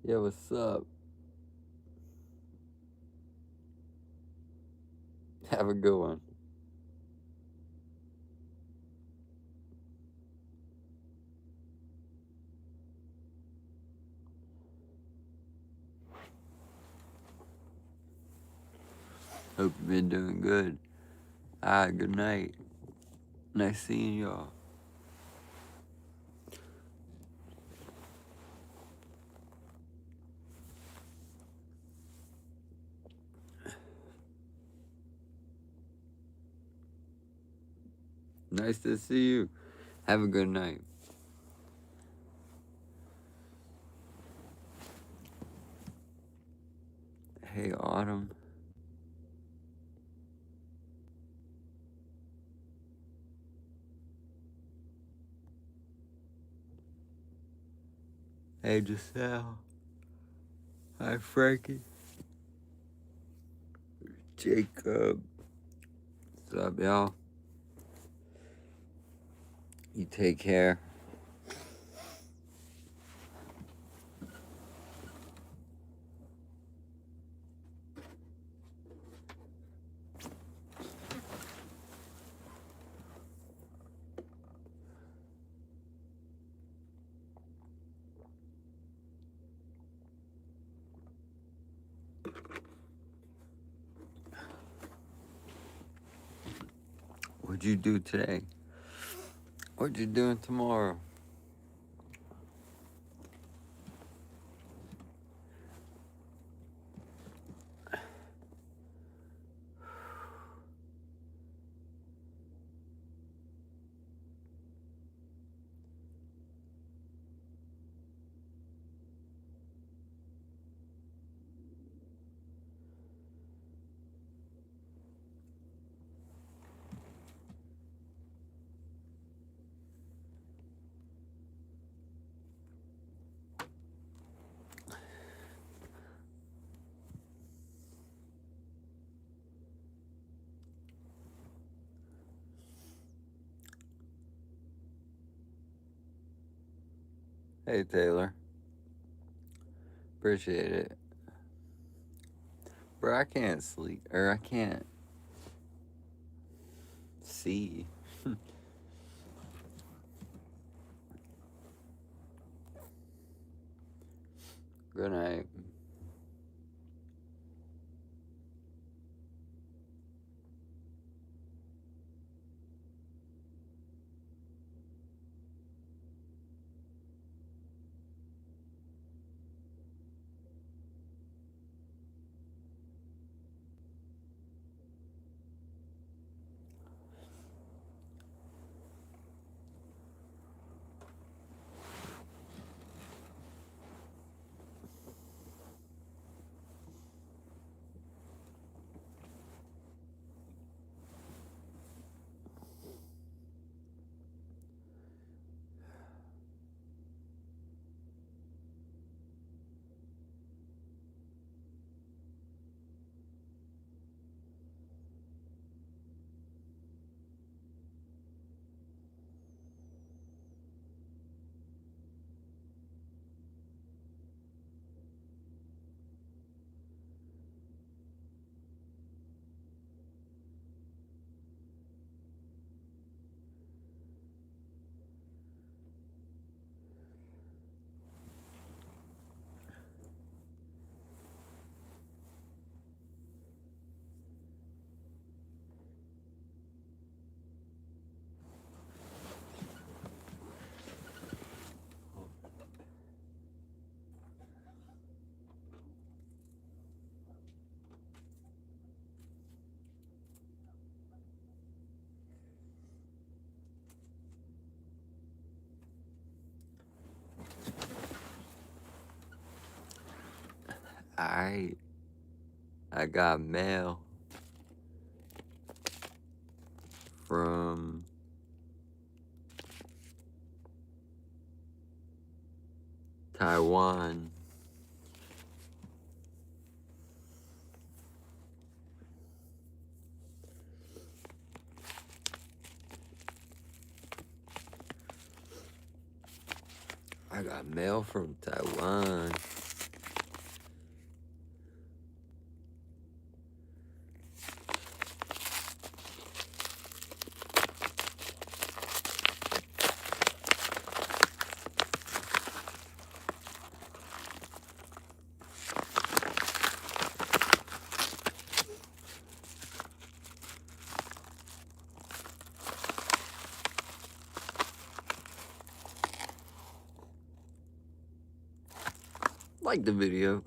Yeah, what's up? Have a good one. Hope you've been doing good. Alright, good night. Nice seeing y'all. Nice to see you. Have a good night. Hey, Autumn. Hey, Giselle. Hi, Frankie. Jacob. What's up, y'all? You take care. What'd you do today? What you doing tomorrow? Hey, Taylor. Appreciate it. Bro, I can't sleep. Or I can't see. Good night. I got mail from Taiwan. I got mail from Taiwan. like the video.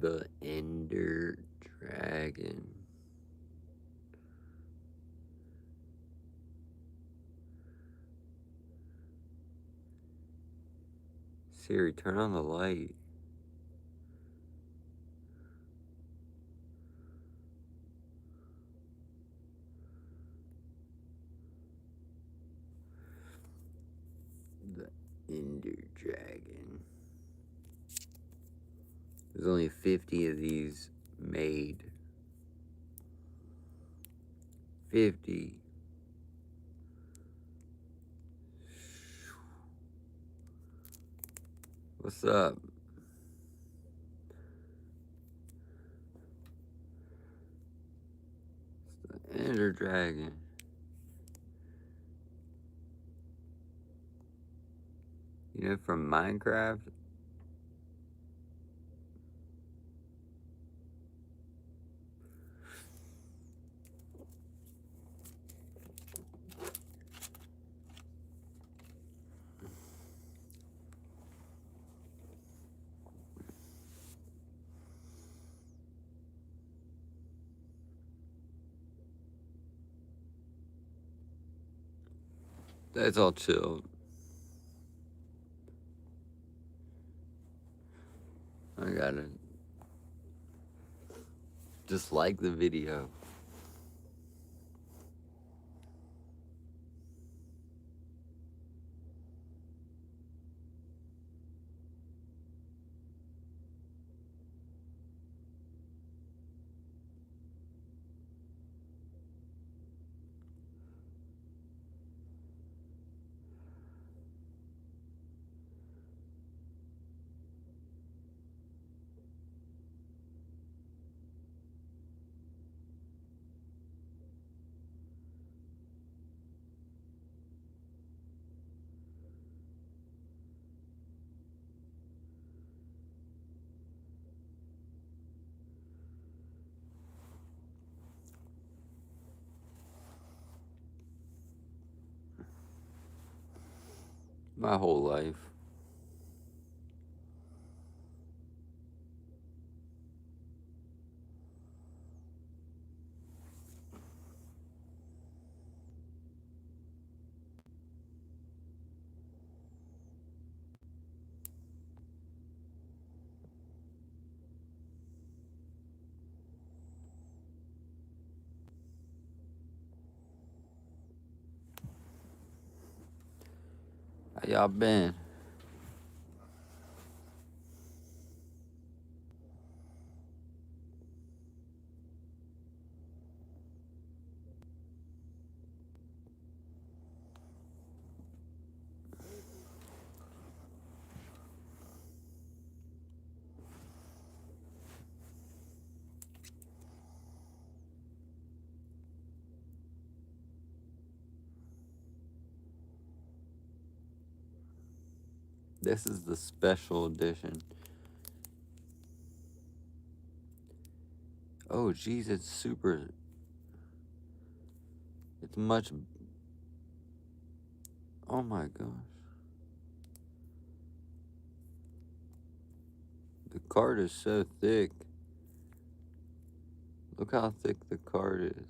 The Ender Dragon. Siri, turn on the light. The Ender Dragon. There's only 50 of these made. 50. What's up? It's the Ender Dragon. You know, from Minecraft? That's all chill. I gotta just like the video. My whole life. How y'all been? This is the special edition. Oh, geez, it's super. It's much. Oh my gosh. The card is so thick. Look how thick the card is.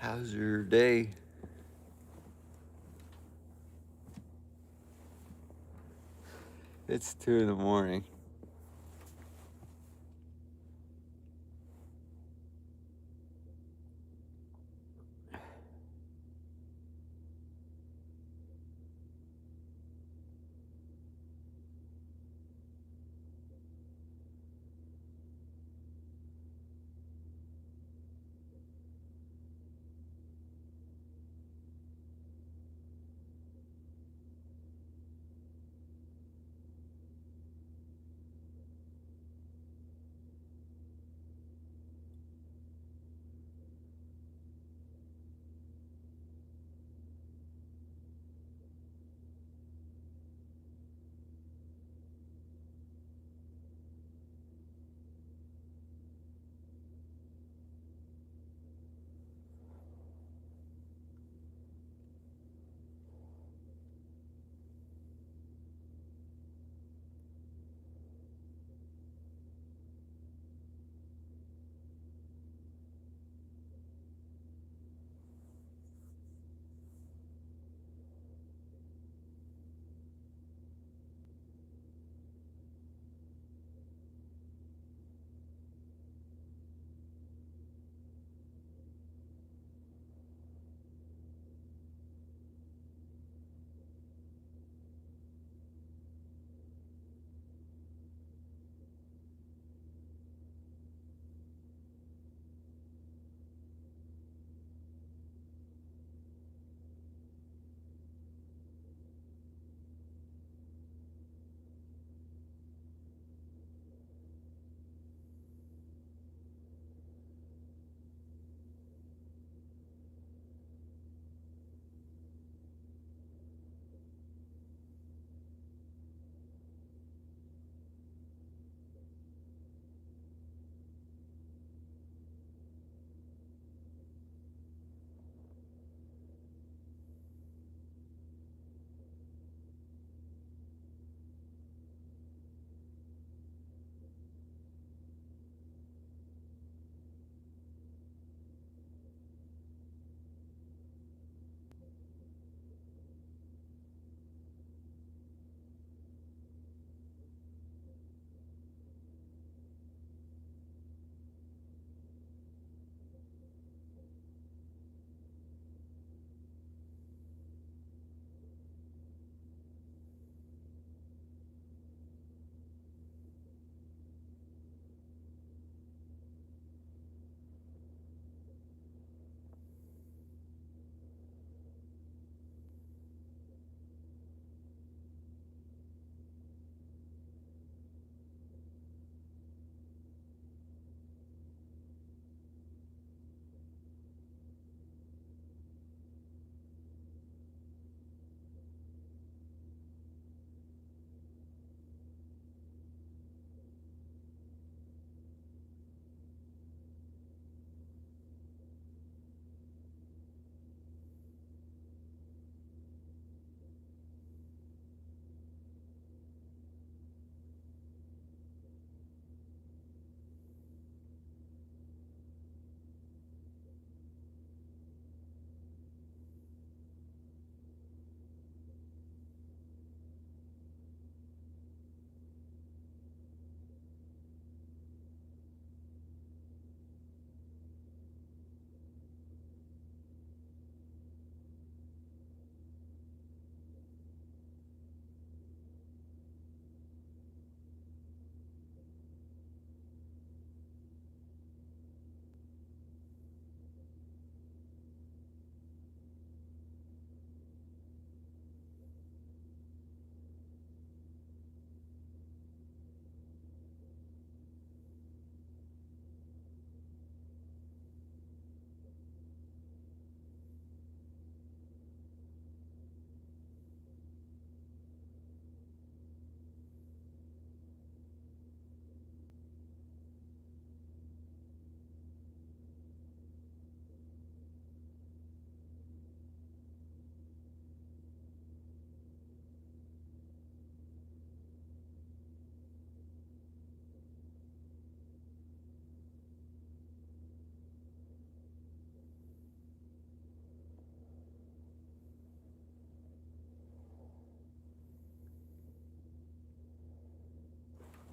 How's your day? It's 2 in the morning.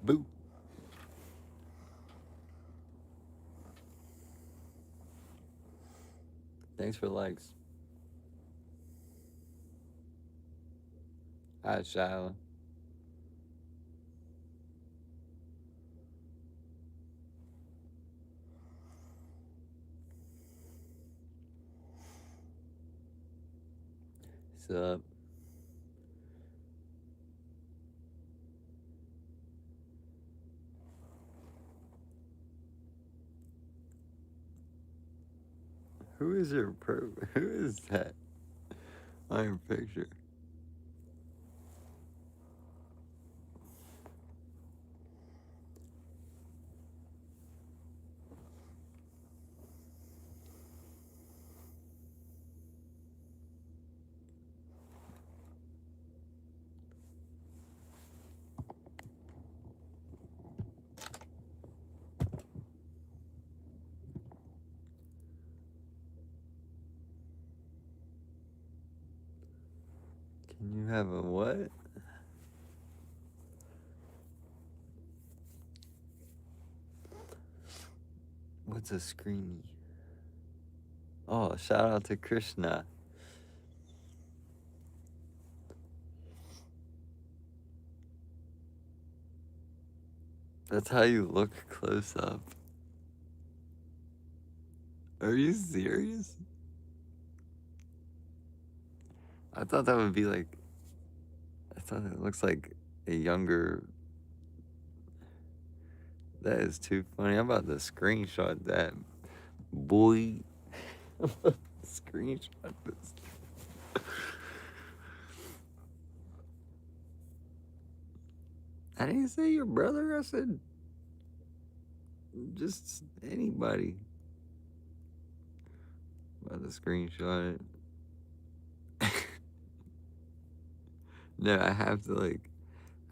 Boo. Thanks for likes. Hi, Shyla. What's up? Who is your Who is that on your picture? Can you have a what? What's a screeny? Oh, shout out to Krishna. That's how you look close up. Are you serious? I thought that would be like. I thought it looks like a younger. That is too funny. I'm about to screenshot that. Boy. I'm about to screenshot this. I didn't say your brother. I said just anybody. I'm about to screenshot it. No, I have to like.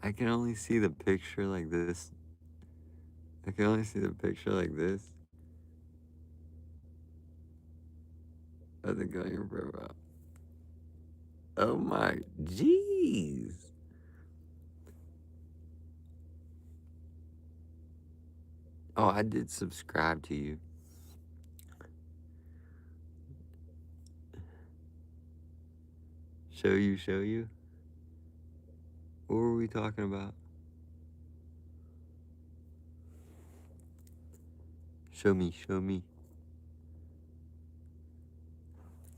I can only see the picture like this. I can only see the picture like this. I think on your profile. Oh my jeez. Oh, I did subscribe to you. Show you? What were we talking about? Show me.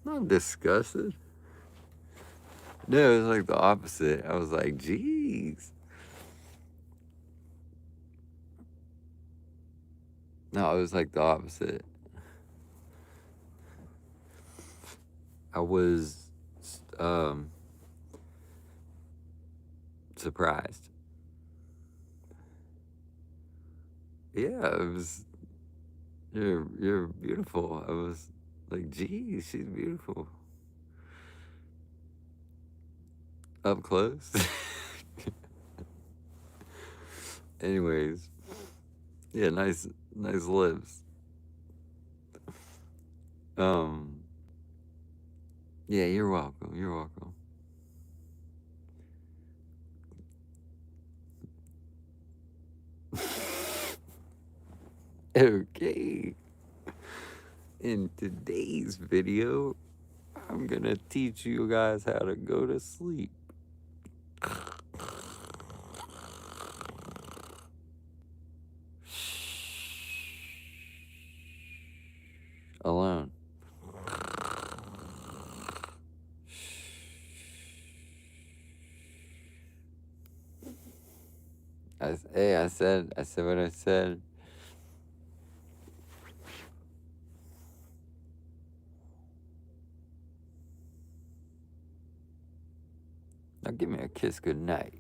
I'm disgusted. No, it was like the opposite. I was like, jeez. No, it was like the opposite. I was surprised. Yeah, it was. You're beautiful. I was like, geez, she's beautiful. Up close. Anyways, yeah, nice lips. Yeah, you're welcome. Okay. In today's video, I'm gonna teach you guys how to go to sleep. Alone. I said what I said. Now give me a kiss goodnight.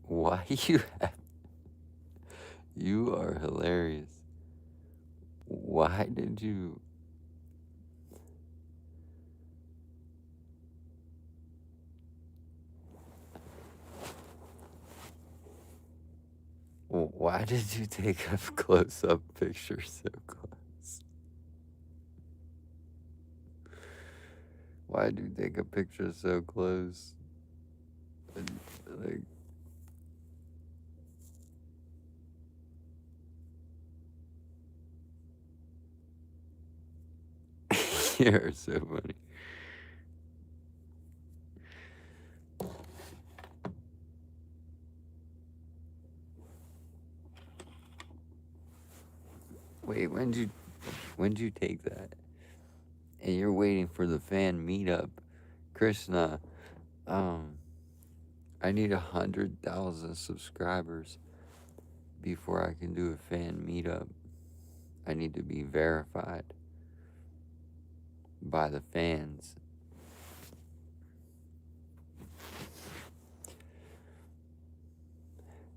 Why you are hilarious. Why did you? Why did you take a close-up picture so close? Why did you take a picture so close? Like, you're so funny. Wait, when'd you take that? And you're waiting for the fan meetup. Krishna, I need 100,000 subscribers before I can do a fan meetup. I need to be verified by the fans.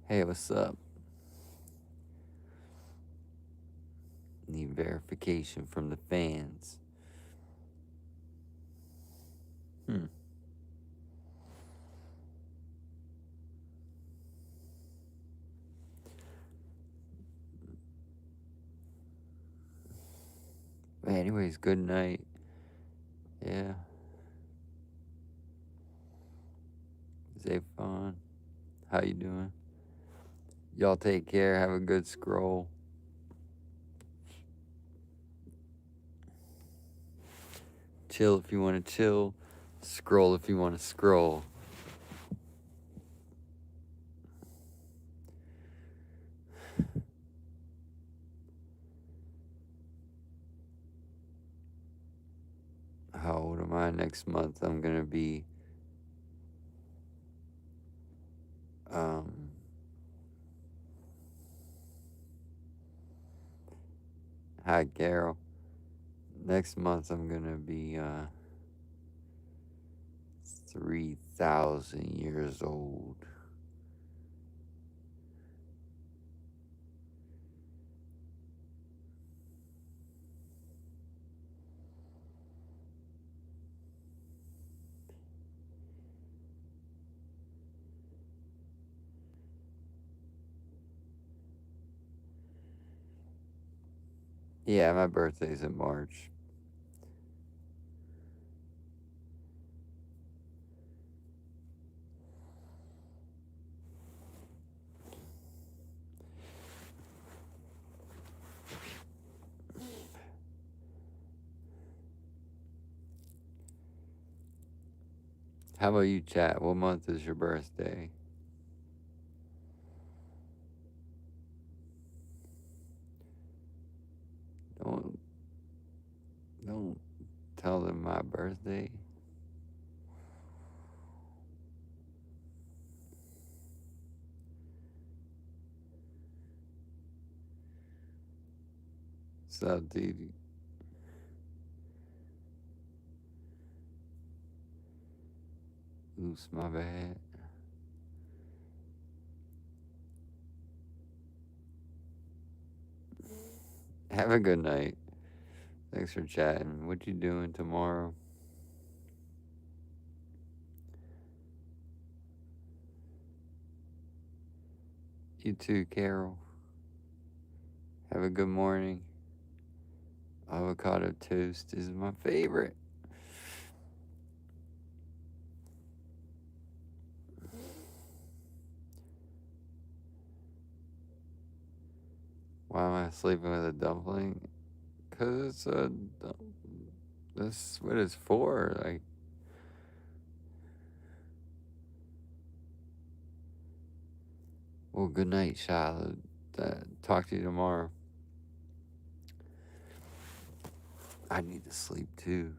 Hey, what's up? Need verification from the fans. But anyways, good night. Yeah. Stay fun. How you doing? Y'all take care. Have a good scroll. Chill if you want to chill. Scroll if you want to scroll. How old am I next month? I'm gonna be hi Carol. Next month I'm gonna be 3,000 years old. Yeah, my birthday's in March. How about you, chat? What month is your birthday? Don't tell them my birthday. What's up, dude? Oops, my bad. Have a good night. Thanks for chatting. What you doing tomorrow? You too, Carol. Have a good morning. Avocado toast is my favorite. Why am I sleeping with a dumpling? Cause it's that's what it's for. Like, well, good night, Charlotte. Talk to you tomorrow. I need to sleep too.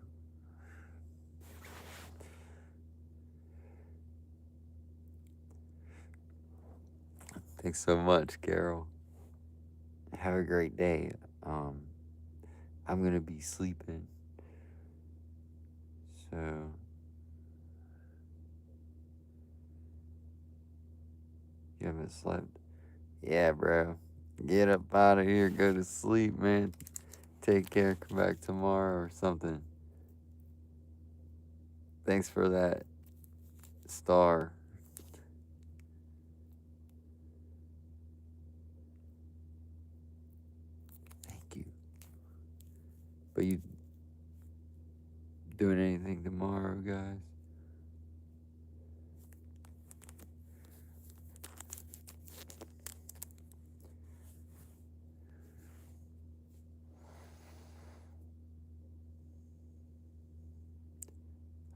Thanks so much, Carol. Have a great day. I'm gonna be sleeping. So you haven't slept? Yeah, bro. Get up out of here. Go to sleep, man. Take care. Come back tomorrow or something. Thanks for that star. Are you doing anything tomorrow, guys?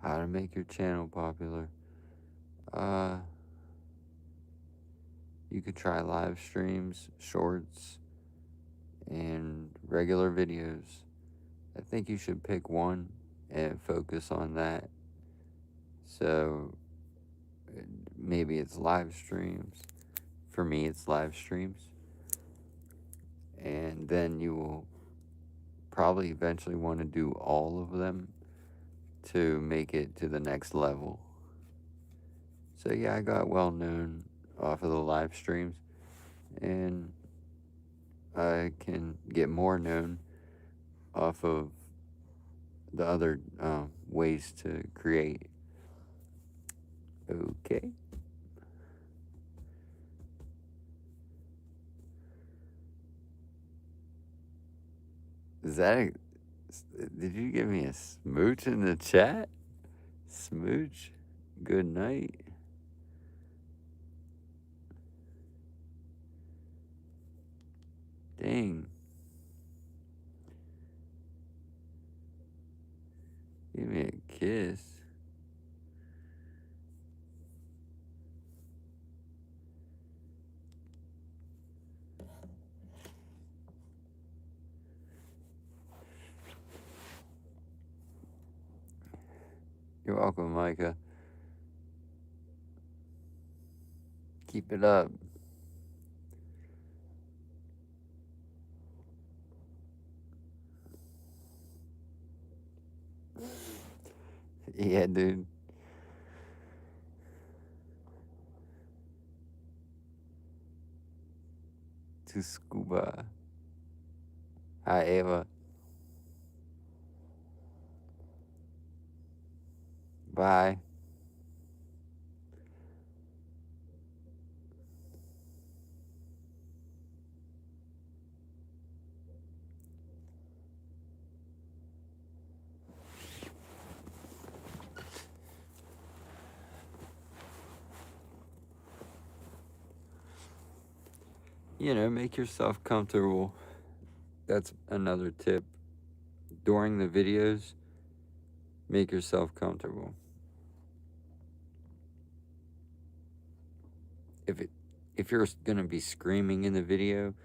How to make your channel popular. You could try live streams, shorts, and regular videos. I think you should pick one and focus on that. So maybe it's live streams. For me, it's live streams. And then you will probably eventually want to do all of them to make it to the next level. So yeah, I got well known off of the live streams, and I can get more known off of the other ways to create. Okay. Is that a, did you give me a smooch in the chat? Smooch? Good night. Dang. Give me a kiss. You're welcome, Micah. Keep it up. Yeah, dude. To scuba. Hi, Ava. Bye. Make yourself comfortable. That's another tip. During the videos, make yourself comfortable. If you're gonna be screaming in the video,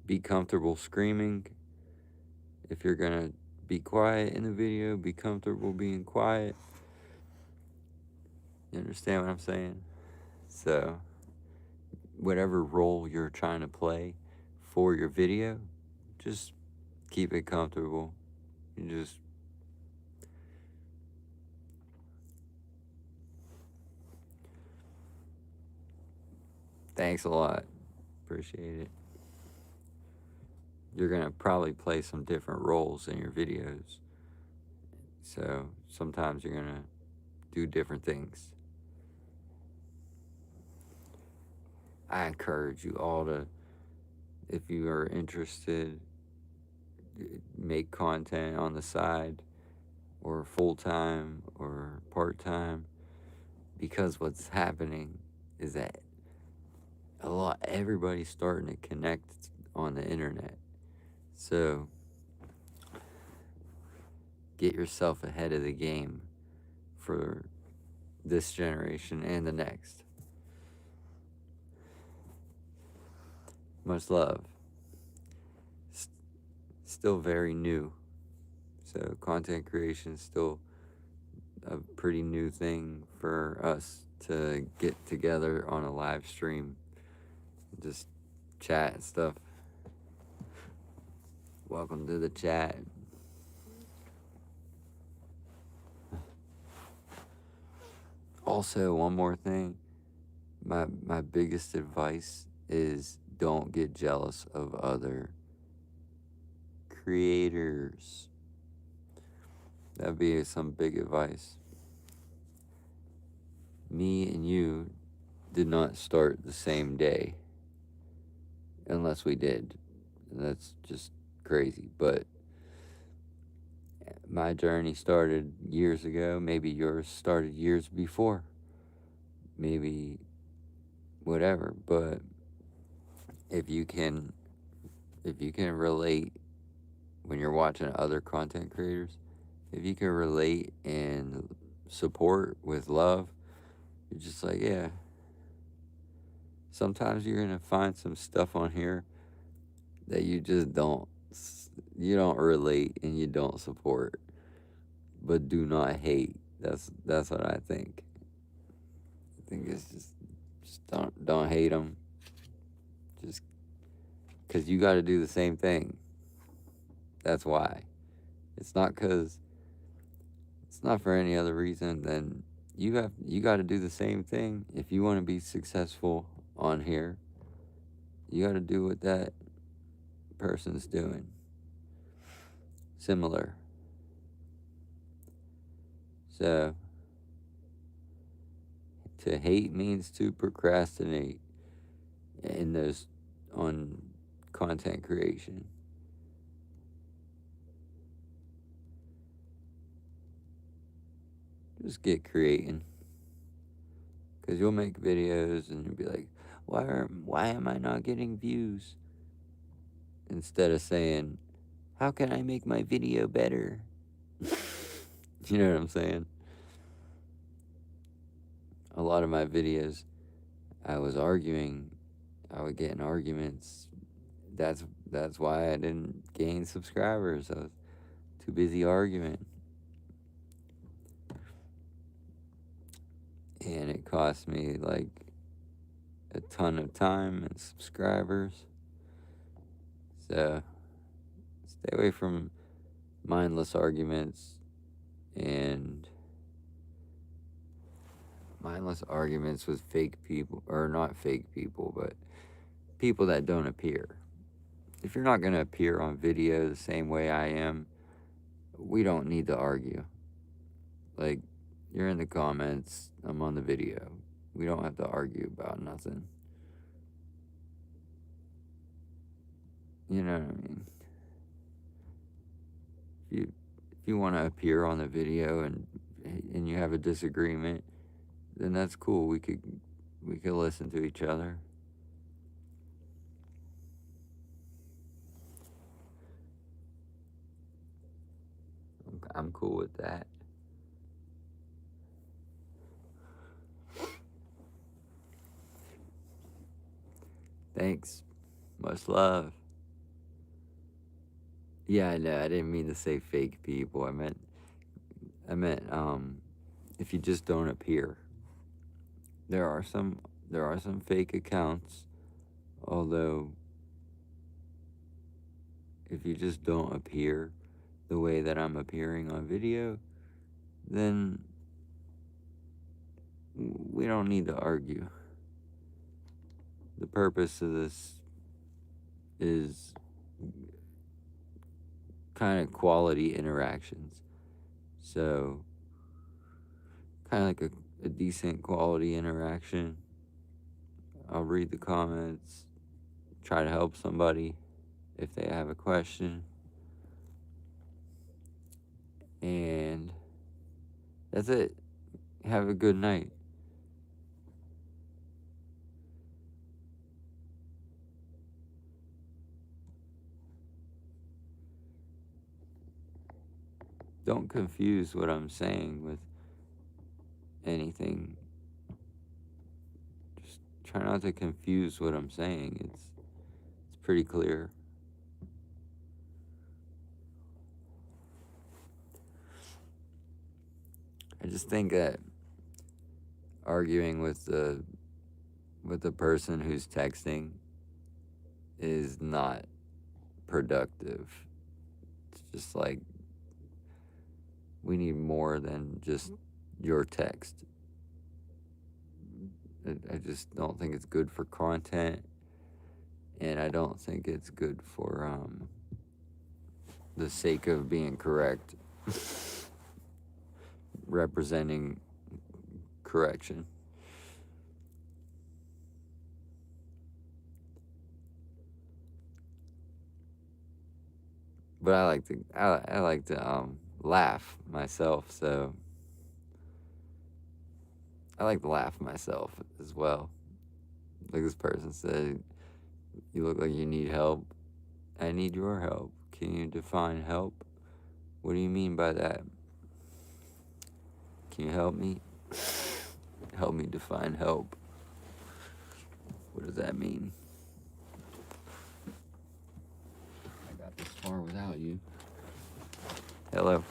be comfortable screaming. If you're gonna be quiet in the video, be comfortable being quiet. You understand what I'm saying? So, whatever role you're trying to play for your video, just keep it comfortable. You just thanks a lot. Appreciate it. You're gonna probably play some different roles in your videos. So sometimes you're gonna do different things. I encourage you all to, if you are interested, make content on the side or full-time or part-time, because what's happening is that everybody's starting to connect on the internet. So get yourself ahead of the game for this generation and the next. Much love. Still very new. So content creation is still a pretty new thing for us to get together on a live stream, just chat and stuff. Welcome to the chat. Also, one more thing, my biggest advice is don't get jealous of other creators. That'd be some big advice. Me and you did not start the same day, unless we did. That's just crazy. But my journey started years ago. Maybe yours started years before. Maybe whatever. But if you can relate when you're watching other content creators, if you can relate and support with love, you're just like, yeah. Sometimes you're gonna find some stuff on here that you just don't relate and you don't support, but do not hate. That's what I think. I think it's just don't hate them. Just because you got to do the same thing. That's why. It's not because it's not for any other reason than you got to do the same thing if you want to be successful on here. You got to do what that person's doing. Similar. So to hate means to procrastinate in those on content creation. Just get creating, because you'll make videos and you'll be like, why am I not getting views? Instead of saying, how can I make my video better? You know what I'm saying? A lot of my videos, I was arguing. I would get in arguments. That's why I didn't gain subscribers. I was too busy arguing. And it cost me like a ton of time and subscribers. So stay away from mindless arguments and mindless arguments with fake people, or not fake people, but people that don't appear. If you're not going to appear on video the same way I am, we don't need to argue. Like, you're in the comments, I'm on the video. We don't have to argue about nothing. You know what I mean? If you want to appear on the video and you have a disagreement, then that's cool. We could listen to each other. I'm cool with that. Thanks. Much love. Yeah, I know. I didn't mean to say fake people. I meant if you just don't appear. There are some fake accounts, although if you just don't appear the way that I'm appearing on video, then we don't need to argue. The purpose of this is kind of quality interactions. So, kind of like a decent quality interaction. I'll read the comments, try to help somebody if they have a question. And that's it. Have a good night. Don't confuse what I'm saying with anything. Just try not to confuse what I'm saying. It's pretty clear. I just think that arguing with the person who's texting is not productive. It's just like, we need more than just your text. I just don't think it's good for content, and I don't think it's good for the sake of being correct. Representing correction. But I like to laugh myself, so I like to laugh myself as well. Like this person said, you look like you need help. I need your help. Can you define help? What do you mean by that? Can you help me? Help me define help. What does that mean? I got this far without you. Hello.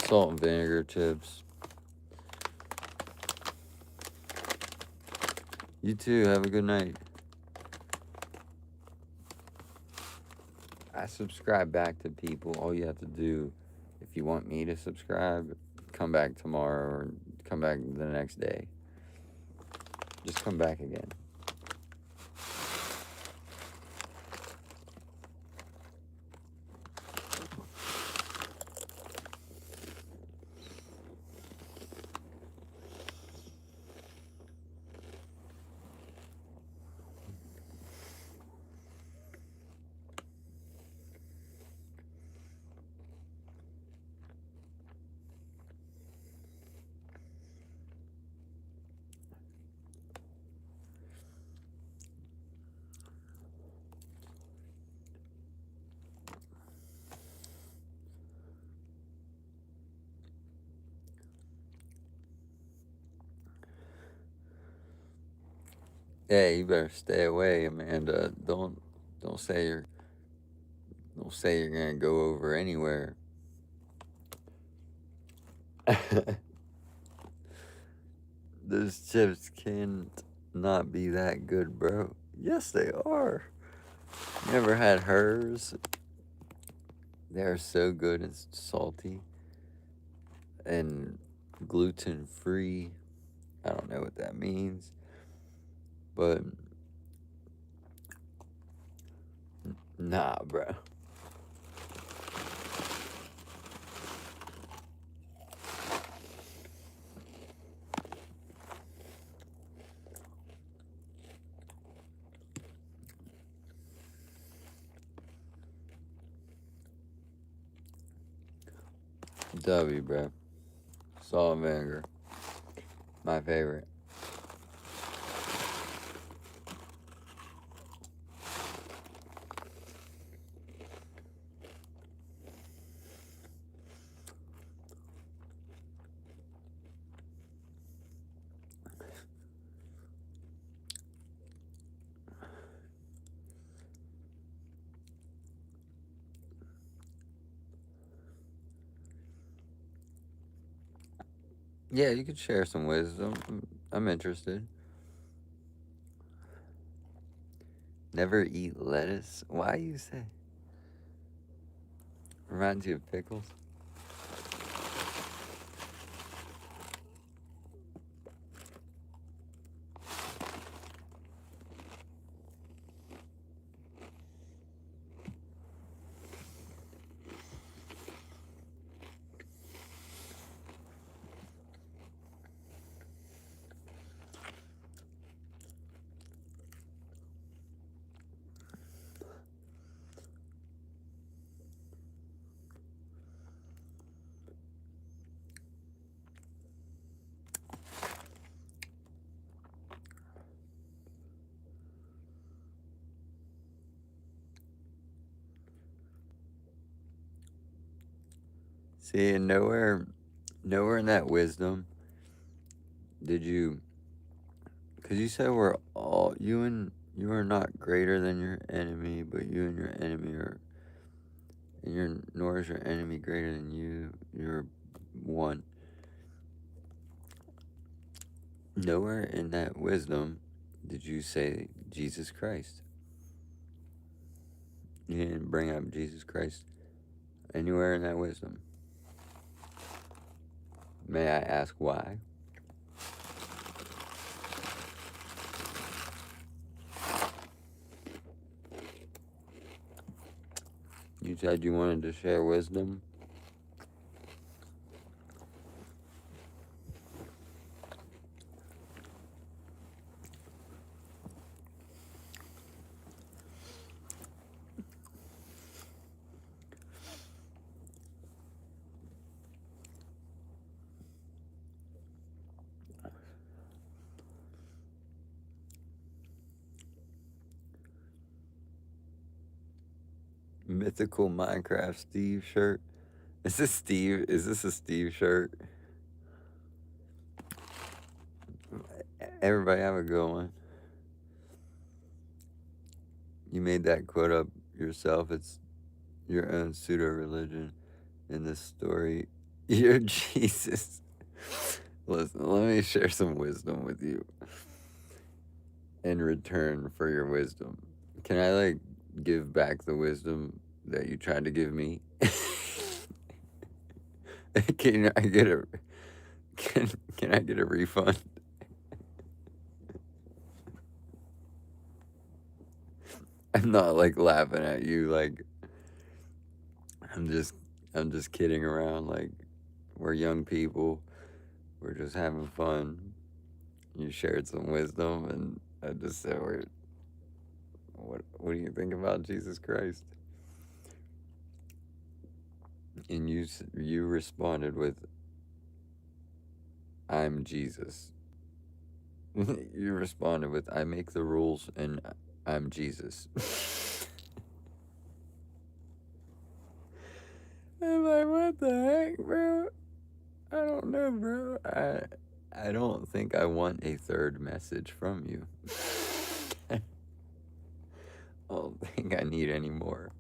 Salt and vinegar chips. You too. Have a good night. I subscribe back to people. All you have to do, if you want me to subscribe, come back tomorrow or come back the next day. Just come back again. Hey, you better stay away, Amanda. Don't say you're gonna go over anywhere. Those chips can't not be that good, bro. Yes, they are. Never had hers. They're so good and salty and gluten free. I don't know what that means, but nah, bro. W, bro. Salt and vinegar. My favorite. Yeah, you could share some wisdom. I'm interested. Never eat lettuce? Why you say? Reminds you of pickles? See, and nowhere in that wisdom did you, because you said we're all, you are not greater than your enemy, but you and your enemy are, nor is your enemy greater than you. You're one. Nowhere in that wisdom did you say Jesus Christ. You didn't bring up Jesus Christ anywhere in that wisdom. May I ask why? You said you wanted to share wisdom. mythical Minecraft Steve shirt. Is this Steve? Is this a Steve shirt? Everybody have a good one. You made that quote up yourself. It's your own pseudo-religion in this story. You're Jesus. Listen, let me share some wisdom with you in return for your wisdom. Can I, like, give back the wisdom that you tried to give me? Can I get a can I get a refund? I'm not like laughing at you, like I'm just kidding around, like we're young people, we're just having fun. You shared some wisdom and I just said what do you think about Jesus Christ? And you responded with, I'm Jesus. You responded with, I make the rules and I'm Jesus. I'm like, what the heck, bro? I don't know, bro. I don't think I want a third message from you. I don't think I need any more.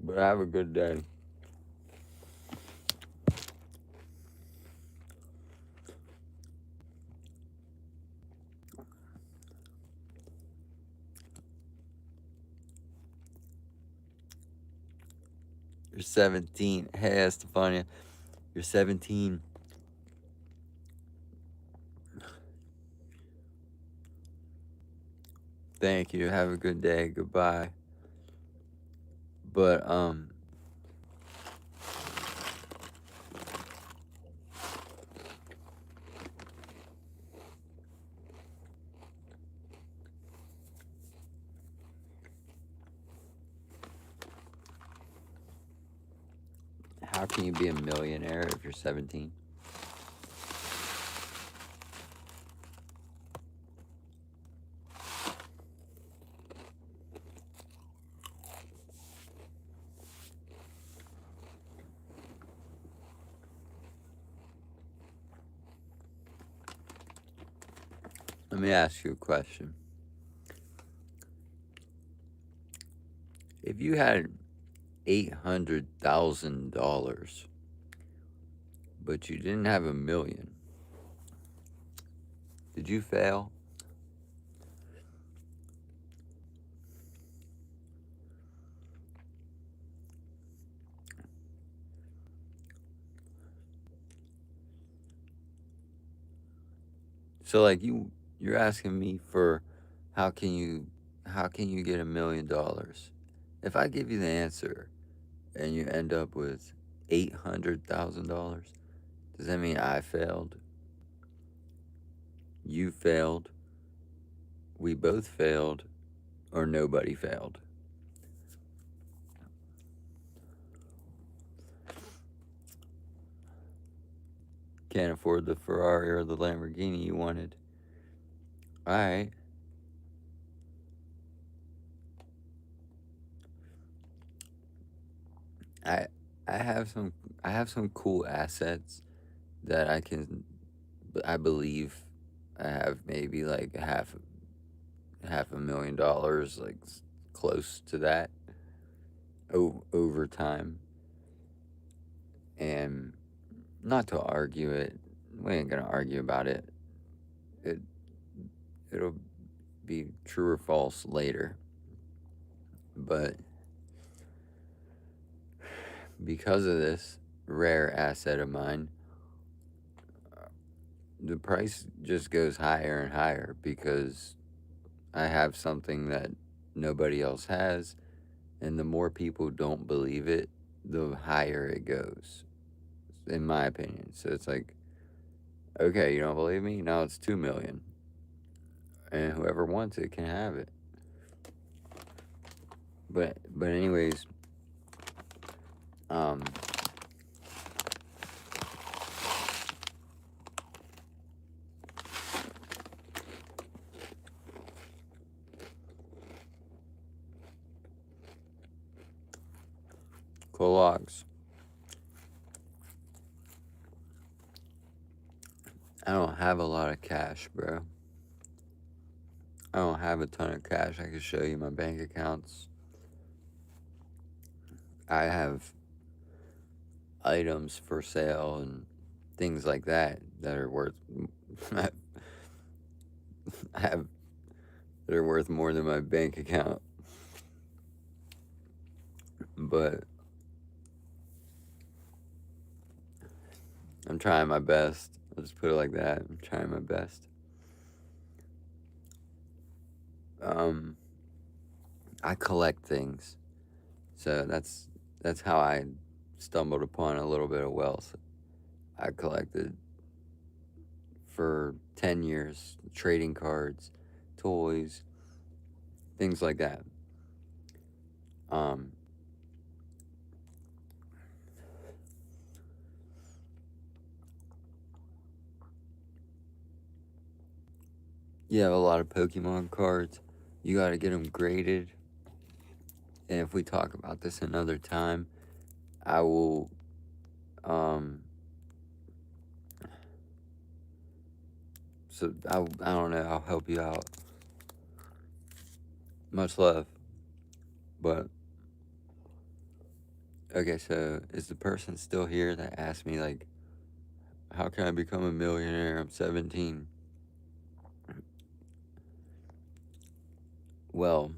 But have a good day. You're 17. Hey, Estefania. You're 17. Thank you. Have a good day. Goodbye. But, how can you be a millionaire if you're 17? Let me ask you a question. If you had $800,000, but you didn't have $1 million, did you fail? So like you're asking me for how can you get $1 million? If I give you the answer and you end up with $800,000, does that mean I failed? You failed? We both failed? Or nobody failed? Can't afford the Ferrari or the Lamborghini you wanted. Alright. I have some cool assets that I believe I have maybe like half $500,000, like close to that over time. And not to argue it, we ain't gonna argue about it. It'll be true or false later. But because of this rare asset of mine, the price just goes higher and higher because I have something that nobody else has, and the more people don't believe it, the higher it goes, in my opinion. So it's like, okay, you don't believe me? Now it's 2 million. And whoever wants it can have it. But anyways, pull locks. I don't have a lot of cash, bro. I don't have a ton of cash. I can show you my bank accounts. I have items for sale and things like that that are worth that are worth more than my bank account. But I'm trying my best. I'll just put it like that. I'm trying my best. I collect things. So that's how I stumbled upon a little bit of wealth. I collected for 10 years trading cards, toys, things like that. You have a lot of Pokemon cards. You got to get them graded. And if we talk about this another time, I will so I don't know, I'll help you out. Much love. But okay, so is the person still here that asked me, like, how can I become a millionaire? I'm 17. Well,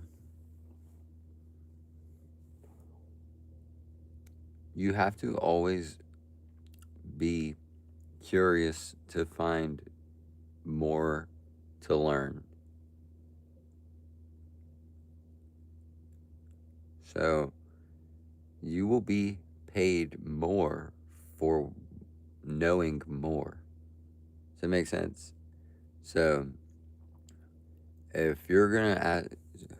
you have to always be curious to find more to learn. So you will be paid more for knowing more. Does that make sense? So if you're gonna ask,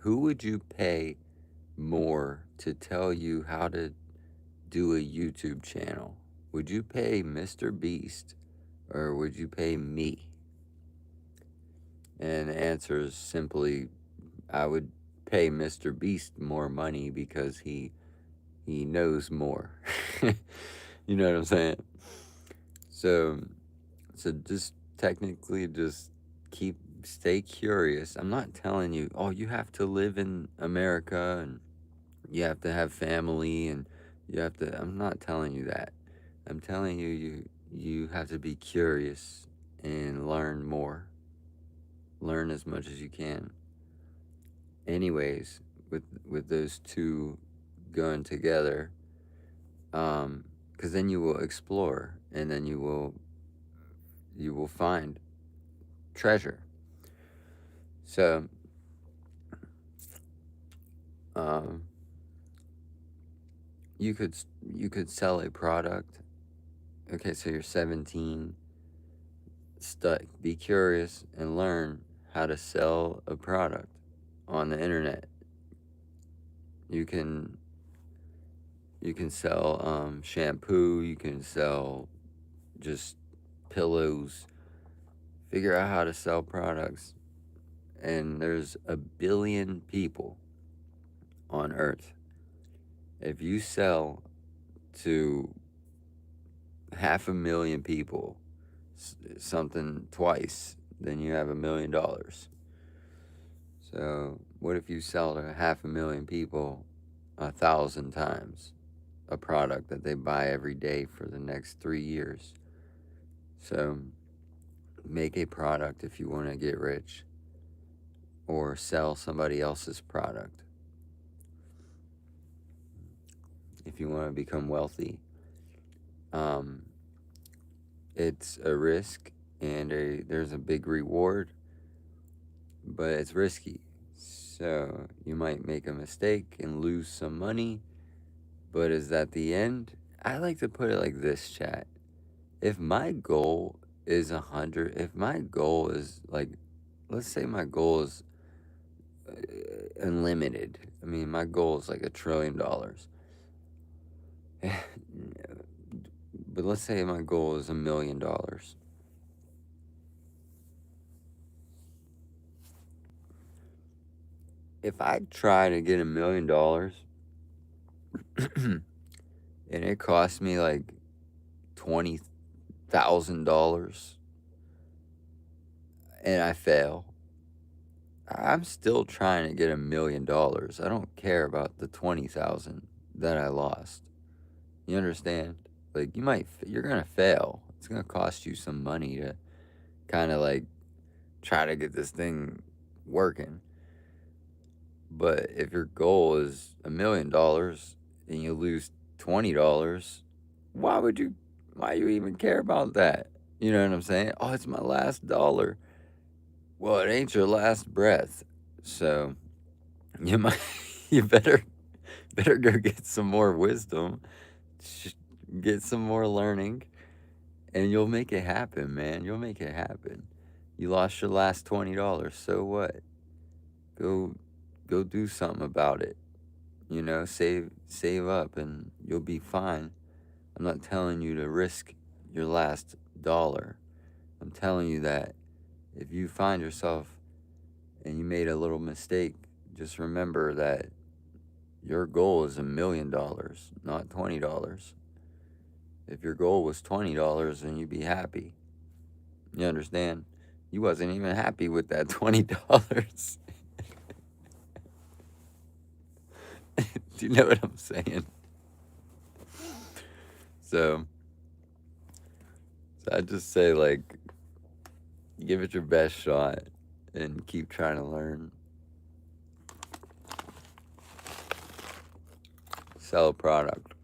who would you pay more to tell you how to do a YouTube channel? Would you pay Mr. Beast or would you pay me? And the answer is simply, I would pay Mr. Beast more money because he knows more. You know what I'm saying? So just technically just stay curious. I'm not telling you, oh, you have to live in America and you have to have family and I'm not telling you that. I'm telling you have to be curious and learn more. Learn as much as you can. Anyways, with those two going together, because then you will explore and then you will find treasure. So you could sell a product. Okay, so you're 17. Be curious and learn how to sell a product on the internet. You can sell shampoo. You can sell just pillows. Figure out how to sell products. And there's 1 billion people on Earth. If you sell to 500,000 people something twice, then you have $1 million. So what if you sell to 500,000 people 1,000 times a product that they buy every day for the next 3 years? So make a product if you want to get rich, or sell somebody else's product if you want to become wealthy. It's a risk and there's a big reward, but it's risky. So you might make a mistake and lose some money, but is that the end? I like to put it like this, chat. If my goal is 100, if my goal is like, let's say my goal is unlimited. I mean, my goal is like $1 trillion. But let's say my goal is $1 million. If I try to get $1 million, and it cost me like $20,000, and I fail, I'm still trying to get $1,000,000. I don't care about the 20,000 that I lost. You understand? Like you're gonna fail. It's gonna cost you some money to kind of like try to get this thing working. But if your goal is $1,000,000 and you lose $20, why would you? Why you even care about that? You know what I'm saying? Oh, it's my last dollar. Well, it ain't your last breath. So you might, you better go get some more wisdom, get some more learning, and you'll make it happen, man. You'll make it happen. You lost your last $20. So what? Go go do something about it. You know, save up and you'll be fine. I'm not telling you to risk your last dollar. I'm telling you that if you find yourself and you made a little mistake, just remember that your goal is $1,000,000, not $20. If your goal was $20, then you'd be happy. You understand? You wasn't even happy with that $20. Do you know what I'm saying? So I just say, like, give it your best shot and keep trying to learn. Sell a product.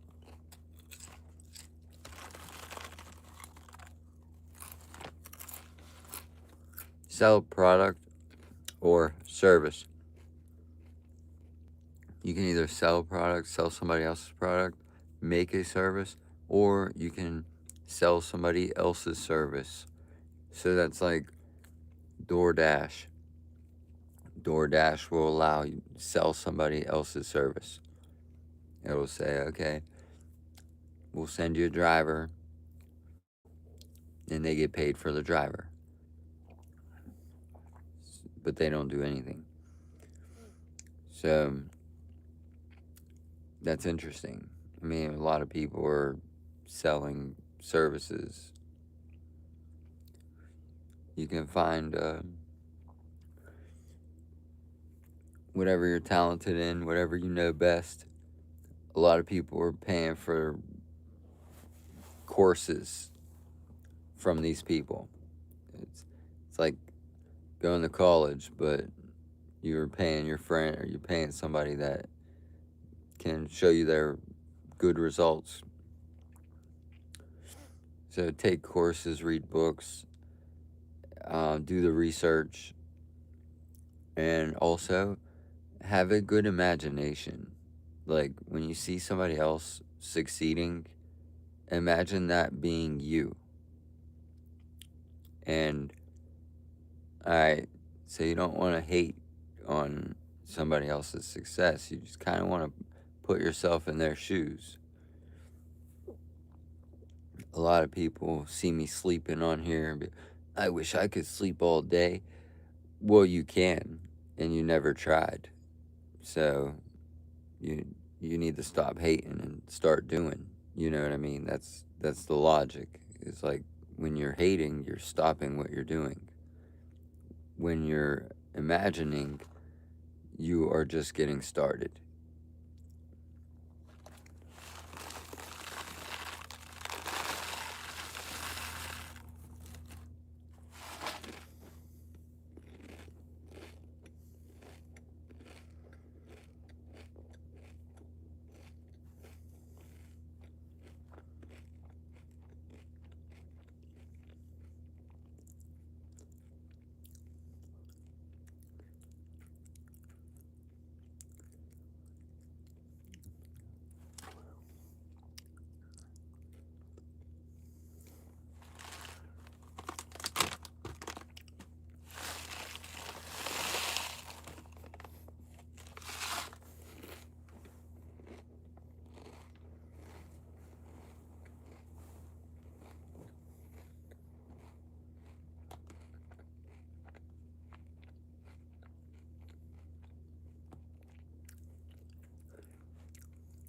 Sell a product or service. You can either sell a product, sell somebody else's product, make a service, or you can sell somebody else's service. So that's like DoorDash. DoorDash will allow you to sell somebody else's service. It will say, okay, we'll send you a driver, and they get paid for the driver. But they don't do anything. So that's interesting. I mean, a lot of people are selling services. You can find whatever you're talented in, whatever you know best. A lot of people are paying for courses from these people. It's like going to college, but you're paying your friend or you're paying somebody that can show you their good results. So take courses, read books, do the research, and also have a good imagination. Like when you see somebody else succeeding, imagine that being you. And alright, so you don't want to hate on somebody else's success. You just kind of want to put yourself in their shoes. A lot of people see me sleeping on here and be, I wish I could sleep all day. Well, you can, and you never tried. So you need to stop hating and start doing. You know what I mean? That's the logic. It's like when you're hating, you're stopping what you're doing. When you're imagining, you are just getting started.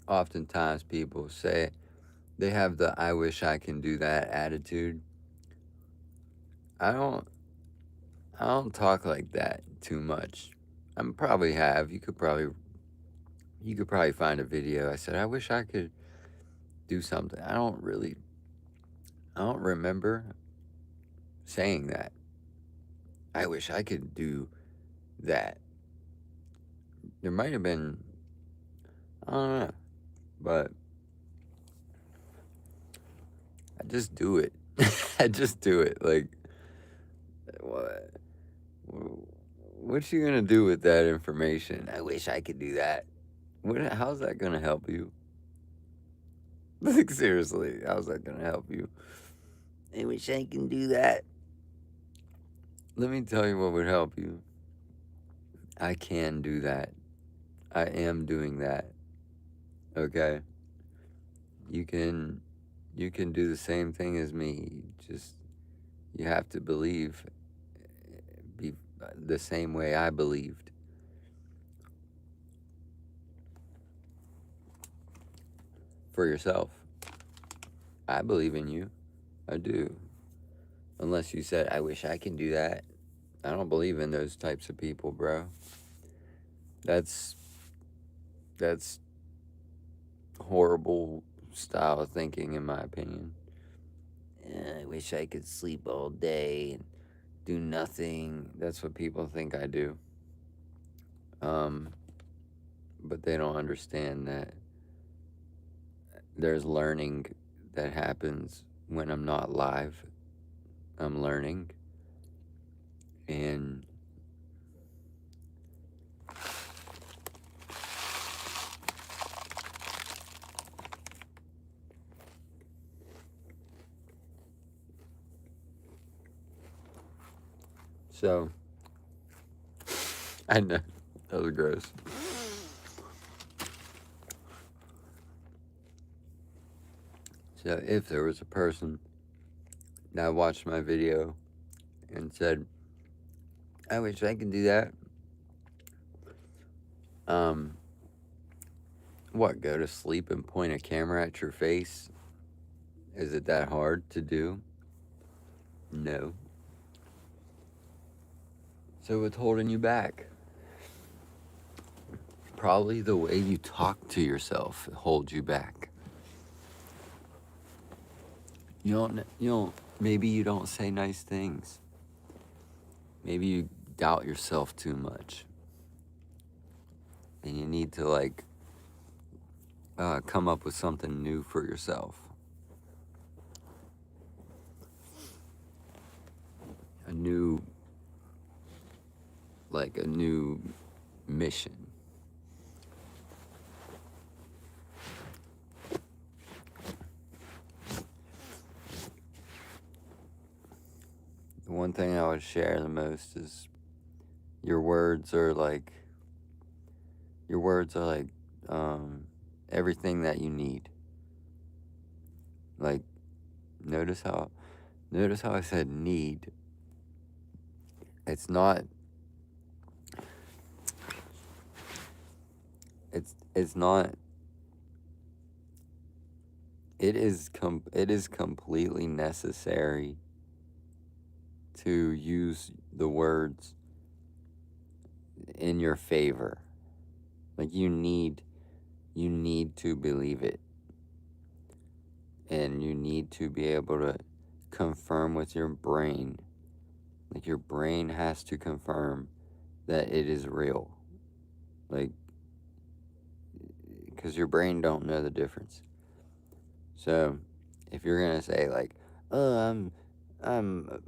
Oftentimes people say, they have the I wish I can do that attitude. I don't talk like that too much. I probably have. You could probably find a video. I said I wish I could do something. I don't remember saying that. I wish I could do that. There might have been, I don't know, but I just do it. I just do it. Like, what you gonna do with that information? I wish I could do that. How's that gonna help you? Like, seriously, how's that gonna help you? I wish I can do that. Let me tell you what would help you. I can do that. I am doing that. Okay? You can do the same thing as me. Just, you have to believe the same way I believed. For yourself. I believe in you. I do. Unless you said, I wish I can do that. I don't believe in those types of people, bro. That's horrible style of thinking, in my opinion. I wish I could sleep all day and do nothing. That's what people think I do. But they don't understand that there's learning that happens when I'm not live. I'm learning. And so, I know, that was gross. So if there was a person that watched my video and said, I wish I could do that, what, go to sleep and point a camera at your face? Is it that hard to do? No. So what's holding you back? Probably the way you talk to yourself holds you back. Maybe you don't say nice things. Maybe you doubt yourself too much. And you need to come up with something new for yourself. A new mission. The one thing I would share the most is your words are like everything that you need. Like, notice how I said need. It's not it is completely necessary to use the words in your favor. Like, you need to believe it. And you need to be able to confirm with your brain. Like, your brain has to confirm that it is real. Like, because your brain don't know the difference. So, if you're gonna say like, "Oh, I'm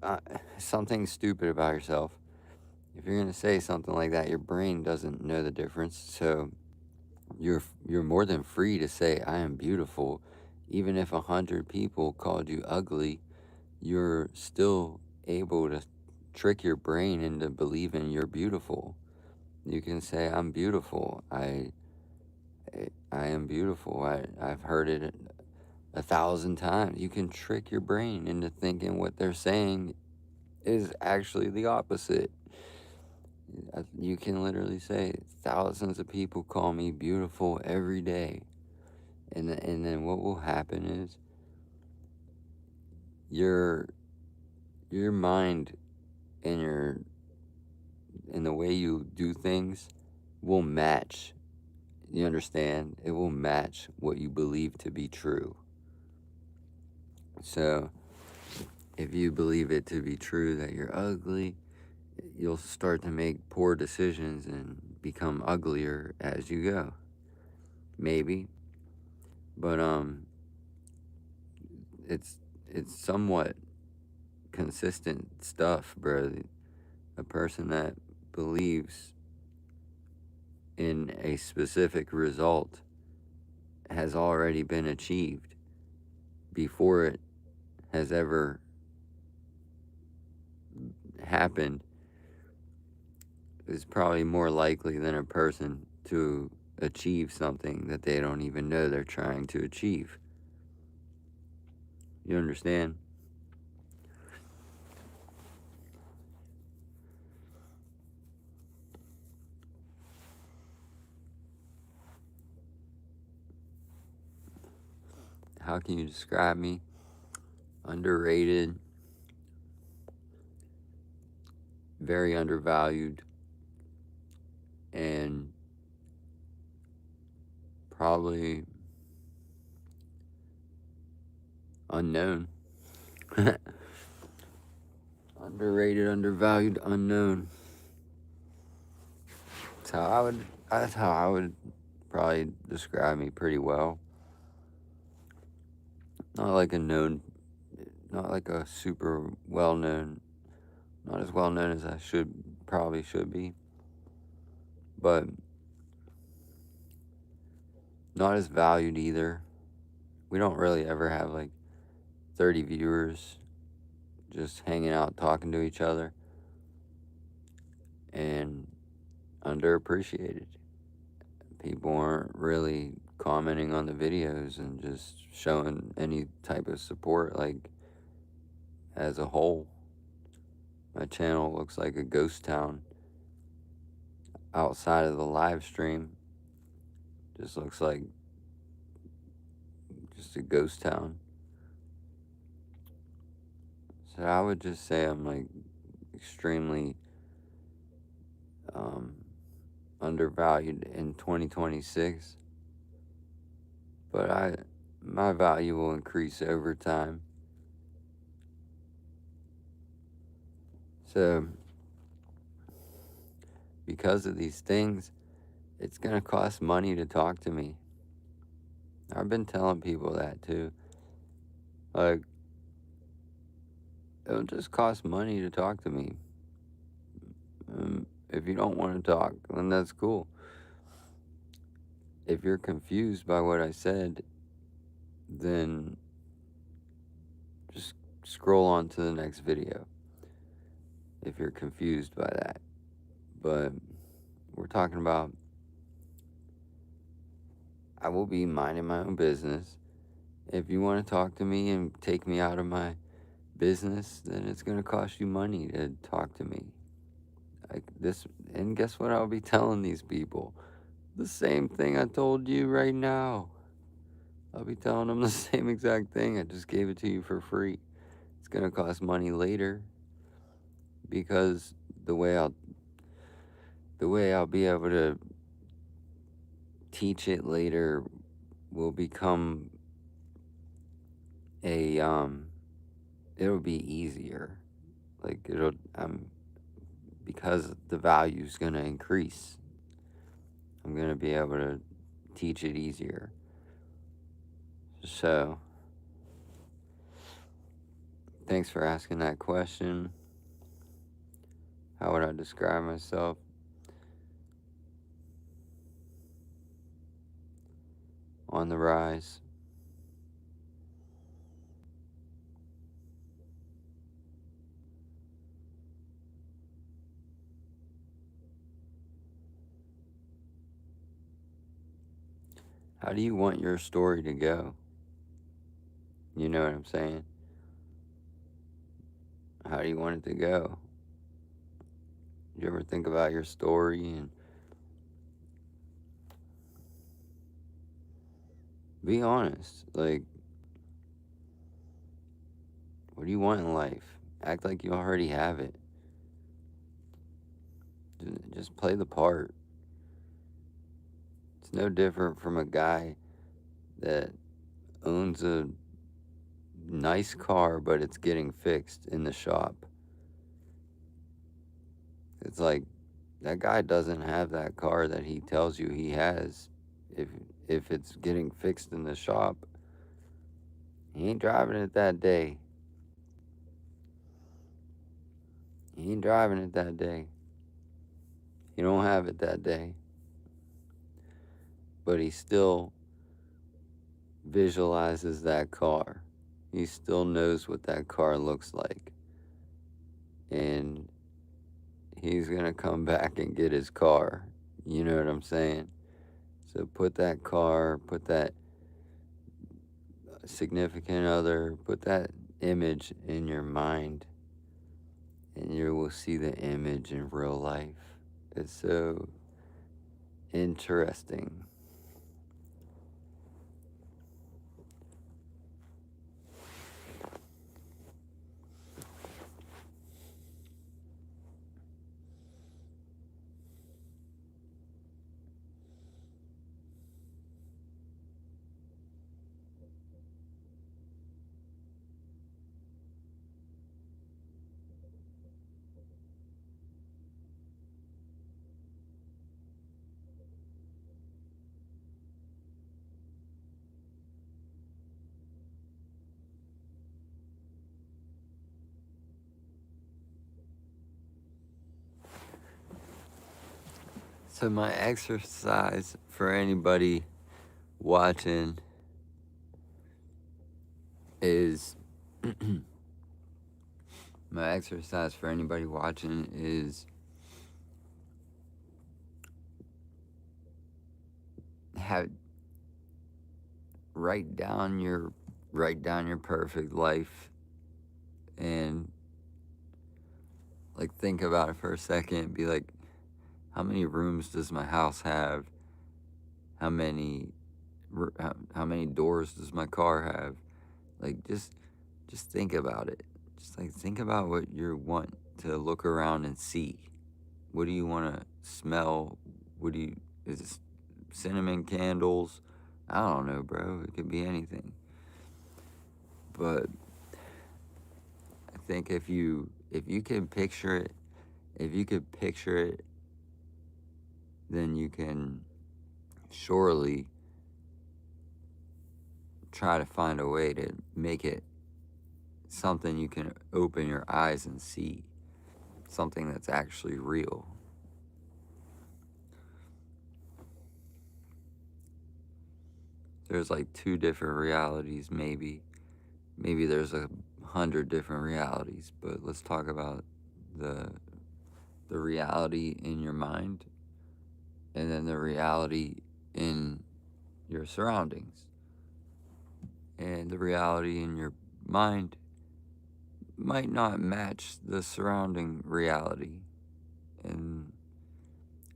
something stupid about yourself," if you're gonna say something like that, your brain doesn't know the difference. So, you're more than free to say, "I am beautiful," even if 100 people called you ugly. You're still able to trick your brain into believing you're beautiful. You can say, "I'm beautiful. I am beautiful. I've heard it 1,000 times." You can trick your brain into thinking what they're saying is actually the opposite. You can literally say, thousands of people call me beautiful every day. And then what will happen is your mind and the way you do things will match. You understand? It will match what you believe to be true. So if you believe it to be true that you're ugly, you'll start to make poor decisions and become uglier as you go. Maybe. But it's somewhat consistent stuff, bro. A person that believes in a specific result has already been achieved before it has ever happened is probably more likely than a person to achieve something that they don't even know they're trying to achieve. You understand? How can you describe me? Underrated, very undervalued, and probably unknown. Underrated, undervalued, unknown. That's how I would probably describe me pretty well. Not like a known, not like a super well known, not as well known as I probably should be, but not as valued either. We don't really ever have like 30 viewers just hanging out talking to each other, and underappreciated. People aren't really commenting on the videos and just showing any type of support like as a whole. My channel looks like a ghost town outside of the live stream. Just looks like just a ghost town. So I would just say I'm like extremely undervalued in 2026, but my value will increase over time. So because of these things, it's gonna cost money to talk to me. I've been telling people that too. Like, it'll just cost money to talk to me. If you don't want to talk, then that's cool. If you're confused by what I said, then just scroll on to the next video if you're confused by that. But we're talking about I will be minding my own business. If you want to talk to me and take me out of my business, then it's going to cost you money to talk to me. Like this, and guess what I'll be telling these people? The same thing I told you right now. I'll be telling them the same exact thing. I just gave it to you for free. It's going to cost money later because the way I'll be able to teach it later will become it'll be easier. Like because the value's going to increase. I'm going to be able to teach it easier. So, thanks for asking that question. How would I describe myself? On the rise. How do you want your story to go? You know what I'm saying? How do you want it to go? You ever think about your story and be honest? Like, what What do you want in life? Act like you already have it. Just play the part. It's no different from a guy that owns a nice car, but it's getting fixed in the shop. It's like that guy doesn't have that car that he tells you he has. If it's getting fixed in the shop, he ain't driving it that day. He ain't driving it that day. He don't have it that day. But he still visualizes that car. He still knows what that car looks like. And he's going to come back and get his car. You know what I'm saying? So put that car, put that significant other, put that image in your mind, and you will see the image in real life. It's so interesting. So my exercise for anybody watching is my exercise for anybody watching is write down your perfect life, and like think about it for a second. Be like, how many rooms does my house have? How many doors does my car have? Like just think about it. Just like think about what you want to look around and see. What do you want to smell? Is it cinnamon candles? I don't know, bro. It could be anything. But I think if you can picture it, then you can surely try to find a way to make it something you can open your eyes and see, something that's actually real. There's like 2 different realities, maybe there's 100 different realities, but let's talk about the reality in your mind, and then the reality in your surroundings. And the reality in your mind might not match the surrounding reality. And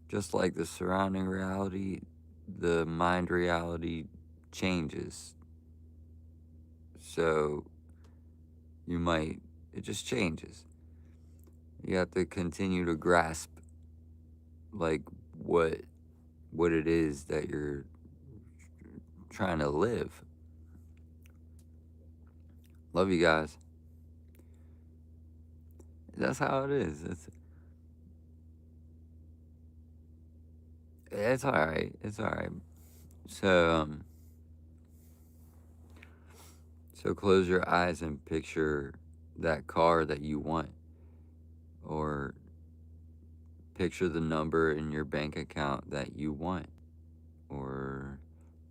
just like the surrounding reality, the mind reality changes. So it just changes. You have to continue to grasp like what it is that you're trying to live. Love you guys. That's how it is. It's all right. It's all right. So close your eyes and picture that car that you want, or picture the number in your bank account that you want, or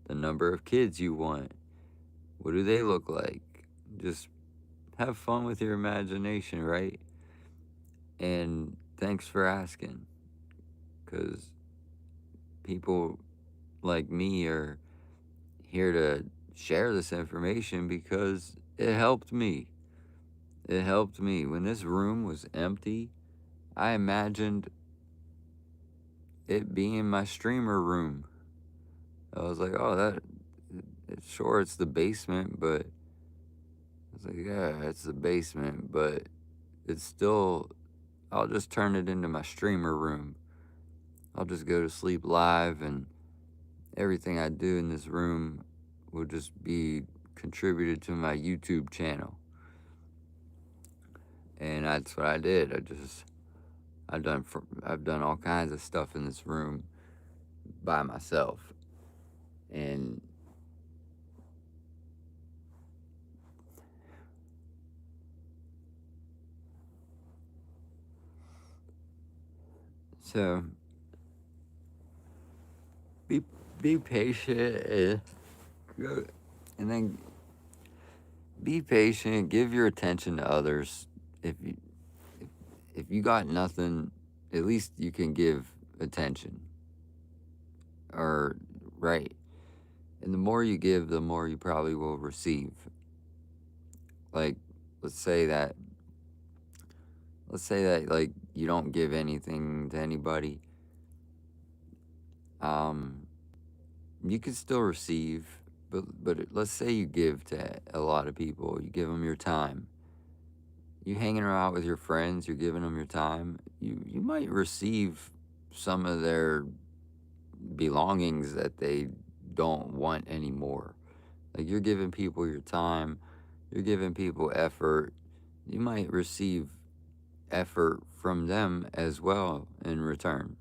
the number of kids you want. What do they look like? Just have fun with your imagination, right? And thanks for asking, because people like me are here to share this information because it helped me. It helped me. When this room was empty, I imagined it being my streamer room. I was like, oh, sure, it's the basement, but was like, yeah, it's the basement, but it's still, I'll just turn it into my streamer room. I'll just go to sleep live, and everything I do in this room will just be contributed to my YouTube channel. And that's what I did. I've done all kinds of stuff in this room by myself. And so be patient, and then be patient. Give your attention to others. If you got nothing, at least you can give attention. Or right. And the more you give, the more you probably will receive. Like, let's say that like you don't give anything to anybody. You can still receive, but let's say you give to a lot of people. You give them your time. You hanging around with your friends. You're giving them your time. You might receive some of their belongings that they don't want anymore. Like, you're giving people your time. You're giving people effort. You might receive effort from them as well in return.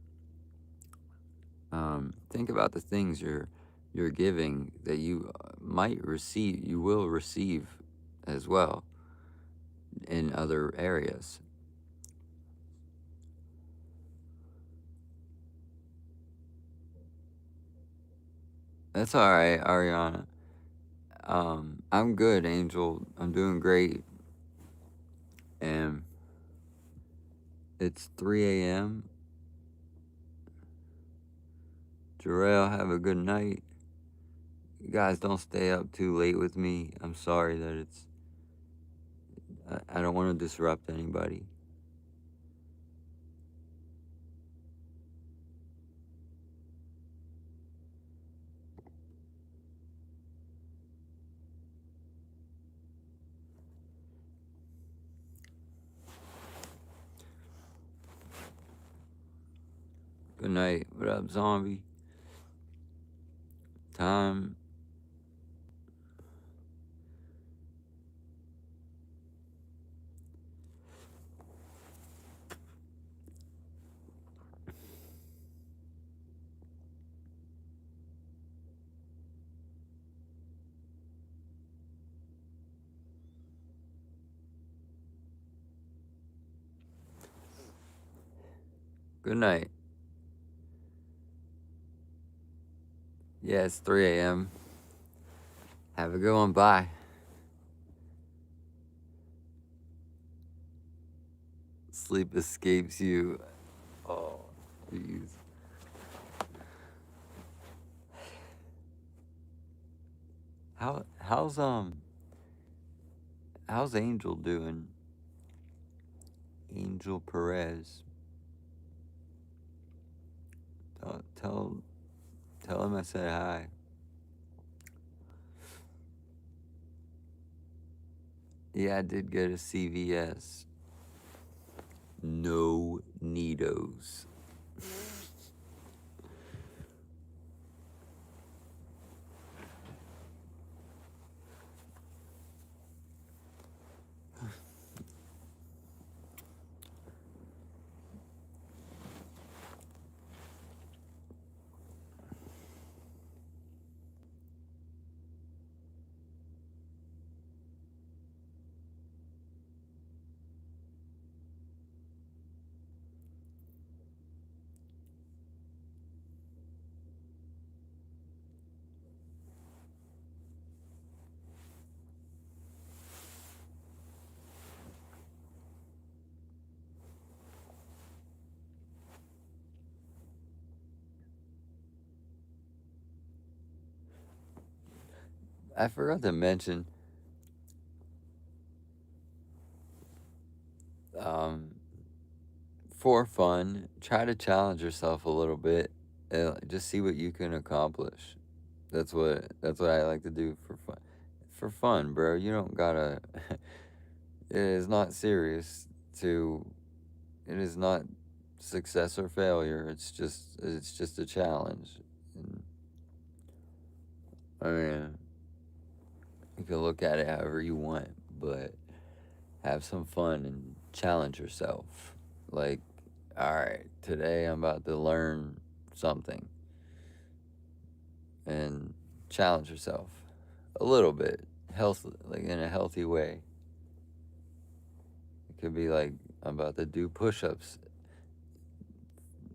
Think about the things you're giving that you might receive, you will receive as well in other areas. That's all right, Ariana. I'm good, Angel. I'm doing great, and it's 3 a.m. Jarrell, have a good night. You guys don't stay up too late with me. I'm sorry that I don't want to disrupt anybody. Good night. What up, zombie? Time. Good night. Yeah, it's 3 a.m. Have a good one. Bye. Sleep escapes you. Oh, jeez. How's Angel doing? Angel Perez. Tell him I said hi. Yeah, I did go to CVS. No neatos. I forgot to mention, for fun, try to challenge yourself a little bit. Just see what you can accomplish. That's what I like to do for fun. for fun, bro. You don't gotta. It is not serious to. It is not success or failure. It's just a challenge. And, I mean, you can look at it however you want, but have some fun and challenge yourself. Like, all right, today I'm about to learn something, and challenge yourself a little bit, like in a healthy way. It could be like, I'm about to do push-ups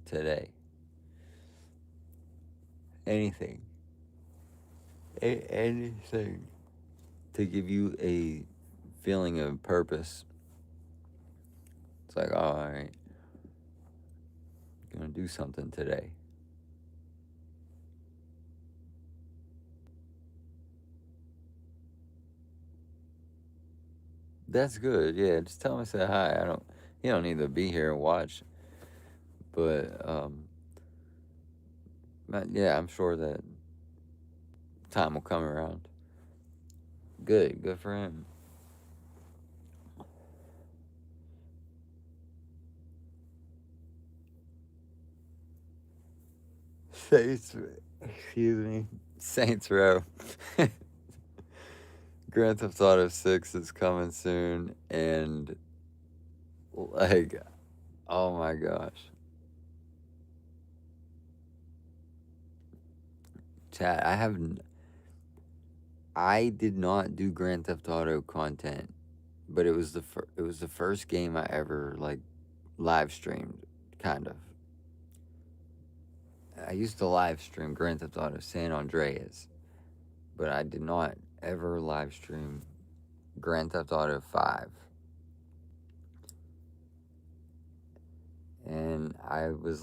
today. Anything, anything to give you a feeling of purpose. It's like, oh, all right, I'm gonna do something today. That's good. Yeah, just tell me, say hi. You don't need to be here and watch, but yeah, I'm sure that time will come around. Good for him. Saints, excuse me, Saints Row. Grand Theft Auto 6 is coming soon, and like, oh my gosh. Chat, I did not do Grand Theft Auto content, but it was the first game I ever like live streamed, kind of. I used to live stream Grand Theft Auto San Andreas, but I did not ever live stream Grand Theft Auto 5. And I was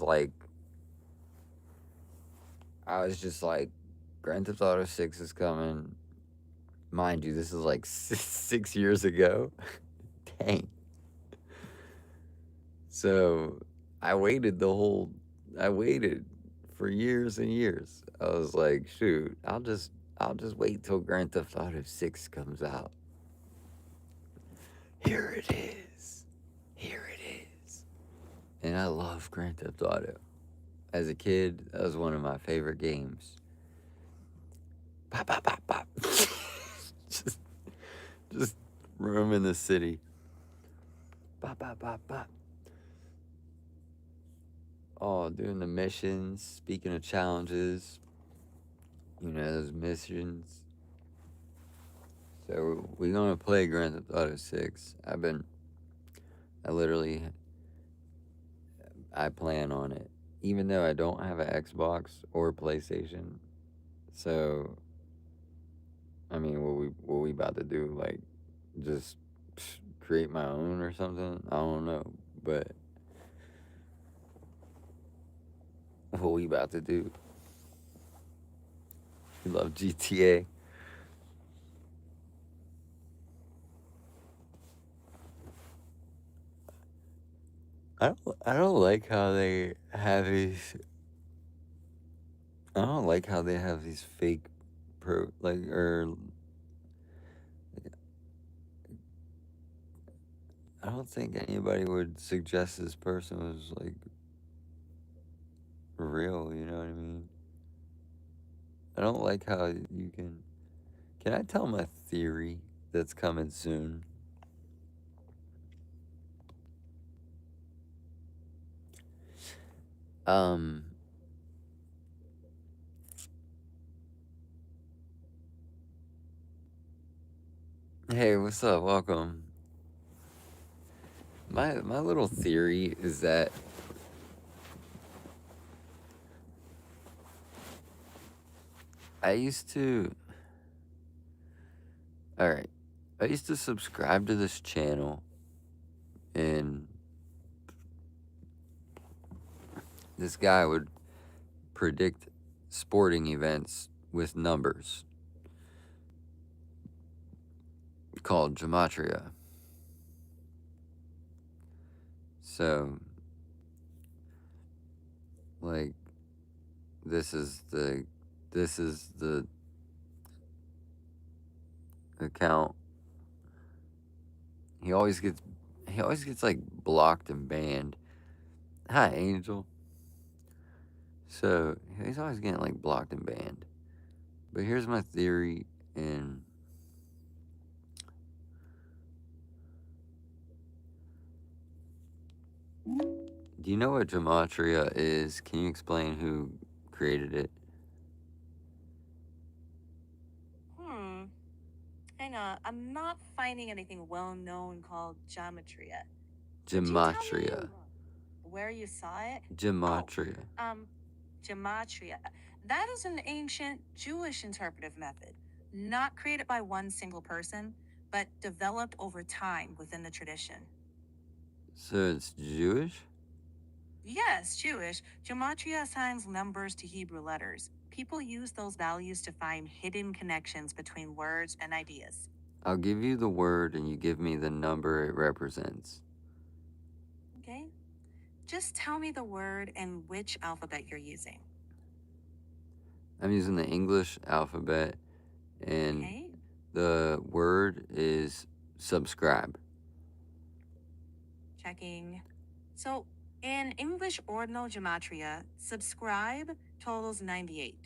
just like, Grand Theft Auto 6 is coming. Mind you, this is like 6 years ago. Dang. So I waited for years and years. I was like, shoot, I'll just wait till Grand Theft Auto 6 comes out. Here it is. Here it is. And I love Grand Theft Auto. As a kid, that was one of my favorite games. Pop, pop, pop, pop. just roaming the city. Pop, pop, pop, pop. Oh, doing the missions. Speaking of challenges, those missions. So we're gonna play Grand Theft Auto 6. I plan on it, even though I don't have an Xbox or PlayStation. So, I mean, what we about to do? Like, just create my own or something? I don't know, but what we about to do? We love GTA. I don't like how they have these. I don't like how they have these fake or I don't think anybody would suggest this person was like real, you know what I mean? I don't like how you can I tell my theory that's coming soon? Um Hey, what's up? Welcome. My little theory is that I used to all right. I used to subscribe to this channel, and this guy would predict sporting events with numbers called gematria. So, like, this is the account. He always gets like blocked and banned. Hi, Angel. So he's always getting like blocked and banned. But here's my theory, and do you know what gematria is? Can you explain who created it? Hang on, I'm not finding anything well known called gematria. Could you tell me Gematria. where you saw it? Oh, Gematria. gematria. That is an ancient Jewish interpretive method, not created by one single person, but developed over time within the tradition. So it's Jewish? Yes, Jewish. Gematria assigns numbers to Hebrew letters. People use those values to find hidden connections between words and ideas. I'll give you the word and you give me the number it represents. Okay? Just tell me the word and which alphabet you're using. I'm using the English alphabet, and Okay? the word is subscribe. Checking. So, in English ordinal gematria, subscribe totals 98.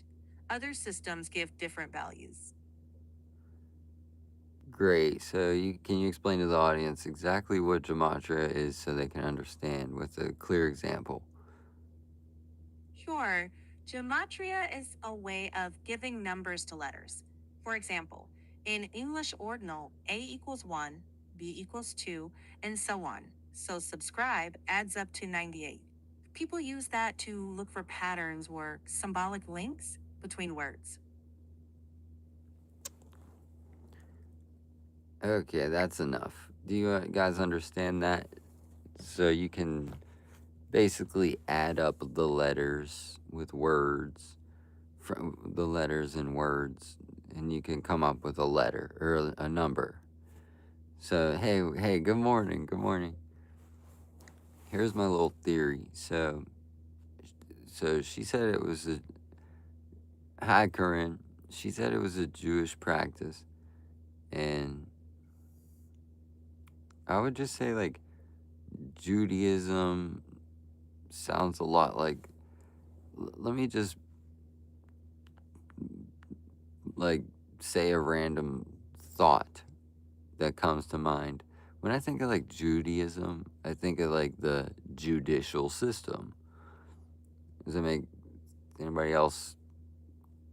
Other systems give different values. Great. So can you explain to the audience exactly what gematria is so they can understand with a clear example? Sure, gematria is a way of giving numbers to letters. For example, in English ordinal, A equals 1, B equals 2, and so on. So subscribe adds up to 98. People use that to look for patterns or symbolic links between words. Okay, that's enough. Do you guys understand that? So you can basically add up the letters with words, from the letters and words, and you can come up with a letter or a number. So hey, good morning, good morning. Here's my little theory. So she said it was a hi Corinne. She said it was a Jewish practice, and I would just say like Judaism sounds a lot like. Let me just like say a random thought that comes to mind. When I think of like Judaism, I think of like the judicial system. Does it make anybody else?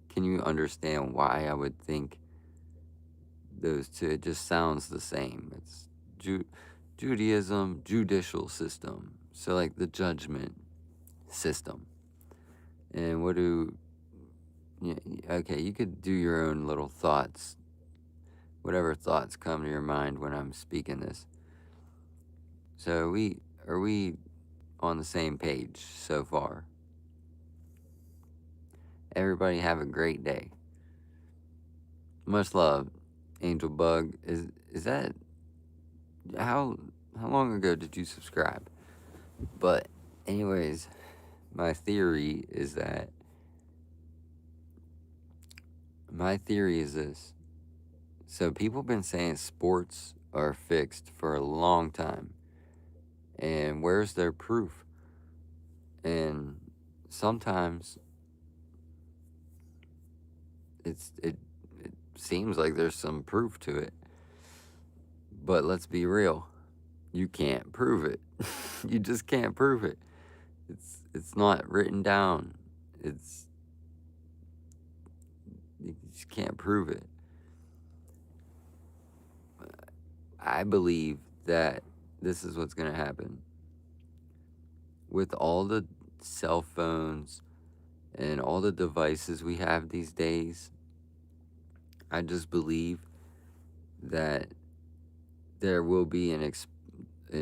Can you understand why I would think those two? It just sounds the same. It's Judaism, judicial system. So like the judgment system. And what do? Yeah, okay, you could do your own little thoughts. Whatever thoughts come to your mind when I'm speaking this. So are we on the same page so far? Everybody have a great day. Much love, Angel Bug. Is that how long ago did you subscribe? But anyways, my theory is this. So people have been saying sports are fixed for a long time. And where's their proof? And sometimes it seems like there's some proof to it. But let's be real. You can't prove it. You just can't prove it. It's not written down. You just can't prove it. I believe that this is what's going to happen. With all the cell phones and all the devices we have these days, I just believe that there will be an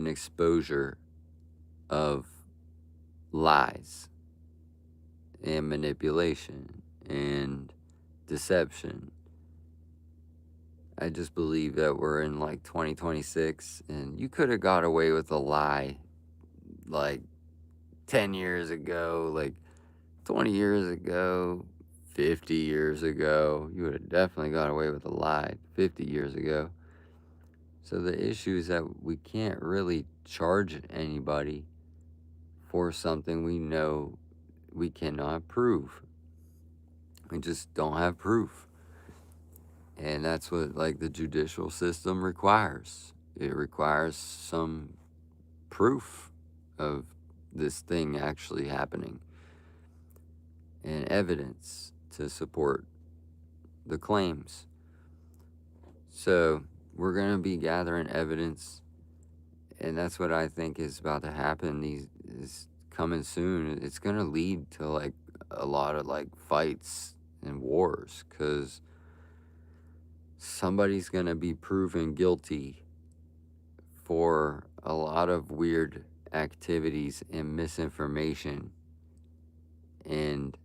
exposure of lies and manipulation and deception. I just believe that we're in like 2026 and you could have got away with a lie like 10 years ago, like 20 years ago, 50 years ago. You would have definitely got away with a lie 50 years ago. So the issue is that we can't really charge anybody for something we know we cannot prove. We just don't have proof. And that's what like the judicial system requires. It requires some proof of this thing actually happening and evidence to support the claims. So we're going to be gathering evidence, and that's what I think is about to happen. These is coming soon. It's going to lead to like a lot of like fights and wars, because somebody's going to be proven guilty for a lot of weird activities and misinformation and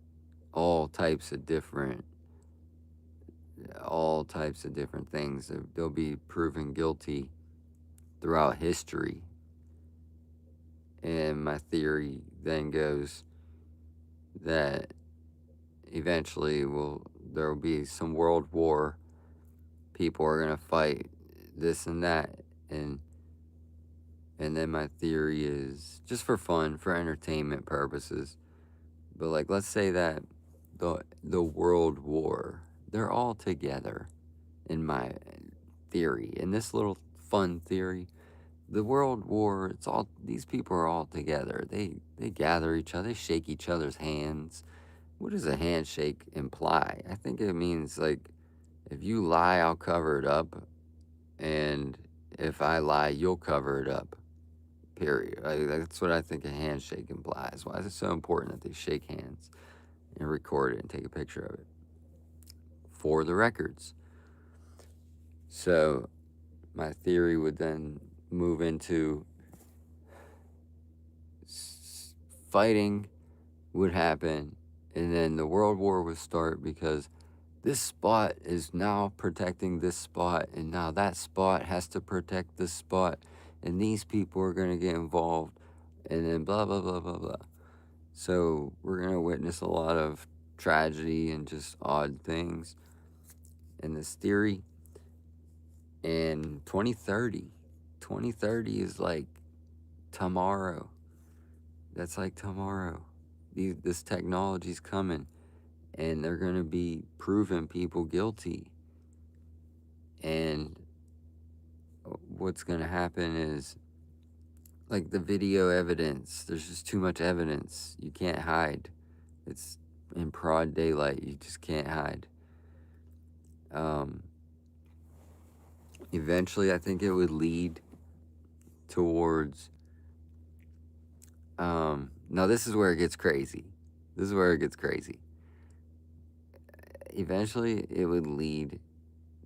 all types of different things. They'll be proven guilty throughout history. And my theory then goes that eventually there will be some world war. People are going to fight this and that, and then my theory is just for fun, for entertainment purposes. But like, let's say that the world war, they're all together. In my theory, in this little fun theory, the world war, it's all, these people are all together. They gather each other, they shake each other's hands. What does a handshake imply? I think it means like, if you lie, I'll cover it up, and if I lie, you'll cover it up. Period. That's what I think a handshake implies. Why is it so important that they shake hands and record it and take a picture of it for the records? So my theory would then move into fighting would happen, and then the world war would start, because this spot is now protecting this spot, and now that spot has to protect this spot, and these people are going to get involved, and then blah blah blah blah blah. So we're going to witness a lot of tragedy and just odd things in this theory. And 2030 is like tomorrow. That's like tomorrow. This technology's coming, and they're going to be proving people guilty. And what's going to happen is, like, the video evidence, there's just too much evidence. You can't hide. It's in broad daylight. You just can't hide. Eventually, I think it would lead towards, now this is where it gets crazy. Eventually, it would lead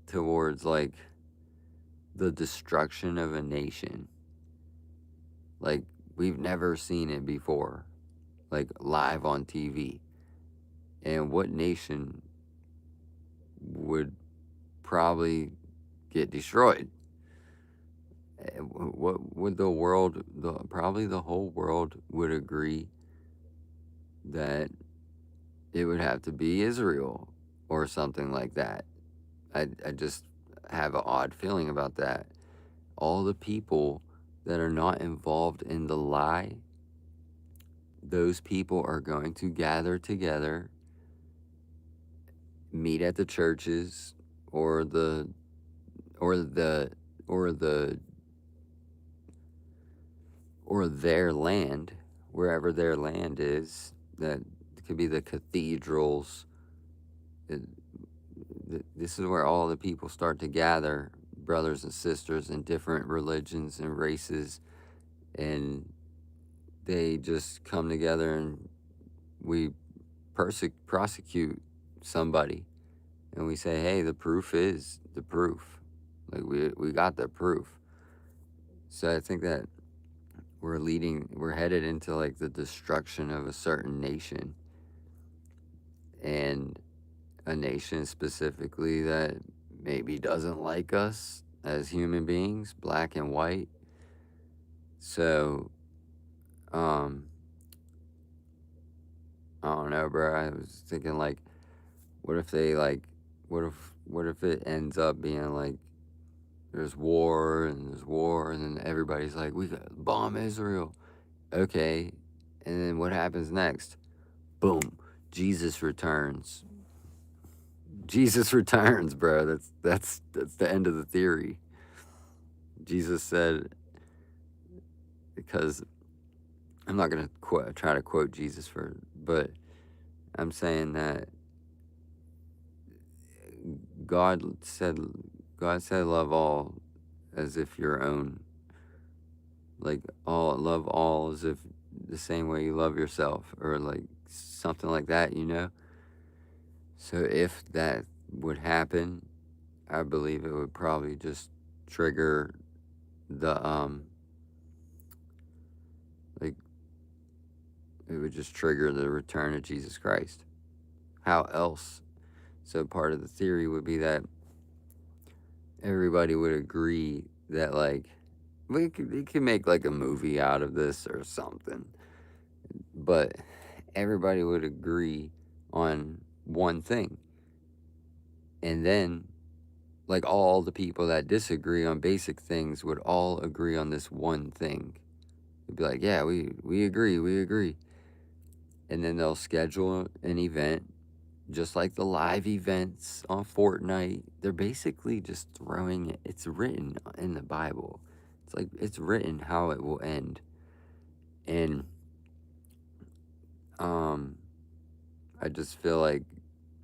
towards, like, the destruction of a nation. Like, we've never seen it before, like, live on TV. And what nation would probably get destroyed? What would the world, probably the whole world would agree that it would have to be Israel or something like that. I just have an odd feeling about that. All the people that are not involved in the lie, those people are going to gather together, meet at the churches or their land, wherever their land is. That could be the cathedrals. This is where all the people start to gather, brothers and sisters in different religions and races, and they just come together, and we prosecute somebody, and we say, hey, the proof is the proof. Like, we got the proof. So I think that we're headed into like the destruction of a certain nation, and a nation specifically that maybe doesn't like us as human beings, black and white. So, I don't know, bro. I was thinking, like, what if they like, what if it ends up being like there's war and then everybody's like, we got to bomb Israel. Okay, and then what happens next? Boom, Jesus returns. Jesus returns, bro. That's the end of the theory. Jesus said, because I'm not gonna try to quote Jesus but I'm saying that God said love all as if your own. Like love all as if the same way you love yourself, or like something like that, you know? So if that would happen, I believe it would probably just trigger the like it would just trigger the return of Jesus Christ. How else? So part of the theory would be that everybody would agree that like we could make like a movie out of this or something, but everybody would agree on one thing, and then like all the people that disagree on basic things would all agree on this one thing. It'd be like, yeah, we agree, and then they'll schedule an event just like the live events on Fortnite. They're basically just throwing it. It's written in the Bible. It's like it's written how it will end. And I just feel like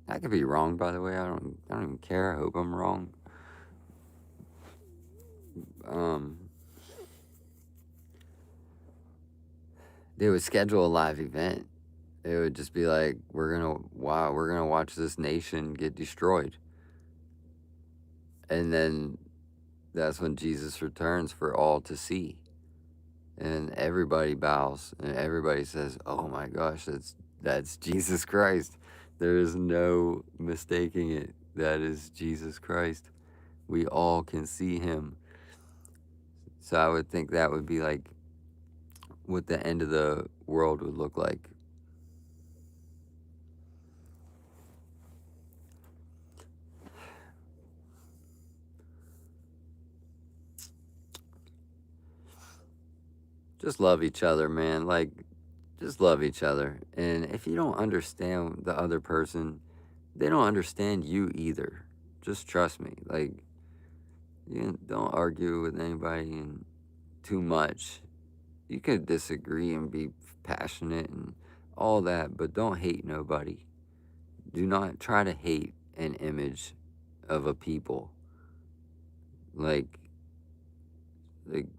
I could be wrong, by the way. I don't even care. I hope I'm wrong. They would schedule a live event. It would just be like, we're gonna watch this nation get destroyed. And then that's when Jesus returns for all to see. And everybody bows and everybody says, "Oh my gosh, that's Jesus Christ." There is no mistaking it. That is Jesus Christ. We all can see him. So I would think that would be like what the end of the world would look like. Just love each other, man. Like, just love each other. And if you don't understand the other person, they don't understand you either. Just trust me. Like, you don't argue with anybody and too much. You could disagree and be passionate and all that, but don't hate nobody. Do not try to hate an image of a people. Like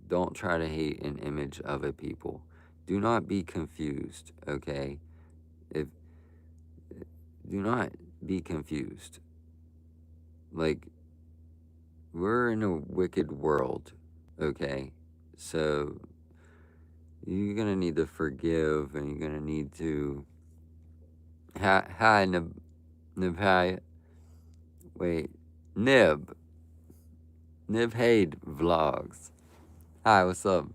don't try to hate an image of a people. Do not be confused, okay? If do not be confused. Like, we're in a wicked world, okay? So you're gonna need to forgive, and you're gonna need to hi Nib hi wait Nib Hade vlogs. Hi, what's up?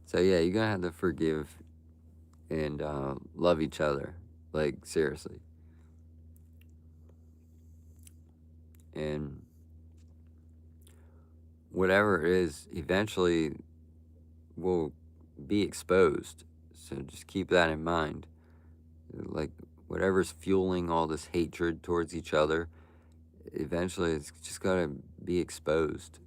So yeah, you're gonna have to forgive and love each other, like seriously. And whatever it is, eventually will be exposed. So just keep that in mind. Like whatever's fueling all this hatred towards each other, eventually it's just gotta be exposed.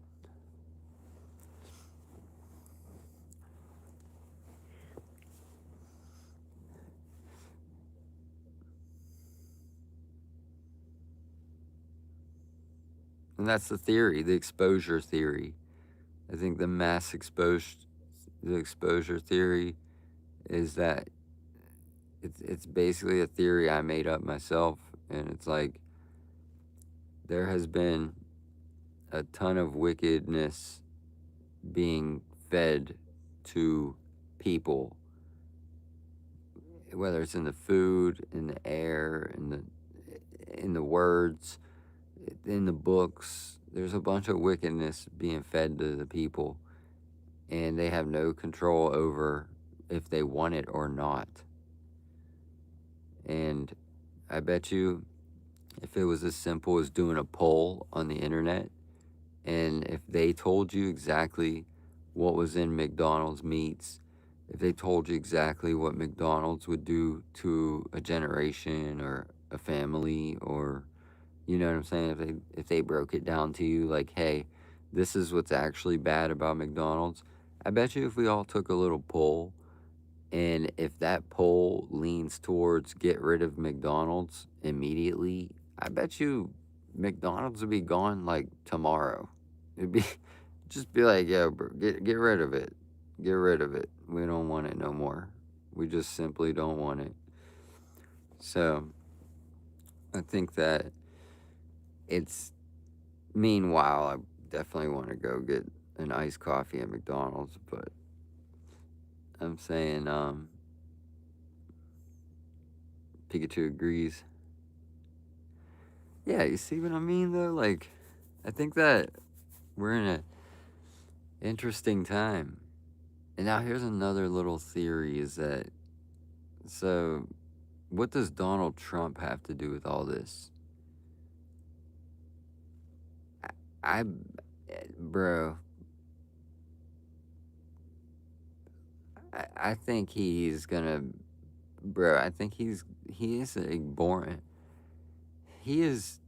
And that's the theory, the exposure theory. I think the exposure theory is that it's basically a theory I made up myself, and it's like there has been a ton of wickedness being fed to people, whether it's in the food, in the air, in the words, in the books. There's a bunch of wickedness being fed to the people, and they have no control over if they want it or not. And I bet you if it was as simple as doing a poll on the internet, and if they told you exactly what was in McDonald's meats, if they told you exactly what McDonald's would do to a generation or a family, or you know what I'm saying, if they broke it down to you like, hey, this is what's actually bad about McDonald's, I bet you if we all took a little poll, and if that poll leans towards get rid of McDonald's immediately, I bet you McDonald's would be gone like tomorrow. It'd be just be like, yeah, bro, get rid of it. Get rid of it. We don't want it no more. We just simply don't want it. So I think that it's meanwhile, I definitely want to go get an iced coffee at McDonald's, but I'm saying Pikachu agrees. Yeah, you see what I mean though? Like, I think that we're in a interesting time. And now here's another little theory is that, so what does Donald Trump have to do with all this? I bro, I think he's gonna, bro, I think he is a born, he is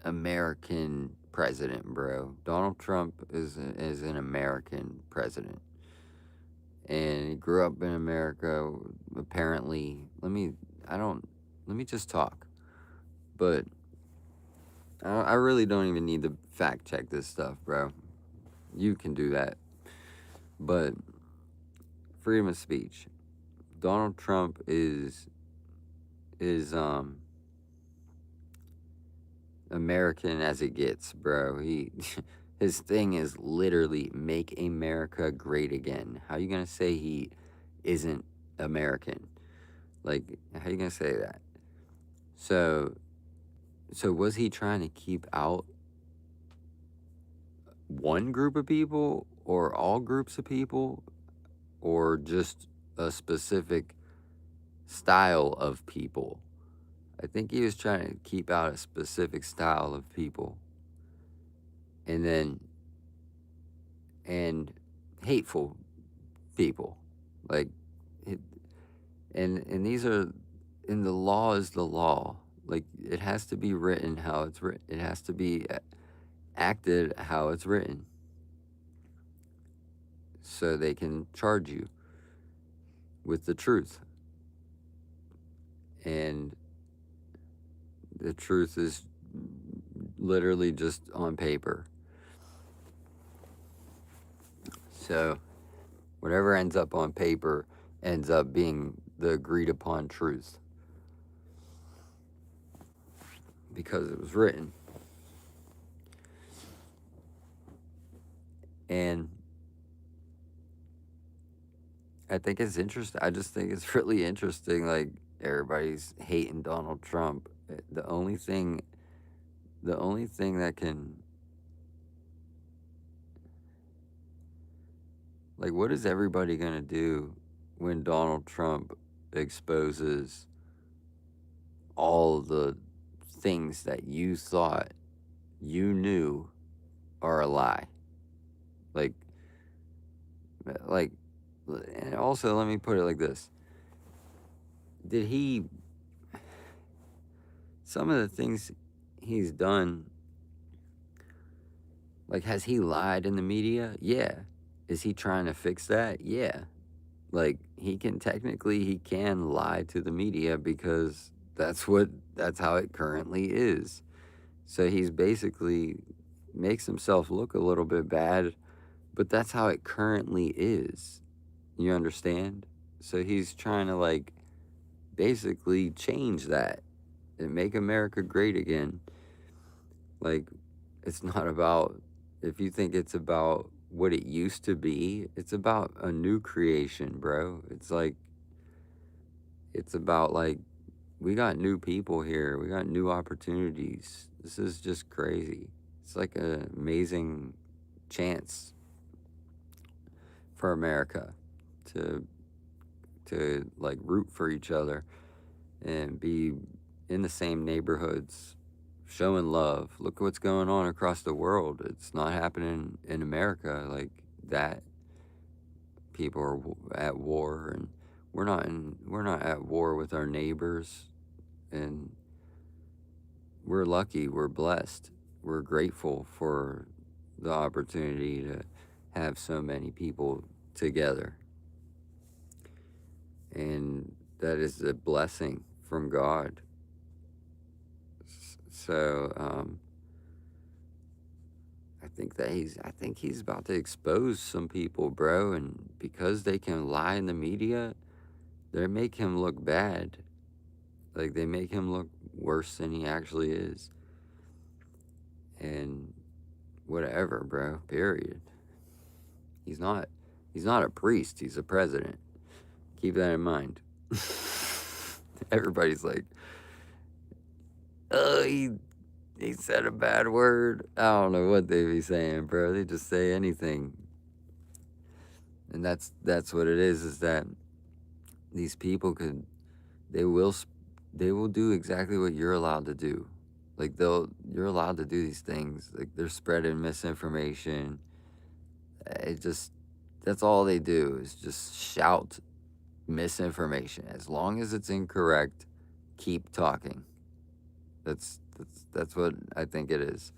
American president, bro. Donald Trump is an American president, and he grew up in America. Apparently, let me just talk. But I really don't even need to fact check this stuff, bro. You can do that. But freedom of speech. Donald Trump is American as it gets, bro. His thing is literally make America great again. How you gonna say he isn't American? Like, how you gonna say that? So was he trying to keep out one group of people or all groups of people or just a specific style of people? I think he was trying to keep out a specific style of people. And hateful people. Like it, and these are, and the law is the law. Like, it has to be written how it's written. It has to be acted how it's written, so they can charge you with the truth. And the truth is literally just on paper. So whatever ends up on paper ends up being the agreed upon truth because it was written. And I think it's interesting. I just think it's really interesting. Like, everybody's hating Donald Trump. The only thing that can, like, what is everybody gonna do when Donald Trump exposes all the things that you thought you knew are a lie? Like, and also let me put it like this: did he? Some of the things he's done, like, has he lied in the media? Yeah. Is he trying to fix that? Yeah. Like, he can lie to the media because that's how it currently is. So he's basically makes himself look a little bit bad, but that's how it currently is. You understand? So he's trying to, like, basically change that and make America great again. Like, it's not about, if you think it's about what it used to be, it's about a new creation, bro. It's about, like, we got new people here. We got new opportunities. This is just crazy. It's like an amazing chance for America to like root for each other and be in the same neighborhoods, showing love. Look what's going on across the world. It's not happening in America like that. People are at war, and we're not at war with our neighbors, and we're lucky, we're blessed, we're grateful for the opportunity to have so many people together. And that is a blessing from God. So I think he's about to expose some people, bro, and because they can lie in the media, they make him look bad. Like, they make him look worse than he actually is. And whatever, bro, period. He's not a priest, he's a president. Keep that in mind. Everybody's like, oh, he said a bad word. I don't know what they be saying, bro. They just say anything. And that's what it is that these people they will do exactly what you're allowed to do. Like, you're allowed to do these things. Like, they're spreading misinformation. That's all they do is just shout misinformation. As long as it's incorrect, keep talking. That's what I think it is.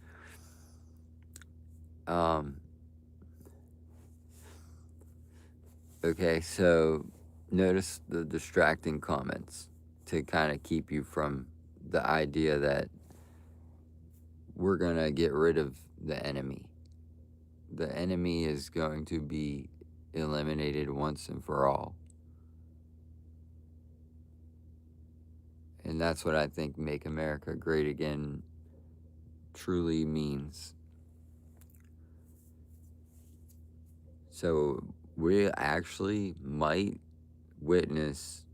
Okay, so notice the distracting comments to kind of keep you from the idea that we're going to get rid of the enemy. The enemy is going to be eliminated once and for all. And that's what I think Make America Great Again truly means. So we actually might witness.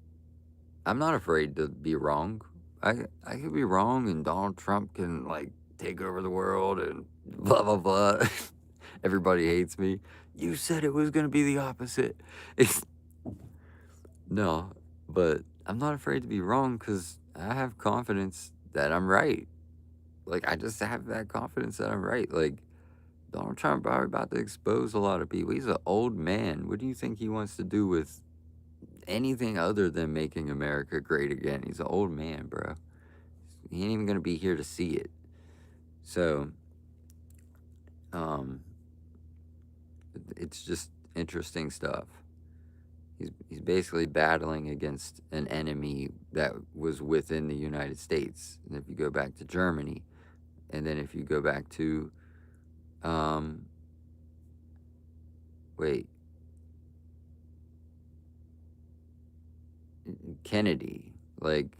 I'm not afraid to be wrong. I could be wrong, and Donald Trump can like take over the world and blah blah blah. Everybody hates me. You said it was gonna be the opposite. No, but I'm not afraid to be wrong because I have confidence that I'm right. Like, I just have that confidence that I'm right. Like, Donald Trump probably about to expose a lot of people. He's an old man. What do you think he wants to do with anything other than making America great again? He's an old man, bro. He ain't even gonna be here to see it. So, it's just interesting stuff. He's basically battling against an enemy that was within the United States. And if you go back to Germany, and then if you go back to, Kennedy, like,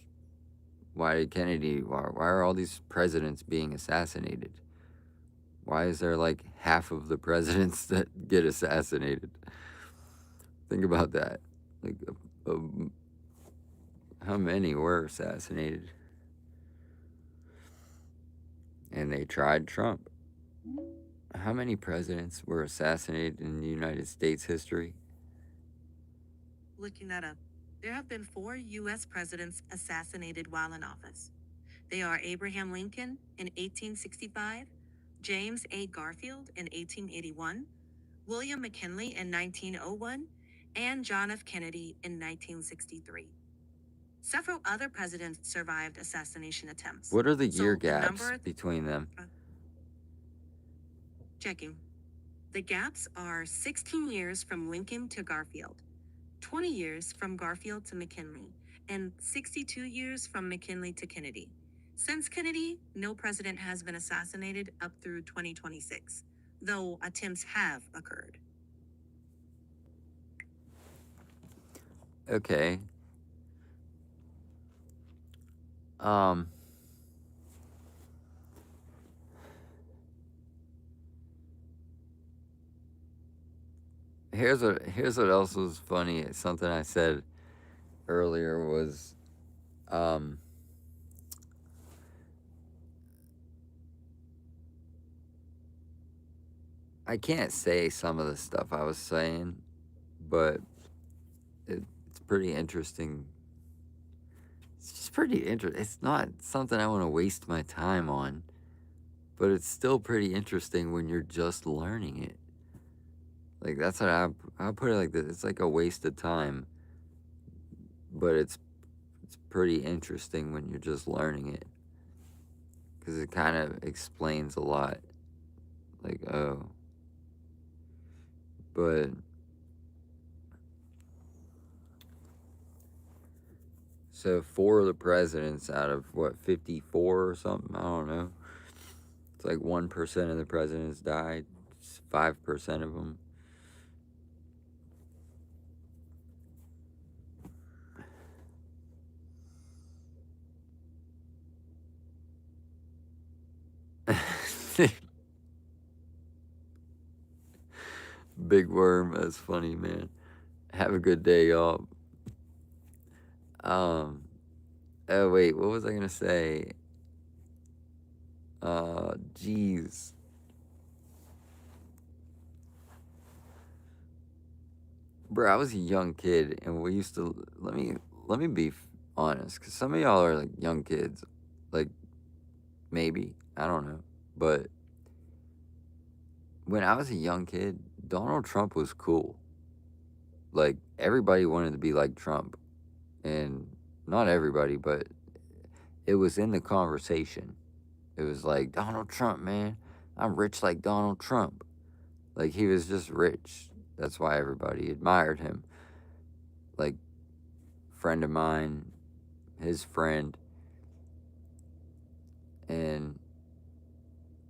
why are all these presidents being assassinated? Why is there like half of the presidents that get assassinated? Think about that. Like, how many were assassinated? And they tried Trump. How many presidents were assassinated in the United States history? Looking that up, there have been 4 U.S. presidents assassinated while in office. They are Abraham Lincoln in 1865, James A. Garfield in 1881, William McKinley in 1901, and John F. Kennedy in 1963. Several other presidents survived assassination attempts. What are the So year the gaps number- between them? Checking. The gaps are 16 years from Lincoln to Garfield, 20 years from Garfield to McKinley, and 62 years from McKinley to Kennedy. Since Kennedy, no president has been assassinated up through 2026, though attempts have occurred. Okay. Here's what else was funny. Something I said earlier was, I can't say some of the stuff I was saying, but it's pretty interesting It's just pretty interesting. It's not something I want to waste my time on, but it's still pretty interesting when you're just learning it. Like that's what I put it like this. It's like a waste of time, but it's pretty interesting when you're just learning it because it kind of explains a lot. Like oh, but so 4 of the presidents out of what 54 or something, I don't know. It's like 1% of the presidents died. It's 5% of them. Big worm, that's funny, man. Have a good day, y'all. Oh wait, what was I gonna say? Jeez. Bro, I was a young kid, and we used to let me be honest, because some of y'all are like young kids, like maybe I don't know, but when I was a young kid, Donald Trump was cool. Like everybody wanted to be like Trump, and not everybody, but it was in the conversation. It was like Donald Trump, man. I'm rich like Donald Trump. Like he was just rich. That's why everybody admired him. Like friend of mine, his friend, and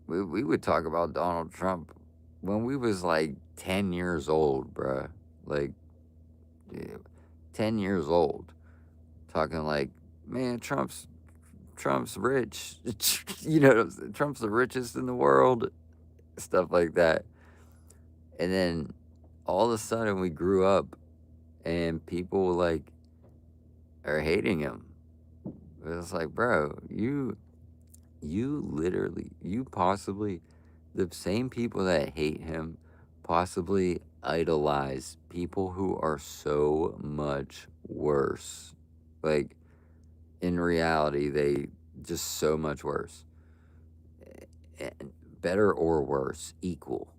we would talk about Donald Trump when we was like 10 years old, bruh. Like yeah, 10 years old. Talking like, man, Trump's rich. You know, Trump's the richest in the world. Stuff like that. And then all of a sudden we grew up and people like are hating him. It was like, bro, you literally, you possibly, the same people that hate him possibly idolize people who are so much worse. Like, in reality, they just so much worse. Better or worse, equal.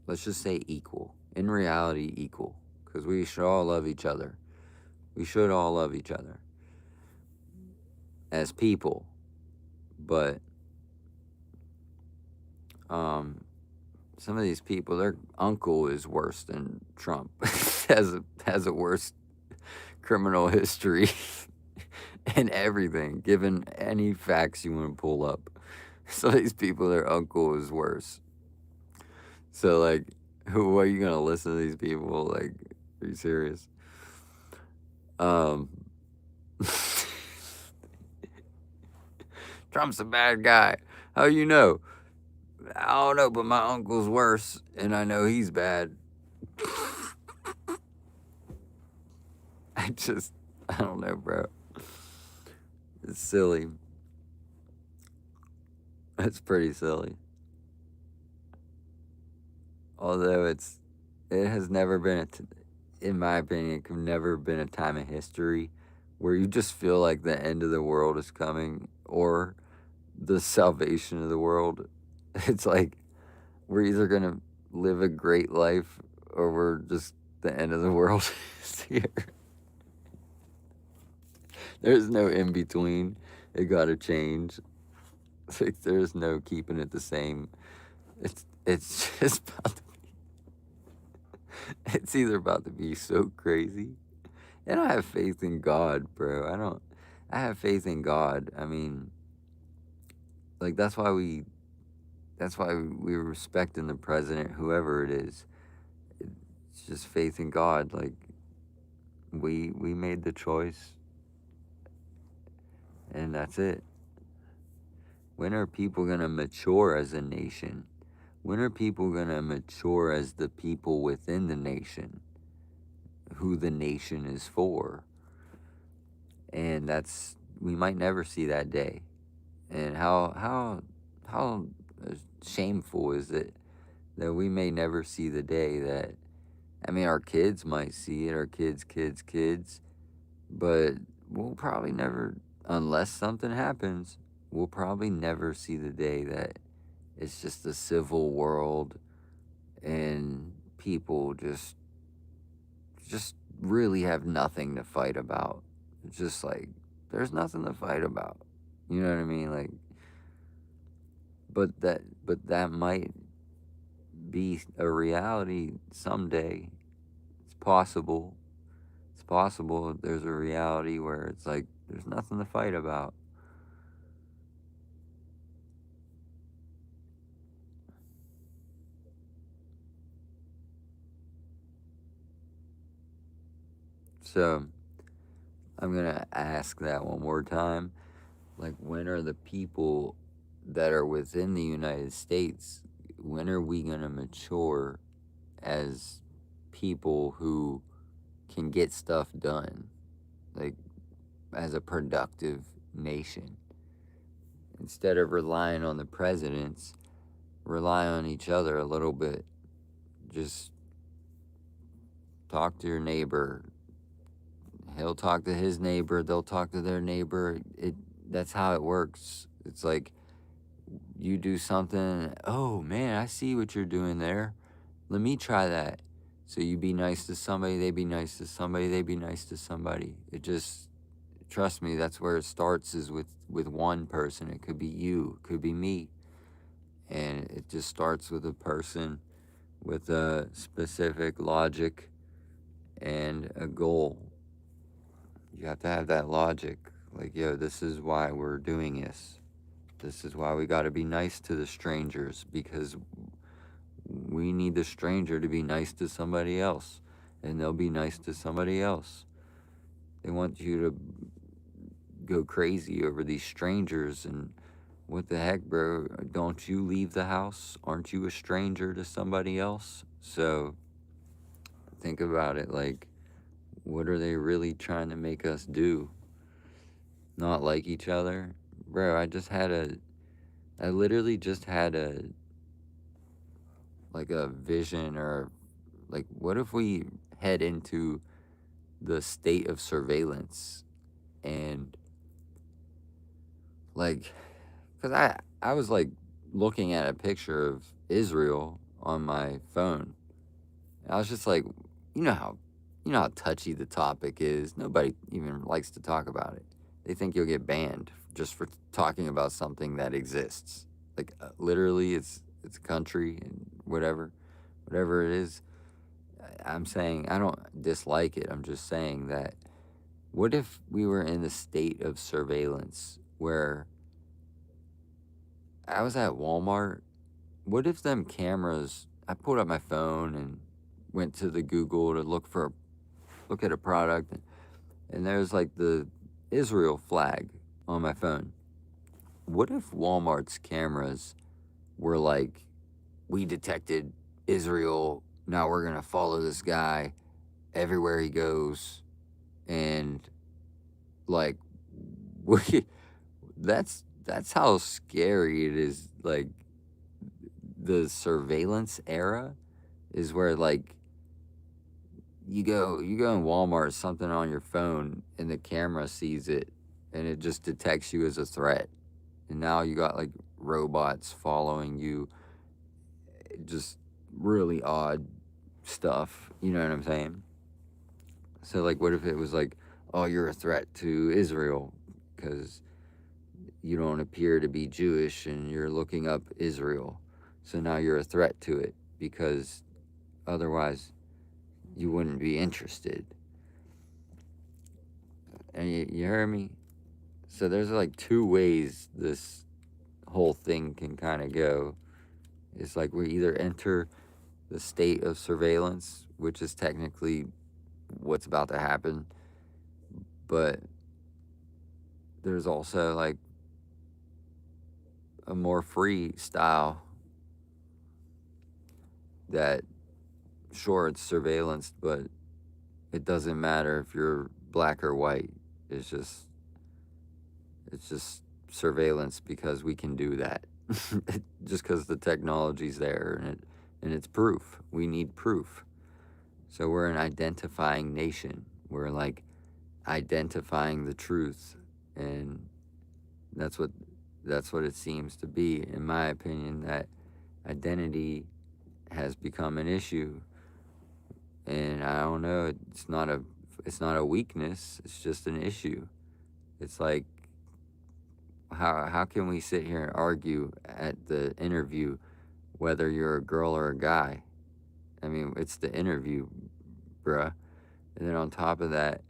Let's just say equal. In reality, equal. Because we should all love each other. We should all love each other as people. But some of these people, their uncle is worse than Trump. has a worse criminal history and everything, given any facts you want to pull up. So these people, their uncle is worse. So like, who are you gonna listen to these people? Like, are you serious? Trump's a bad guy. How you know? I don't know, but my uncle's worse, and I know he's bad. I don't know, bro. It's silly. It's pretty silly. Although it has never been, in my opinion, it could never been a time in history where you just feel like the end of the world is coming or the salvation of the world. It's like we're either gonna live a great life or we're just the end of the world is here. There's no in between. It gotta change. Like there's no keeping it the same. It's just about to it's either about to be so crazy. And I have faith in God, bro. I have faith in God. I mean, like that's why we respecting the president, whoever it is. It's just faith in God. Like we made the choice and that's it. When are people gonna mature as a nation? When are people gonna mature as the people within the nation? Who the nation is for? And that's we might never see that day. And how shameful is it that we may never see the day that, I mean, our kids might see it, our kids, but we'll probably never, unless something happens, we'll probably never see the day that it's just a civil world and people just really have nothing to fight about. It's just like there's nothing to fight about. You know what I mean? Like, but that might be a reality someday. It's possible. It's possible that there's a reality where it's like there's nothing to fight about. So I'm gonna ask that one more time. Like, when are the people that are within the United States, when are we gonna mature as people who can get stuff done? Like, as a productive nation. Instead of relying on the presidents, rely on each other a little bit. Just talk to your neighbor. He'll talk to his neighbor, they'll talk to their neighbor. That's how it works. It's like you do something, oh man, I see what you're doing there. Let me try that. So you be nice to somebody, they be nice to somebody, they be nice to somebody. It just, trust me, that's where it starts, is with one person. It could be you, it could be me. And it just starts with a person with a specific logic and a goal. You have to have that logic. Like, yo, this is why we're doing this. This is why we got to be nice to the strangers, because we need the stranger to be nice to somebody else, and they'll be nice to somebody else. They want you to go crazy over these strangers, and what the heck, bro? Don't you leave the house? Aren't you a stranger to somebody else? So think about it, like, what are they really trying to make us do? Not like each other? Bro, I literally just had a vision, or like, what if we head into the state of surveillance, and like, because I was like looking at a picture of Israel on my phone. I was just like, you know how touchy the topic is. Nobody even likes to talk about it. They think you'll get banned just for talking about something that exists. Like, literally, it's a country and whatever it is. I'm saying I don't dislike it. I'm just saying that, what if we were in the state of surveillance where I was at Walmart? What if them cameras? I pulled up my phone and went to the Google to look at a product, and there's like the Israel flag on my phone. What if Walmart's cameras were like, we detected Israel, now we're gonna follow this guy everywhere he goes, and like, we, that's how scary it is. Like, the surveillance era is where, like, you go in Walmart, something on your phone, and the camera sees it, and it just detects you as a threat. And now you got like robots following you, just really odd stuff. You know what I'm saying? So, like, what if it was like, oh, you're a threat to Israel because you don't appear to be Jewish and you're looking up Israel. So now you're a threat to it, because otherwise you wouldn't be interested. And you heard me? So there's like two ways this whole thing can kind of go. It's like we either enter the state of surveillance, which is technically what's about to happen, but there's also like a more free style that, sure, it's surveillance, but it doesn't matter if you're black or white. It's just surveillance because we can do that. Just because the technology's there, and it's proof. We need proof. So we're an identifying nation. We're like identifying the truth, and that's what it seems to be, in my opinion. That identity has become an issue, and I don't know. It's not a weakness. It's just an issue. It's like, how can we sit here and argue at the interview whether you're a girl or a guy? I mean, it's the interview, bruh. And then on top of that,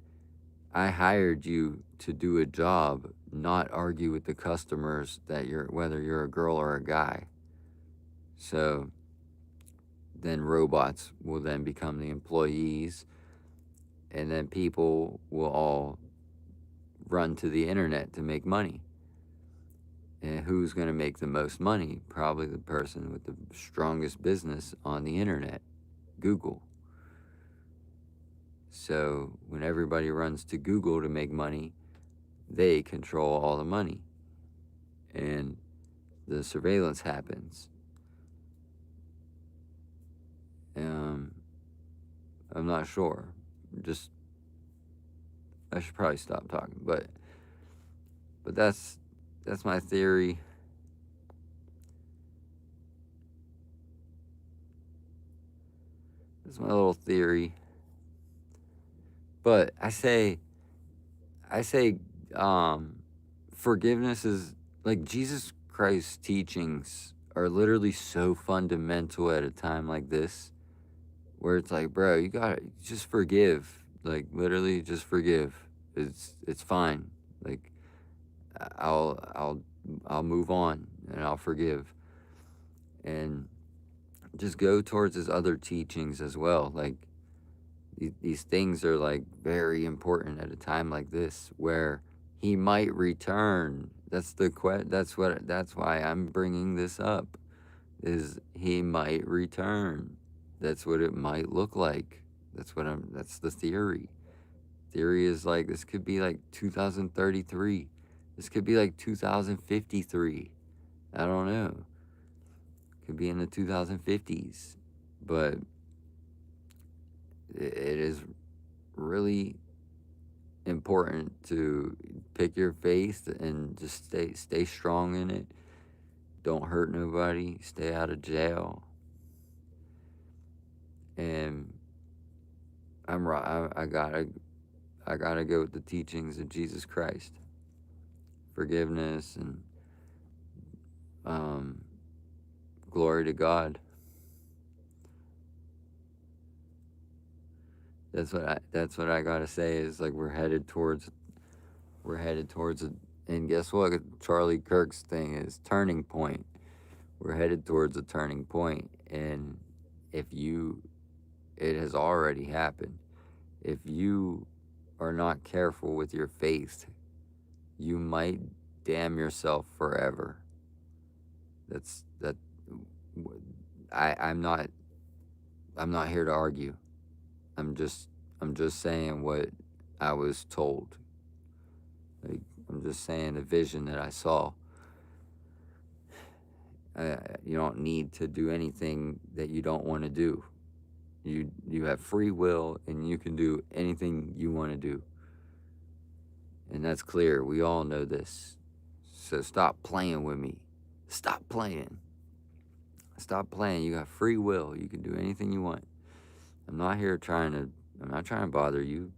I hired you to do a job, not argue with the customers that whether you're a girl or a guy. So then robots will then become the employees, and then people will all run to the internet to make money. And who's going to make the most money? Probably the person with the strongest business on the internet, Google. So when everybody runs to Google to make money, they control all the money, and the surveillance happens. I'm not sure. I should probably stop talking, but that's my theory. That's my little theory. But I say, forgiveness is like, Jesus Christ's teachings are literally so fundamental at a time like this, where it's like, bro, you gotta just forgive. Like, literally, just forgive. It's fine. Like, I'll move on and I'll forgive, and just go towards his other teachings as well. Like, these things are like very important at a time like this, where he might return. That's why I'm bringing this up, is he might return. That's what it might look like. That's the theory. Theory is like, this could be like 2033. This could be like 2053. I don't know. Could be in the 2050s. But it is really important to pick your faith and just stay strong in it. Don't hurt nobody. Stay out of jail. And I gotta go with the teachings of Jesus Christ. Forgiveness and glory to God. That's what I gotta say, is like, we're headed towards a, and guess what? Charlie Kirk's thing is turning point. We're headed towards a turning point, and it has already happened. If you are not careful with your faith, you might damn yourself forever. I'm not here to argue. I'm just saying what I was told. Like, I'm just saying the vision that I saw. You don't need to do anything that you don't want to do. You have free will, and you can do anything you want to do. And that's clear. We all know this. So stop playing with me. Stop playing. Stop playing. You got free will. You can do anything you want. I'm not trying to bother you.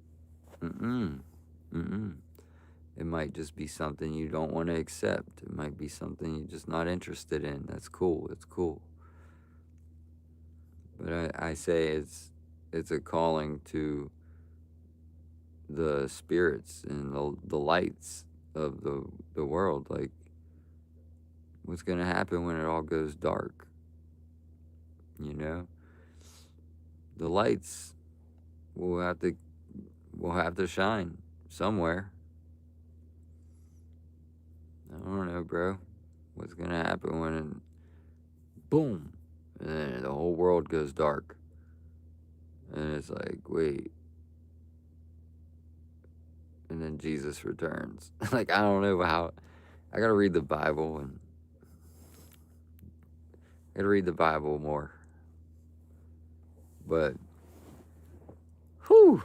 It might just be something you don't want to accept. It might be something you're just not interested in. That's cool. It's cool. But I say it's a calling to the spirits and the lights of the world. Like, what's going to happen when it all goes dark? You know? The lights will have to shine somewhere. I don't know, bro. What's going to happen when boom, and then the whole world goes dark? And it's like, wait. And then Jesus returns. Like, I don't know how. I gotta read the Bible, and I gotta read the Bible more. But, whew,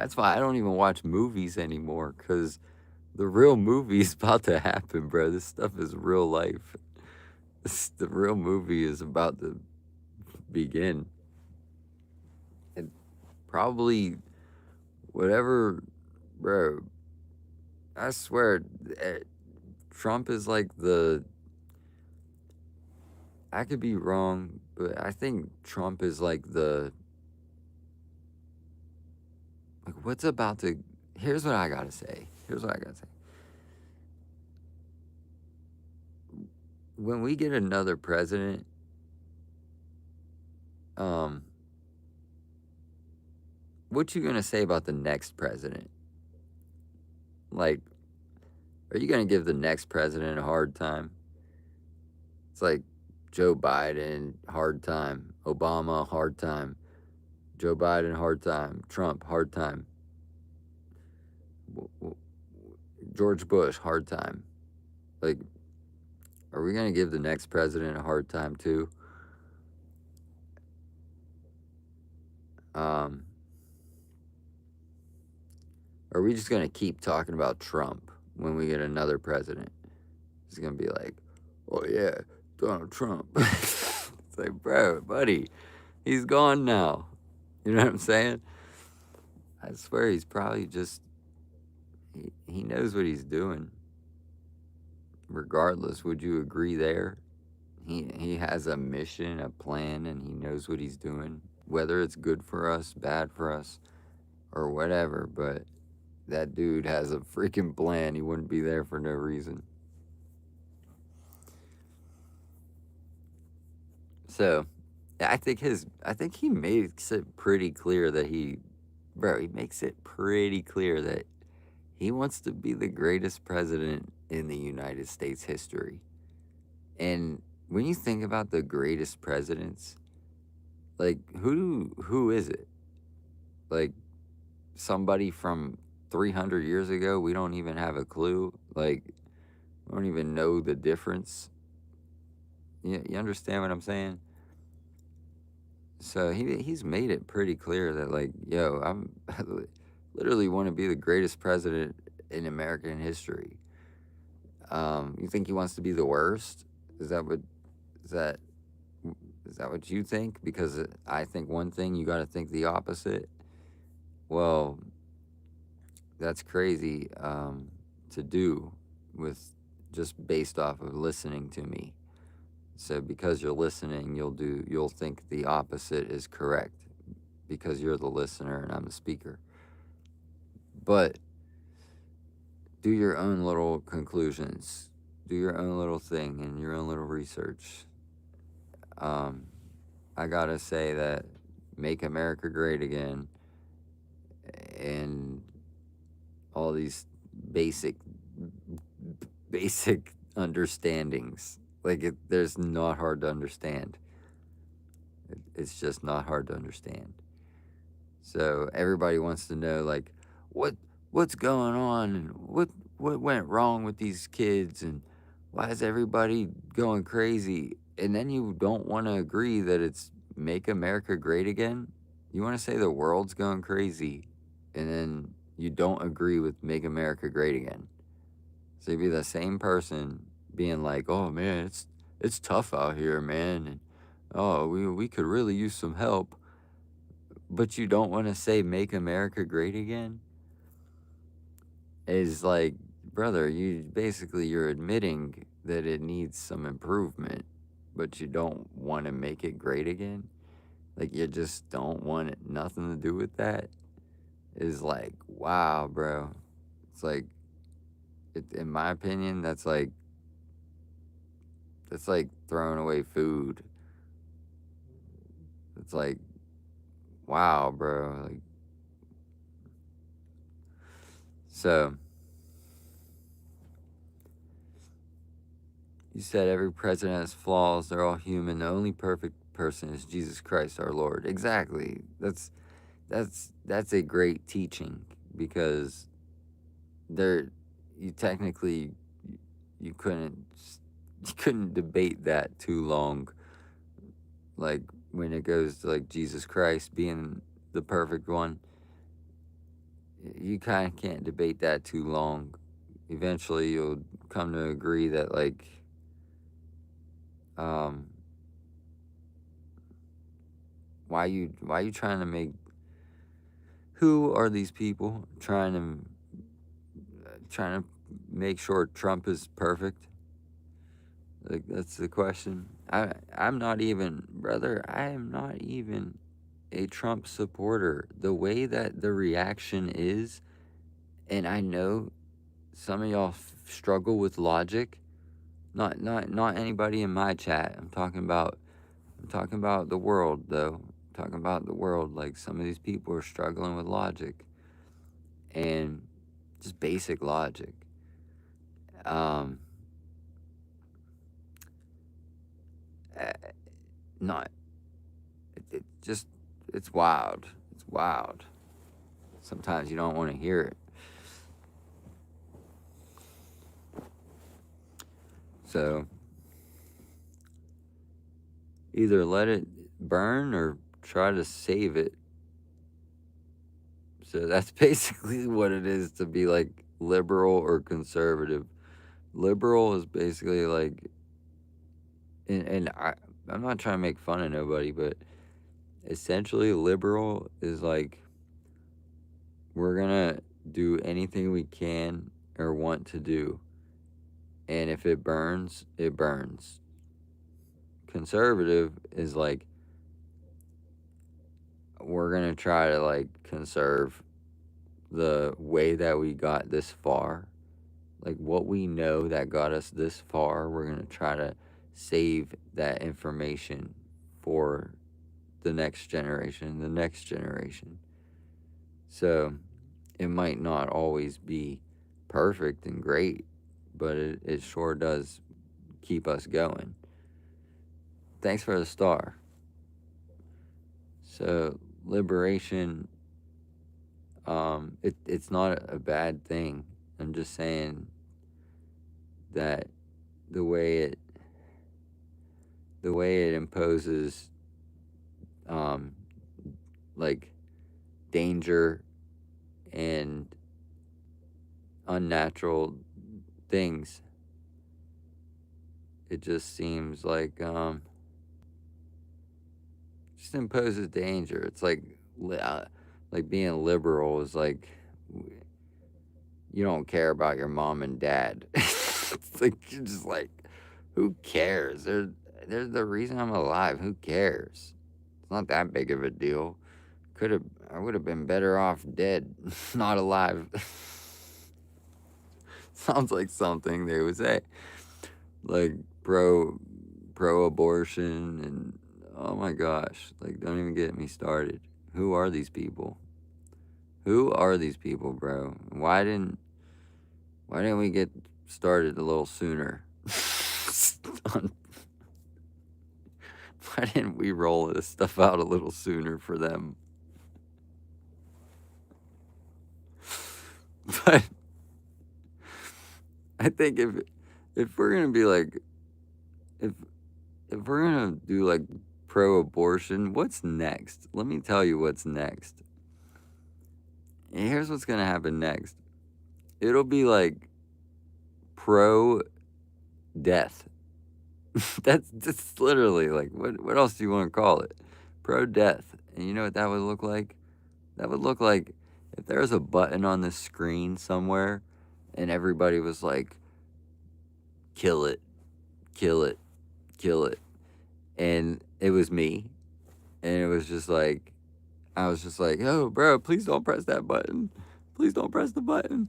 That's why I don't even watch movies anymore, because the real movie is about to happen, bro. This stuff is real life. The real movie is about to begin. And probably whatever, bro. I swear, Trump is like the. I could be wrong, but I think Trump is like the. Like, what's about to. Here's what I gotta say. When we get another president, what you gonna say about the next president? Like, are you gonna give the next president a hard time? It's like Joe Biden, hard time. Obama, hard time. Joe Biden, hard time. Trump, hard time. George Bush, hard time. Like, are we gonna give the next president a hard time too? Are we just gonna keep talking about Trump when we get another president? It's gonna be like, oh yeah, Donald Trump. It's like, bro, buddy, he's gone now. You know what I'm saying? I swear he's probably just, he knows what he's doing. Regardless, would you agree there? He has a mission, a plan, and he knows what he's doing. Whether it's good for us, bad for us, or whatever, but that dude has a freaking plan. He wouldn't be there for no reason. So, I think he makes it pretty clear that he makes it pretty clear that he wants to be the greatest president in the United States history. And when you think about the greatest presidents, like who is it? Like somebody from 300 years ago? We don't even have a clue. Like, we don't even know the difference. You understand what I'm saying? So he's made it pretty clear that, like, yo, I literally want to be the greatest president in American history. You think he wants to be the worst? Is that what you think? Because I think one thing, you got to think the opposite. Well, that's crazy to do with just based off of listening to me. So because you're listening, you'll think the opposite is correct because you're the listener and I'm the speaker. But do your own little conclusions. Do your own little thing and your own little research. I gotta say that Make America Great Again and all these basic understandings. Like, there's not hard to understand. It's just not hard to understand. So everybody wants to know, like, what's going on and what went wrong with these kids and why is everybody going crazy? And then you don't want to agree that it's Make America Great Again. You want to say the world's going crazy, and then you don't agree with Make America Great Again. So you'd be the same person being like, oh man, it's tough out here, man, and oh, we could really use some help, but you don't want to say Make America Great Again. Is like, brother, you're admitting that it needs some improvement, but you don't want to make it great again. Like, you just don't want nothing to do with that. Is like, wow, bro. It's like, in my opinion, that's like throwing away food. It's like, wow, bro. Like, so you said every president has flaws. They're all human. The only perfect person is Jesus Christ, our Lord. Exactly. That's a great teaching, because you technically you couldn't debate that too long. Like, when it goes to like Jesus Christ being the perfect one, you kind of can't debate that too long. Eventually, you'll come to agree that, like, um, why you trying to make, who are these people trying to make sure Trump is perfect? Like, that's the question. I'm not even, brother, I am not even a Trump supporter. The way that the reaction is, and I know some of y'all struggle with logic. Not anybody in my chat. I'm talking about the world, though. I'm talking about the world. Like, some of these people are struggling with logic and just basic logic. Um, not it just it's wild. It's wild. Sometimes you don't want to hear it. So either let it burn or try to save it. So that's basically what it is to be like liberal or conservative. Liberal is basically like, and I'm not trying to make fun of nobody, but essentially liberal is like, we're gonna do anything we can or want to do, and if it burns, it burns. Conservative is like, we're gonna try to like conserve the way that we got this far, like what we know that got us this far. We're gonna try to save that information for the next generation. So it might not always be perfect and great, but it sure does keep us going. Thanks for the star. So liberation, it's not a bad thing. I'm just saying that the way it imposes like danger and unnatural things, it just seems like just imposes danger. It's like being liberal is like, you don't care about your mom and dad. It's like, you're just like, who cares? They're the reason I'm alive. Who cares? It's not that big of a deal. I would have been better off dead, not alive. Sounds like something they would say. Like pro abortion, and oh my gosh, like, don't even get me started. Who are these people? Who are these people, bro? Why didn't we get started a little sooner? Why didn't we roll this stuff out a little sooner for them? But I think if we're gonna be like, if we're gonna do like pro-abortion, what's next? Let me tell you what's next. And here's what's gonna happen next. It'll be like pro-death. that's literally like, what else do you want to call it? Pro-death. And you know what that would look like? That would look like if there was a button on the screen somewhere and everybody was like, kill it, kill it, kill it. And it was me. And it was just like, I was just like, oh, bro, please don't press that button. Please don't press the button.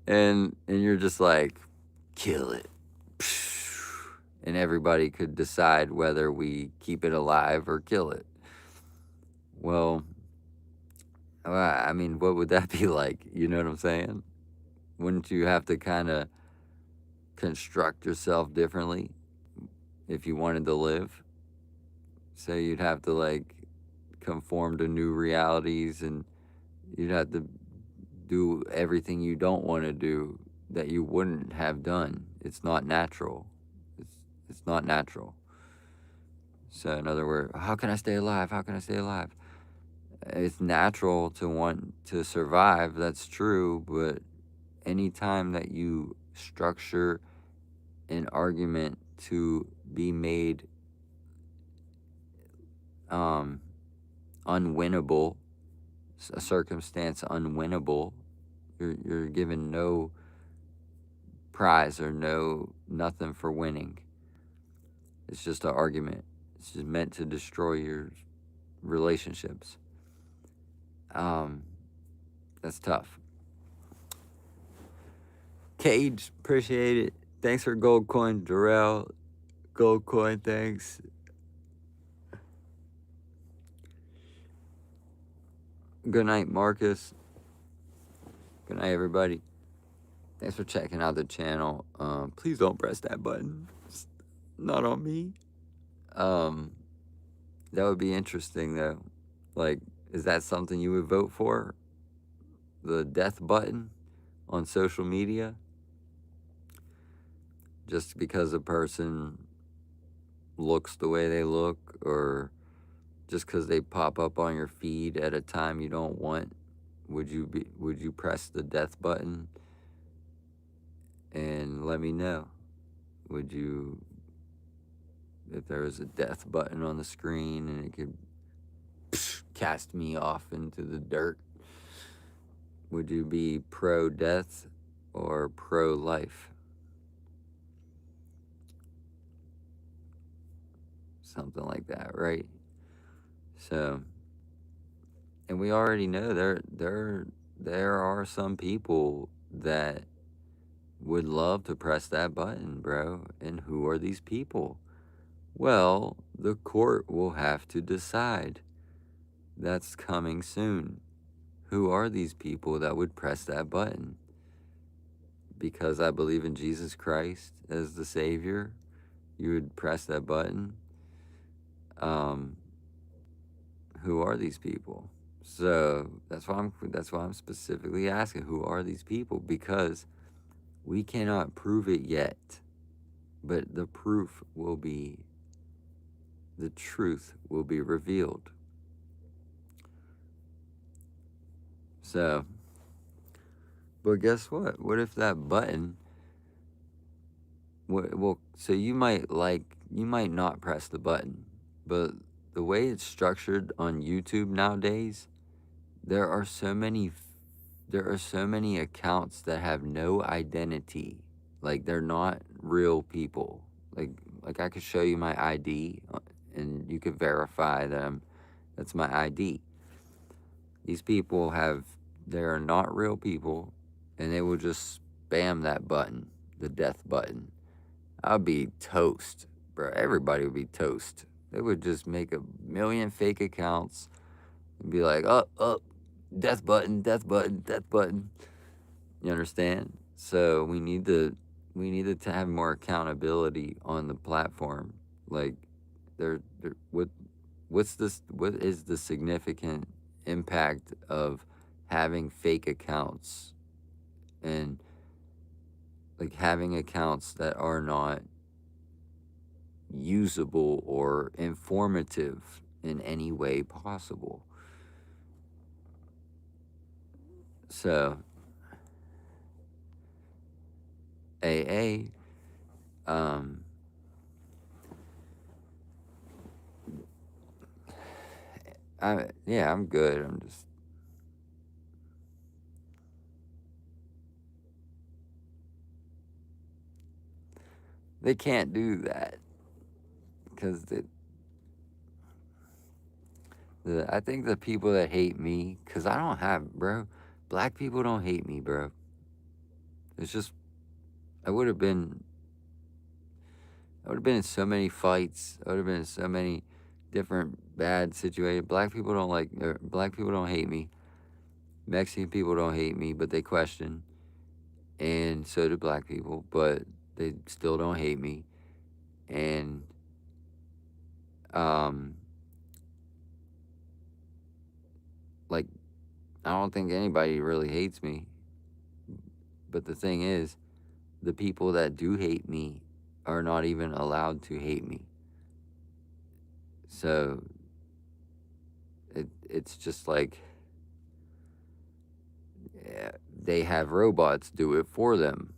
And you're just like, kill it. And everybody could decide whether we keep it alive or kill it. Well, I mean, what would that be like? You know what I'm saying? Wouldn't you have to kind of construct yourself differently if you wanted to live? So you'd have to like conform to new realities, and you'd have to do everything you don't want to do that you wouldn't have done. It's not natural. It's not natural. So in other words, how can I stay alive? How can I stay alive? It's natural to want to survive, that's true, but anytime that you structure an argument to be made unwinnable, a circumstance unwinnable, you're given no prize or nothing for winning. It's just an argument. It's just meant to destroy your relationships. That's tough. Cage, appreciate it. Thanks for gold coin, Darrell. Gold coin, thanks. Good night, Marcus. Good night, everybody. Thanks for checking out the channel. Please don't press that button. It's not on me. That would be interesting, though. Like, is that something you would vote for? The death button on social media? Just because a person looks the way they look, or just because they pop up on your feed at a time you don't want, would you press the death button? And let me know. Would you, if there was a death button on the screen and it could cast me off into the dirt, would you be pro-death or pro-life? Something like that, right? So, and we already know there are some people that would love to press that button, bro. And who are these people? Well, the court will have to decide. That's coming soon. Who are these people that would press that button? Because I believe in Jesus Christ as the Savior, you would press that button. Who are these people? So that's why I'm specifically asking, who are these people? Because we cannot prove it yet, but the truth will be revealed. So, but guess what? What if that button, well, so you might not press the button, but the way it's structured on YouTube nowadays, there are so many accounts that have no identity. Like, they're not real people. Like I could show you my ID and you could verify that that's my ID. These people they're not real people, and they will just spam that button, the death button. I'd be toast, bro. Everybody would be toast. They would just make a million fake accounts and be like, death button, death button, death button. You understand? So we need to have more accountability on the platform. Like, what is the significant impact of having fake accounts, and like having accounts that are not usable or informative in any way possible? So AA, I'm good. I'm just, they can't do that because I think the people that hate me, because I don't have, bro, black people don't hate me, bro. It's just, I would have been in so many fights. I would have been in so many different bad situations. Black people don't hate me. Mexican people don't hate me, but they question. And so do black people, but they still don't hate me. And like, I don't think anybody really hates me. But the thing is, the people that do hate me are not even allowed to hate me. So it's just like they have robots do it for them.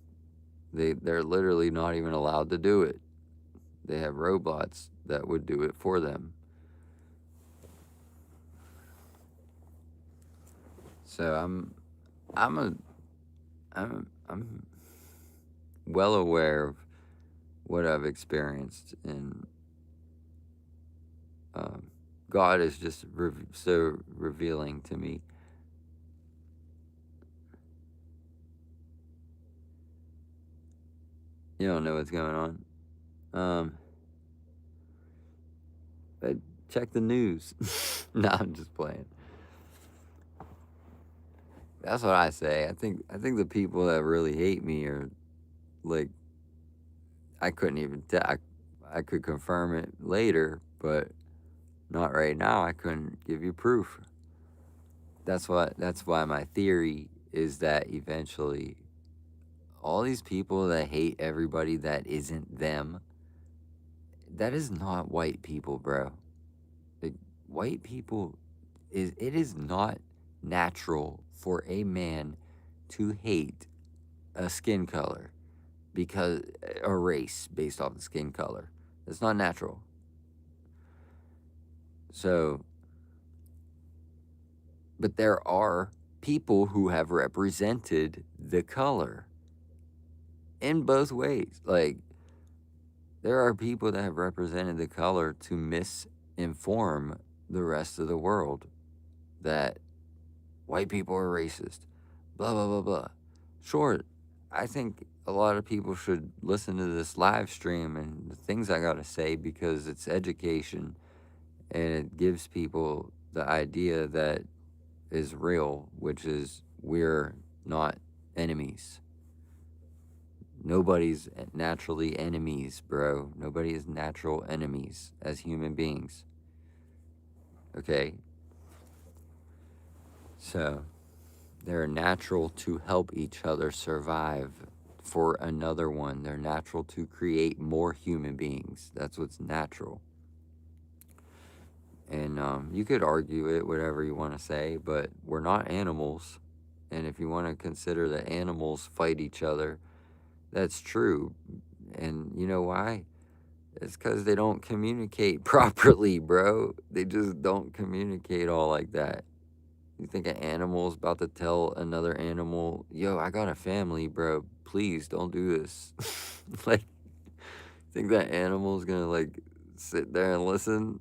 They're literally not even allowed to do it. They have robots that would do it for them. So I'm well aware of what I've experienced, and God is just so revealing to me. You don't know what's going on. But check the news. No, I'm just playing. That's what I say. I think the people that really hate me are like, I couldn't even tell. I could confirm it later, but not right now. I couldn't give you proof. That's why my theory is that eventually all these people that hate everybody that isn't them, that is not white people, bro. Like, white people, it is not natural for a man to hate a skin color, because a race based off the skin color. It's not natural. So, but there are people who have represented the color in both ways. Like, there are people that have represented the color to misinform the rest of the world that white people are racist, blah, blah, blah, blah. Sure, I think a lot of people should listen to this live stream and the things I gotta say, because it's education and it gives people the idea that is real, which is we're not enemies. Nobody's naturally enemies, bro. Nobody is natural enemies as human beings. Okay? So, they're natural to help each other survive for another one. They're natural to create more human beings. That's what's natural. And you could argue it, whatever you want to say, but we're not animals. And if you want to consider that animals fight each other, that's true. And you know why? It's because they don't communicate properly, bro. They just don't communicate all like that. You think an animal's about to tell another animal, yo, I got a family, bro. Please don't do this. Like, think that animal's gonna, like, sit there and listen?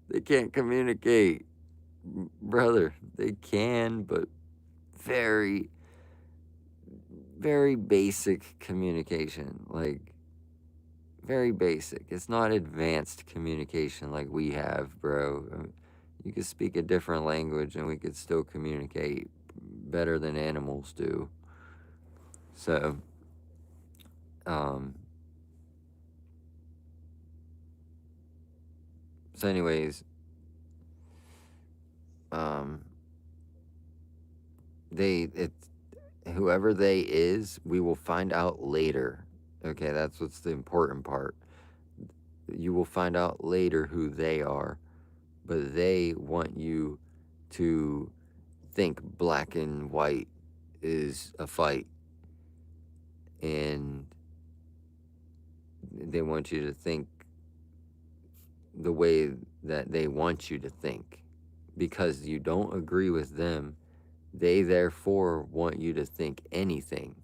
They can't communicate. Brother, they can, but very, very basic communication. Like, very basic. It's not advanced communication like we have, bro. I mean, you could speak a different language and we could still communicate better than animals do. So, um, anyways, it's whoever they is, we will find out later. Okay, that's what's the important part. You will find out later who they are, but they want you to think black and white is a fight, and they want you to think the way that they want you to think. Because you don't agree with them, they therefore want you to think anything,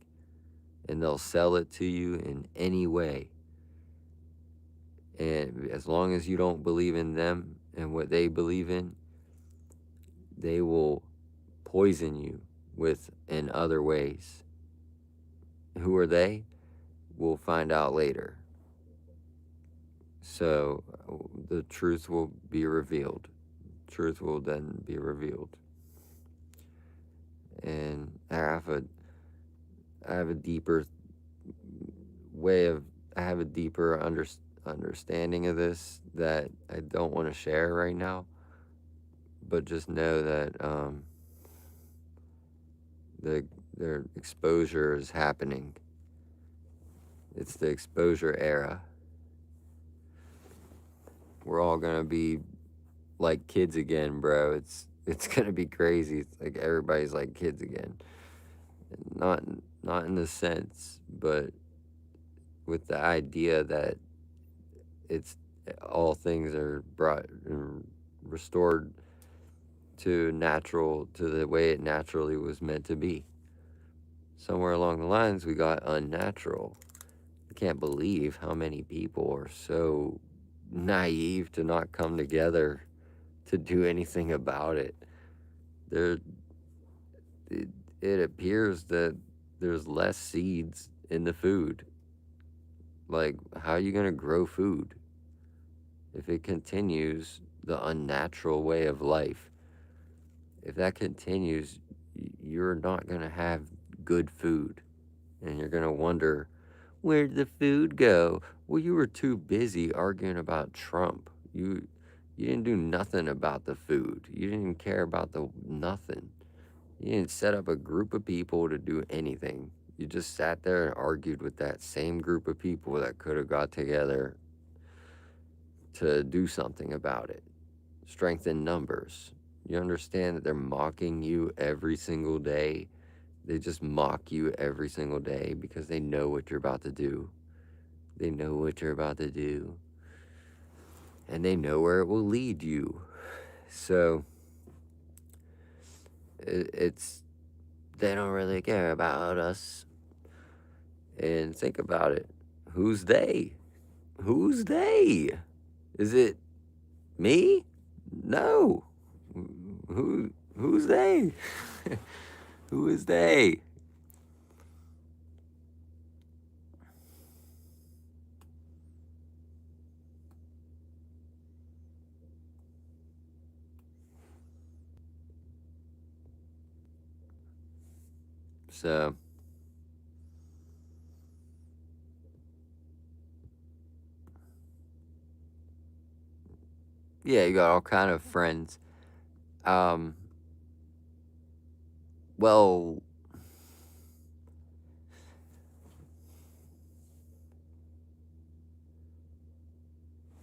and they'll sell it to you in any way. And as long as you don't believe in them and what they believe in, they will poison you in other ways. Who are they? We'll find out later. So the truth will be revealed. Truth will then be revealed. And I have a deeper understanding of this that I don't want to share right now. But just know that their exposure is happening. It's the exposure era. We're all gonna be like kids again, bro. It's gonna be crazy. It's like everybody's like kids again. Not not in the sense, but with the idea that it's all things are brought and restored to the way it naturally was meant to be. Somewhere along the lines, we got unnatural. I can't believe how many people are so naive to not come together to do anything about it. There, it, it appears that there's less seeds in the food. Like, how are you going to grow food if it continues the unnatural way of life? If that continues, you're not going to have good food. And you're going to wonder, where'd the food go? Well, you were too busy arguing about Trump. You didn't do nothing about the food. You didn't care about the nothing. You didn't set up a group of people to do anything. You just sat there and argued with that same group of people that could have got together to do something about it. Strengthen numbers. You understand that they're mocking you every single day. They just mock you every single day because they know what you're about to do. They know what you're about to do. And they know where it will lead you. So it's they don't really care about us. And think about it. Who's they? Who's they? Is it me? No. Who's they? Who is they? So yeah, you got all kind of friends. Um well,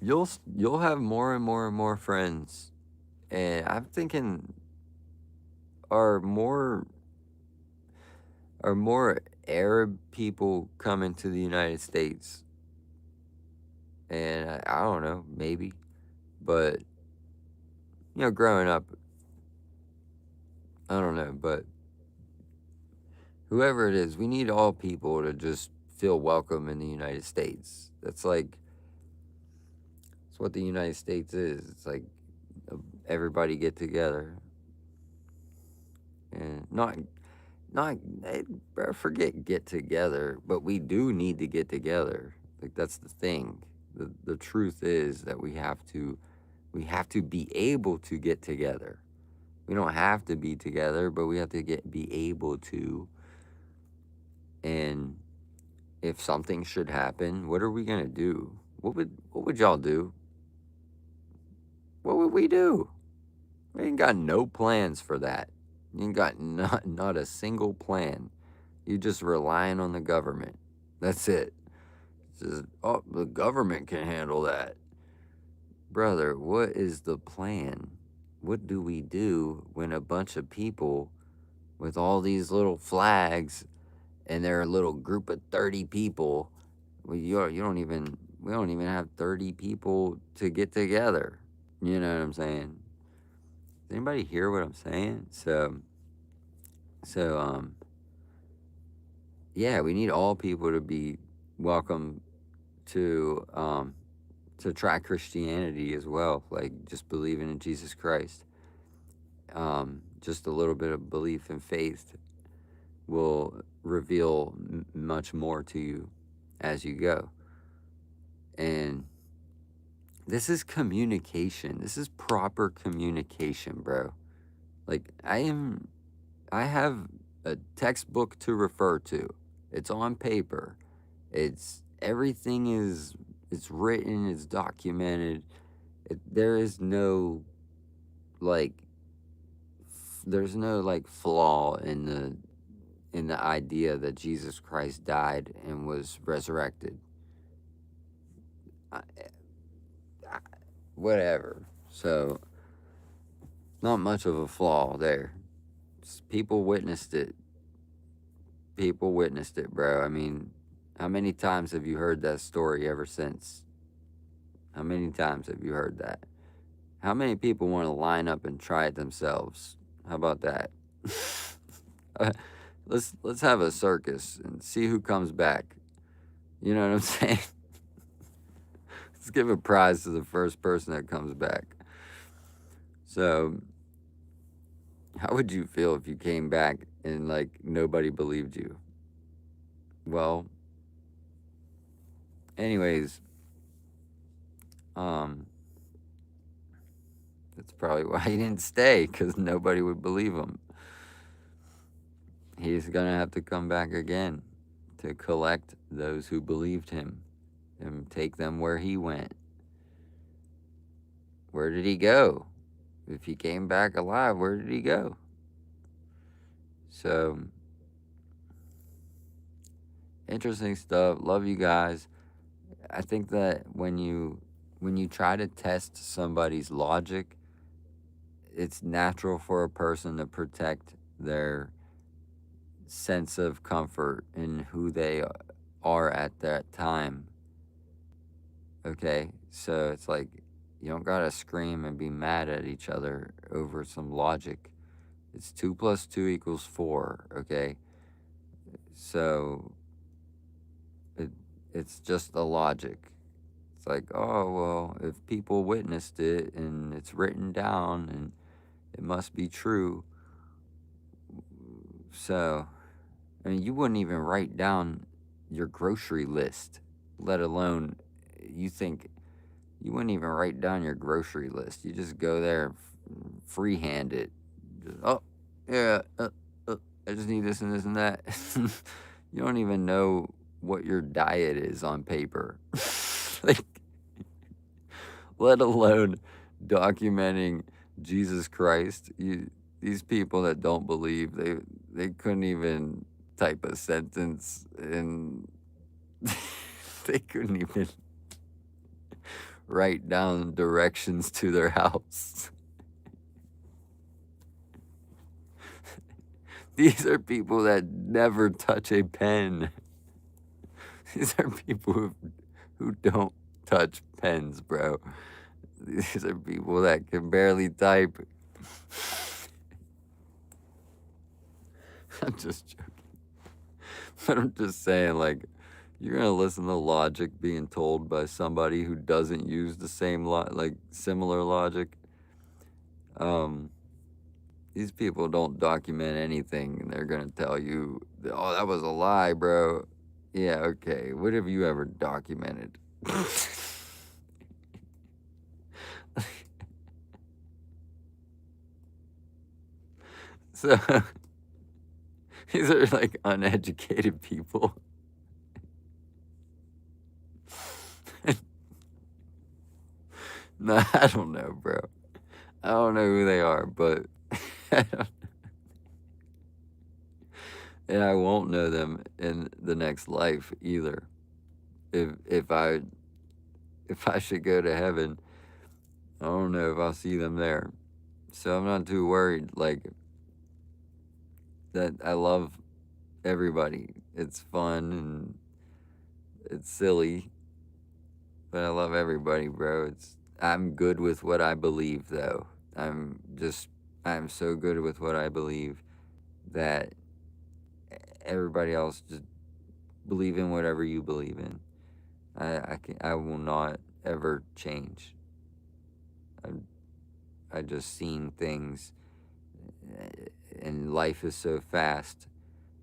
you'll have more and more and more friends. And I'm thinking are more are more Arab people coming to the United States. And I don't know, maybe. But growing up, I don't know, but whoever it is, we need all people to just feel welcome in the United States. That's what the United States is. It's like everybody get together. And not forget get together, but we do need to get together. Like, that's the thing. The truth is that we have to be able to get together. We don't have to be together, but we have to be able to. And if something should happen, what are we gonna do? What would y'all do? What would we do? We ain't got no plans for that. You ain't got not a single plan. You just relying on the government. That's it. It's just, oh, the government can handle that. Brother, what is the plan? What do we do when a bunch of people with all these little flags and they're a little group of 30 people? You don't even we don't even have 30 people to get together. You know what I'm saying? Does anybody hear what I'm saying? So yeah, we need all people to be welcome to try Christianity as well, like just believing in Jesus Christ. Just a little bit of belief and faith will reveal much more to you as you go. And this is communication. This is proper communication, bro. Like, I have a textbook to refer to. It's on paper. Everything is written, it's documented. There is no like flaw in the idea that Jesus Christ died and was resurrected. Whatever. So not much of a flaw there. People witnessed it. People witnessed it, bro. I mean, how many times have you heard that story ever since? How many times have you heard that? How many people want to line up and try it themselves? How about that? Let's have a circus and see who comes back. You know what I'm saying? Let's give a prize to the first person that comes back. So, how would you feel if you came back and like nobody believed you? Well, anyways, that's probably why he didn't stay, because nobody would believe him. He's gonna have to come back again to collect those who believed him and take them where he went. Where did he go? If he came back alive, where did he go? So, interesting stuff. Love you guys. I think that when you try to test somebody's logic, it's natural for a person to protect their sense of comfort in who they are at that time. Okay? So it's like you don't gotta scream and be mad at each other over some logic. It's 2 plus 2 equals 4, okay? So it's just a logic. It's like, oh, well, if people witnessed it and it's written down and it must be true. So, I mean, you wouldn't even write down your grocery list, let alone you think you wouldn't even write down your grocery list. You just go there and freehand it. Just, oh, yeah, I just need this and this and that. You don't even know what your diet is on paper. Like, let alone documenting Jesus Christ. These people that don't believe, they couldn't even type a sentence, and they couldn't even write down directions to their house. These are people that never touch a pen. These are people who don't touch pens, bro. These are people that can barely type. I'm just joking. But I'm just saying, like, you're gonna listen to logic being told by somebody who doesn't use the same similar logic. These people don't document anything, and they're gonna tell you, "Oh, that was a lie, bro." Yeah, okay. What have you ever documented? So these are like uneducated people. No, I don't know, bro. I don't know who they are, but and I won't know them in the next life either. If I should go to heaven, I don't know if I'll see them there. So I'm not too worried. Like, that I love everybody. It's fun and it's silly, but I love everybody, bro. I'm good with what I believe, though. I'm so good with what I believe that everybody else just believe in whatever you believe in. I will not ever change. I just seen things, and life is so fast.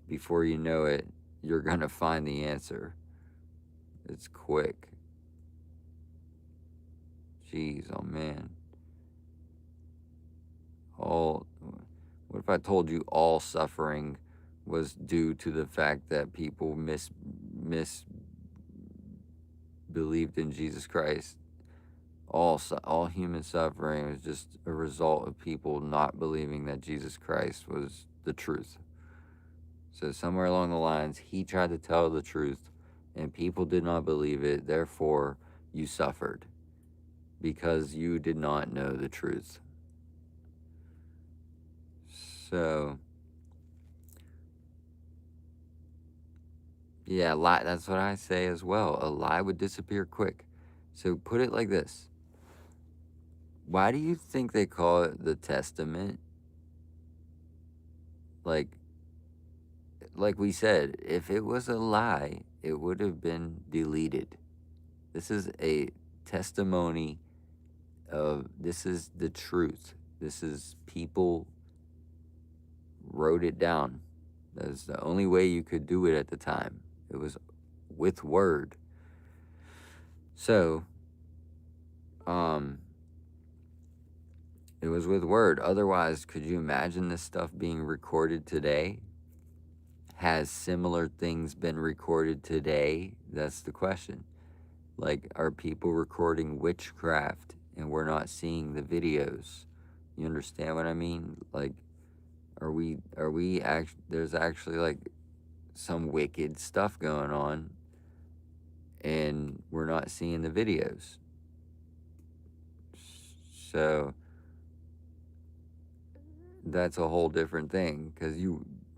Before you know it, you're gonna find the answer. It's quick. Jeez, oh man. What if I told you all suffering was due to the fact that people believed in Jesus Christ? All human suffering was just a result of people not believing that Jesus Christ was the truth. So somewhere along the lines, he tried to tell the truth, and people did not believe it. Therefore, you suffered because you did not know the truth. So, yeah, lie, that's what I say as well. A lie would disappear quick. So put it like this. Why do you think they call it the Testament? Like we said, if it was a lie, it would have been deleted. This is a testimony of, this is the truth. This is, people wrote it down. That's the only way you could do it at the time. It was with word. So, it was with word. Otherwise, could you imagine this stuff being recorded today? Has similar things been recorded today? That's the question. Like, are people recording witchcraft and we're not seeing the videos? You understand what I mean? Like, there's actually like some wicked stuff going on and we're not seeing the videos. So that's a whole different thing, because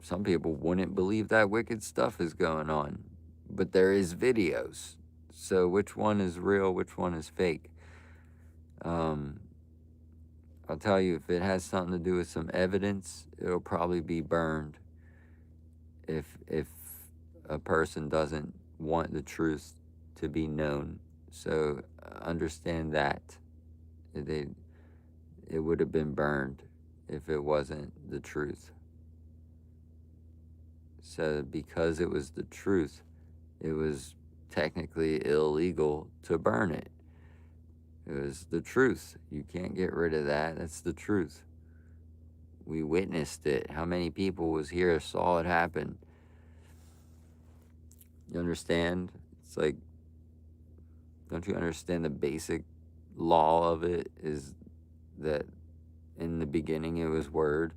some people wouldn't believe that wicked stuff is going on, but there is videos. So which one is real, which one is fake? I'll tell you, if it has something to do with some evidence, it'll probably be burned. If a person doesn't want the truth to be known. So understand that it would have been burned if it wasn't the truth. So because it was the truth, it was technically illegal to burn it. It was the truth. You can't get rid of that. That's the truth. We witnessed it. How many people was here, saw it happen? You understand? It's like, don't you understand the basic law of it is that in the beginning it was word,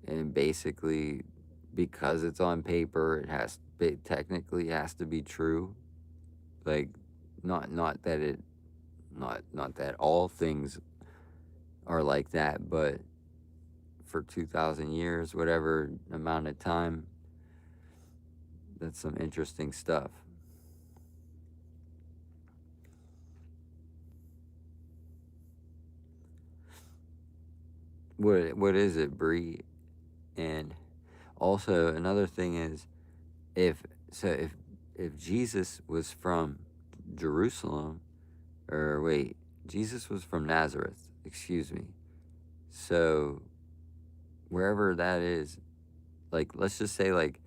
and basically because it's on paper, it technically has to be true. Like, not that all things are like that, but for 2,000 years, whatever amount of time, that's some interesting stuff. What is it, Bree? And also another thing is, if Jesus was from Jerusalem, or wait, Jesus was from Nazareth, excuse me. So wherever that is, like, let's just say, like,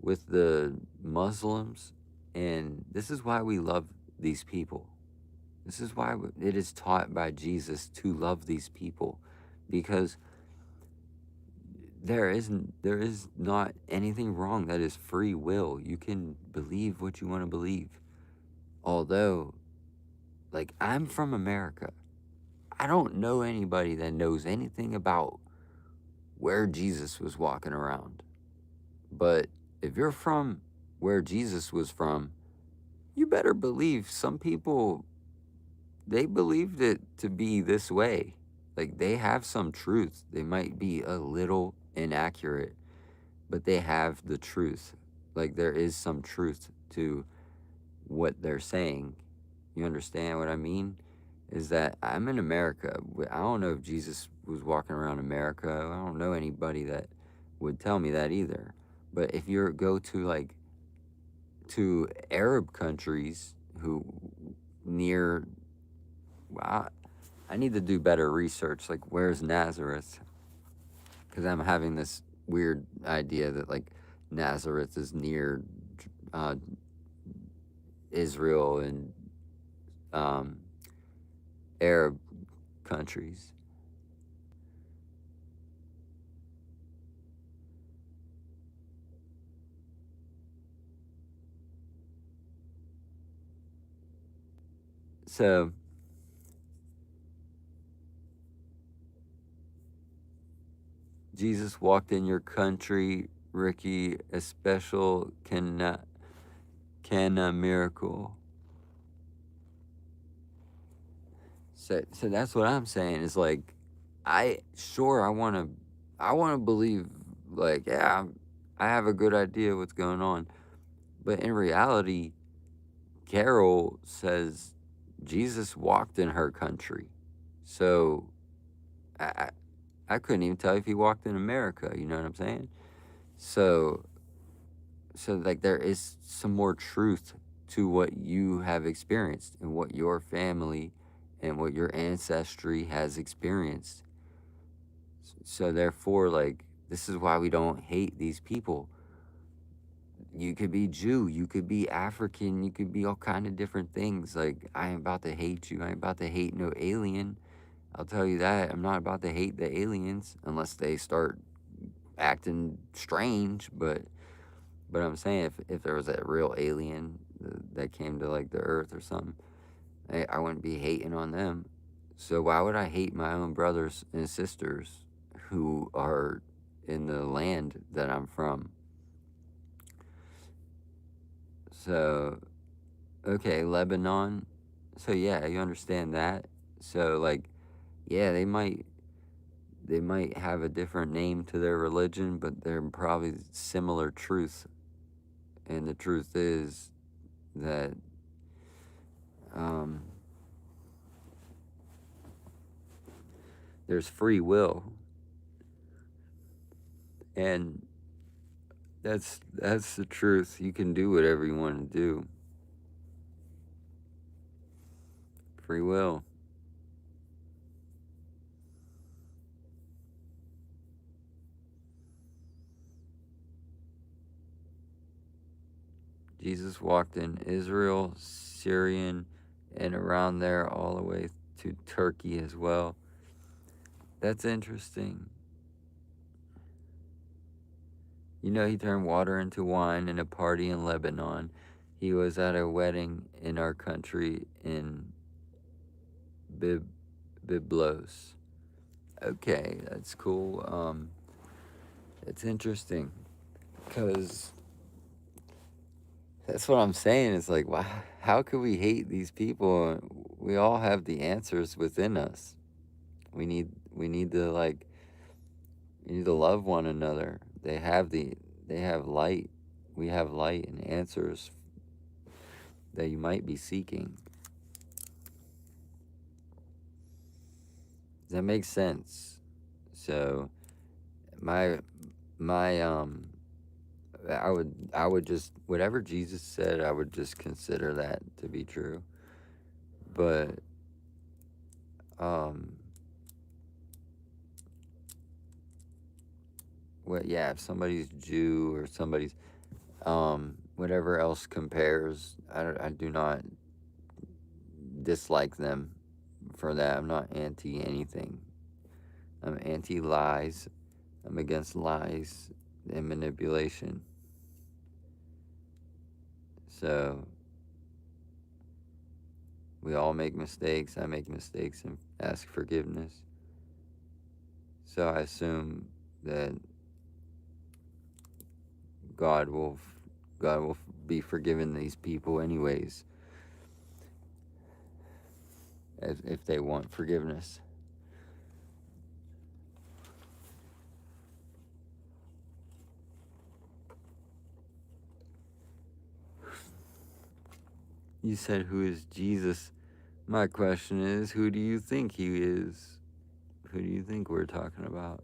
with the Muslims, and this is why we love these people. This is why it is taught by Jesus to love these people, because there is not anything wrong. That is free will. You can believe what you want to believe. Although, like, I'm from America. I don't know anybody that knows anything about where Jesus was walking around. But if you're from where Jesus was from, you better believe some people, they believed it to be this way. Like, they have some truth. They might be a little inaccurate, but they have the truth. Like, there is some truth to what they're saying. You understand what I mean? Is that I'm in America. I don't know if Jesus was walking around America. I don't know anybody that would tell me that either. But if you go to, like, to Arab countries who near, I need to do better research. Like, where's Nazareth? Because I'm having this weird idea that, like, Nazareth is near Israel and Arab countries. So Jesus walked in your country, Ricky, a special can miracle. So that's what I'm saying, is like, I want to I want to believe, like, yeah, I have a good idea what's going on. But in reality, Carol says Jesus walked in her country. So I, I I couldn't even tell if he walked in America, you know what I'm saying? So like there is some more truth to what you have experienced and what your family and what your ancestry has experienced. So therefore, like, this is why we don't hate these people. You could be Jew, you could be African, you could be all kind of different things. Like, I ain't about to hate you. I ain't about to hate no alien. I'll tell you that. I'm not about to hate the aliens unless they start acting strange. But I'm saying if there was a real alien that came to like the Earth or something, I wouldn't be hating on them. So why would I hate my own brothers and sisters who are in the land that I'm from? So, okay, Lebanon. So yeah, you understand that. So like, yeah, they might have a different name to their religion, but they're probably similar truth. And the truth is that um, there's free will, and that's the truth. You can do whatever you want to do. Free will. Jesus walked in Israel, Syrian, and around there all the way to Turkey as well. That's interesting. You know, he turned water into wine in a party in Lebanon. He was at a wedding in our country in Byblos. Okay, that's cool. It's interesting because that's what I'm saying. It's like, wow, how could we hate these people? We all have the answers within us. We need to like we need to love one another. They have light. We have light and answers that you might be seeking. Does that make sense? So my my I would just whatever Jesus said, I would just consider that to be true. But um what yeah, if somebody's Jew or somebody's whatever else compares, I do not dislike them for that. I'm not anti anything. I'm anti lies. I'm against lies and manipulation. So we all make mistakes. I make mistakes and ask forgiveness. So I assume that God will God will be forgiving these people anyways, if they want forgiveness. You said, who is Jesus? My question is, who do you think he is? Who do you think we're talking about?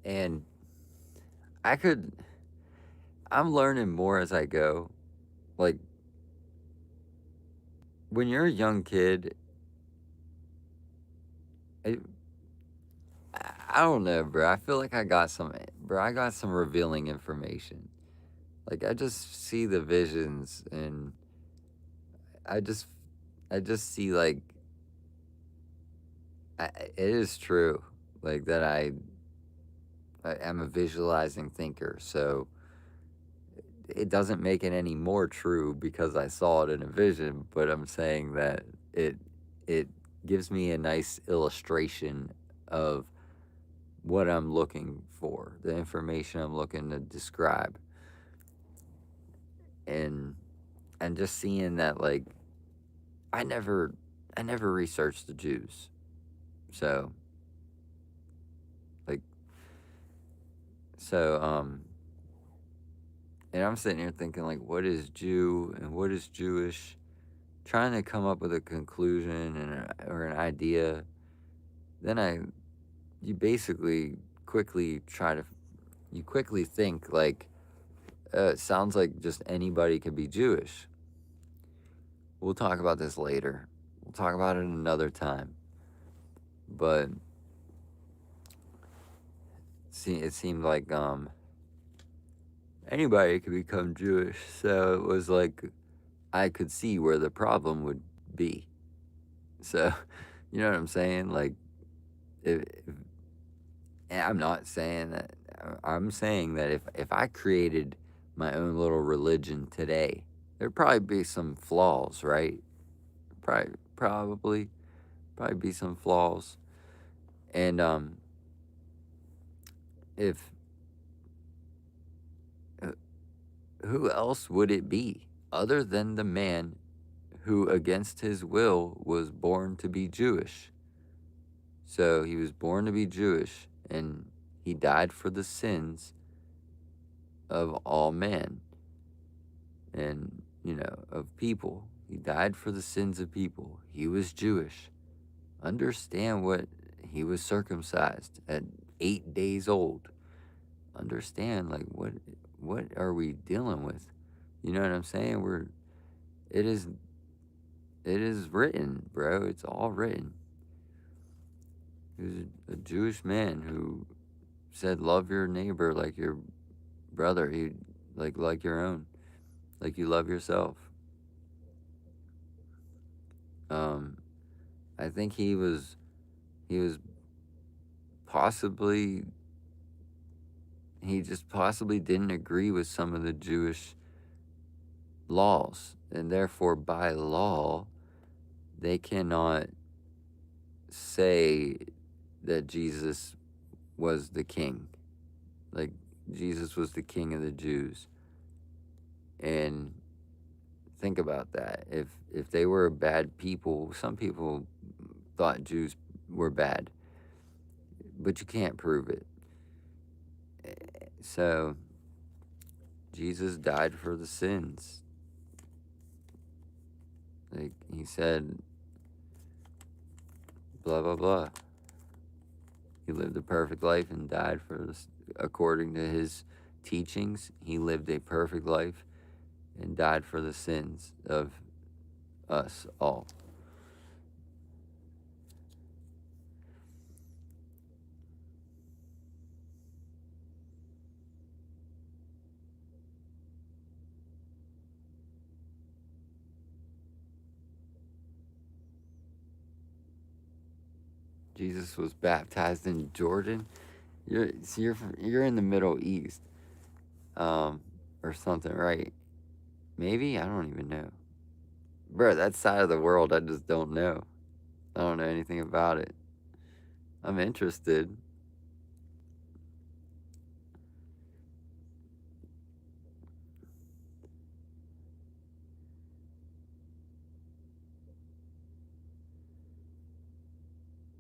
And I could, I'm learning more as I go. Like, when you're a young kid, I, I don't know, bro. I feel like I got some revealing information. Like, I just see the visions, and I just, I just see, like, it is true. Like, that I am a visualizing thinker. So it doesn't make it any more true because I saw it in a vision, but I'm saying that it gives me a nice illustration of what I'm looking for, the information I'm looking to describe. And just seeing that, like, I never researched the Jews. So, like, so and I'm sitting here thinking, like, what is Jew and what is Jewish? Trying to come up with a conclusion or an idea. Then you basically quickly you quickly think, like, it sounds like just anybody could be Jewish. We'll talk about this later. We'll talk about it another time. But see, it seemed like anybody could become Jewish. So it was like I could see where the problem would be. So, you know what I'm saying? Like, if and I'm not saying that. I'm saying that if I created my own little religion today, there'd probably be some flaws, right? Probably, probably be some flaws. And if uh, who else would it be other than the man who, against his will, was born to be Jewish? So he was born to be Jewish, and he died for the sins of all men and, of people. He died for the sins of people. He was Jewish. Understand what he was circumcised at 8 days old. Understand, like, what are we dealing with? You know what I'm saying? It is it is written, bro. It's all written. He was a Jewish man who said, "Love your neighbor like your brother. He like your own, like you love yourself." Um, I think he was possibly he just possibly didn't agree with some of the Jewish laws, and therefore by law they cannot say that Jesus was the king. Like, Jesus was the king of the Jews. And think about that. If they were bad people, some people thought Jews were bad, but you can't prove it. So Jesus died for the sins. Like, he said, blah blah blah. He lived a perfect life and died for this. According to his teachings, he lived a perfect life and died for the sins of us all. Jesus was baptized in Jordan. You're in the Middle East, or something, right? Maybe, I don't even know, bro. That side of the world, I just don't know. I don't know anything about it. I'm interested.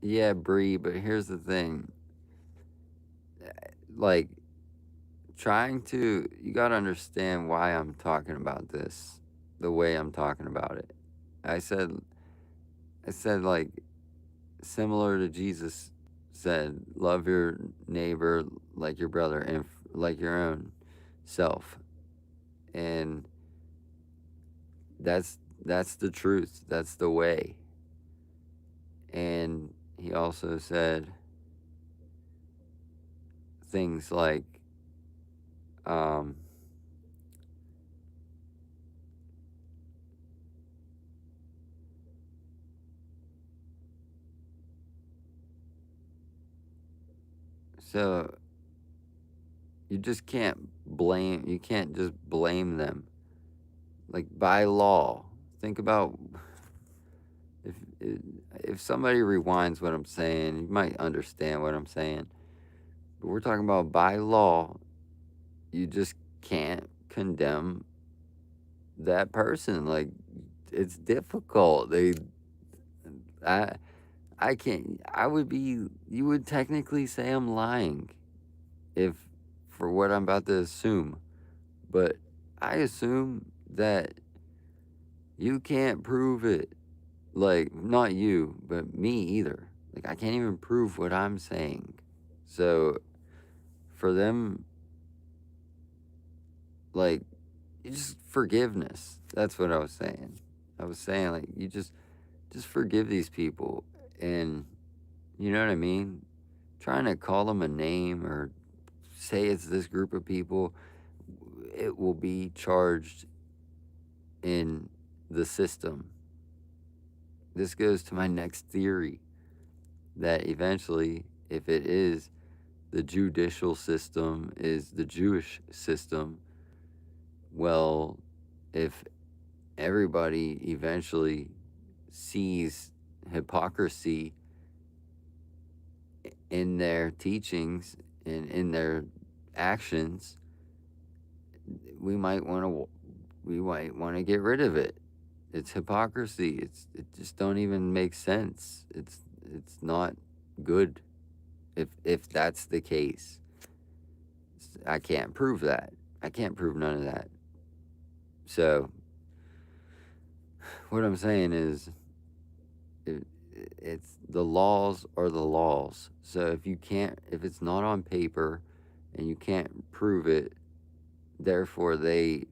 Yeah, Bree, but here's the thing. Like, you gotta understand why I'm talking about this the way I'm talking about it. I said, like, similar to Jesus said, love your neighbor like your brother and like your own self. And that's the truth. That's the way. And he also said things like, um, so you just can't blame. You can't just blame them. Like by law, think about if if somebody rewinds what I'm saying, you might understand what I'm saying. But we're talking about by law. You just can't condemn that person. Like it's difficult. I I can't. I would be. You would technically say I'm lying, if for what I'm about to assume. But I assume that you can't prove it. Like not you, but me either. Like I can't even prove what I'm saying. So for them, like, just forgiveness. That's what I was saying. I was saying like you just forgive these people, and you know what I mean. Trying to call them a name or say it's this group of people, it will be charged in the system. This goes to my next theory that eventually, if it is the judicial system is the Jewish system, well, if everybody eventually sees hypocrisy in their teachings and in their actions, we might want to get rid of it. It's hypocrisy. It just don't even make sense. It's not good if that's the case. I can't prove that. I can't prove none of that. So what I'm saying is it, it's the laws are the laws. So if it's not on paper and you can't prove it, therefore they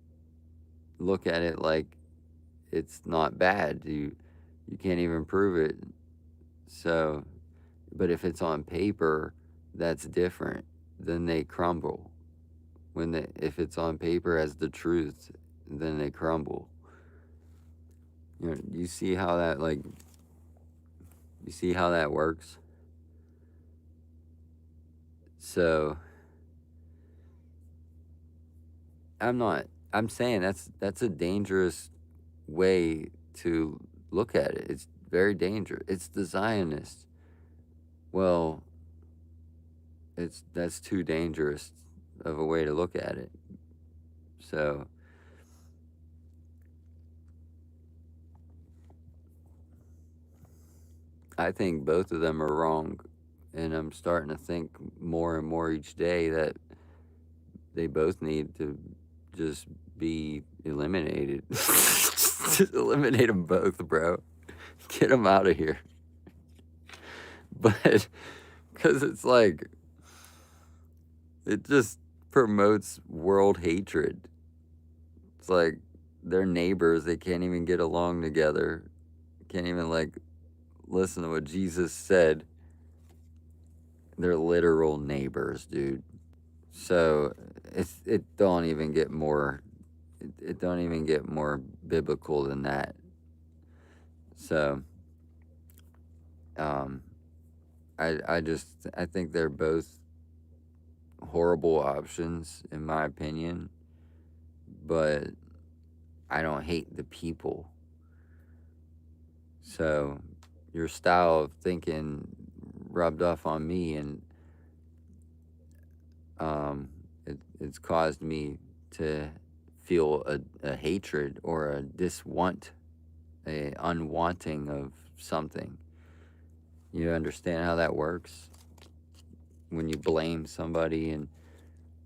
look at it like it's not bad. You can't even prove it. So, but if it's on paper, that's different. Then they crumble. If it's on paper as the truth, then they crumble. You see how that you see how that works. So I'm saying that's a dangerous way to look at it. It's very dangerous. It's the Zionists. Well, that's too dangerous of a way to look at it. So I think both of them are wrong, and I'm starting to think more and more each day that they both need to just be eliminated. Just eliminate them both, bro. Get them out of here. But because it's like it just promotes world hatred. It's like they're neighbors. They can't even get along together. Can't even like listen to what Jesus said. They're literal neighbors, dude. So it don't even get more it don't even get more biblical than that. So I think they're both horrible options in my opinion, but I don't hate the people. So your style of thinking rubbed off on me, and it's caused me to feel a hatred or a a unwanting of something. You understand how that works? When you blame somebody and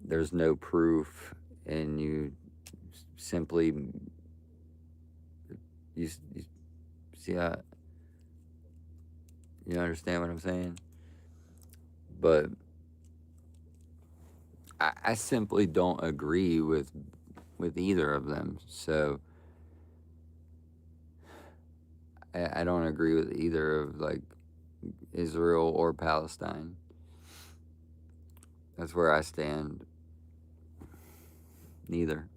there's no proof, and you simply you see how you understand what I'm saying? But I simply don't agree with either of them. So I don't agree with either of like Israel or Palestine. That's where I stand. Neither.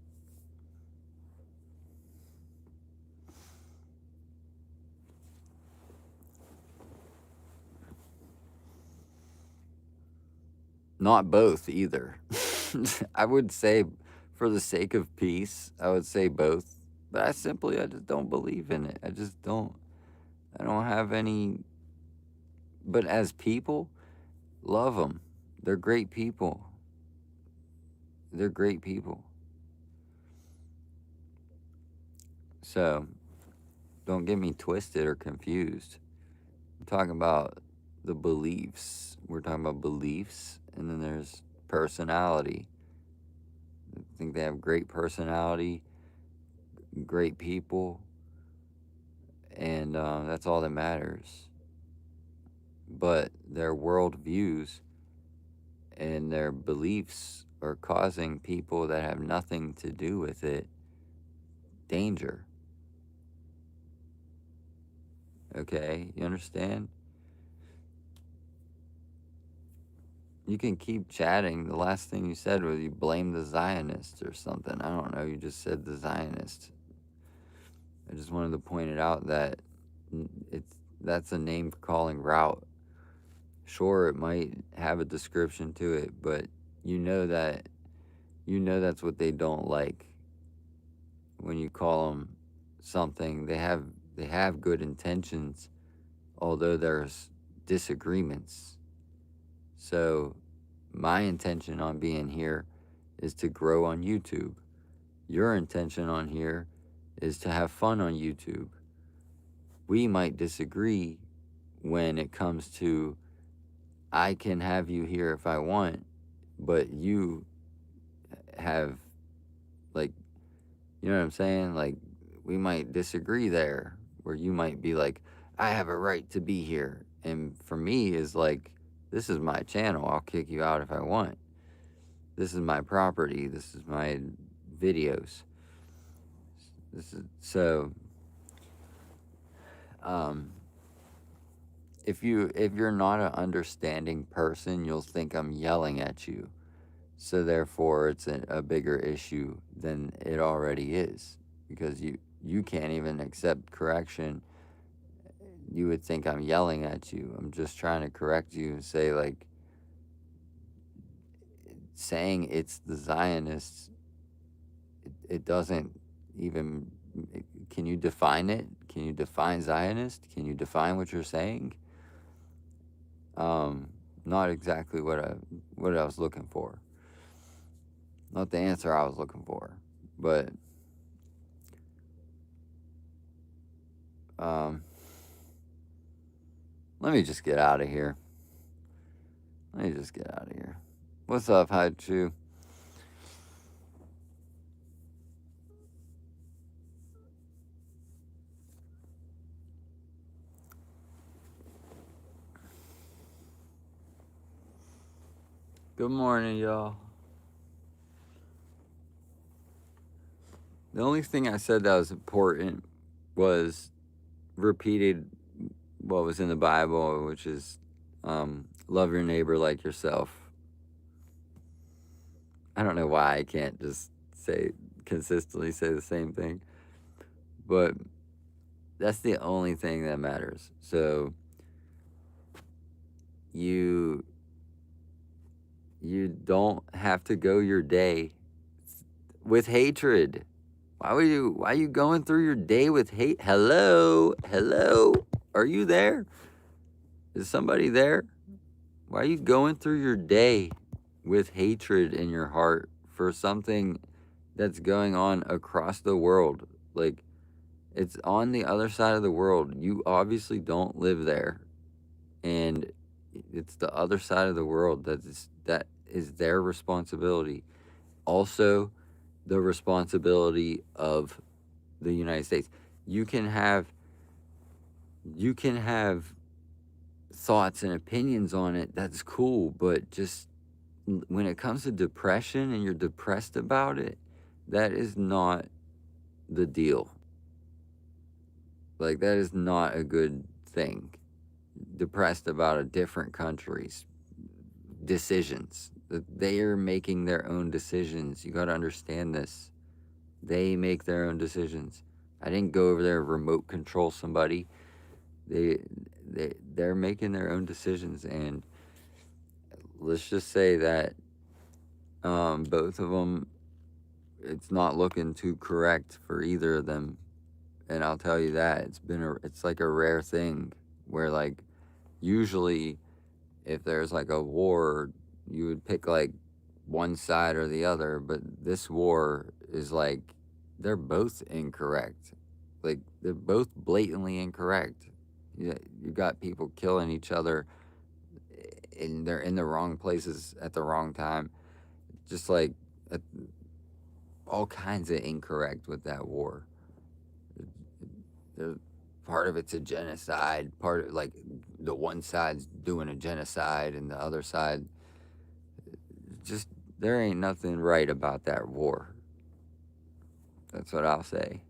Not both either. I would say, for the sake of peace, I would say both. But I just don't believe in it. I just don't. I don't have any. But as people, love them. They're great people. They're great people. So don't get me twisted or confused. I'm talking about the beliefs. We're talking about beliefs, and then there's personality. I think they have great personality, great people, and that's all that matters. But their worldviews and their beliefs are causing people that have nothing to do with it danger. Okay, you understand? You can keep chatting. The last thing you said was you blamed the Zionists or something. I don't know. You just said the Zionists. I just wanted to point it out that that's a name calling route. Sure, it might have a description to it, but you know that's what they don't like when you call them something. They have good intentions, although there's disagreements. So my intention on being here is to grow on YouTube. Your intention on here is to have fun on YouTube. We might disagree when it comes to I can have you here if I want, but you have, like, you know what I'm saying? Like, we might disagree there, where you might be like, I have a right to be here. And for me, is like, this is my channel. I'll kick you out if I want. This is my property. This is my videos. So if you're not an understanding person, you'll think I'm yelling at you. So therefore, it's a bigger issue than it already is, because you can't even accept correction. You would think I'm yelling at you. I'm just trying to correct you and say, like, saying it's the Zionists, it doesn't even. Can you define it? Can you define Zionist? Can you define what you're saying? Not exactly what I was looking for. Not the answer I was looking for, but let me just get out of here. What's up, Haichu? Good morning, y'all. The only thing I said that was important was repeated what was in the Bible, which is love your neighbor like yourself. I don't know why I can't just consistently say the same thing, but that's the only thing that matters. So you don't have to go your day with hatred. Why are you going through your day with hate? Hello? Are you there? Is somebody there? Why are you going through your day with hatred in your heart for something that's going on across the world? Like, it's on the other side of the world. You obviously don't live there. And it's the other side of the world that is their responsibility. Also, the responsibility of the United States. You can have thoughts and opinions on it. That's cool, but just when it comes to depression and you're depressed about it, that is not the deal. Like, that is not a good thing. Depressed about a different country's decisions. They are making their own decisions. You got to understand this. They make their own decisions. I didn't go over there and remote control somebody. They're making their own decisions, and let's just say that Both of them, it's not looking too correct for either of them. And I'll tell you that it's like a rare thing where, like, usually if there's like a war, you would pick like one side or the other, but this war is like they're both incorrect. Like, they're both blatantly incorrect. You got people killing each other, and they're in the wrong places at the wrong time. Just like uh, all kinds of incorrect with that war. There's part of it's a genocide. Part of, like, the one side's doing a genocide, and the other side, just, there ain't nothing right about that war. That's what I'll say.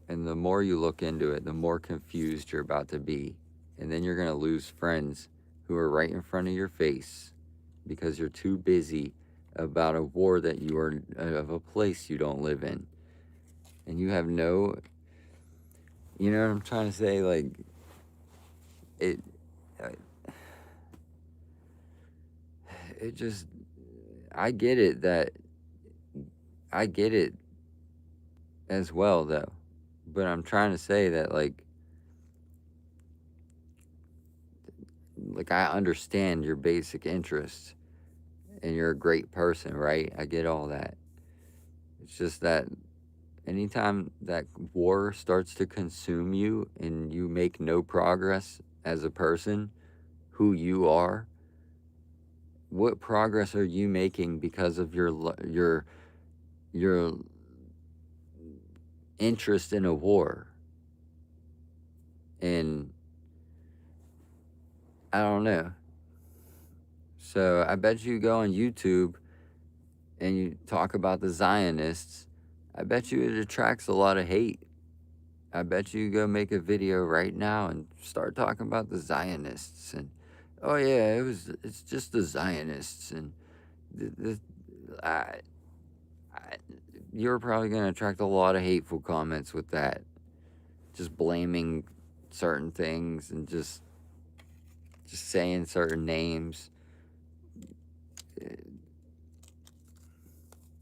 And the more you look into it, the more confused you're about to be. And then you're going to lose friends who are right in front of your face because you're too busy about a war that you are, of a place you don't live in. And you have no, you know what I'm trying to say? Like, it, it just, I get it as well, though. But I'm trying to say that, like, I understand your basic interests, and you're a great person, right? I get all that. It's just that anytime that war starts to consume you and you make no progress as a person, who you are, what progress are you making because of your interest in a war? And I don't know. So I bet you go on YouTube and you talk about the Zionists, I bet you it attracts a lot of hate. I bet you go make a video right now and start talking about the Zionists, and oh yeah, it's just the Zionists, and the I, I, you're probably gonna attract a lot of hateful comments with that, just blaming certain things and just saying certain names.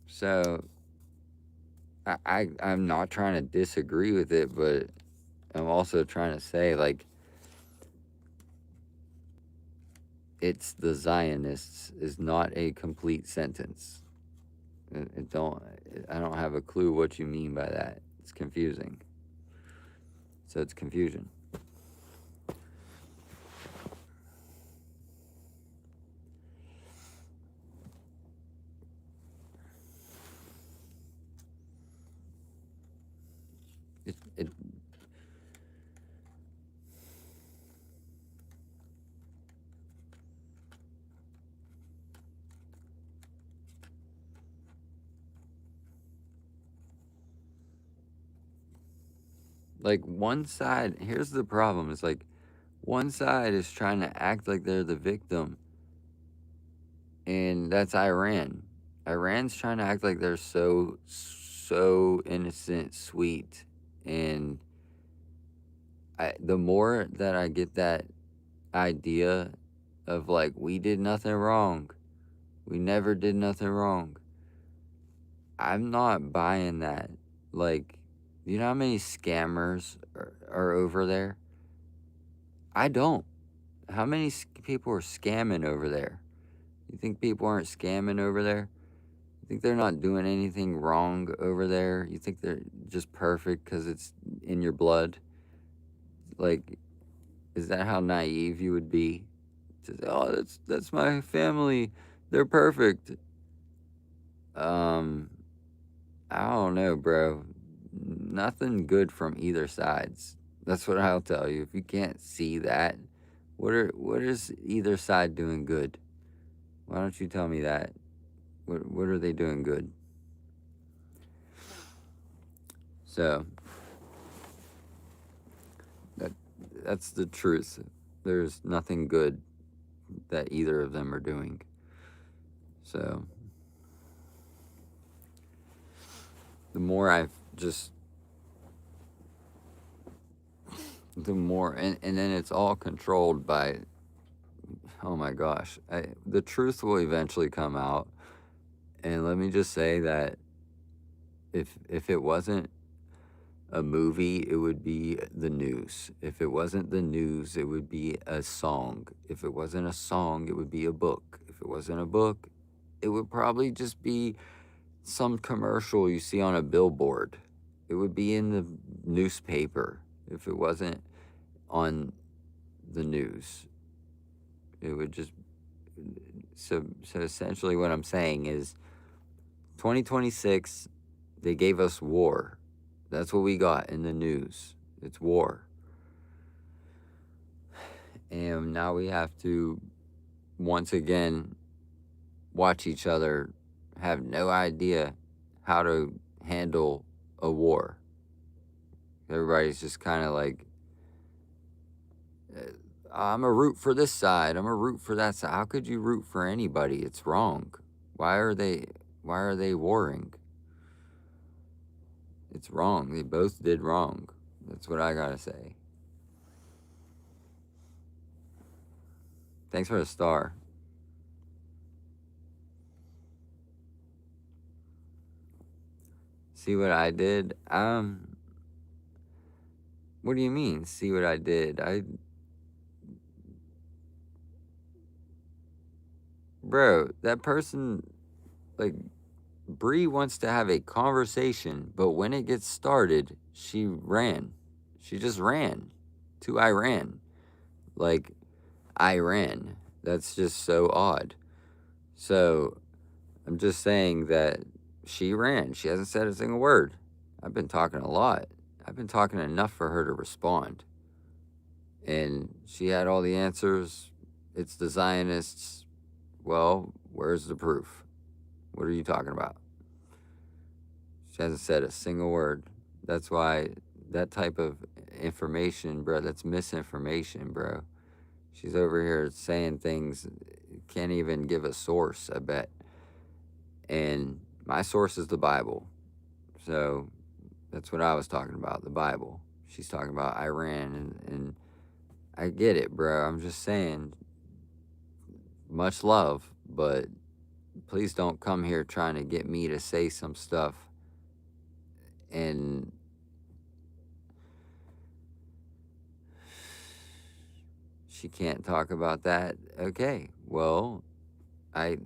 So I'm not trying to disagree with it, but I'm also trying to say, like, it's the Zionists is not a complete sentence. I don't have a clue what you mean by that. It's confusing. So it's confusion. It like, one side, here's the problem, it's like one side is trying to act like they're the victim, and that's Iran. Iran's trying to act like they're so innocent, sweet, and the more that I get that idea of, like, we did nothing wrong, we never did nothing wrong, I'm not buying that. Like, you know how many scammers are over there? I don't. How many people are scamming over there? You think people aren't scamming over there? You think they're not doing anything wrong over there? You think they're just perfect because it's in your blood? Like, is that how naive you would be? To say, oh, that's my family. They're perfect. Um, I don't know, bro. Nothing good from either sides. That's what I'll tell you. If you can't see that, what is either side doing good? Why don't you tell me that? What are they doing good? So that's the truth. There's nothing good that either of them are doing. So the more I've just the more, and then it's all controlled by, oh my gosh, the truth will eventually come out. And let me just say that if it wasn't a movie, it would be the news. If it wasn't the news, it would be a song. If it wasn't a song, it would be a book. If it wasn't a book, it would probably just be some commercial you see on a billboard. It would be in the newspaper if it wasn't on the news. It would just so essentially what I'm saying is 2026 they gave us war. That's what we got in the news. It's war. And now we have to once again watch each other have no idea how to handle a war. Everybody's just kind of like, I'm a root for this side. I'm a root for that side. How could you root for anybody? It's wrong. Why are they warring? It's wrong. They both did wrong. That's what I gotta say. Thanks for the star. See what I did? What do you mean? See what I did? Bro, that person, like, Bree wants to have a conversation, but when it gets started, she ran. She just ran to Iran. Like, Iran. That's just so odd. So, I'm just saying that she ran. She hasn't said a single word. I've been talking a lot. I've been talking enough for her to respond. And she had all the answers. It's the Zionists. Well, where's the proof? What are you talking about? She hasn't said a single word. That's why that type of information, bro, that's misinformation, bro. She's over here saying things, can't even give a source, I bet. And my source is the Bible. So that's what I was talking about, the Bible. She's talking about Iran, and I get it, bro. I'm just saying, much love, but please don't come here trying to get me to say some stuff and she can't talk about that. Okay, well, okay,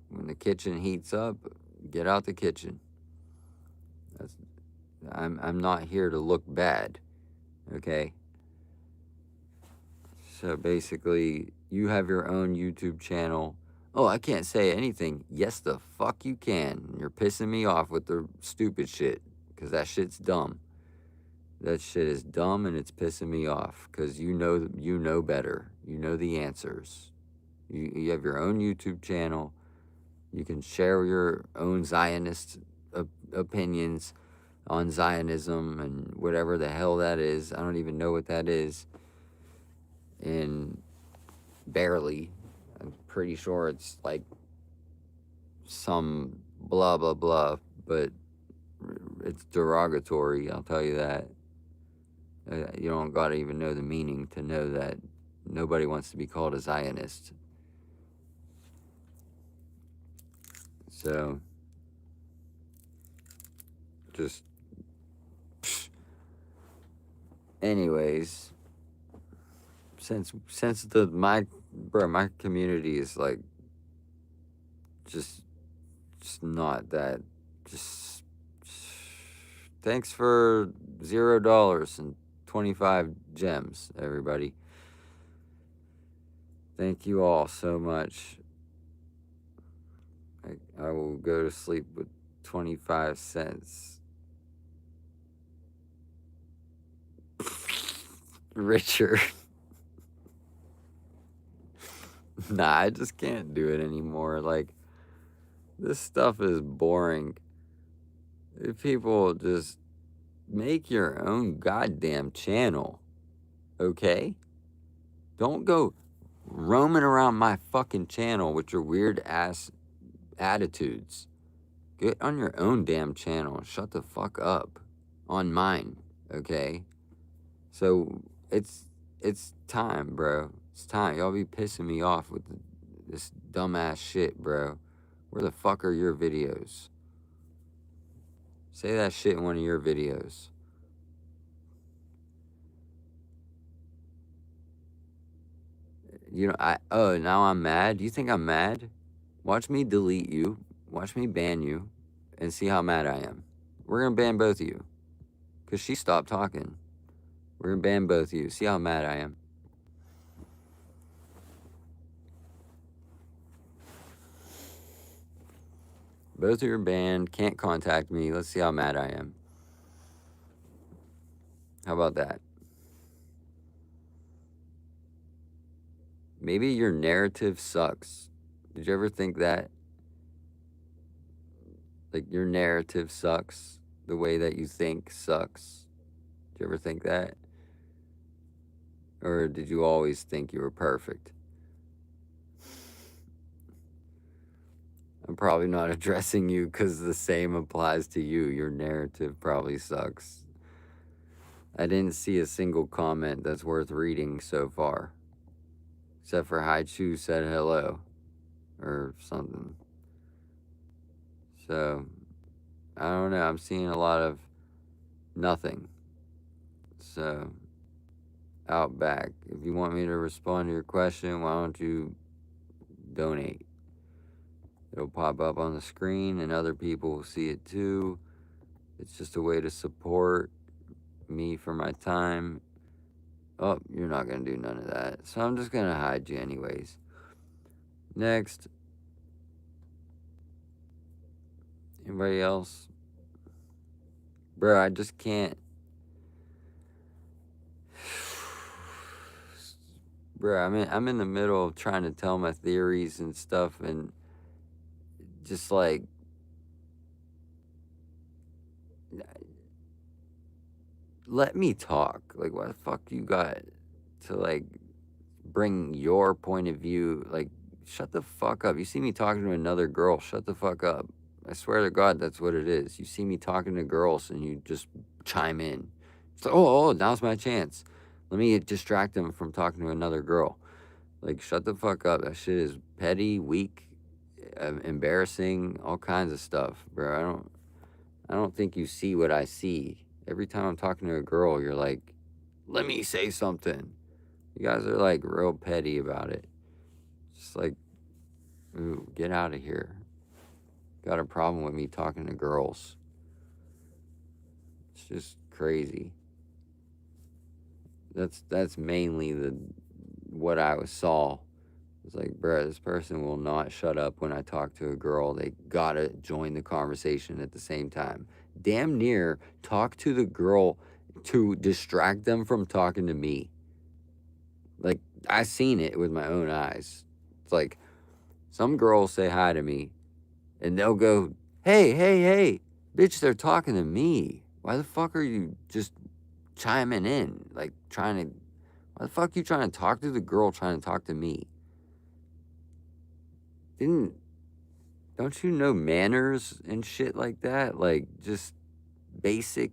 when the kitchen heats up, get out the kitchen. I'm not here to look bad, okay? So basically, you have your own YouTube channel. Oh, I can't say anything. Yes, the fuck you can. You're pissing me off with the stupid shit, because that shit's dumb. That shit is dumb and it's pissing me off, because you know better. You know the answers. You have your own YouTube channel. You can share your own Zionist opinions on Zionism and whatever the hell that is. I don't even know what that is. And barely. I'm pretty sure it's like some blah, blah, blah. But it's derogatory, I'll tell you that. You don't gotta even know the meaning to know that nobody wants to be called a Zionist. So, just, anyways, since my community is like just not that, just thanks for $0 and 25 gems, everybody. Thank you all so much. I will go to sleep with 25 cents. Richard. Nah, I just can't do it anymore. Like, this stuff is boring. If people just make your own goddamn channel, okay? Don't go roaming around my fucking channel with your weird ass attitudes. Get on your own damn channel. Shut the fuck up on mine, okay? So it's time, bro. It's time. Y'all be pissing me off with this dumbass shit, bro. Where the fuck are your videos? Say that shit in one of your videos. You know, now I'm mad? You think I'm mad? Watch me delete you. Watch me ban you. And see how mad I am. We're gonna ban both of you. Because she stopped talking. We're gonna ban both of you. See how mad I am. Both of you are banned. Can't contact me. Let's see how mad I am. How about that? Maybe your narrative sucks. Did you ever think that? Like, your narrative sucks. The way that you think sucks. Did you ever think that? Or did you always think you were perfect? I'm probably not addressing you because the same applies to you. Your narrative probably sucks. I didn't see a single comment that's worth reading so far. Except for Haichu said hello. Or something. So, I don't know. I'm seeing a lot of nothing. So, Outback, if you want me to respond to your question, why don't you donate? It'll pop up on the screen and other people will see it too. It's just a way to support me for my time. Oh, you're not going to do none of that. So I'm just going to hide you anyways. Next. Anybody else? Bro, I just can't. Bro, I'm in the middle of trying to tell my theories and stuff, and just like, let me talk. Like, what the fuck you got to like bring your point of view? Like, shut the fuck up. You see me talking to another girl, shut the fuck up. I swear to God, that's what it is. You see me talking to girls and you just chime in. It's like, oh, now's my chance. Let me distract them from talking to another girl. Like, shut the fuck up. That shit is petty, weak, embarrassing, all kinds of stuff, bro. I don't think you see what I see. Every time I'm talking to a girl, you're like, let me say something. You guys are like real petty about it. Just like, ooh, get out of here. Got a problem with me talking to girls. It's just crazy. That's mainly what I saw. It's like, bro, this person will not shut up when I talk to a girl. They gotta join the conversation at the same time. Damn near talk to the girl to distract them from talking to me. Like, I seen it with my own eyes. It's like, some girls say hi to me and they'll go, hey, bitch, they're talking to me. Why the fuck are you just chiming in? Like, why the fuck are you trying to talk to the girl trying to talk to me? Don't you know manners and shit like that? Like, just basic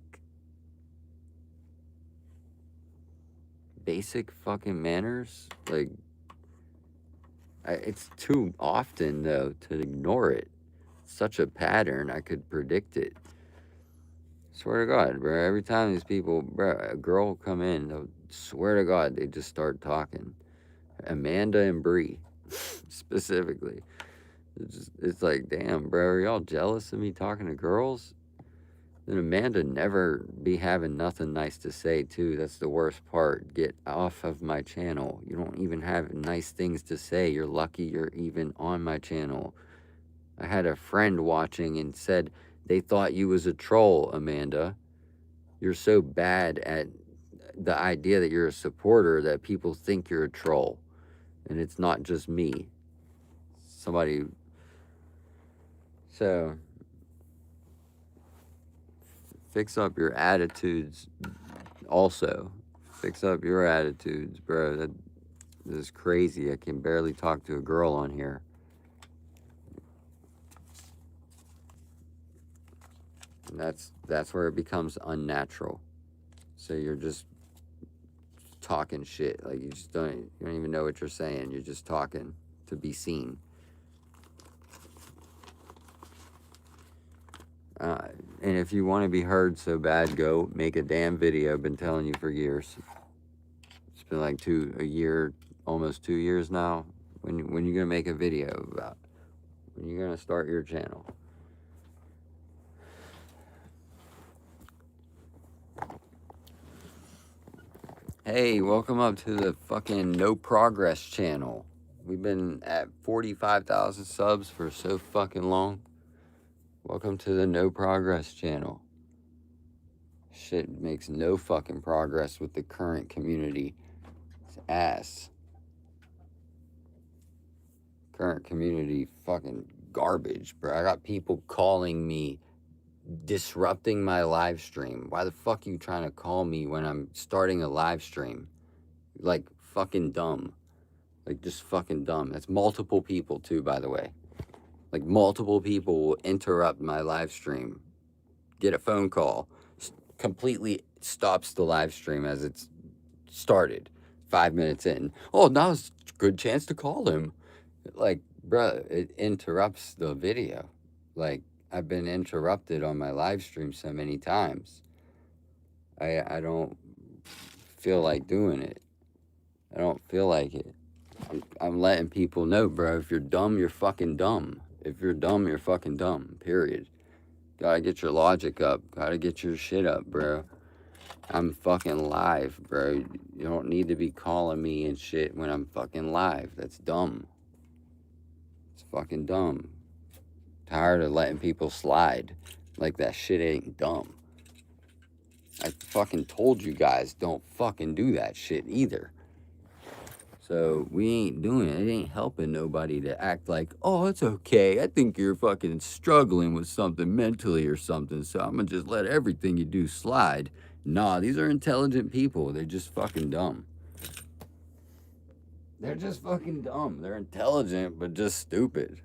fucking manners? Like, it's too often, though, to ignore it. It's such a pattern, I could predict it. Swear to God, bro. Every time these people, bro, a girl will come in, they'll swear to God, they just start talking. Amanda and Bree, specifically. It's like, damn, bro, are y'all jealous of me talking to girls? Then Amanda never be having nothing nice to say, too. That's the worst part. Get off of my channel. You don't even have nice things to say. You're lucky you're even on my channel. I had a friend watching and said they thought you was a troll, Amanda. You're so bad at the idea that you're a supporter that people think you're a troll. And it's not just me. Somebody... So... fix up your attitudes also. Fix up your attitudes, bro. That is crazy. I can barely talk to a girl on here. And that's where it becomes unnatural. So you're just talking shit. Like, you don't even know what you're saying. You're just talking to be seen. And if you want to be heard so bad, go make a damn video. Been telling you for years. It's been like a year, almost 2 years now. When you gonna make a video about? When you gonna start your channel? Hey, welcome up to the fucking No Progress channel. We've been at 45,000 subs for so fucking long. Welcome to the No Progress channel. Shit makes no fucking progress with the current community. It's ass. Current community fucking garbage, bro. I got people calling me, disrupting my live stream. Why the fuck are you trying to call me when I'm starting a live stream? Like, fucking dumb. Like, just fucking dumb. That's multiple people, too, by the way. Like, multiple people will interrupt my live stream, get a phone call, completely stops the live stream as it's started 5 minutes in. Oh, now's a good chance to call him. Like, bruh, it interrupts the video. Like, I've been interrupted on my live stream so many times. I don't feel like doing it. I don't feel like it. I'm letting people know, bro, if you're dumb, you're fucking dumb. If you're dumb, you're fucking dumb, period. Gotta get your logic up. Gotta get your shit up, bro. I'm fucking live, bro. You don't need to be calling me and shit when I'm fucking live. That's dumb. It's fucking dumb. Tired of letting people slide. Like that shit ain't dumb. I fucking told you guys don't fucking do that shit either. So we ain't doing it. It ain't helping nobody to act like, oh, it's okay. I think you're fucking struggling with something mentally or something. So I'm gonna just let everything you do slide. Nah, these are intelligent people. They're just fucking dumb. They're just fucking dumb. They're intelligent, but just stupid.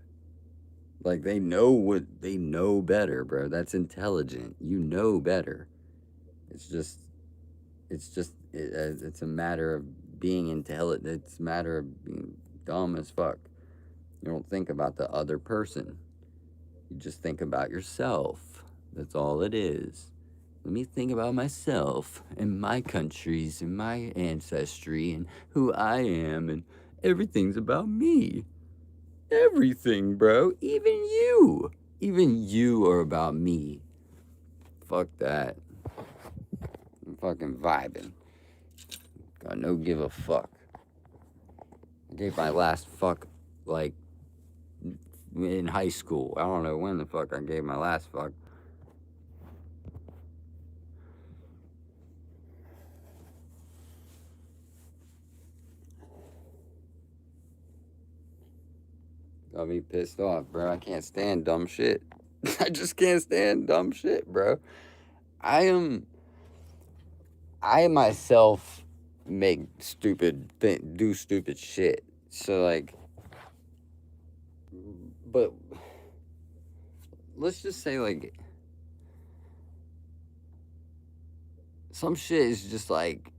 Like, they know better, bro. That's intelligent. You know better. It's a matter of being intelligent. It's a matter of being dumb as fuck. You don't think about the other person. You just think about yourself. That's all it is. Let me think about myself and my countries and my ancestry and who I am, and everything's about me. Everything, bro. Even you. Even you are about me. Fuck that. I'm fucking vibing. Got no give a fuck. I gave my last fuck, like, in high school. I don't know when the fuck I gave my last fuck. Got me pissed off, bro. I can't stand dumb shit. I just can't stand dumb shit, bro. I myself make do stupid shit. So, like, but let's just say, like, some shit is just like,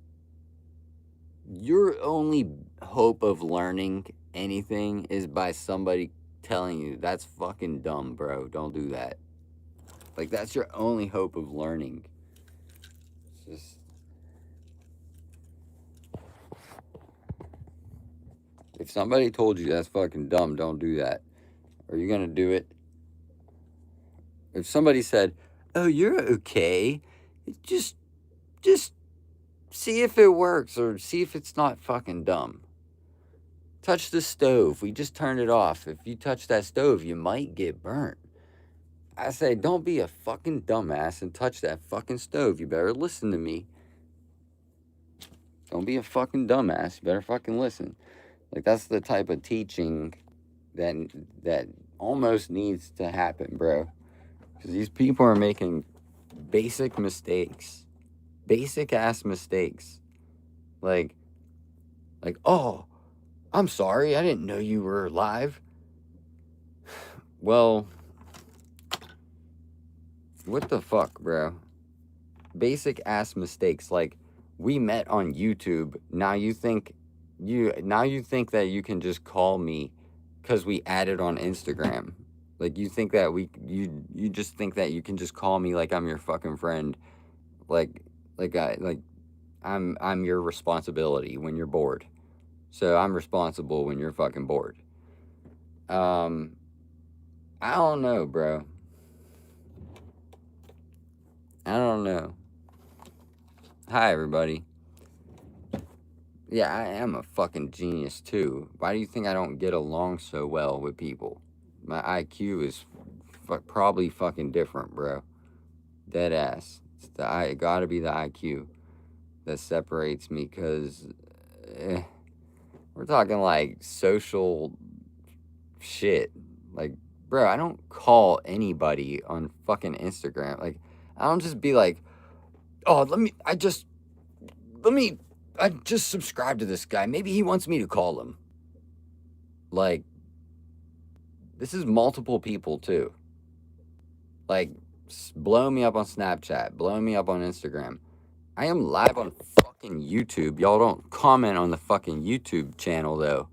your only hope of learning anything is by somebody telling you that's fucking dumb, bro. Don't do that. Like, that's your only hope of learning. It's just, if somebody told you that's fucking dumb, don't do that. Are you gonna do it? If somebody said, oh, you're okay, just see if it works, or see if it's not fucking dumb. Touch the stove. We just turned it off. If you touch that stove, you might get burnt. I say, don't be a fucking dumbass and touch that fucking stove. You better listen to me. Don't be a fucking dumbass. You better fucking listen. Like, that's the type of teaching that almost needs to happen, bro. Because these people are making basic mistakes. Basic ass mistakes. Like, oh, I'm sorry, I didn't know you were alive. Well, what the fuck, bro? Basic ass mistakes. Like, we met on YouTube. Now you think that you can just call me because we added on Instagram. Like, you think that you just think that you can just call me like I'm your fucking friend, like I'm your responsibility when you're bored. So I'm responsible when you're fucking bored. I don't know, bro. I don't know. Hi, everybody. Yeah, I am a fucking genius too. Why do you think I don't get along so well with people? My IQ is probably fucking different, bro. Dead ass. It gotta be the IQ that separates me, cause we're talking like social shit. Like, bro, I don't call anybody on fucking Instagram. Like, I don't just be like, oh, I just subscribe to this guy. Maybe he wants me to call him. Like, this is multiple people too. Like, blow me up on Snapchat, blow me up on Instagram. I am live on fucking YouTube. Y'all don't comment on the fucking YouTube channel though.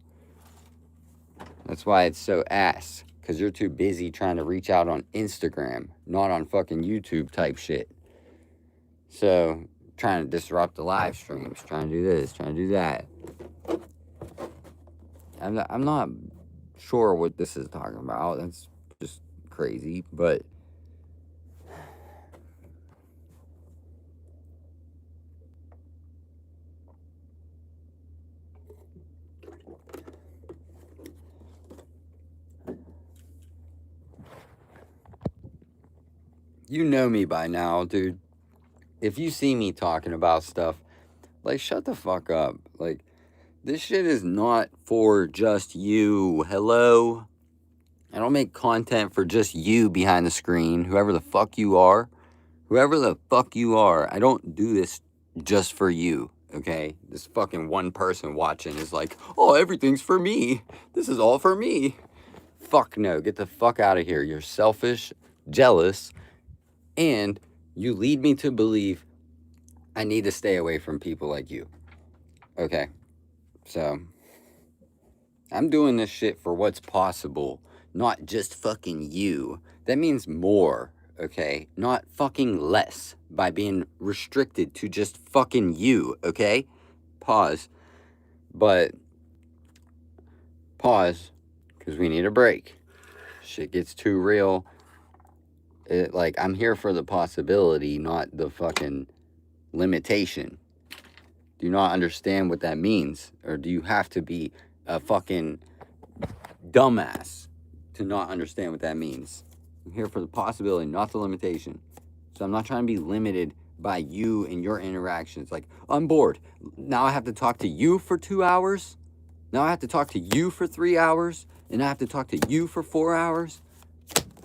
That's why it's so ass. Because you're too busy trying to reach out on Instagram, not on fucking YouTube type shit. So, trying to disrupt the live streams, trying to do this, trying to do that. I'm not sure what this is talking about. That's just crazy, but you know me by now, dude. If you see me talking about stuff, like, shut the fuck up. Like, this shit is not for just you. Hello? I don't make content for just you behind the screen, whoever the fuck you are. Whoever the fuck you are, I don't do this just for you, okay? This fucking one person watching is like, oh, everything's for me. This is all for me. Fuck no, get the fuck out of here. You're selfish, jealous, and you lead me to believe I need to stay away from people like you. Okay, so I'm doing this shit for what's possible, not just fucking you. That means more, okay? Not fucking less by being restricted to just fucking you, okay? Pause. But, pause, because we need a break. Shit gets too real. I'm here for the possibility, not the fucking limitation. Do you not understand what that means? Or do you have to be a fucking dumbass to not understand what that means? I'm here for the possibility, not the limitation. So I'm not trying to be limited by you and your interactions. Like, I'm bored. Now I have to talk to you for 2 hours? Now I have to talk to you for 3 hours? And I have to talk to you for 4 hours?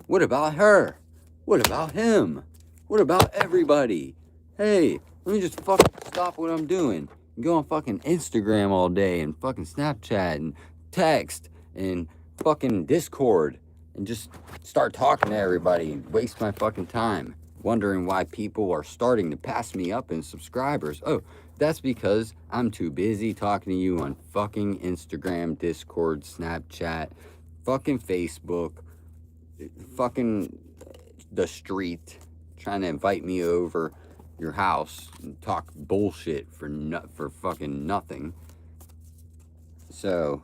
What about her? What about him? What about everybody? Hey, let me just fucking stop what I'm doing and go on fucking Instagram all day and fucking Snapchat and text and fucking Discord and just start talking to everybody and waste my fucking time wondering why people are starting to pass me up in subscribers. Oh, that's because I'm too busy talking to you on fucking Instagram, Discord, Snapchat, fucking Facebook, fucking the street, trying to invite me over your house and talk bullshit for fucking nothing. So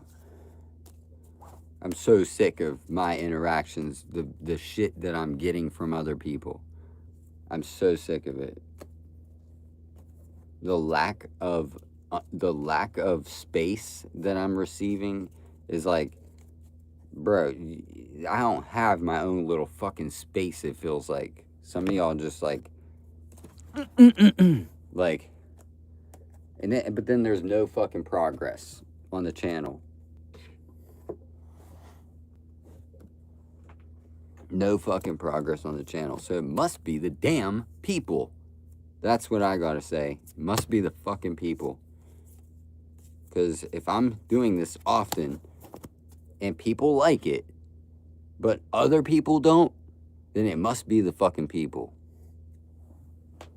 I'm so sick of my interactions, the shit that I'm getting from other people. I'm so sick of it. The lack of space that I'm receiving is like, bro, I don't have my own little fucking space, it feels like. Some of y'all just like like, but then there's no fucking progress on the channel. No fucking progress on the channel. So it must be the damn people. That's what I gotta say. It must be the fucking people. Because if I'm doing this often and people like it, but other people don't, then it must be the fucking people.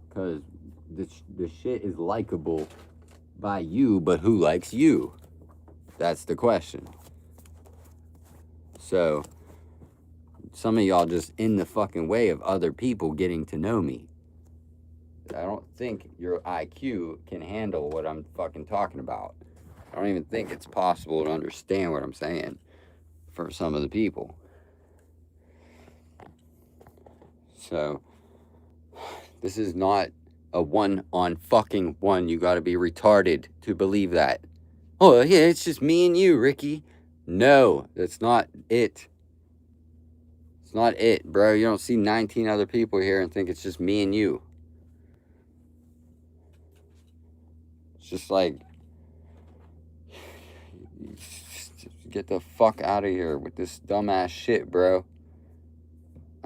Because the shit is likable by you, but who likes you? That's the question. So, Some of y'all just in the fucking way of other people getting to know me. I don't think your IQ can handle what I'm fucking talking about. I don't even think it's possible to understand what I'm saying for some of the people. So, this is not a one on fucking one. You gotta be retarded to believe that. Oh, yeah, it's just me and you, Ricky. No, that's not it. It's not it, bro. You don't see 19 other people here and think it's just me and you. It's just like, get the fuck out of here with this dumbass shit, bro.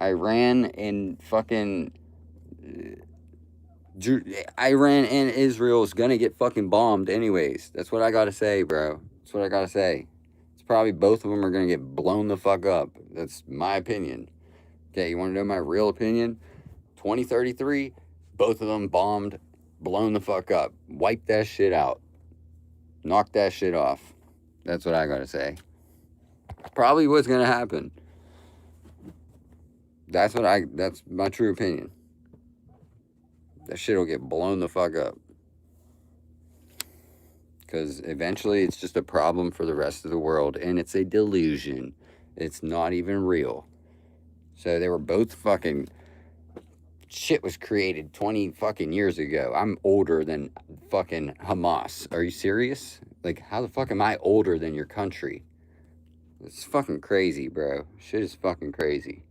Iran and fucking Iran and Israel is gonna get fucking bombed anyways. That's what I gotta say, bro. That's what I gotta say. It's probably both of them are gonna get blown the fuck up. That's my opinion. Okay, you wanna know my real opinion? 2033, both of them bombed, blown the fuck up. Wipe that shit out. Knock that shit off. That's what I gotta say. Probably what's gonna happen. That's my true opinion. That shit will get blown the fuck up. Because eventually it's just a problem for the rest of the world, and it's a delusion. It's not even real. So they were both fucking. Shit was created 20 fucking years ago. I'm older than fucking Hamas. Are you serious? Like, how the fuck am I older than your country? It's fucking crazy, bro. Shit is fucking crazy.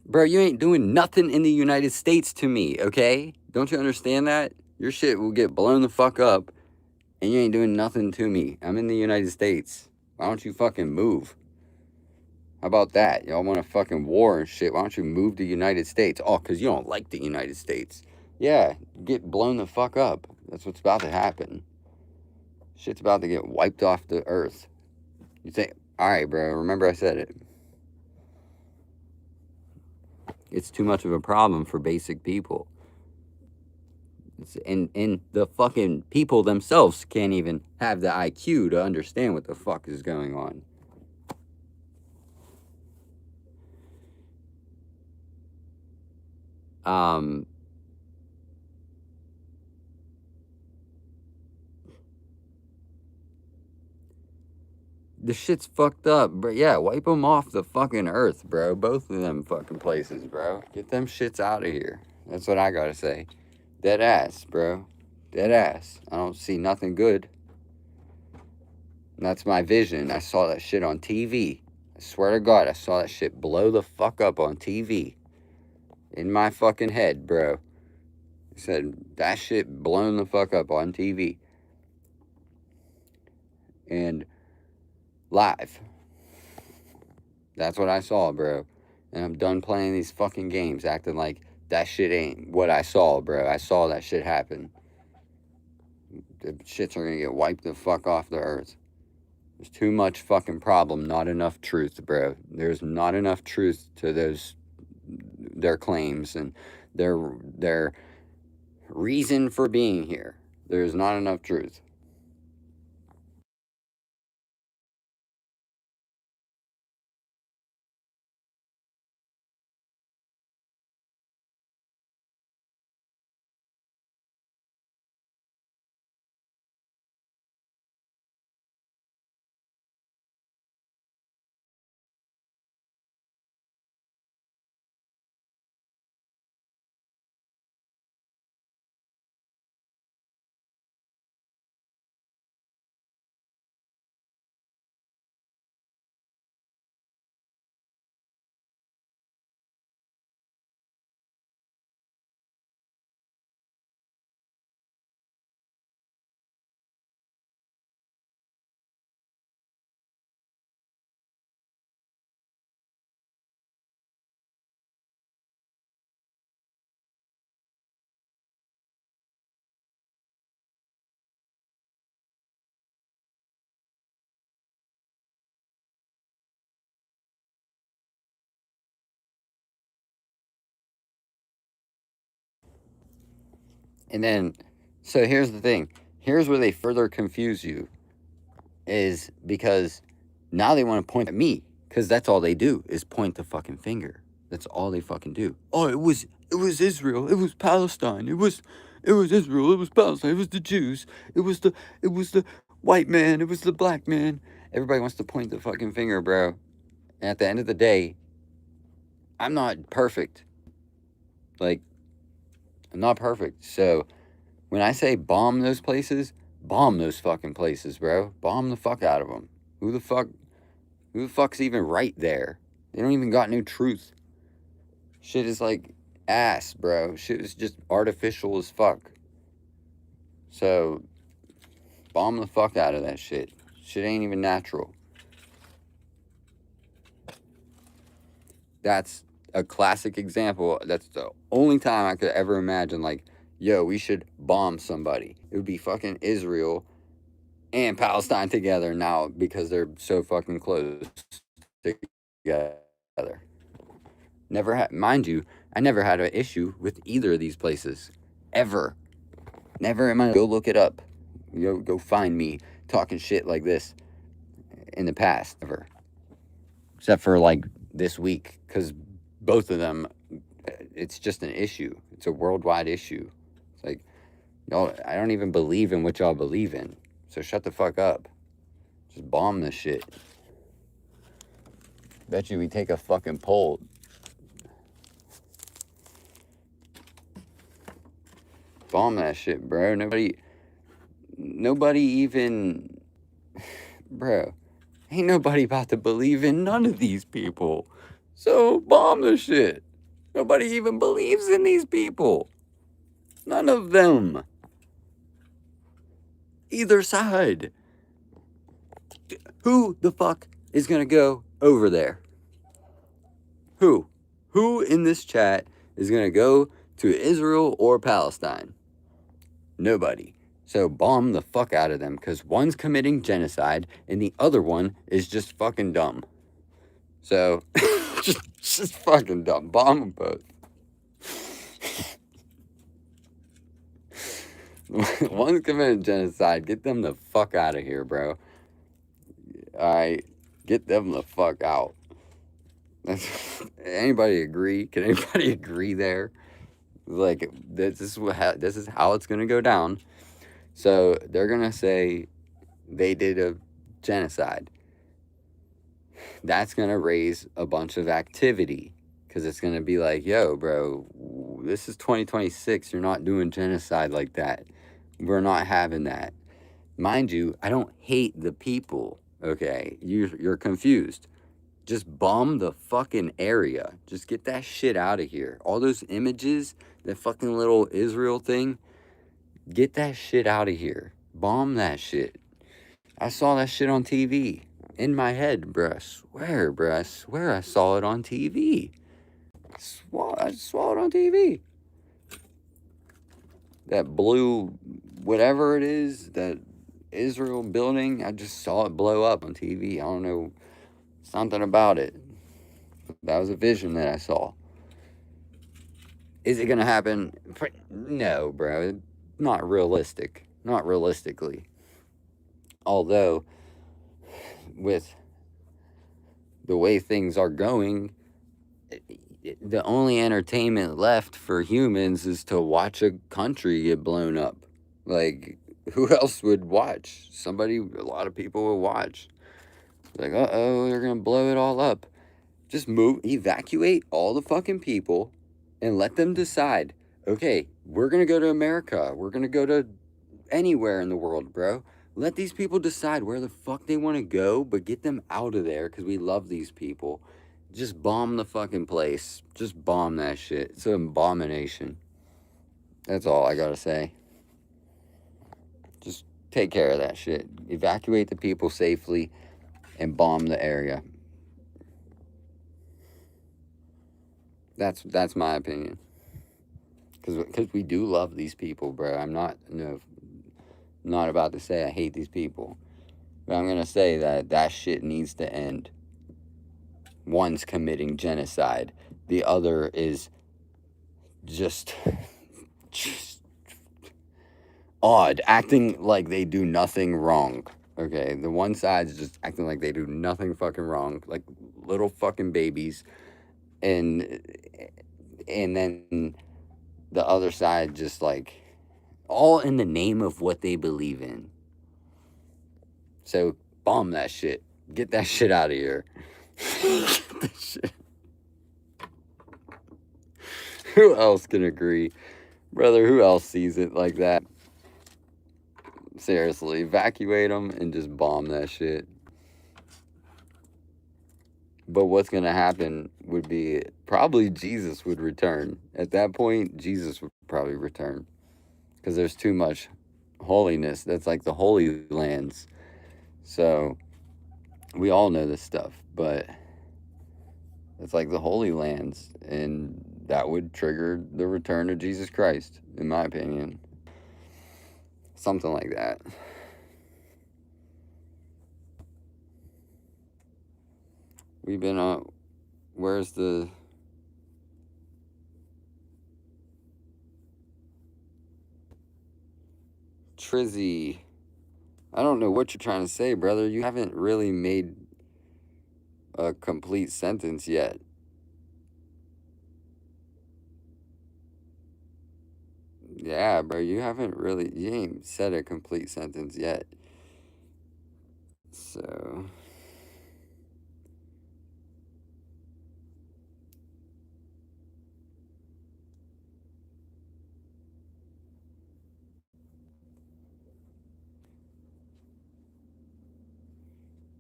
Bro, you ain't doing nothing in the United States to me, okay? Don't you understand that? Your shit will get blown the fuck up, and you ain't doing nothing to me. I'm in the United States. Why don't you fucking move? How about that? Y'all want a fucking war and shit. Why don't you move to the United States? Oh, because you don't like the United States. Yeah, get blown the fuck up. That's what's about to happen. Shit's about to get wiped off the earth. You think, alright, bro, remember I said it. It's too much of a problem for basic people. And the fucking people themselves can't even have the IQ to understand what the fuck is going on. The shit's fucked up, bro. Yeah, wipe them off the fucking earth, bro. Both of them fucking places, bro. Get them shits out of here. That's what I gotta say. Dead ass, bro. Dead ass. I don't see nothing good. And that's my vision. I saw that shit on TV. I swear to God, I saw that shit blow the fuck up on TV. In my fucking head, bro. I said, that shit blown the fuck up on TV. And live. That's what I saw, bro. And I'm done playing these fucking games, acting like that shit ain't what I saw, bro. I saw that shit happen. The shits are gonna get wiped the fuck off the earth. There's too much fucking problem, not enough truth, bro. There's not enough truth to their claims and their reason for being here. There's not enough truth. And then So here's the thing. Here's where they further confuse you, is because now they want to point at me, because that's all they do is point the fucking finger. That's all they fucking do. Oh, it was Israel. It was Palestine. It was Israel. It was Palestine. It was the Jews. It was the white man. It was the black man. Everybody wants to point the fucking finger, bro. And at the end of the day, I'm not perfect. Like, I'm not perfect. So when I say bomb those places, bomb those fucking places, bro. Bomb the fuck out of them. Who the fuck's even right there? They don't even got no truth. Shit is like ass, bro. Shit is just artificial as fuck. So, bomb the fuck out of that shit. Shit ain't even natural. That's a classic example. That's the only time I could ever imagine, like, yo, we should bomb somebody. It would be fucking Israel and Palestine together now, because they're so fucking close together. Mind you, I never had an issue with either of these places. Ever. Never in my... Go look it up. Go find me talking shit like this in the past. Ever. Except for, like, this week. Because both of them, it's just an issue. It's a worldwide issue. It's like, y'all, I don't even believe in what y'all believe in. So shut the fuck up. Just bomb this shit. Bet you we take a fucking poll. Bomb that shit, bro. Nobody even... Bro, ain't nobody about to believe in none of these people. So bomb the shit. Nobody even believes in these people. None of them. Either side. Who the fuck is gonna go over there? Who? Who in this chat is gonna go to Israel or Palestine? Nobody. So bomb the fuck out of them, because one's committing genocide and the other one is just fucking dumb. So, just fucking dumb. Bomb them both. One's committing genocide. Get them the fuck out of here, bro. Alright? Get them the fuck out. Anybody agree? Can anybody agree there? Like, this is how it's gonna go down. So they're gonna say they did a genocide. That's gonna raise a bunch of activity, because it's gonna be like, yo, bro, this is 2026. You're not doing genocide like that. We're not having that. Mind you, I don't hate the people. Okay, you're confused. Just bomb the fucking area. Just get that shit out of here. All those images, that fucking little Israel thing, get that shit out of here. Bomb that shit. I saw that shit on TV. In my head, bruh. I swear I saw it on TV. I saw it on TV. That blue, whatever it is, that Israel building, I just saw it blow up on TV. I don't know, something about it. That was a vision that I saw. Is it gonna happen? No, bro. Not realistic. Not realistically. Although, with the way things are going, the only entertainment left for humans is to watch a country get blown up. Like, who else would watch? A lot of people will watch. Like, uh-oh, they're gonna blow it all up. Just evacuate all the fucking people and let them decide, okay, we're gonna go to America. We're gonna go to anywhere in the world, bro. Let these people decide where the fuck they want to go, but get them out of there, because we love these people. Just bomb the fucking place. Just bomb that shit. It's an abomination. That's all I gotta say. Just take care of that shit. Evacuate the people safely and bomb the area. That's my opinion. Because we do love these people, bro. I'm not about to say I hate these people. But I'm going to say that shit needs to end. One's committing genocide. The other is just odd, acting like they do nothing wrong. Okay, the one side's just acting like they do nothing fucking wrong, like little fucking babies, and then the other side just like all in the name of what they believe in. So bomb that shit. Get that shit out of here. Get that shit. Who else can agree? Brother, who else sees it like that? Seriously, evacuate them and just bomb that shit. But what's going to happen would be probably Jesus would return. At that point, Jesus would probably return. Because there's too much holiness. That's like the Holy Lands. So, we all know this stuff. But it's like the Holy Lands. And that would trigger the return of Jesus Christ, in my opinion. Something like that. We've been on. Where's the. Trizzy. I don't know what you're trying to say, brother. You haven't really made a complete sentence yet. Yeah, bro, you ain't said a complete sentence yet. So.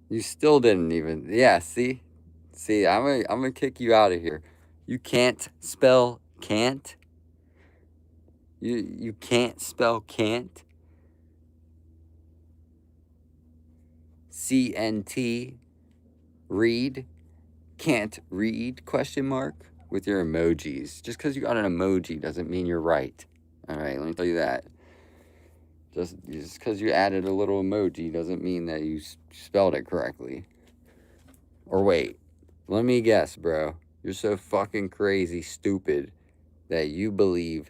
You still didn't even. Yeah, see? See, I'm gonna kick you out of here. You can't spell can't. You can't spell can't. CNT. Read. Can't read, question mark, with your emojis. Just because you got an emoji doesn't mean you're right. All right, let me tell you that. Just because you added a little emoji doesn't mean that you spelled it correctly. Or wait, let me guess, bro. You're so fucking crazy stupid that you believe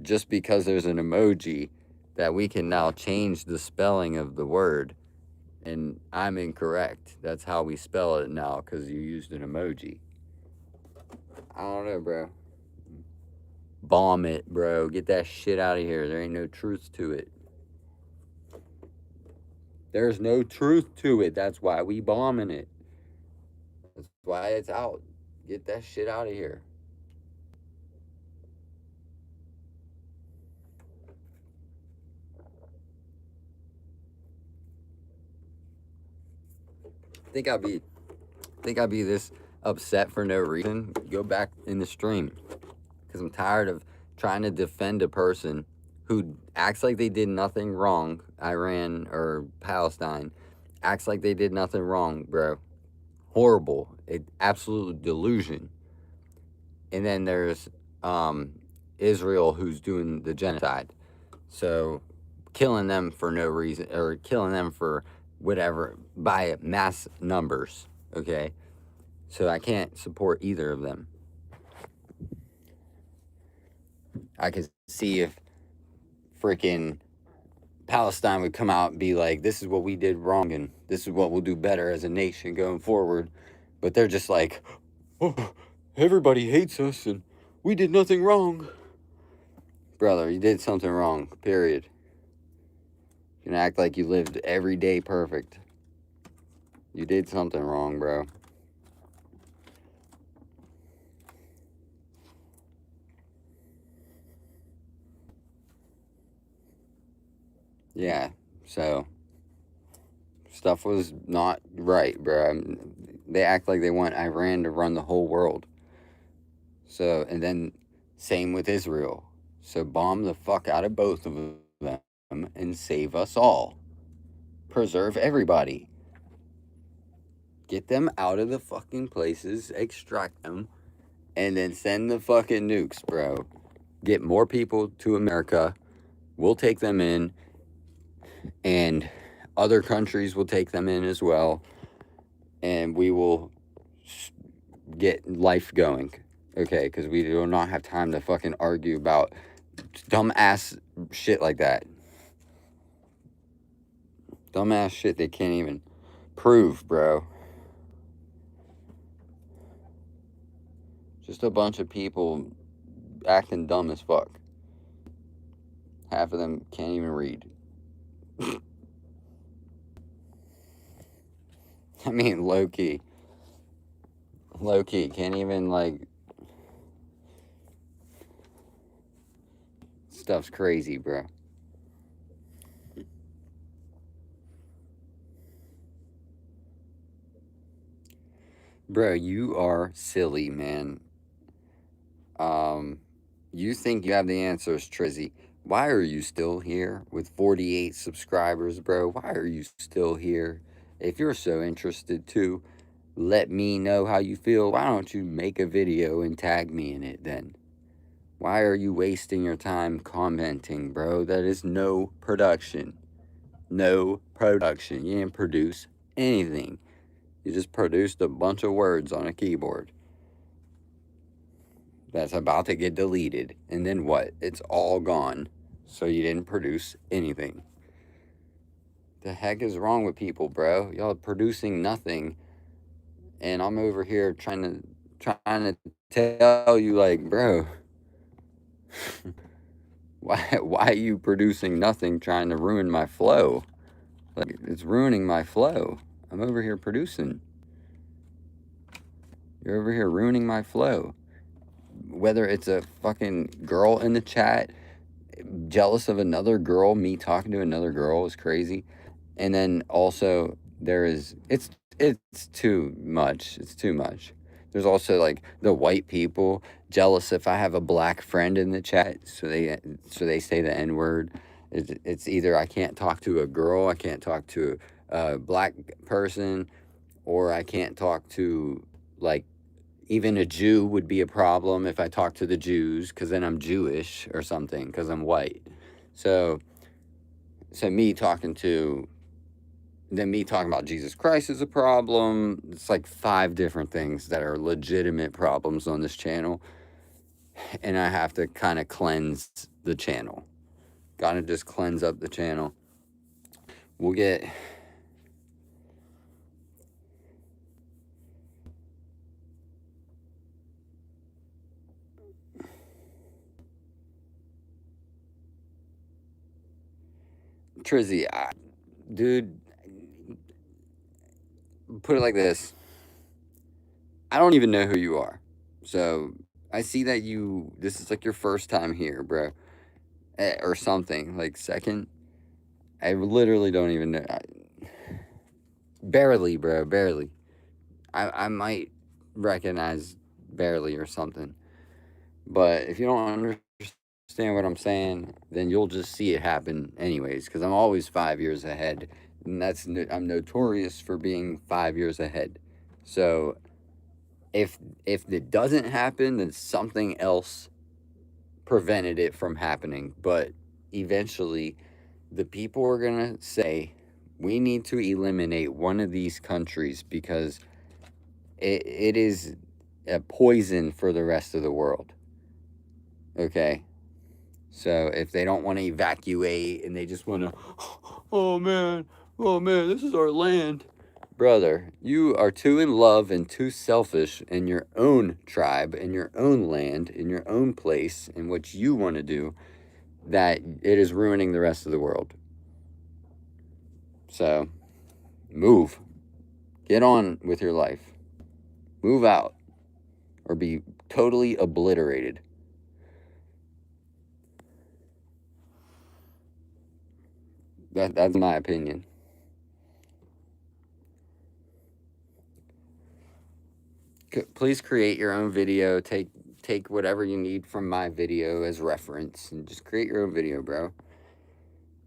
just because there's an emoji that we can now change the spelling of the word. And I'm incorrect. That's how we spell it now because you used an emoji. I don't know, bro. Bomb it, bro. Get that shit out of here. There ain't no truth to it. There's no truth to it. That's why we bombing it. That's why it's out. Get that shit out of here. Think I'd be this upset for no reason. Go back in the stream. Because I'm tired of trying to defend a person who acts like they did nothing wrong. Iran or Palestine acts like they did nothing wrong, bro. Horrible. Absolute delusion. And then there's Israel, who's doing the genocide. So killing them for no reason, or killing them for whatever, by mass numbers. Okay, so I can't support either of them. I could see if freaking Palestine would come out and be like, this is what we did wrong and this is what we'll do better as a nation going forward. But they're just like, oh, everybody hates us and we did nothing wrong. Brother, you did something wrong, period. You can act like you lived every day perfect. You did something wrong, bro. Yeah, so stuff was not right, bro. They act like they want Iran to run the whole world. So, and then same with Israel. So bomb the fuck out of both of them and save us all. Preserve everybody. Get them out of the fucking places, extract them, and then send the fucking nukes, bro. Get more people to America. We'll take them in, and other countries will take them in as well, and we will get life going. Okay, because we do not have time to fucking argue about dumb ass shit like that. Dumbass shit they can't even prove, bro. Just a bunch of people acting dumb as fuck. Half of them can't even read. I mean, low key, can't even, like, stuff's crazy, bro. Bro, you are silly, man. You think you have the answers, Trizzy. Why are you still here with 48 subscribers, bro? Why are you still here? If you're so interested to let me know how you feel, why don't you make a video and tag me in it then? Why are you wasting your time commenting, bro? That is no production. No production. You didn't produce anything. You just produced a bunch of words on a keyboard that's about to get deleted. And then what? It's all gone. So you didn't produce anything. The heck is wrong with people, bro? Y'all are producing nothing. And I'm over here trying to tell you, like, bro, why are you producing nothing, trying to ruin my flow? Like, it's ruining my flow. I'm over here producing. You're over here ruining my flow. Whether it's a fucking girl in the chat jealous of another girl, me talking to another girl is crazy. And then also it's too much. It's too much. There's also, like, the white people jealous if I have a black friend in the chat, so they say the N-word. It's either I can't talk to a girl, I can't talk to a black person, or I can't talk to, like, even a Jew would be a problem if I talk to the Jews, because then I'm Jewish or something, because I'm white. So me talking about Jesus Christ is a problem. It's like 5 different things that are legitimate problems on this channel. And I have to kind of cleanse the channel. Gotta just cleanse up the channel. We'll get... Trizzy, dude, put it like this. I don't even know who you are. So I see that this is like your first time here, bro. Or something. Like, second. I literally don't even know. Barely, bro. Barely. I might recognize barely or something. But if you don't understand what I'm saying, then you'll just see it happen anyways. Because I'm always 5 years ahead. And I'm notorious for being 5 years ahead. So if it doesn't happen, then something else prevented it from happening. But eventually, the people are going to say, we need to eliminate one of these countries because it is a poison for the rest of the world. Okay? So if they don't want to evacuate and they just want to, oh man, this is our land. Brother, you are too in love and too selfish in your own tribe, in your own land, in your own place, in what you want to do, that it is ruining the rest of the world. So, move. Get on with your life. Move out. Or be totally obliterated. That's my opinion. Please create your own video. Take whatever you need from my video as reference and just create your own video, bro.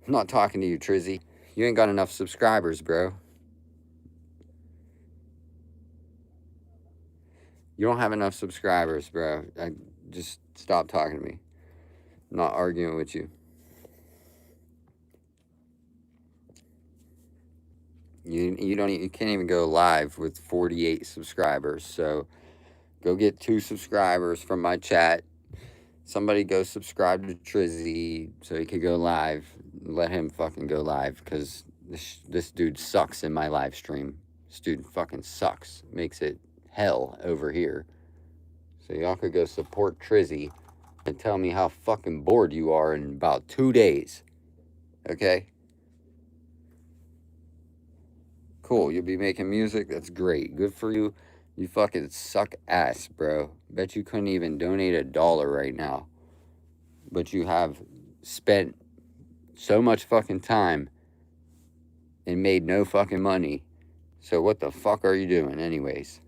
I'm not talking to you, Trizzy. You ain't got enough subscribers, bro. You don't have enough subscribers, bro. Just stop talking to me. I'm not arguing with you. You can't even go live with 48 subscribers. So go get 2 subscribers from my chat. Somebody go subscribe to Trizzy so he could go live. Let him fucking go live, because this dude sucks in my live stream. This dude fucking sucks. Makes it hell over here. So y'all could go support Trizzy and tell me how fucking bored you are in about 2 days. Okay? Cool, you'll be making music. That's great. Good for you. You fucking suck ass, bro. Bet you couldn't even donate $1 right now. But you have spent so much fucking time and made no fucking money. So what the fuck are you doing anyways?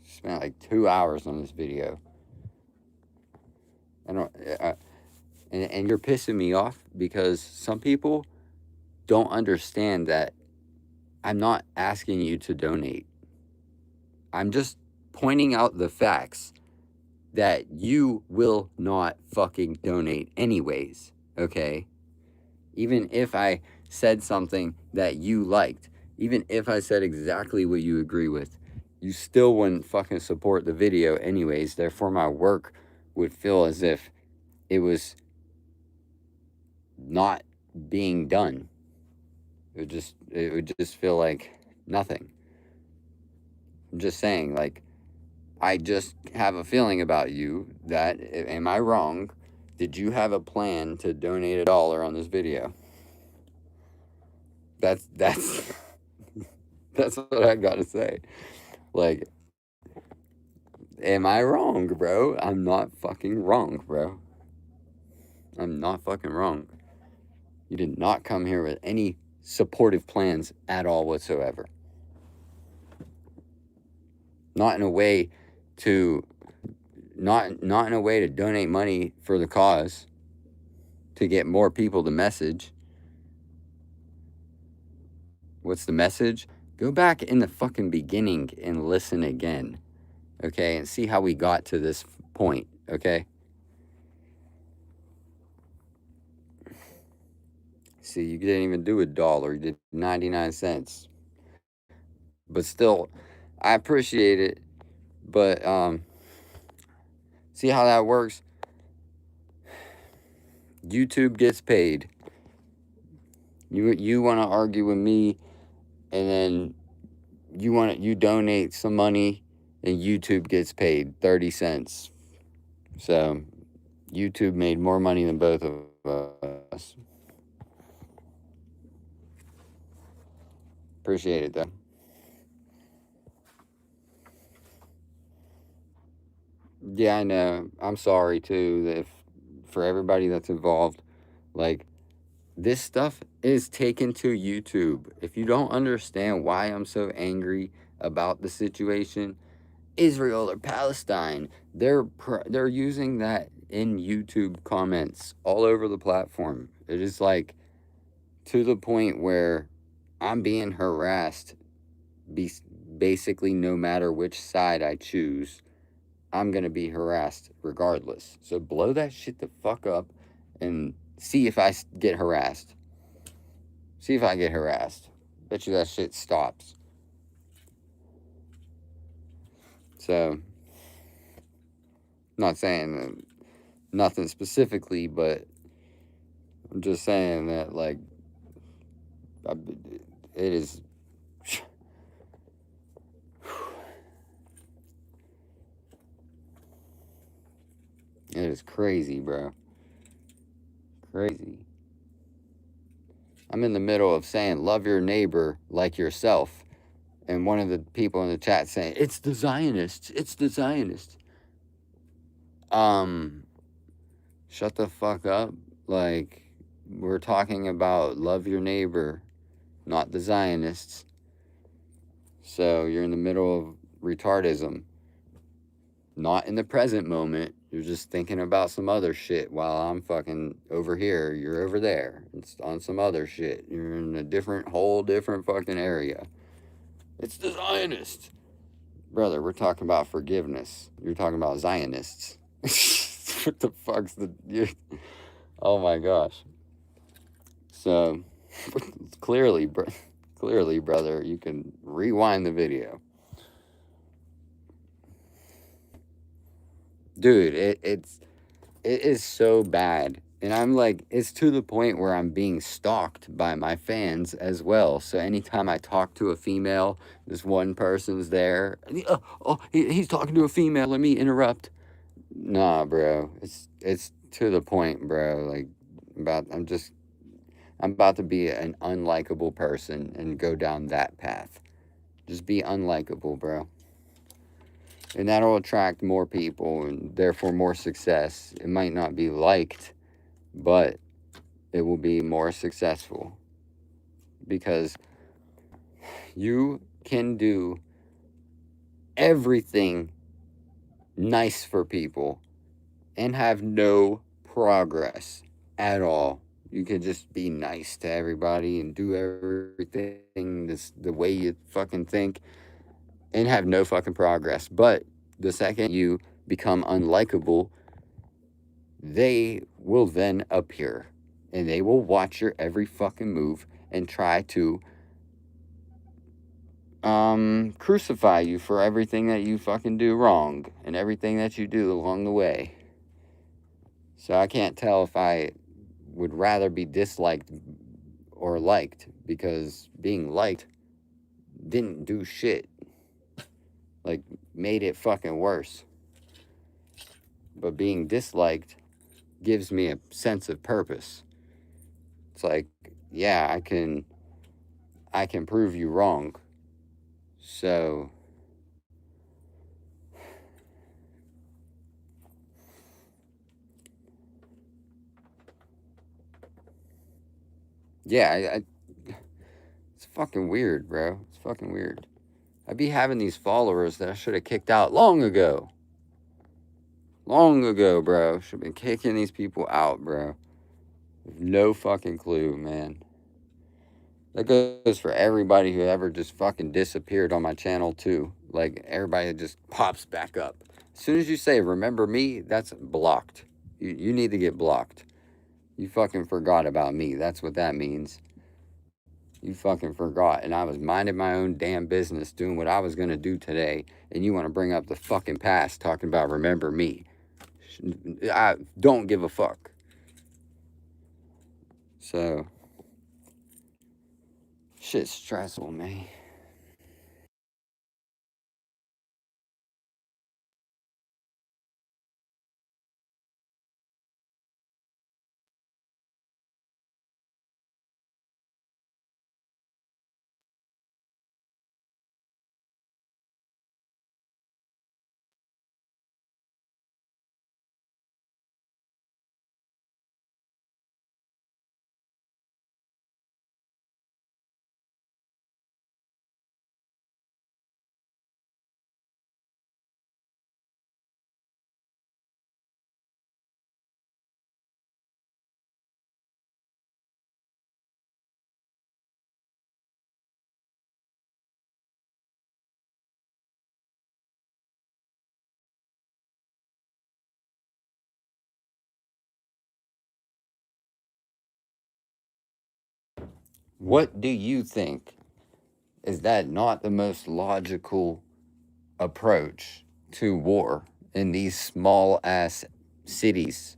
Spent like 2 hours on this video. I don't and you're pissing me off because some people don't understand that I'm not asking you to donate. I'm just pointing out the facts that you will not fucking donate anyways, okay? Even if I said something that you liked, even if I said exactly what you agree with, you still wouldn't fucking support the video anyways. Therefore, my work would feel as if it was not being done. It would just feel like nothing. I'm just saying, like, I just have a feeling about you that, am I wrong? Did you have a plan to donate $1 on this video? That's that's what I gotta say. Like, am I wrong, bro? I'm not fucking wrong, bro. I'm not fucking wrong. You did not come here with any supportive plans at all whatsoever. Not in a way to not in a way to donate money for the cause, to get more people the message. What's the message? Go back in the fucking beginning and listen again, okay? And see how we got to this point, okay? See, you didn't even do $1. You did 99 cents. But still, I appreciate it. But see how that works? YouTube gets paid. You want to argue with me, and then you donate some money, and YouTube gets paid 30 cents. So YouTube made more money than both of us. Appreciate it though. Yeah, I know. I'm sorry too if for everybody that's involved. Like, this stuff is taken to YouTube. If you don't understand why I'm so angry about the situation, Israel or Palestine, they're using that in YouTube comments all over the platform. It is like to the point where I'm being harassed basically no matter which side I choose. I'm going to be harassed regardless. So blow that shit the fuck up and see if I get harassed. See if I get harassed. Bet you that shit stops. So, not saying nothing specifically, but I'm just saying that, like, it is. It is crazy, bro. Crazy. I'm in the middle of saying, love your neighbor like yourself. And one of the people in the chat saying, it's the Zionists. It's the Zionists. Shut the fuck up. Like, we're talking about love your neighbor, not the Zionists. So you're in the middle of retardism. Not in the present moment. You're just thinking about some other shit while I'm fucking over here. You're over there. It's on some other shit. You're in a whole different fucking area. It's the Zionists. Brother, we're talking about forgiveness. You're talking about Zionists. What the fuck's oh my gosh. So, clearly, brother, you can rewind the video. Dude, it is so bad. And I'm like, it's to the point where I'm being stalked by my fans as well. So anytime I talk to a female, this one person's there. He's talking to a female. Let me interrupt. Nah, bro. It's to the point, bro. Like, I'm about to be an unlikable person and go down that path. Just be unlikable, bro. And that'll attract more people and therefore more success. It might not be liked, but it will be more successful because you can do everything nice for people and have no progress at all. You could just be nice to everybody and do everything the way you fucking think and have no fucking progress. But the second you become unlikable, they will then appear and they will watch your every fucking move and try to crucify you for everything that you fucking do wrong and everything that you do along the way. So I can't tell if I would rather be disliked or liked because being liked didn't do shit. Like, made it fucking worse. But being disliked gives me a sense of purpose. It's like, yeah, I can prove you wrong. So yeah, it's fucking weird, bro. It's fucking weird. I'd be having these followers that I should have kicked out long ago. Long ago, bro. Should have been kicking these people out, bro. No fucking clue, man. That goes for everybody who ever just fucking disappeared on my channel, too. Like, everybody just pops back up. As soon as you say, remember me, that's blocked. You need to get blocked. You fucking forgot about me. That's what that means. You fucking forgot. And I was minding my own damn business, doing what I was going to do today. And you want to bring up the fucking past, talking about remember me. I don't give a fuck. So, shit's stressful, man. What do you think? Is that not the most logical approach to war in these small ass cities,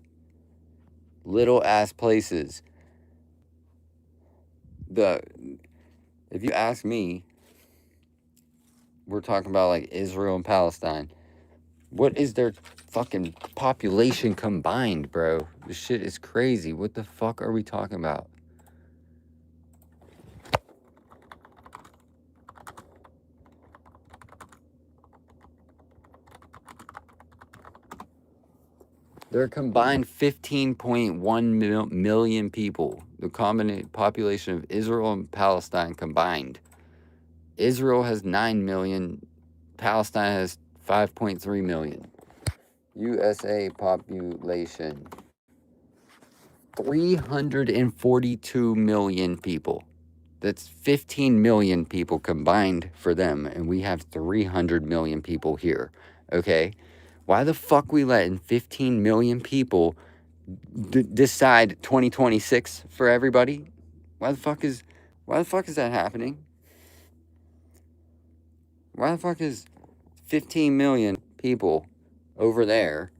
little ass places? The If you ask me, we're talking about like Israel and Palestine. What is their fucking population combined, bro? This shit is crazy. What the fuck are we talking about? They're combined 15.1 million people. The combined population of Israel and Palestine combined. Israel has 9 million. Palestine has 5.3 million. USA population 342 million people. That's 15 million people combined for them, and we have 300 million people here. Okay? Why the fuck we letting 15 million people decide 2026 for everybody? Why the fuck is that happening? Why the fuck is 15 million people over there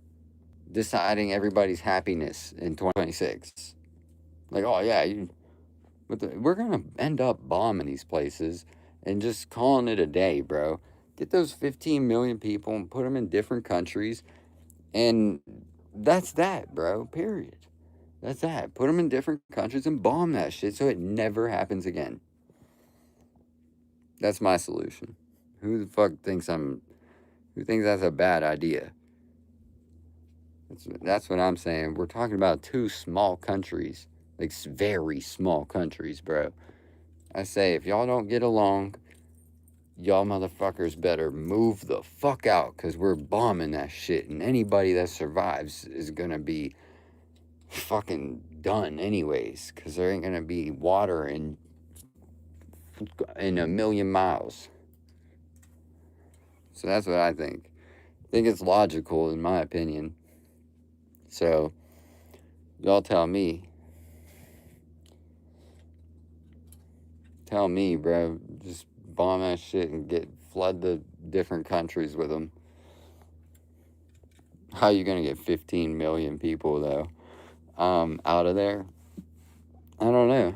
deciding everybody's happiness in 2026. Like, oh yeah, we're gonna end up bombing these places and just calling it a day, bro. Get those 15 million people and put them in different countries, and that's that, bro. Period. That's that. Put them in different countries and bomb that shit so it never happens again. That's my solution. Who the fuck thinks I'm? Who thinks that's a bad idea? That's what I'm saying. We're talking about two small countries, like very small countries, bro. I say if y'all don't get along, y'all motherfuckers better move the fuck out, because we're bombing that shit, and anybody that survives is gonna be fucking done anyways, because there ain't gonna be water in a million miles. So that's what I think. I think it's logical in my opinion. So y'all tell me. Tell me, bro. Just bomb that shit and flood the different countries with them. How you gonna get 15 million people though out of there? I don't know.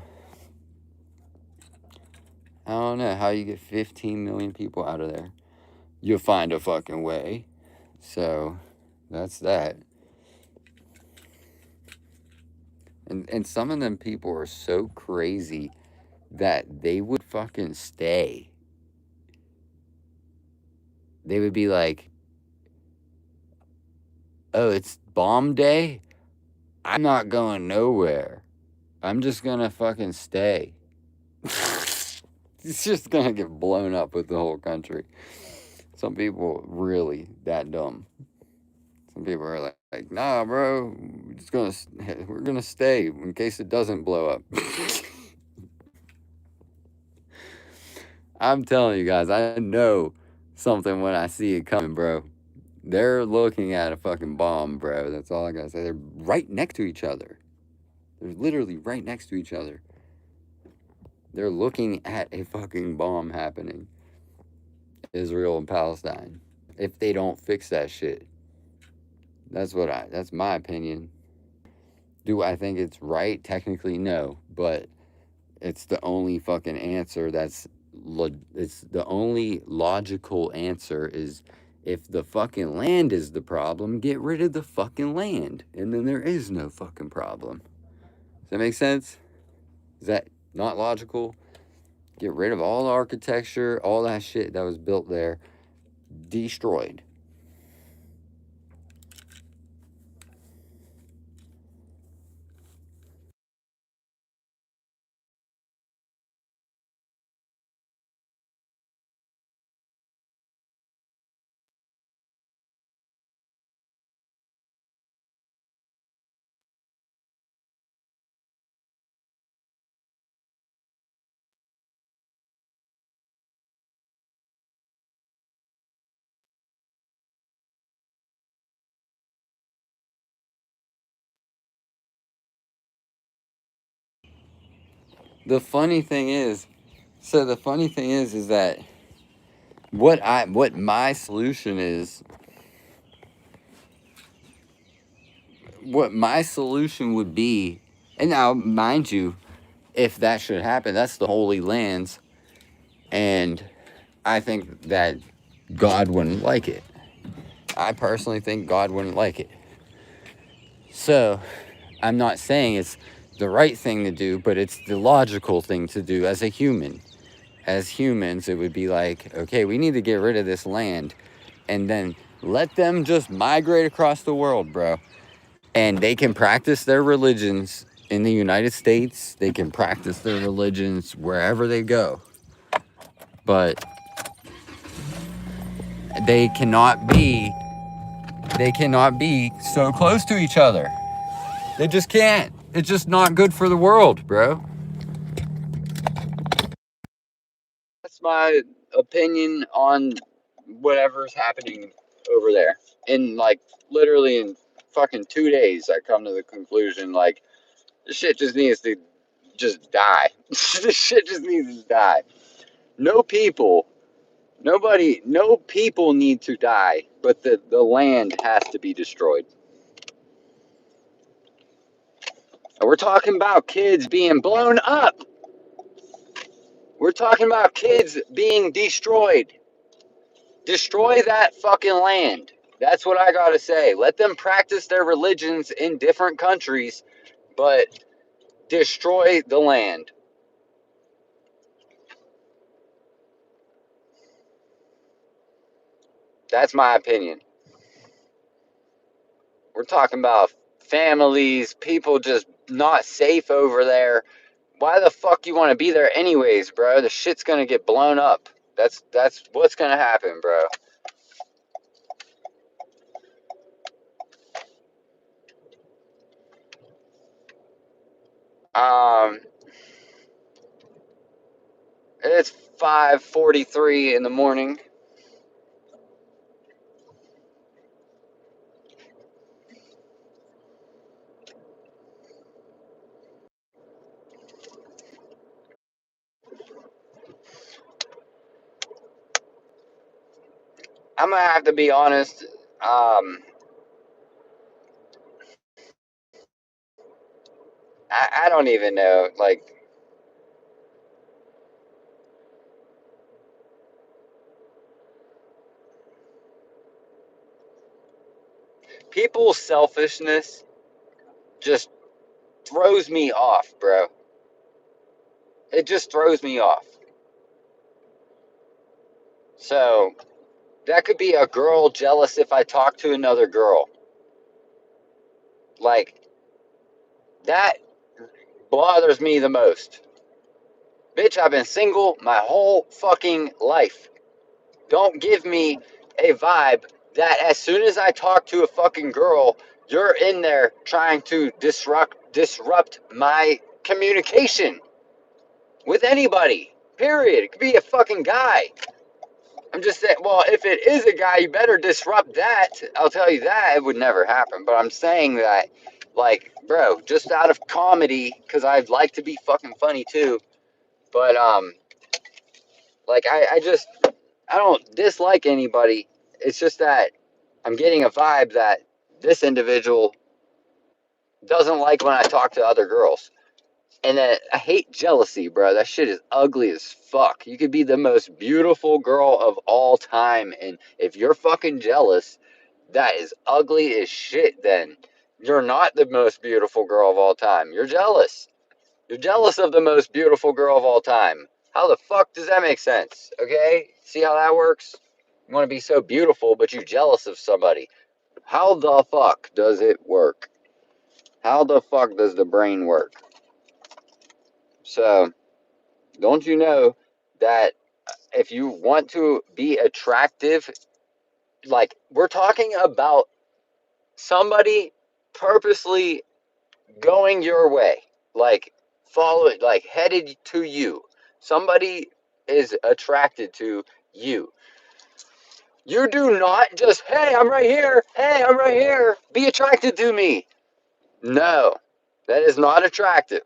I don't know how you get 15 million people out of there. You'll find a fucking way. So that's that. And some of them people are so crazy that they would fucking stay. They would be like, oh, it's bomb day? I'm not going nowhere. I'm just gonna fucking stay. It's just gonna get blown up with the whole country. Some people really that dumb. Some people are like, nah, bro, we're gonna stay in case it doesn't blow up. I'm telling you guys, I know something when I see it coming, bro. They're looking at a fucking bomb, bro. That's all I gotta say. They're right next to each other. They're literally right next to each other. They're looking at a fucking bomb happening. Israel and Palestine. If they don't fix that shit. That's my opinion. Do I think it's right? Technically, no. But it's the only fucking answer it's the only logical answer is if the fucking land is the problem, get rid of the fucking land. And then there is no fucking problem. Does that make sense? Is that not logical? Get rid of all the architecture, all that shit that was built there, destroyed. The funny thing is, is that what my solution is, what my solution would be, and now mind you, if that should happen, that's the Holy Lands, and I think that God wouldn't like it. I personally think God wouldn't like it. So, I'm not saying it's the right thing to do, but it's the logical thing to do as a human. As humans, it would be like, okay, we need to get rid of this land and then let them just migrate across the world, bro. And they can practice their religions in the United States. They can practice their religions wherever they go. But they cannot be so close to each other. They just can't. It's just not good for the world, bro. That's my opinion on whatever's happening over there. In like literally in fucking 2 days, I come to the conclusion like this shit just needs to just die. This shit just needs to die. No people, no people need to die, but the land has to be destroyed. We're talking about kids being blown up. We're talking about kids being destroyed. Destroy that fucking land. That's what I gotta say. Let them practice their religions in different countries, but destroy the land. That's my opinion. We're talking about families, people just not safe over there. Why the fuck you want to be there anyways, bro? The shit's gonna get blown up. That's what's gonna happen, bro. Um, it's 5:43 in the morning. I'm gonna have to be honest. Um, I don't even know. Like, people's selfishness just throws me off, bro. It just throws me off. So, that could be a girl jealous if I talk to another girl. Like, that bothers me the most. Bitch, I've been single my whole fucking life. Don't give me a vibe that as soon as I talk to a fucking girl, you're in there trying to disrupt my communication with anybody. Period. It could be a fucking guy. I'm just saying, well, if it is a guy, you better disrupt that. I'll tell you that. It would never happen. But I'm saying that, like, bro, just out of comedy, because I'd like to be fucking funny too. But, like, I don't dislike anybody. It's just that I'm getting a vibe that this individual doesn't like when I talk to other girls. And then I hate jealousy, bro. That shit is ugly as fuck. You could be the most beautiful girl of all time, and if you're fucking jealous, that is ugly as shit. Then you're not the most beautiful girl of all time. You're jealous. You're jealous of the most beautiful girl of all time. How the fuck does that make sense? Okay? See how that works? You want to be so beautiful, but you jealous of somebody. How the fuck does it work? How the fuck does the brain work? So, don't you know that if you want to be attractive, like we're talking about somebody purposely going your way, like follow, like headed to you. Somebody is attracted to you. You do not just, hey, I'm right here. Hey, I'm right here. Be attracted to me. No, that is not attractive.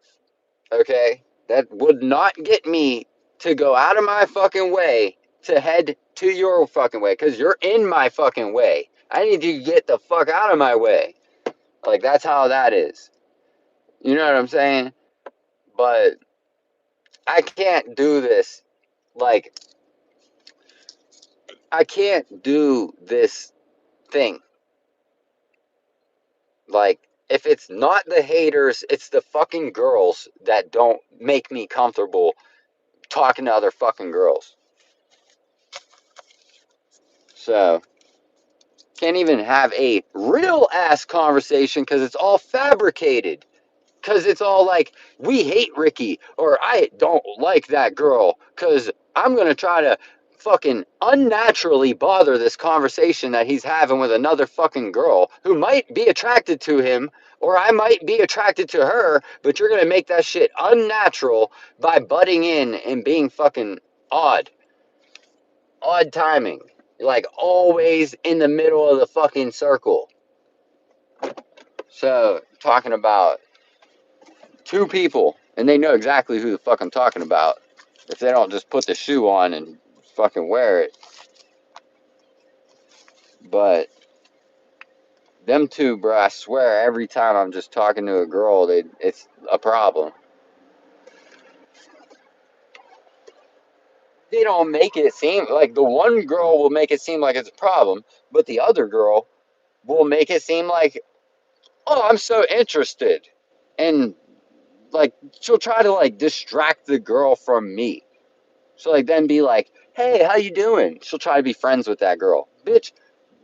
Okay? That would not get me to go out of my fucking way to head to your fucking way because you're in my fucking way. I need you to get the fuck out of my way. Like, that's how that is. You know what I'm saying? But I can't do this. Like, I can't do this thing. Like, if it's not the haters, it's the fucking girls that don't make me comfortable talking to other fucking girls. So, can't even have a real ass conversation because it's all fabricated. Because it's all like, we hate Ricky, or I don't like that girl, because I'm going to try to fucking unnaturally bother this conversation that he's having with another fucking girl who might be attracted to him, or I might be attracted to her, but you're going to make that shit unnatural by butting in and being fucking odd. Odd timing. Like always in the middle of the fucking circle. So, talking about two people, and they know exactly who the fuck I'm talking about. If they don't just put the shoe on and fucking wear it. But Them two, bro, I swear, every time I'm just talking to a girl, it's a problem. They don't make it seem like the one girl will make it seem like it's a problem, but the other girl will make it seem like, oh, I'm so interested. And like, she'll try to like distract the girl from me. She'll like then be like, hey, how you doing? She'll try to be friends with that girl. Bitch,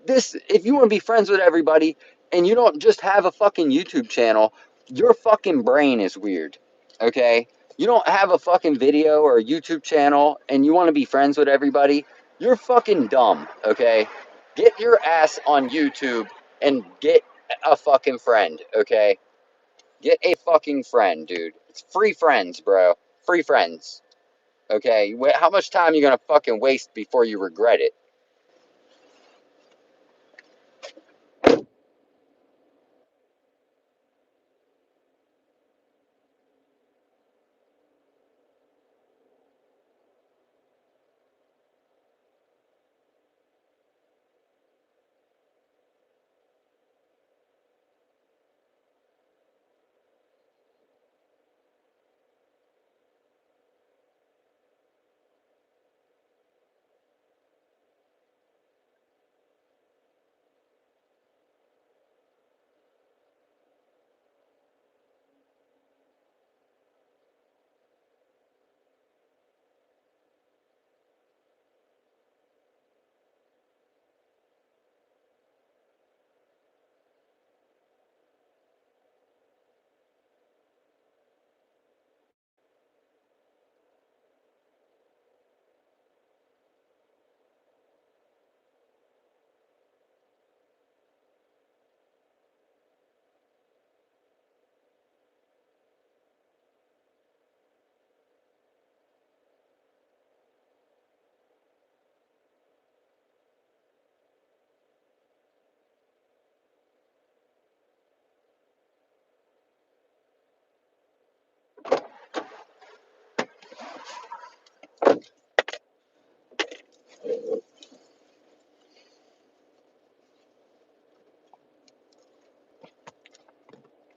this if you want to be friends with everybody and you don't just have a fucking YouTube channel, your fucking brain is weird. Okay? You don't have a fucking video or a YouTube channel and you want to be friends with everybody, you're fucking dumb, okay? Get your ass on YouTube and get a fucking friend, okay? Get a fucking friend, dude. It's free friends, bro. Free friends. Okay? How much time are you gonna fucking waste before you regret it?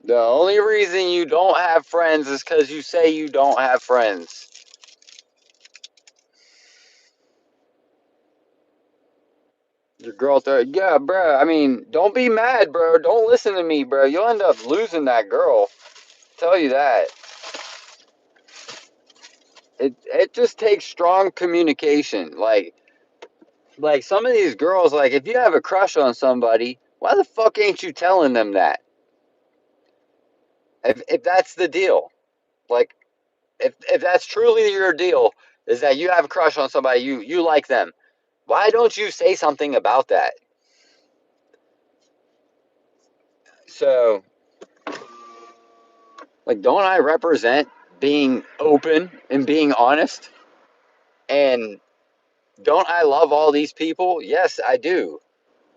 The only reason you don't have friends is because you say you don't have friends. Your girl thought, yeah, bro. I mean, don't be mad, bro. Don't listen to me, bro. You'll end up losing that girl. Tell you that. It just takes strong communication. Like some of these girls, like if you have a crush on somebody, why the fuck ain't you telling them that? If that's the deal, like if that's truly your deal, is that you have a crush on somebody, you like them. Why don't you say something about that? So, like, don't I represent being open and being honest? And don't I love all these people? Yes, I do.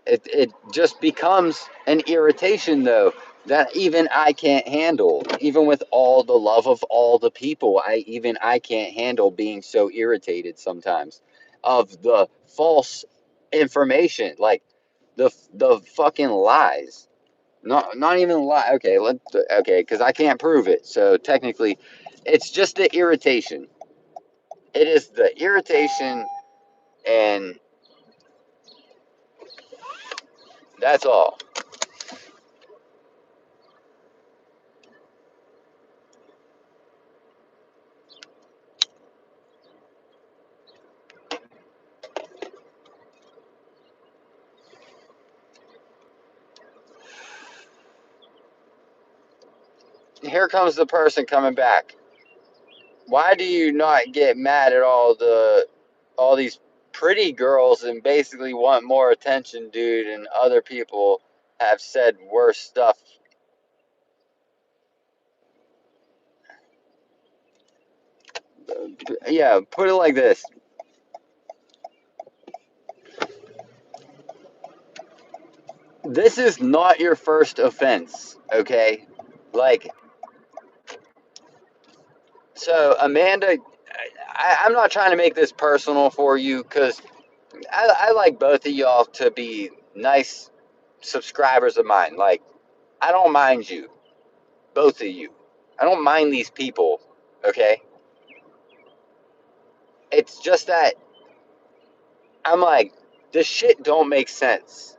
It just becomes an irritation, though, that even I can't handle. Even with all the love of all the people, I can't handle being so irritated sometimes of the false information, like the fucking lies. Not even lie. Okay, because I can't prove it. So technically, it's just the irritation. It is the irritation, and that's all. Here comes the person coming back. Why do you not get mad at all these pretty girls and basically want more attention, dude? And other people have said worse stuff. Yeah, put it like this. This is not your first offense, okay? Like, so Amanda, I'm not trying to make this personal for you because I like both of y'all to be nice subscribers of mine. Like, I don't mind you, both of you. I don't mind these people, okay? It's just that I'm like, this shit don't make sense.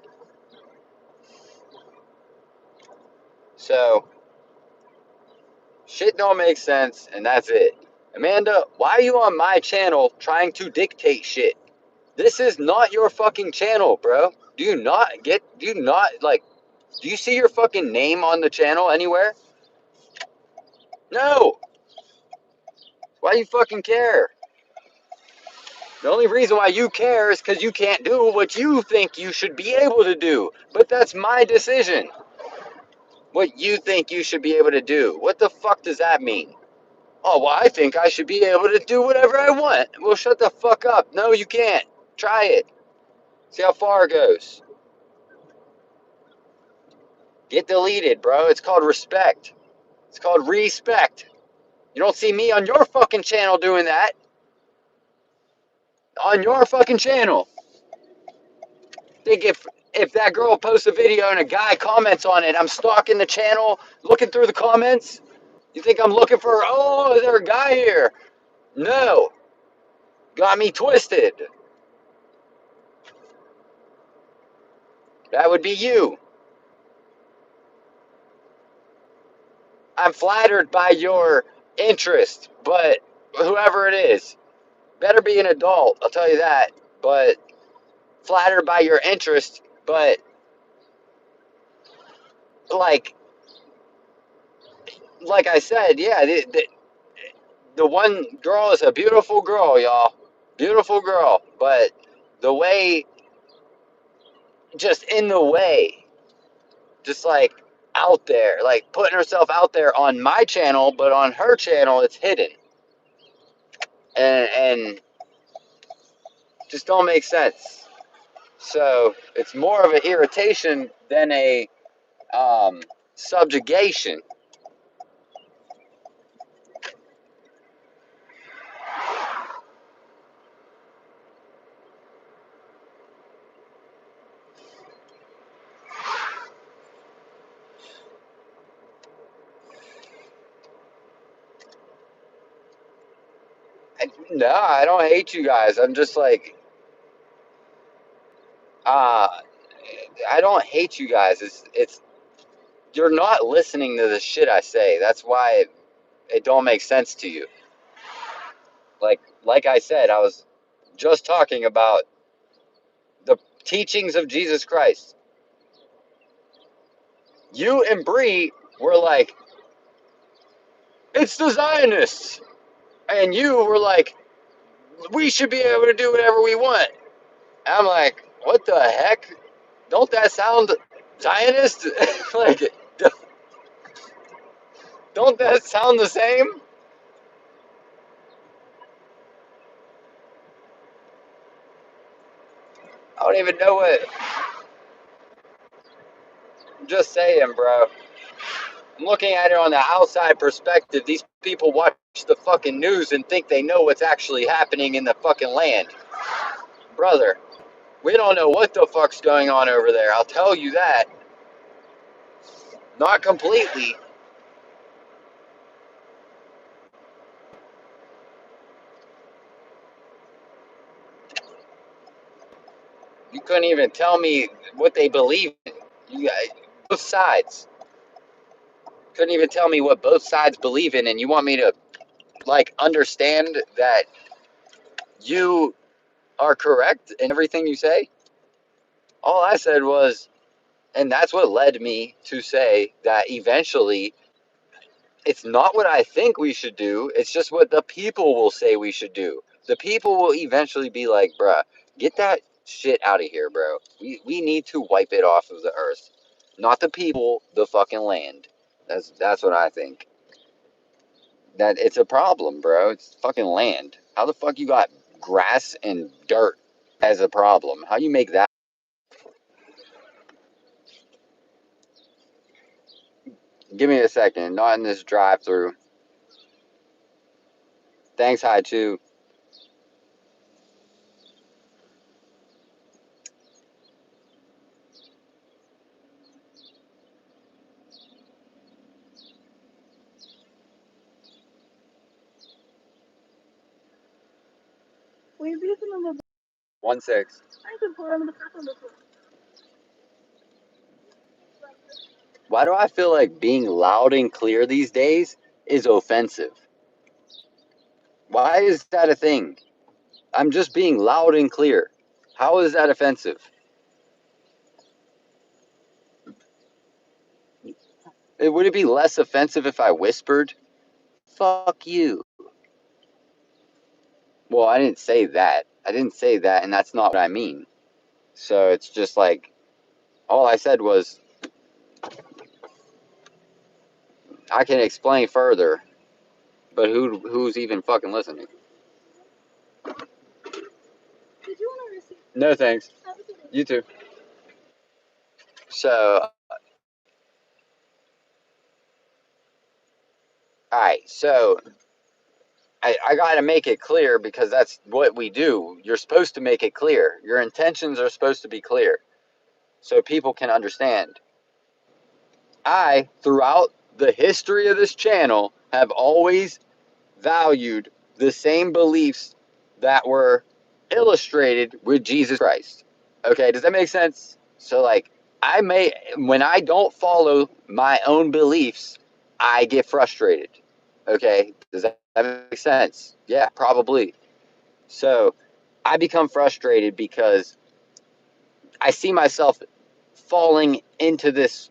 So, shit don't make sense, and that's it. Amanda, why are you on my channel trying to dictate shit? This is not your fucking channel, bro. Do you see your fucking name on the channel anywhere? No. Why do you fucking care? The only reason why you care is because you can't do what you think you should be able to do. But that's my decision. What you think you should be able to do. What the fuck does that mean? Oh, well, I think I should be able to do whatever I want. Well, shut the fuck up. No, you can't. Try it. See how far it goes. Get deleted, bro. It's called respect. It's called respect. You don't see me on your fucking channel doing that. On your fucking channel. Think if that girl posts a video and a guy comments on it, I'm stalking the channel, looking through the comments? You think I'm looking for, oh, is there a guy here? No. Got me twisted. That would be you. I'm flattered by your interest, but whoever it is, better be an adult, I'll tell you that. But flattered by your interest, but like like I said, yeah, the one girl is a beautiful girl, y'all. Beautiful girl, but the way, just in the way, just like out there, like putting herself out there on my channel, but on her channel it's hidden, and just don't make sense. So it's more of an irritation than a um, subjugation. No, I don't hate you guys. I'm just like, uh, I don't hate you guys. It's you're not listening to the shit I say. That's why it don't make sense to you. Like I said, I was just talking about the teachings of Jesus Christ. You and Bree were like, it's the Zionists, and you were like, we should be able to do whatever we want. And I'm like, what the heck? Don't that sound Zionist? Like, don't that sound the same? I don't even know what. I'm just saying, bro. I'm looking at it on the outside perspective. These people watch the fucking news and think they know what's actually happening in the fucking land. Brother, we don't know what the fuck's going on over there. I'll tell you that. Not completely. You couldn't even tell me what they believe in. You, both sides. Couldn't even tell me what both sides believe in, and you want me to, like, understand that you are correct in everything you say? All I said was, and that's what led me to say that eventually it's not what I think we should do, it's just what the people will say we should do. The people will eventually be like, bruh, get that shit out of here, bro. We need to wipe it off of the earth. Not the people, the fucking land. That's what I think. That it's a problem, bro. It's fucking land. How the fuck you got grass and dirt as a problem? How you make that? Give me a second. Not in this drive-through. Thanks, hi too. 1-6. Why do I feel like being loud and clear these days is offensive? Why is that a thing? I'm just being loud and clear. How is that offensive? Would it be less offensive if I whispered? Fuck you. Well, I didn't say that. I didn't say that, and that's not what I mean. So it's just like, all I said was, I can explain further, but who's even fucking listening? No thanks. You too. So, alright, so I gotta make it clear because that's what we do. You're supposed to make it clear. Your intentions are supposed to be clear so people can understand. I, throughout the history of this channel, have always valued the same beliefs that were illustrated with Jesus Christ. Okay, does that make sense? So, like, when I don't follow my own beliefs, I get frustrated. Okay, does that make sense? Yeah, probably. So, I become frustrated because I see myself falling into this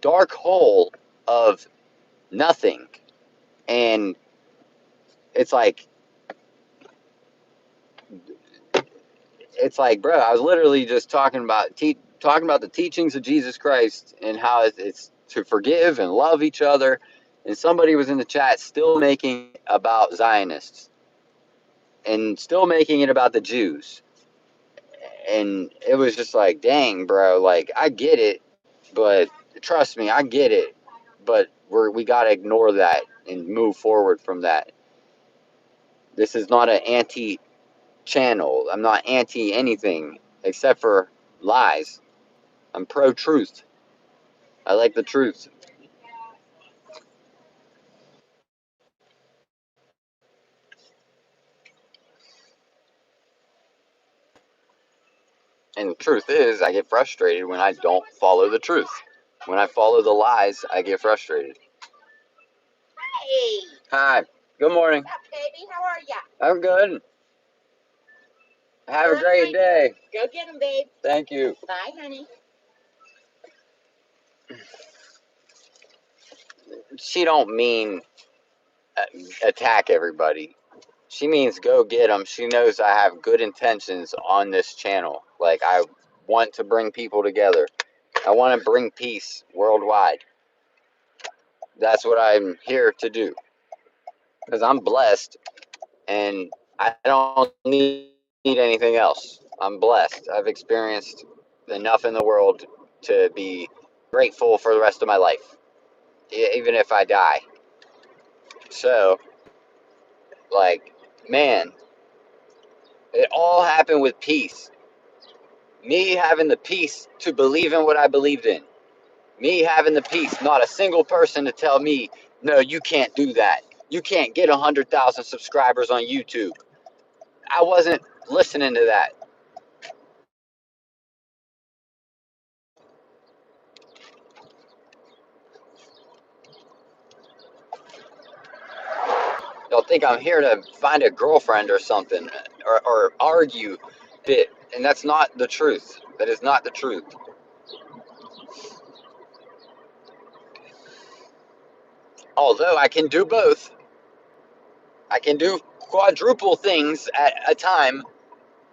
dark hole of nothing. And it's like, bro, I was literally just talking about the teachings of Jesus Christ and how it's to forgive and love each other. And somebody was in the chat still making it about Zionists and still making it about the Jews. And it was just like, dang, bro, like, I get it, but trust me, I get it, but we got to ignore that and move forward from that. This is not an anti channel. I'm not anti anything except for lies. I'm pro truth. I like the truth. And the truth is, I get frustrated when I don't follow the truth. When I follow the lies, I get frustrated. Hey. Hi. Good morning. What's up, baby? How are ya? I'm good. Have a great day. Go get him, babe. Thank you. Bye, honey. She don't mean attack everybody. She means go get them. She knows I have good intentions on this channel. Like, I want to bring people together. I want to bring peace worldwide. That's what I'm here to do. Because I'm blessed and I don't need anything else. I'm blessed. I've experienced enough in the world to be grateful for the rest of my life, even if I die. So, like, man, it all happened with peace. Me having the peace to believe in what I believed in. Me having the peace, not a single person to tell me, no, you can't do that. You can't get 100,000 subscribers on YouTube. I wasn't listening to that. Y'all think I'm here to find a girlfriend or something, or argue bit, and that's not the truth. That is not the truth. Although I can do both. I can do quadruple things at a time.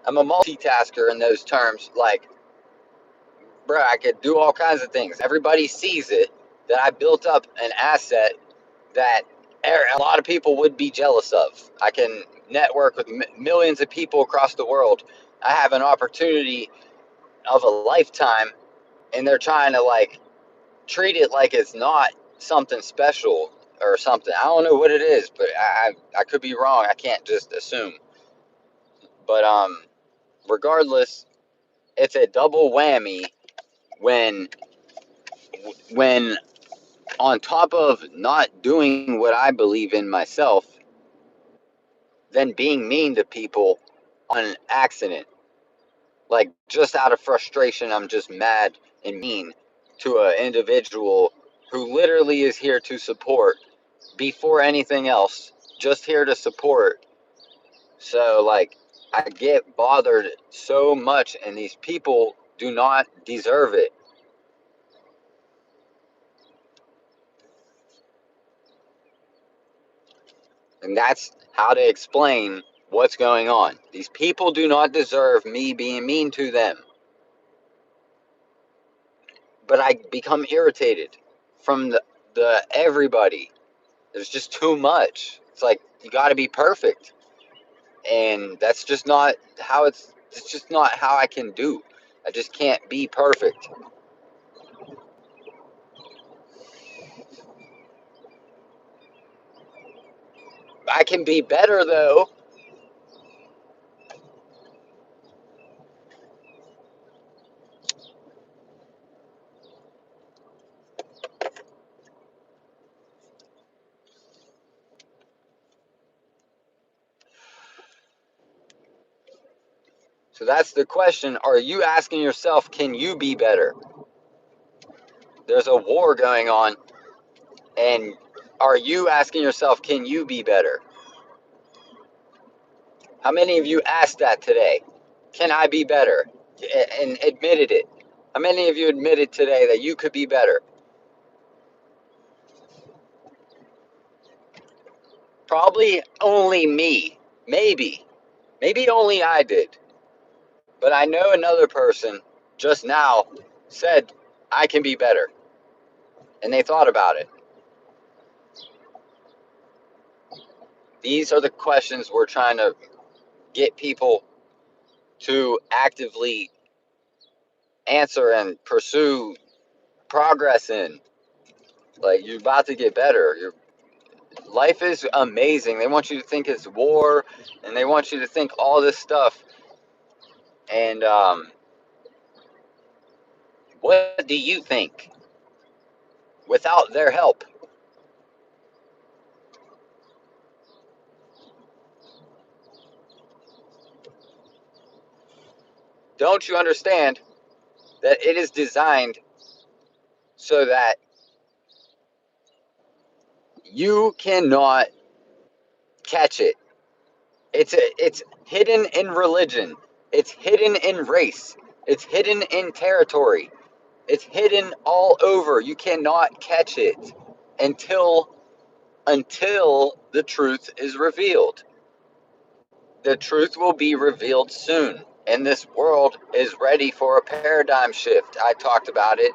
I'm a multitasker in those terms. Like, bro, I could do all kinds of things. Everybody sees it, that I built up an asset that a lot of people would be jealous of. I can network with millions of people across the world. I have an opportunity of a lifetime, and they're trying to, like, treat it like it's not something special or something. I don't know what it is, but I could be wrong. I can't just assume. But regardless, it's a double whammy when when on top of not doing what I believe in myself, than being mean to people on an accident. Like, just out of frustration, I'm just mad and mean to an individual who literally is here to support before anything else, just here to support. So, like, I get bothered so much, and these people do not deserve it. And that's how to explain what's going on. These people do not deserve me being mean to them. But I become irritated from the everybody. There's just too much. It's like, you got to be perfect. And that's just not how it's just not how I can do. I just can't be perfect. I can be better though. So that's the question. Are you asking yourself, can you be better? There's a war going on, and are you asking yourself, can you be better? How many of you asked that today? Can I be better? And admitted it. How many of you admitted today that you could be better? Probably only me. Maybe. Maybe only I did. But I know another person just now said, I can be better. And they thought about it. These are the questions we're trying to get people to actively answer and pursue progress in. Like, you're about to get better. Your life is amazing. They want you to think it's war, and they want you to think all this stuff. And what do you think without their help? Don't you understand that it is designed so that you cannot catch it? It's hidden in religion. It's hidden in race. It's hidden in territory. It's hidden all over. You cannot catch it until the truth is revealed. The truth will be revealed soon. And this world is ready for a paradigm shift. I talked about it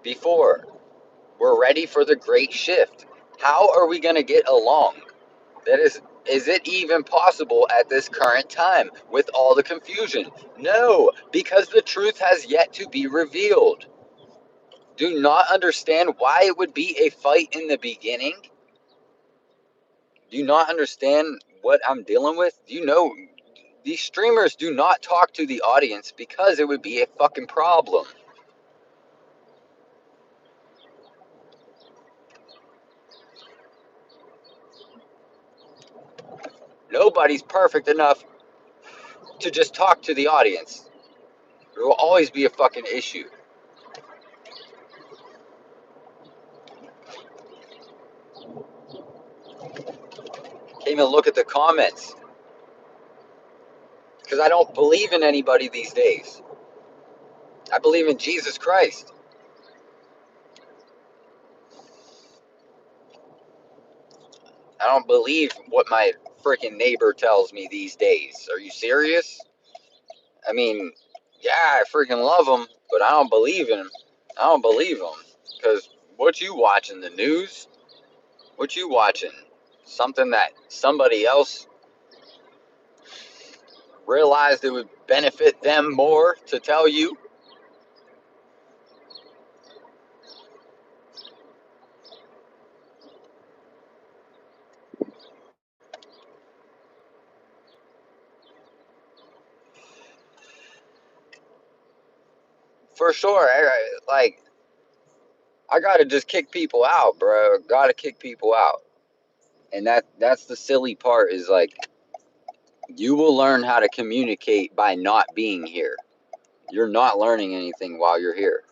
before. We're ready for the great shift. How are we going to get along? That is it even possible at this current time with all the confusion? No, because the truth has yet to be revealed. Do not understand why it would be a fight in the beginning. Do you not understand what I'm dealing with? Do you know these streamers do not talk to the audience because it would be a fucking problem. Nobody's perfect enough to just talk to the audience. There will always be a fucking issue. Can't even look at the comments because I don't believe in anybody these days. I believe in Jesus Christ. I don't believe what my freaking neighbor tells me these days. Are you serious? I mean, yeah, I freaking love him, but I don't believe in him. I don't believe him because what you watching, the news? What you watching? Something that somebody else realized it would benefit them more to tell you? For sure. Like, I gotta just kick people out, bro. Gotta kick people out. And that's the silly part is like You will learn how to communicate by not being here. You're not learning anything while you're here.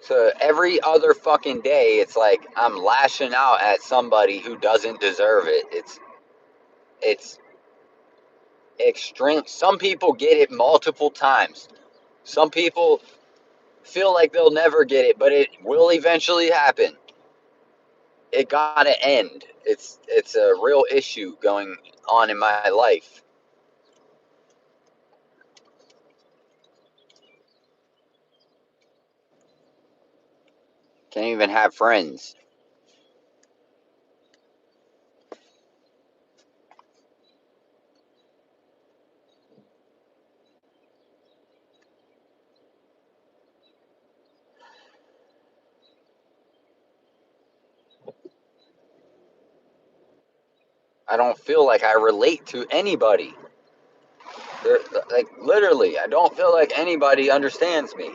So every other fucking day, it's like I'm lashing out at somebody who doesn't deserve it. It's extreme. Some people get it multiple times. Some people feel like they'll never get it, but it will eventually happen. It gotta end. It's a real issue going on in my life. Can't even have friends. I don't feel like I relate to anybody. Like literally, I don't feel like anybody understands me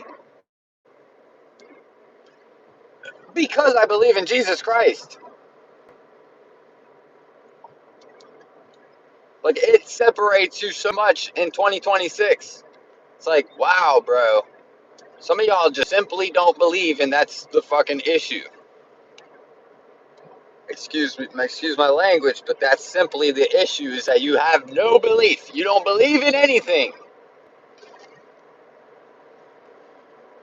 because I believe in Jesus Christ. Like it separates you so much in 2026. It's like, wow, bro. Some of y'all just simply don't believe, and that's the fucking issue. Excuse my language, but that's simply the issue: is that you have no belief. You don't believe in anything.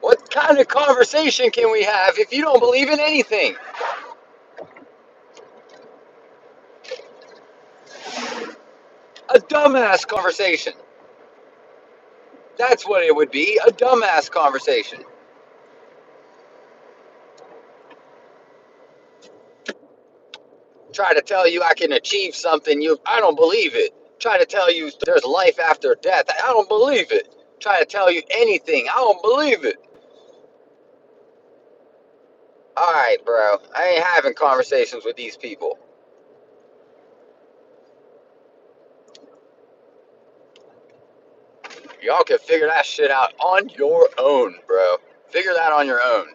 What kind of conversation can we have if you don't believe in anything? A dumbass conversation. That's what it would be, a dumbass conversation. Try to tell you I can achieve something, I don't believe it. Try to tell you there's life after death, I don't believe it. Try to tell you anything, I don't believe it. All right, bro. I ain't having conversations with these people. Y'all can figure that shit out on your own, bro. Figure that on your own.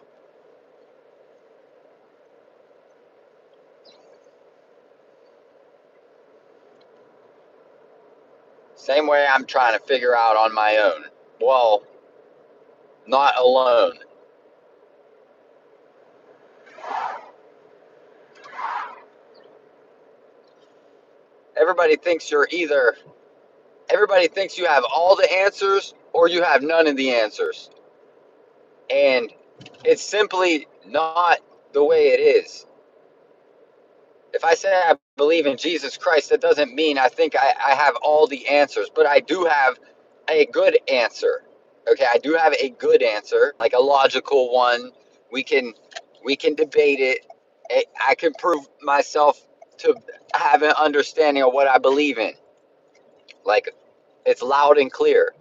Same way I'm trying to figure out on my own. Well, not alone. Everybody thinks you're either, everybody thinks you have all the answers or you have none of the answers. And it's simply not the way it is. If I say I believe in Jesus Christ, that doesn't mean I think I have all the answers, but I do have a good answer. Okay, I do have a good answer, like a logical one. We can we can debate it. I can prove myself to have an understanding of what I believe in. Like it's loud and clear.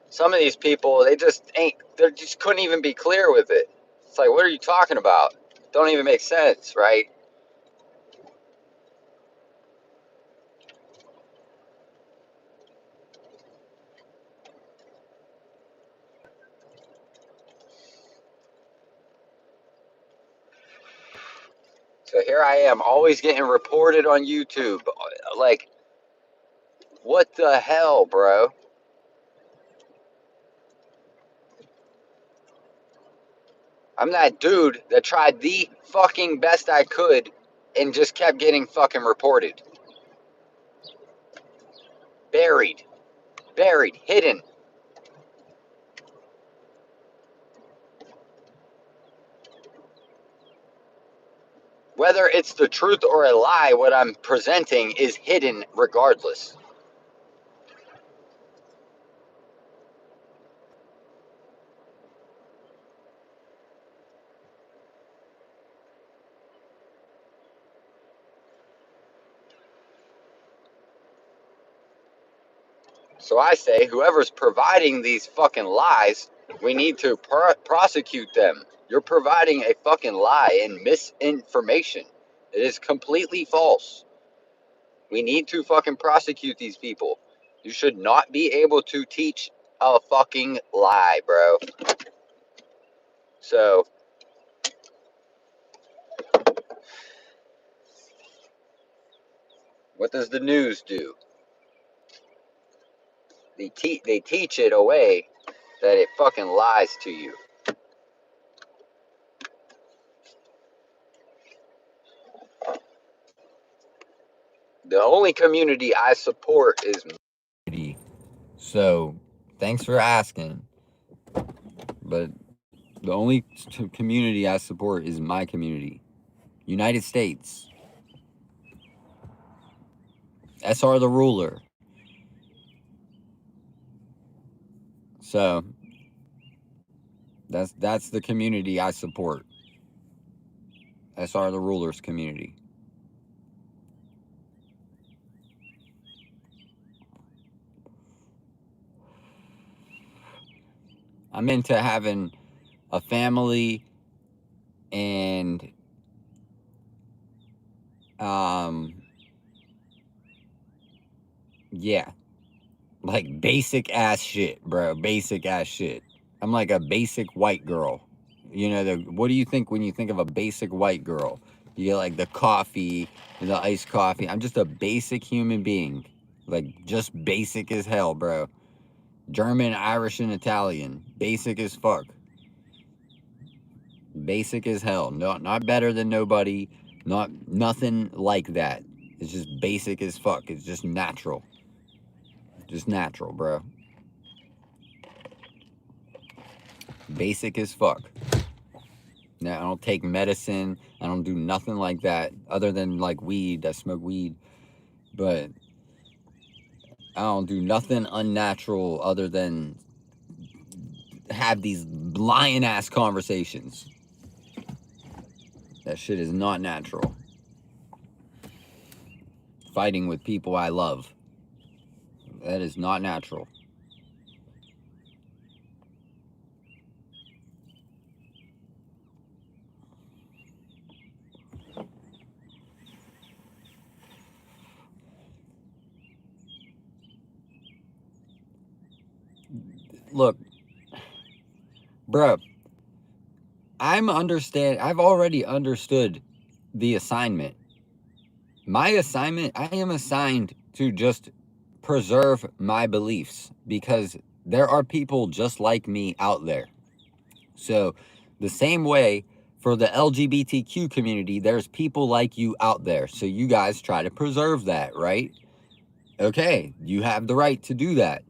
Some of these people, they just ain't. They just couldn't even be clear with it. It's like, what are you talking about? Don't even make sense, right? So here I am, always getting reported on YouTube. Like, what the hell, bro? I'm that dude that tried the fucking best I could and just kept getting fucking reported. Buried, buried, hidden. Whether it's the truth or a lie, what I'm presenting is hidden regardless. So I say, whoever's providing these fucking lies, we need to prosecute them. You're providing a fucking lie and misinformation. It is completely false. We need to fucking prosecute these people. You should not be able to teach a fucking lie, bro. So, what does the news do? They teach it away that it fucking lies to you. The only community I support is community. So, thanks for asking. But the only community I support is my community. United States. SRtheRuler. So, that's the community I support. SRtheRuler's community. I'm into having a family and yeah, like basic ass shit, bro. Basic ass shit. I'm like a basic white girl. You know, what do you think when you think of a basic white girl? You get like the coffee, the iced coffee. I'm just a basic human being. Like just basic as hell, bro. German, Irish, and Italian. Basic as fuck. Basic as hell. No, not better than nobody. Nothing like that. It's just basic as fuck. It's just natural. Just natural, bro. Basic as fuck. Now, I don't take medicine. I don't do nothing like that. Other than like weed. I smoke weed. But I don't do nothing unnatural other than have these lying ass conversations. That shit is not natural. Fighting with people I love. That is not natural. Look, bro, I've already understood the assignment. My assignment, I am assigned to just preserve my beliefs because there are people just like me out there. So the same way for the LGBTQ community, there's people like you out there. So you guys try to preserve that, right? Okay, you have the right to do that.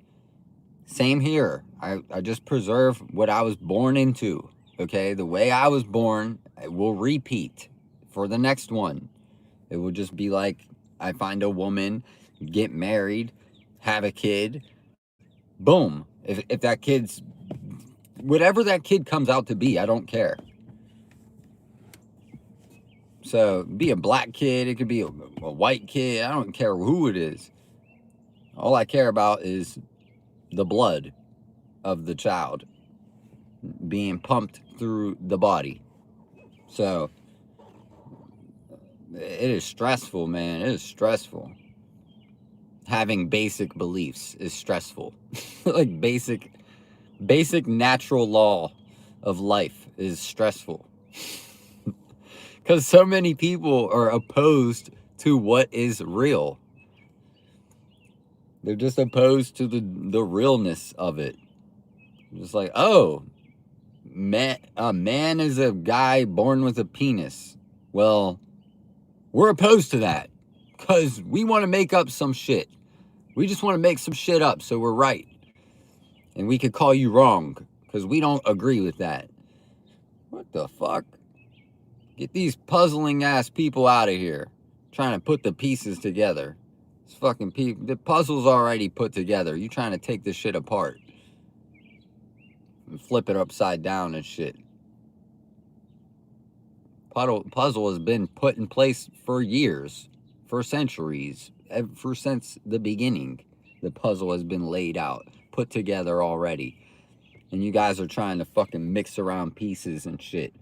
Same here. I just preserve what I was born into. Okay, the way I was born, it will repeat for the next one. It will just be like I find a woman, get married, have a kid, boom. If that kid's, whatever that kid comes out to be, I don't care. So, be a black kid, it could be a white kid, I don't care who it is. All I care about is the blood of the child being pumped through the body. So, it is stressful, man. It is stressful. Having basic beliefs is stressful. Like basic natural law of life is stressful. Because so many people are opposed to what is real. They're just opposed to the realness of it. Just like, oh, a man is a guy born with a penis. Well, we're opposed to that because we want to make up some shit. We just want to make some shit up so we're right. And we could call you wrong because we don't agree with that. What the fuck? Get these puzzling ass people out of here trying to put the pieces together. It's fucking people. The puzzle's already put together. You trying to take this shit apart and flip it upside down and shit. Puzzle has been put in place for years, for centuries, ever since the beginning. The puzzle has been laid out, put together already. And you guys are trying to fucking mix around pieces and shit.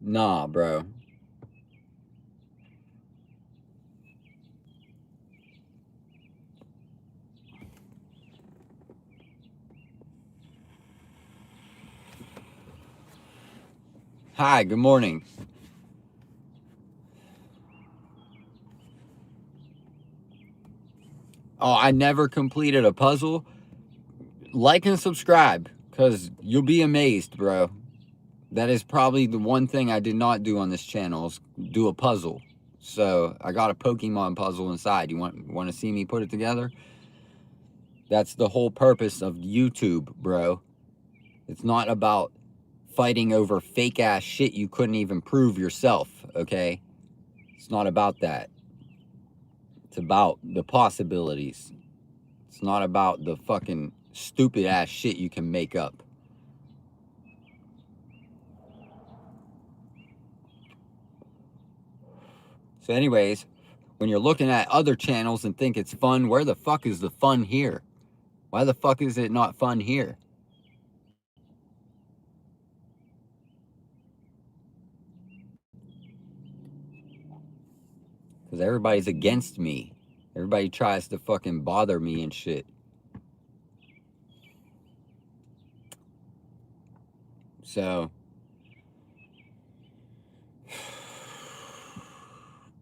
Nah, bro. Hi, good morning. Oh, I never completed a puzzle. Like and subscribe, because you'll be amazed, bro. That is probably the one thing I did not do on this channel is do a puzzle. So I got a Pokemon puzzle inside. You want to see me put it together? That's the whole purpose of YouTube, bro. It's not about fighting over fake ass shit you couldn't even prove yourself, okay? It's not about that. It's about the possibilities. It's not about the fucking stupid ass shit you can make up. So anyways, when you're looking at other channels and think it's fun, where the fuck is the fun here? Why the fuck is it not fun here? Because everybody's against me. Everybody tries to fucking bother me and shit. So,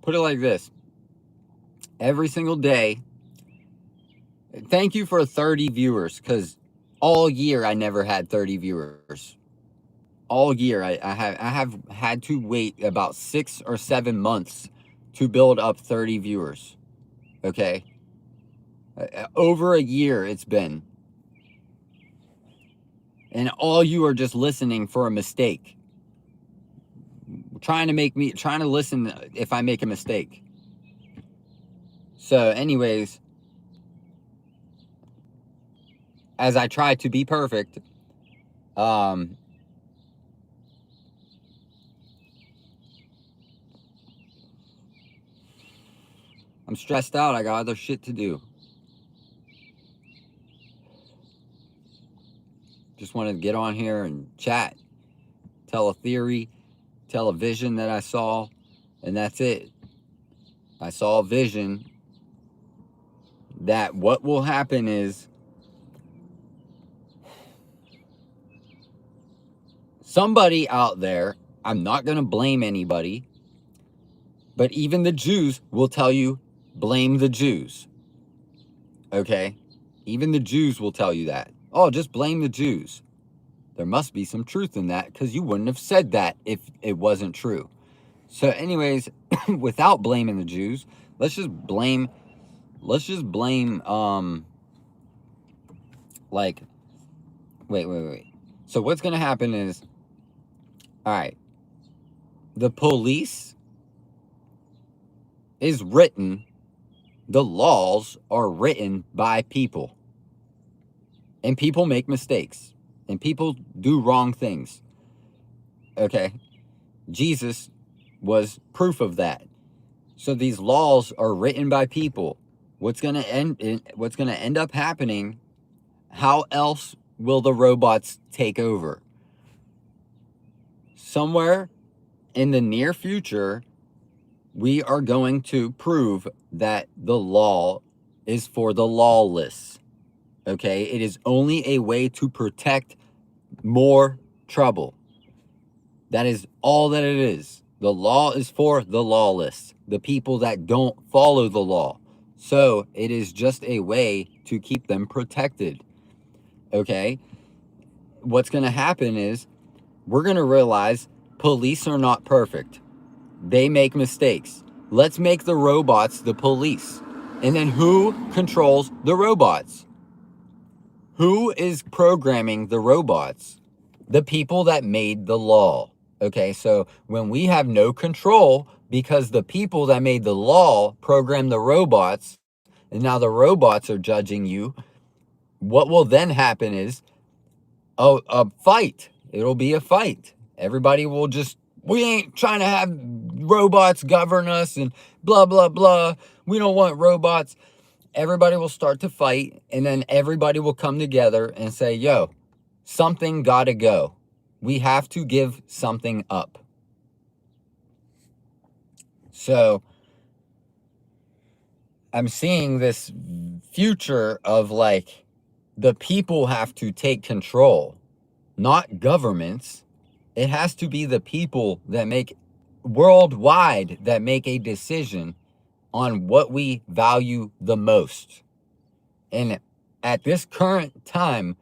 put it like this. Every single day, thank you for 30 viewers, because all year I never had 30 viewers. All year I have had to wait about 6 or 7 months to build up 30 viewers. Okay? Over a year it's been. And all you are just listening for a mistake. Trying to listen if I make a mistake. So anyways, as I try to be perfect, I'm stressed out. I got other shit to do. Just wanted to get on here and chat, tell a theory, tell a vision that I saw, and that's it. I saw a vision that what will happen is somebody out there, I'm not going to blame anybody, but even the Jews will tell you, blame the Jews. Okay? Even the Jews will tell you that. Oh, just blame the Jews. There must be some truth in that, because you wouldn't have said that if it wasn't true. So anyways, without blaming the Jews, let's just blame like wait. So what's going to happen is, all right, the police is written, the laws are written by people. And people make mistakes. And people do wrong things. Okay? Jesus was proof of that. So these laws are written by people. What's going to end up happening, how else will the robots take over? Somewhere in the near future, we are going to prove that the law is for the lawless. Okay? It is only a way to protect more trouble. That is all that it is. The law is for the lawless, the people that don't follow the law. So it is just a way to keep them protected. Okay? What's going to happen is we're going to realize police are not perfect. They make mistakes. Let's make the robots the police. And then who controls the robots? Who is programming the robots? The people that made the law. Okay, so when we have no control because the people that made the law programmed the robots, and now the robots are judging you, what will then happen is a fight. It'll be a fight. Everybody will just, we ain't trying to have robots govern us and blah, blah, blah. We don't want robots. Everybody will start to fight, and then everybody will come together and say, yo, something gotta go. We have to give something up. So I'm seeing this future of like the people have to take control, not governments. It has to be the people that make worldwide that make a decision on what we value the most. And at this current time,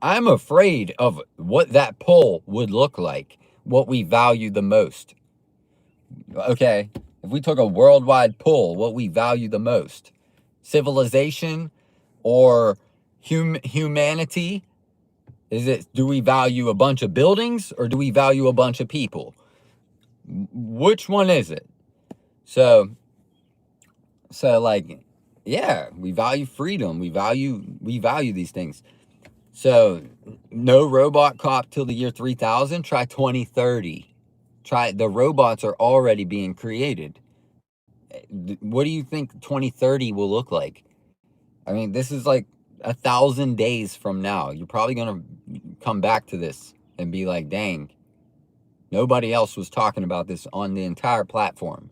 I'm afraid of what that poll would look like, what we value the most. Okay, if we took a worldwide poll, what we value the most, civilization or humanity? Do we value a bunch of buildings or do we value a bunch of people? Which one is it? So like, yeah, we value freedom. We value these things. So no robot cop till the year 3000. Try 2030. The robots are already being created. What do you think 2030 will look like? I mean, this is like 1,000 days from now. You're probably going to come back to this and be like, dang, nobody else was talking about this on the entire platform.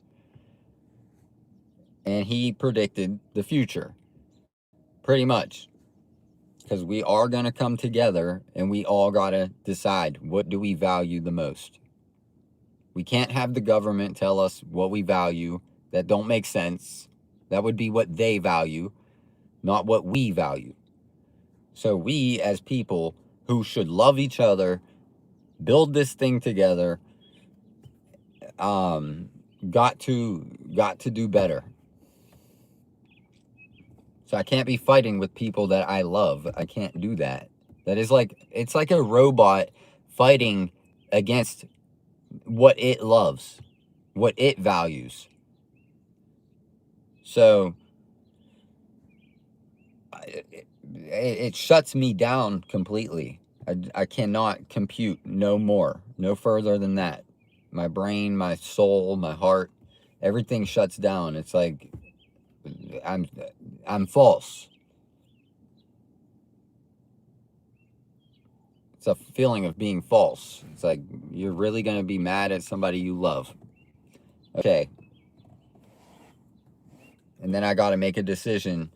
And he predicted the future, pretty much. Because we are going to come together and we all got to decide, what do we value the most? We can't have the government tell us what we value. That don't make sense. That would be what they value, not what we value. So we, as people who should love each other, build this thing together, got to do better. So I can't be fighting with people that I love. I can't do that. That is like, it's like a robot fighting against what it loves, what it values. So it shuts me down completely. I cannot compute no more, no further than that. My brain, my soul, my heart, everything shuts down. It's like I'm false. It's a feeling of being false. It's like, you're really going to be mad at somebody you love. Okay. And then I got to make a decision.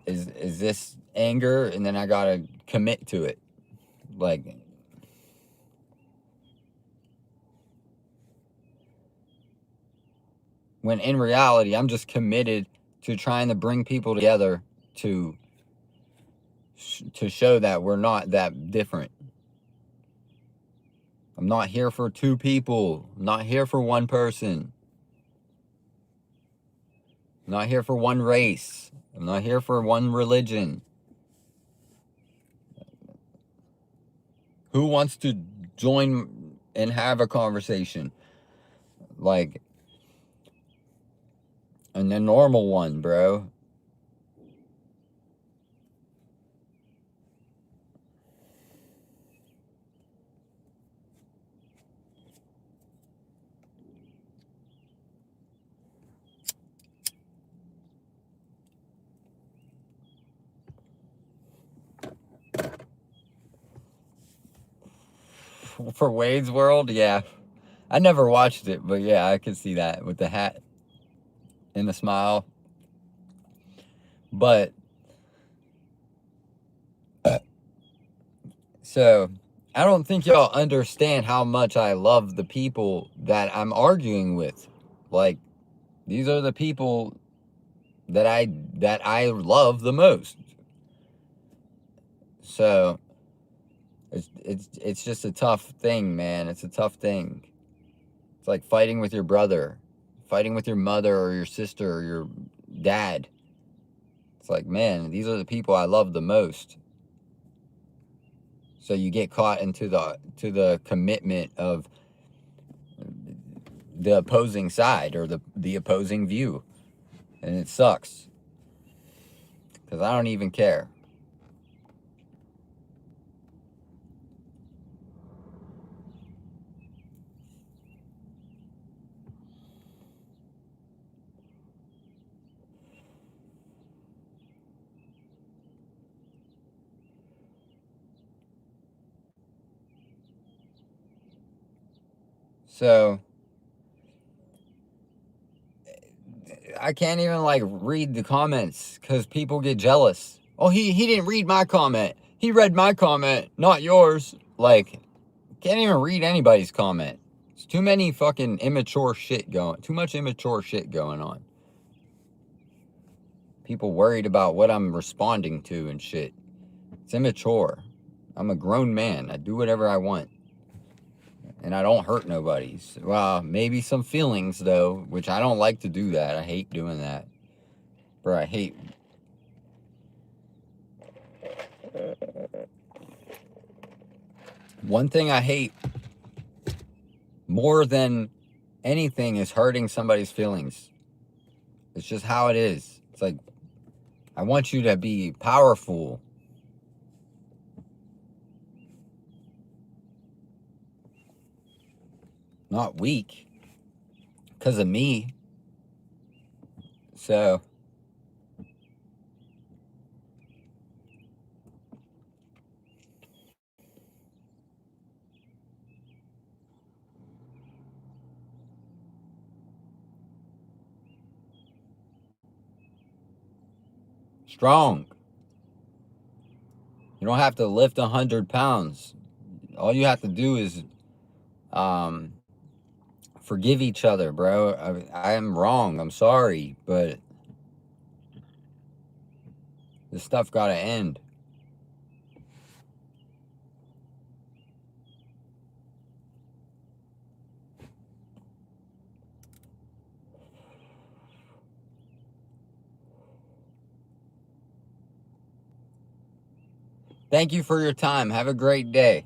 Is this anger? And then I got to commit to it. Like, when in reality, I'm just committed to trying to bring people together to show that we're not that different. I'm not here for two people. I'm not here for one person. I'm not here for one race. I'm not here for one religion. Who wants to join and have a conversation? Like, and the normal one, bro. For Wade's World, yeah. I never watched it, but yeah, I could see that with the hat and the smile. But so I don't think y'all understand how much I love the people that I'm arguing with. Like, these are the people that I love the most. So it's just a tough thing, man. It's a tough thing. It's like fighting with your brother, fighting with your mother or your sister or your dad. It's like, man, these are the people I love the most. So you get caught into the commitment of the opposing side or the opposing view. And it sucks. Because I don't even care. So I can't even like read the comments because people get jealous. Oh, he didn't read my comment. He read my comment, not yours. Like, Can't even read anybody's comment. It's too many fucking immature shit going. Too much immature shit going on. People worried about what I'm responding to and shit. It's immature. I'm a grown man. I do whatever I want. And I don't hurt nobody. Well, maybe some feelings, though, which I don't like to do that. I hate doing that. Bro, I hate... One thing I hate more than anything is hurting somebody's feelings. It's just how it is. It's like, I want you to be powerful. Not weak. Because of me. So... strong. You don't have to lift 100 pounds. All you have to do is forgive each other, bro. I am wrong. I'm sorry, but this stuff gotta end. Thank you for your time. Have a great day.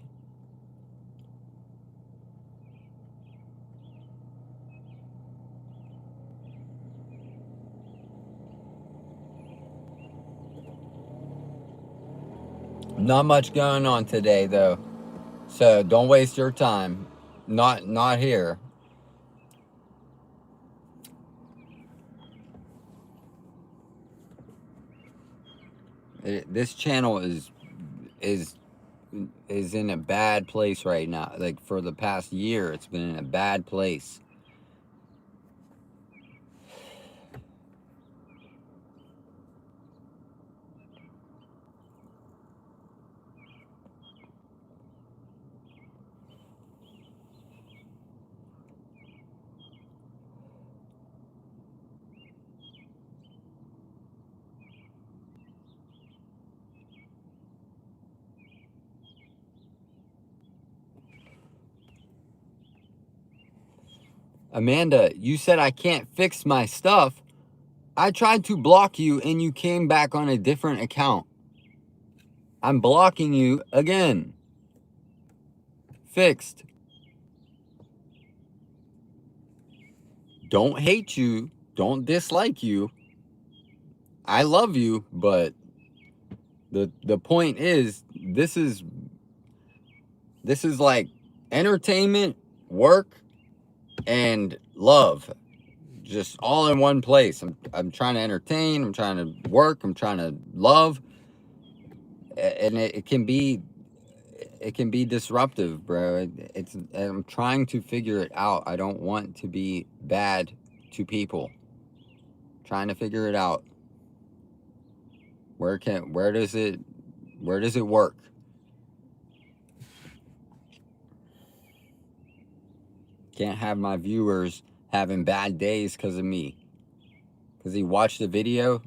Not much going on today, though. So don't waste your time. Not here. This channel is in a bad place right now. Like for the past year, it's been in a bad place. Amanda, you said I can't fix my stuff. I tried to block you and you came back on a different account. I'm blocking you again. Fixed. Don't hate you. Don't dislike you. I love you, but the point is this is like entertainment, work, and love. Just all in one place. I'm trying to entertain, I'm trying to work, I'm trying to love. And it can be disruptive, bro. I'm trying to figure it out. I don't want to be bad to people. Trying to figure it out. Where does it work? Can't have my viewers having bad days because of me. Because he watched the video.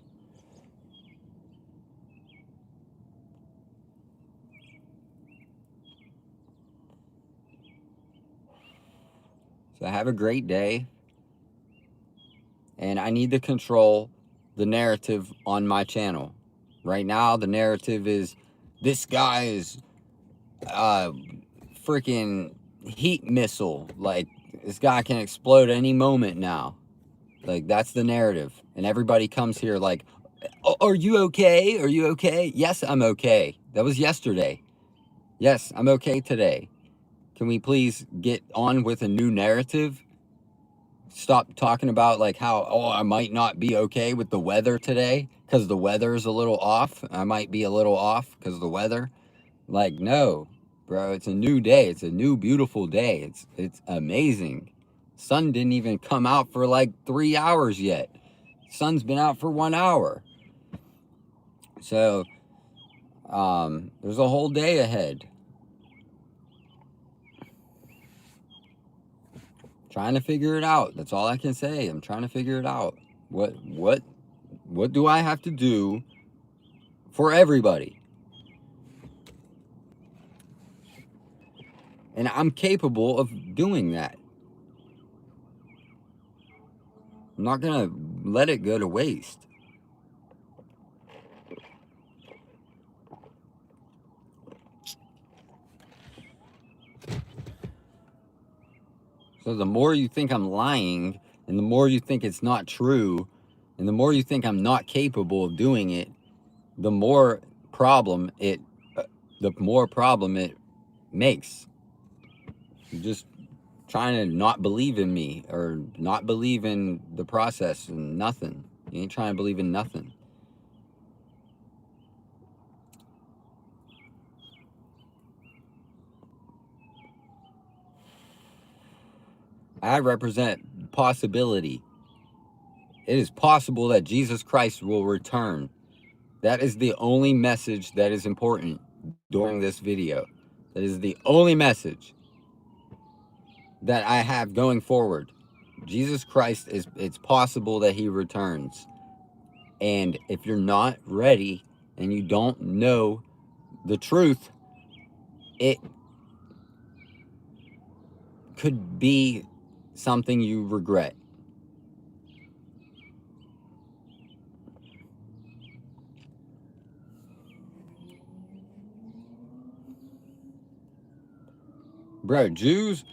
So have a great day. And I need to control the narrative on my channel. Right now, the narrative is this guy is freaking heat missile. Like, this guy can explode any moment now. Like, that's the narrative. And everybody comes here like, are you okay? Are you okay? Yes, I'm okay. That was yesterday. Yes, I'm okay today. Can we please get on with a new narrative? Stop talking about like how, oh, I might not be okay with the weather today because the weather is a little off. I might be a little off because of the weather. Like, no, bro, it's a new day. It's a new beautiful day. It's amazing. Sun didn't even come out for like 3 hours yet. Sun's been out for 1 hour. So there's a whole day ahead. Trying to figure it out. That's all I can say. I'm trying to figure it out. What do I have to do for everybody? And I'm capable of doing that. I'm not gonna let it go to waste. So the more you think I'm lying, and the more you think it's not true, and the more you think I'm not capable of doing it, the more problem it makes. You're just trying to not believe in me or not believe in the process and nothing. You ain't trying to believe in nothing. I represent possibility. It is possible that Jesus Christ will return. That is the only message that is important during this video. That is the only message that I have going forward. Jesus Christ it's possible that he returns. And if you're not ready and you don't know the truth, it could be something you regret. Bro, Jews,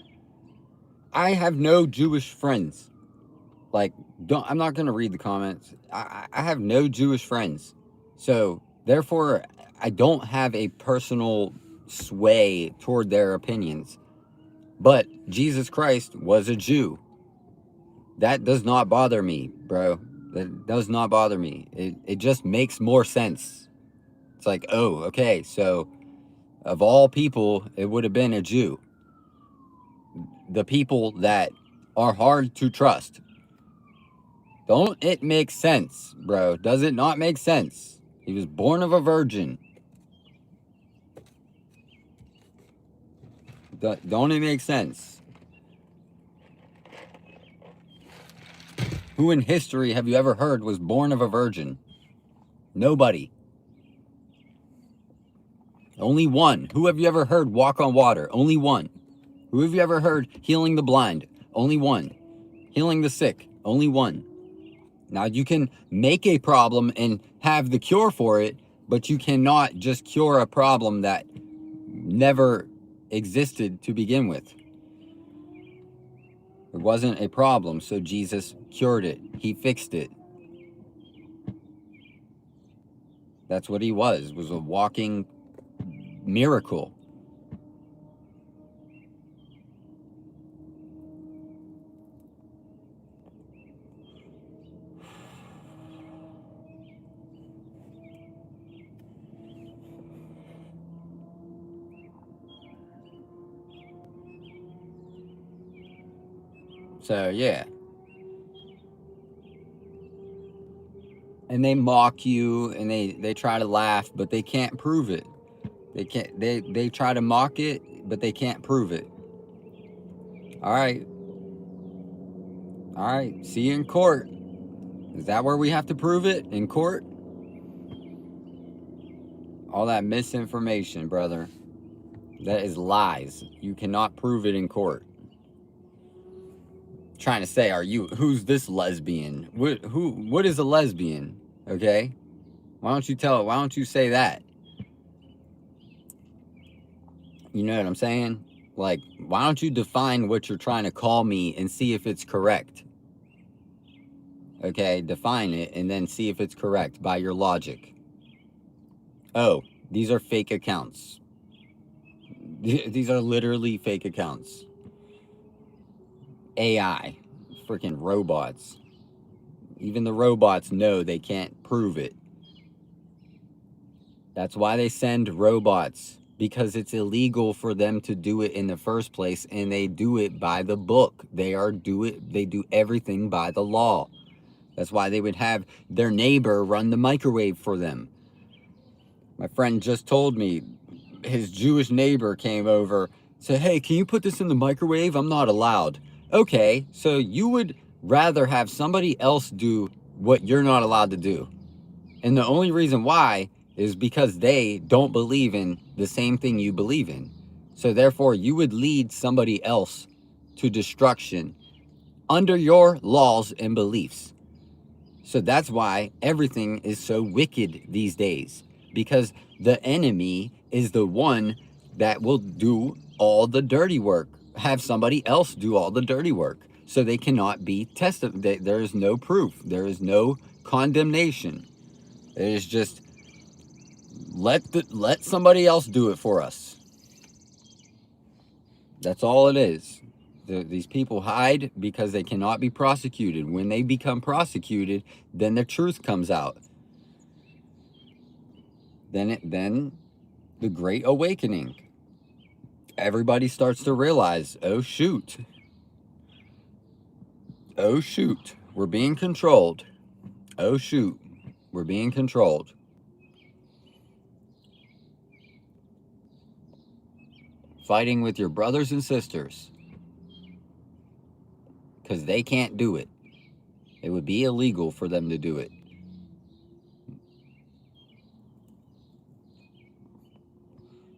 I have no Jewish friends. Like, I'm not going to read the comments. I have no Jewish friends. So, therefore, I don't have a personal sway toward their opinions. But Jesus Christ was a Jew. That does not bother me, bro. That does not bother me. It just makes more sense. It's like, oh, okay, so of all people, it would have been a Jew. The people that are hard to trust. Don't it make sense, bro? Does it not make sense? He was born of a virgin. Don't it make sense? Who in history have you ever heard was born of a virgin? Nobody. Only one. Who have you ever heard walk on water? Only one. Who have you ever heard healing the blind? Only one. Healing the sick? Only one. Now, you can make a problem and have the cure for it, but you cannot just cure a problem that never existed to begin with. It wasn't a problem, so Jesus cured it. He fixed it. That's what he was a walking miracle. So, yeah. And they mock you and they try to laugh, but they can't prove it. They try to mock it, but they can't prove it. All right. All right. See you in court. Is that where we have to prove it? In court? All that misinformation, brother. That is lies. You cannot prove it in court. Trying to say, who's this lesbian? What is a lesbian? Okay? Why don't you say that? You know what I'm saying? Like, why don't you define what you're trying to call me and see if it's correct? Okay, define it and then see if it's correct by your logic. Oh, these are fake accounts. These are literally fake accounts. AI. Freaking robots. Even the robots know they can't prove it. That's why they send robots. Because it's illegal for them to do it in the first place, and they do it by the book. They do everything by the law. That's why they would have their neighbor run the microwave for them. My friend just told me his Jewish neighbor came over, said, "Hey, can you put this in the microwave? I'm not allowed." Okay, so you would rather have somebody else do what you're not allowed to do. And the only reason why is because they don't believe in the same thing you believe in. So therefore, you would lead somebody else to destruction under your laws and beliefs. So that's why everything is so wicked these days, because the enemy is the one that will do all the dirty work, have somebody else do all the dirty work. So they cannot be tested. There is no proof. There is no condemnation. It is just let somebody else do it for us. That's all it is. These people hide because they cannot be prosecuted. When they become prosecuted, then the truth comes out. Then the Great Awakening. Everybody starts to realize, oh shoot, we're being controlled. Oh shoot, we're being controlled. Fighting with your brothers and sisters because they can't do it. It would be illegal for them to do it.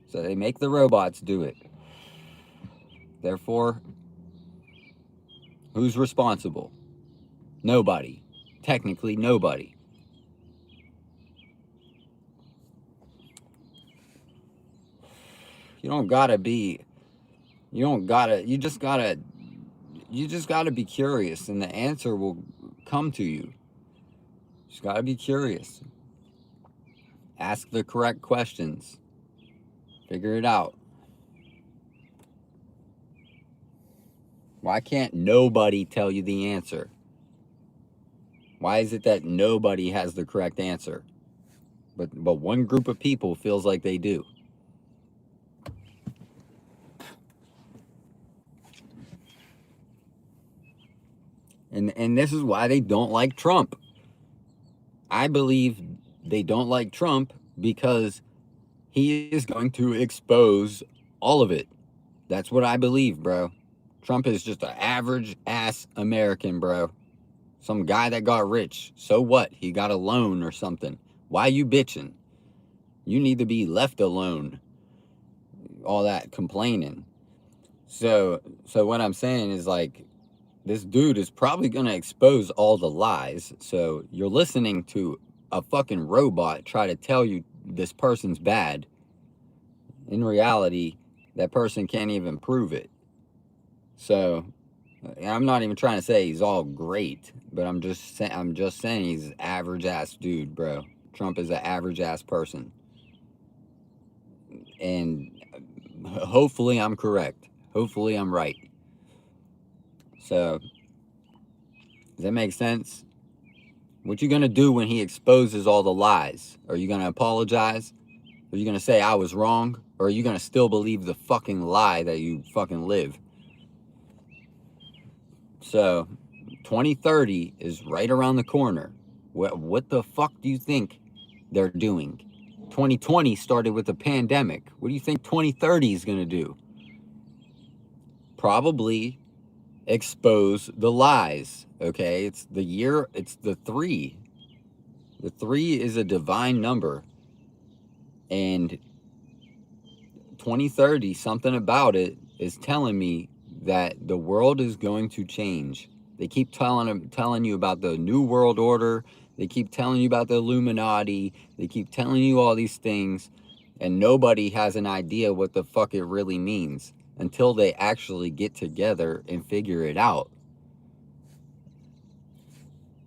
So they make the robots do it. Therefore, who's responsible? Nobody. Technically, nobody. You just gotta be curious, and the answer will come to you. Just gotta be curious. Ask the correct questions. Figure it out. Why can't nobody tell you the answer? Why is it that nobody has the correct answer? But one group of people feels like they do. And this is why they don't like Trump. I believe they don't like Trump because he is going to expose all of it. That's what I believe, bro. Trump is just an average ass American, bro. Some guy that got rich. So what? He got a loan or something. Why you bitching? You need to be left alone. All that complaining. So what I'm saying is, like, this dude is probably going to expose all the lies. So you're listening to a fucking robot try to tell you this person's bad. In reality, that person can't even prove it. So I'm not even trying to say he's all great, but I'm just saying he's an average ass dude, bro. Trump is an average ass person. And hopefully I'm correct. Hopefully I'm right. So, does that make sense? What you gonna do when he exposes all the lies? Are you gonna apologize? Are you gonna say I was wrong? Or are you gonna still believe the fucking lie that you fucking live? So, 2030 is right around the corner. What the fuck do you think they're doing? 2020 started with a pandemic. What do you think 2030 is gonna do? Probably expose the lies. Okay, it's the 3. The 3 is a divine number, and 2030, something about it is telling me that the world is going to change. They keep telling you about the New World Order. They keep telling you about the Illuminati. They keep telling you all these things, and nobody has an idea what the fuck it really means until they actually get together and figure it out.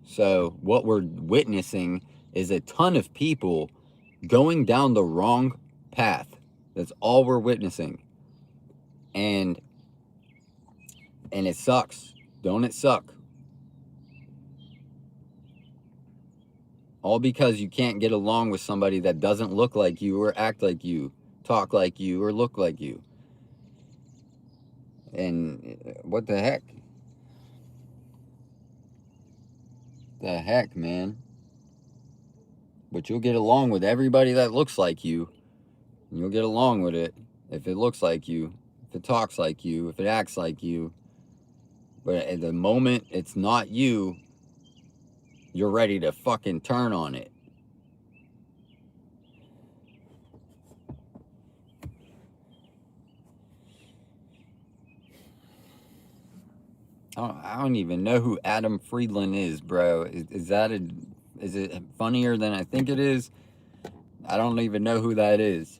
So what we're witnessing is a ton of people going down the wrong path. That's all we're witnessing. And it sucks. Don't it suck? All because you can't get along with somebody that doesn't look like you or act like you, talk like you or look like you. And what the heck? The heck, man? But you'll get along with everybody that looks like you. And you'll get along with it if it looks like you, if it talks like you, if it acts like you. But at the moment it's not you, you're ready to fucking turn on it. I don't even know who Adam Friedland is, bro. Is it funnier than I think it is? I don't even know who that is.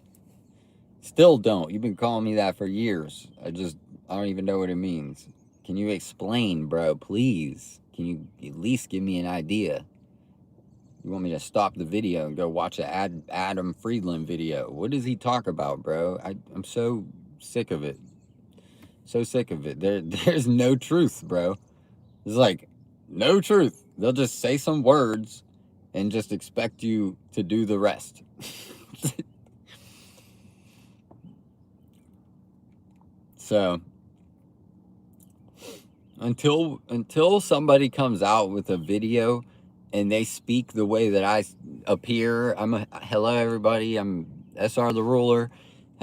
Still don't. You've been calling me that for years. I don't even know what it means. Can you explain, bro, please? Can you at least give me an idea? You want me to stop the video and go watch an Adam Friedland video? What does he talk about, bro? I'm so sick of it. So sick of it. There's no truth, bro. There's like no truth. They'll just say some words and just expect you to do the rest. So until somebody comes out with a video and they speak the way that I appear, hello everybody, I'm SRtheRuler.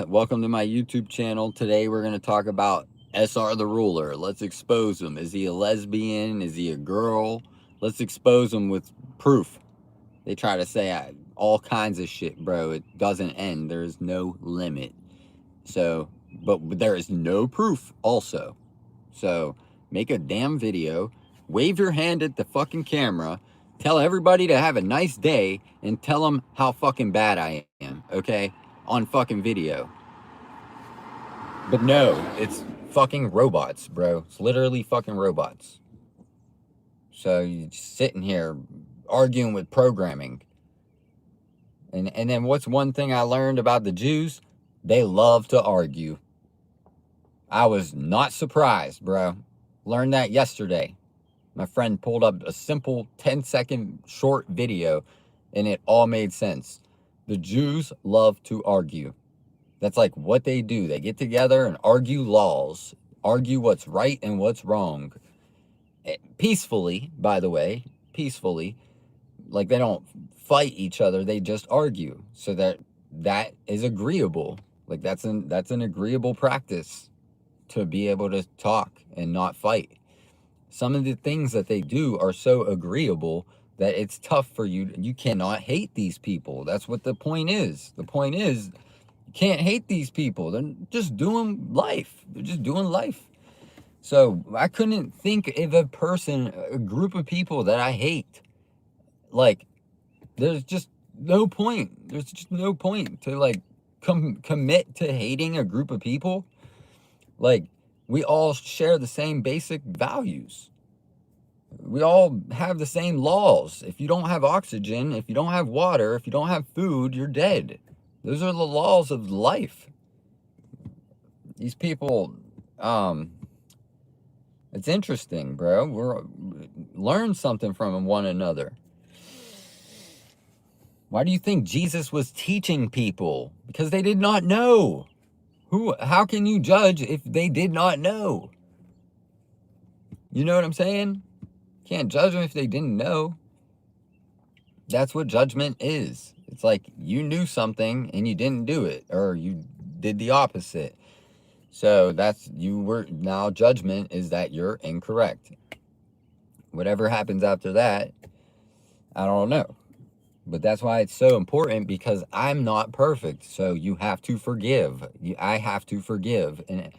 Welcome to my YouTube channel. Today we're going to talk about SRtheRuler. Let's expose him. Is he a lesbian? Is he a girl? Let's expose him with proof. They try to say all kinds of shit, bro. It doesn't end. There is no limit. So, but there is no proof also. So make a damn video, wave your hand at the fucking camera, tell everybody to have a nice day, and tell them how fucking bad I am, okay? On fucking video. But no, it's fucking robots, bro. It's literally fucking robots. So you're just sitting here arguing with programming. And then what's one thing I learned about the Jews? They love to argue. I was not surprised, bro. Learned that yesterday. My friend pulled up a simple 10-second short video and it all made sense. The Jews love to argue. That's like what they do. They get together and argue laws, argue what's right and what's wrong. Peacefully, by the way, peacefully. Like they don't fight each other, they just argue. So that is agreeable. Like that's an agreeable practice to be able to talk and not fight. Some of the things that they do are so agreeable that it's tough for you. You cannot hate these people. That's what the point is. The point is you can't hate these people. They're just doing life. They're just doing life. So I couldn't think of a group of people that I hate. Like, there's just no point. There's just no point to like commit to hating a group of people. Like, we all share the same basic values. We all have the same laws. If you don't have oxygen, if you don't have water, if you don't have food, you're dead. Those are the laws of life. These people, it's interesting, bro. Learn something from one another. Why do you think Jesus was teaching people? Because they did not know. How can you judge if they did not know? You know what I'm saying? Can't judge them if they didn't know. That's what judgment is. It's like you knew something and you didn't do it, or you did the opposite. So now judgment is that you're incorrect. Whatever happens after that, I don't know. But that's why it's so important, because I'm not perfect. So you have to forgive. I have to forgive. And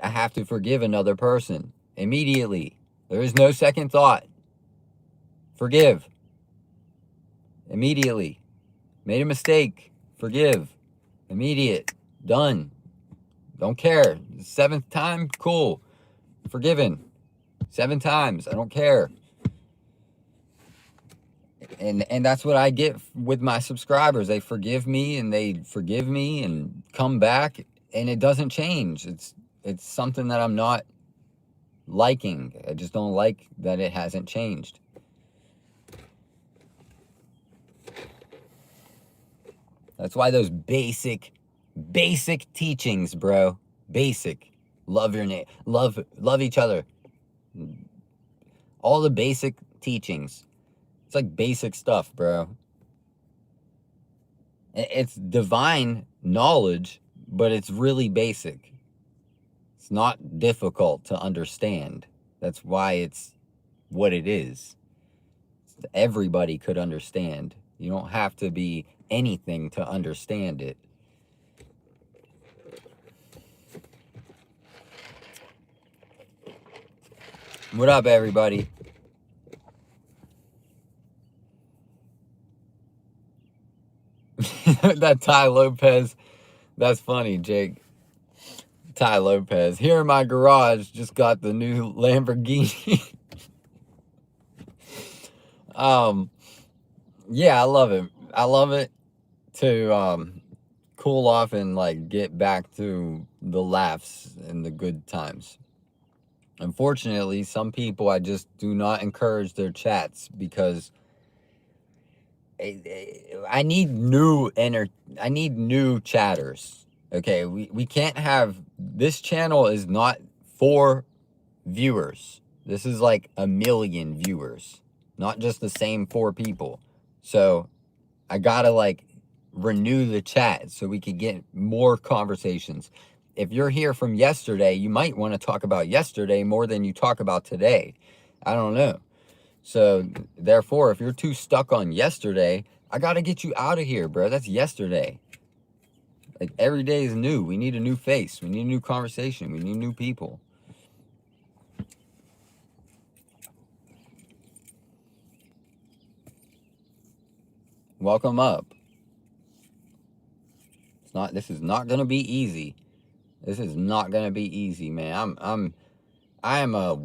I have to forgive another person immediately. There is no second thought. Forgive. Immediately. Made a mistake. Forgive. Immediate. Done. Don't care. 7th time? Cool. Forgiven. 7 times. I don't care. And that's what I get with my subscribers. They forgive me and come back, and it doesn't change. It's something that I'm not liking. I just don't like that it hasn't changed. That's why those basic teachings, bro. Basic. Love your neighbor. Love each other. All the basic teachings. It's like basic stuff, bro. It's divine knowledge, but it's really basic. It's not difficult to understand. That's why it's what it is. Everybody could understand. You don't have to be anything to understand it. What up, everybody? That Ty Lopez, that's funny, Jake. Ty Lopez. Here in my garage, just got the new Lamborghini. Yeah, I love it. I love it to cool off and like get back to the laughs and the good times. Unfortunately, some people I just do not encourage their chats because I need I need new chatters. Okay, we can't have, this channel is not for viewers. This is like 1 million viewers, not just the same 4 people. So I gotta like renew the chat so we could get more conversations. If you're here from yesterday, you might want to talk about yesterday more than you talk about today. I don't know. So therefore, if you're too stuck on yesterday, I gotta get you out of here, bro. That's yesterday. Like every day is new. We need a new face. We need a new conversation. We need new people. Welcome up. This is not gonna be easy. This is not gonna be easy, man. I am a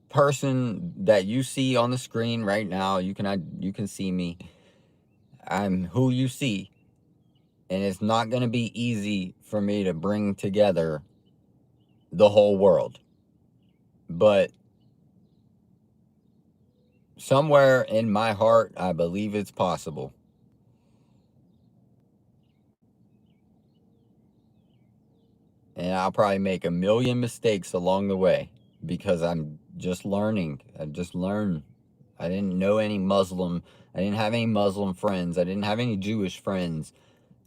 person that you see on the screen right now. You can see me. I'm who you see. And it's not gonna be easy for me to bring together the whole world. But somewhere in my heart, I believe it's possible. And I'll probably make 1 million mistakes along the way because I'm just learning. I just learn. I didn't know any Muslim. I didn't have any Muslim friends. I didn't have any Jewish friends.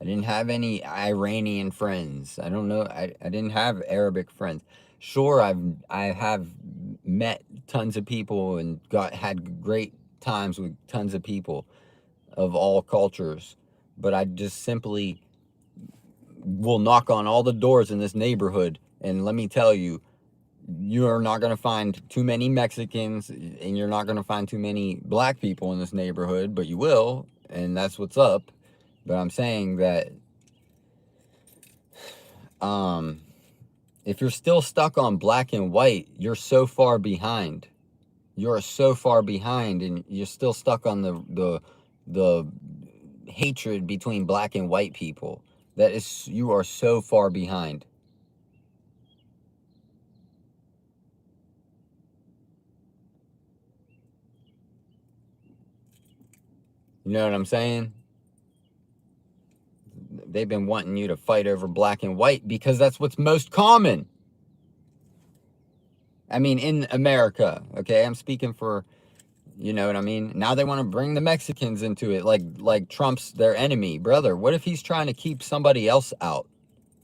I didn't have any Iranian friends. I don't know. I didn't have Arabic friends. Sure, I have met tons of people and had great times with tons of people of all cultures, but I just simply will knock on all the doors in this neighborhood, and let me tell you, you are not going to find too many Mexicans, and you're not going to find too many black people in this neighborhood, but you will, and that's what's up. But I'm saying that if you're still stuck on black and white, you're so far behind. You're so far behind, and you're still stuck on the hatred between black and white people. You are so far behind. You know what I'm saying? They've been wanting you to fight over black and white because that's what's most common. I mean, in America, okay? I'm speaking for, you know what I mean? Now they want to bring the Mexicans into it like Trump's their enemy. Brother, what if he's trying to keep somebody else out?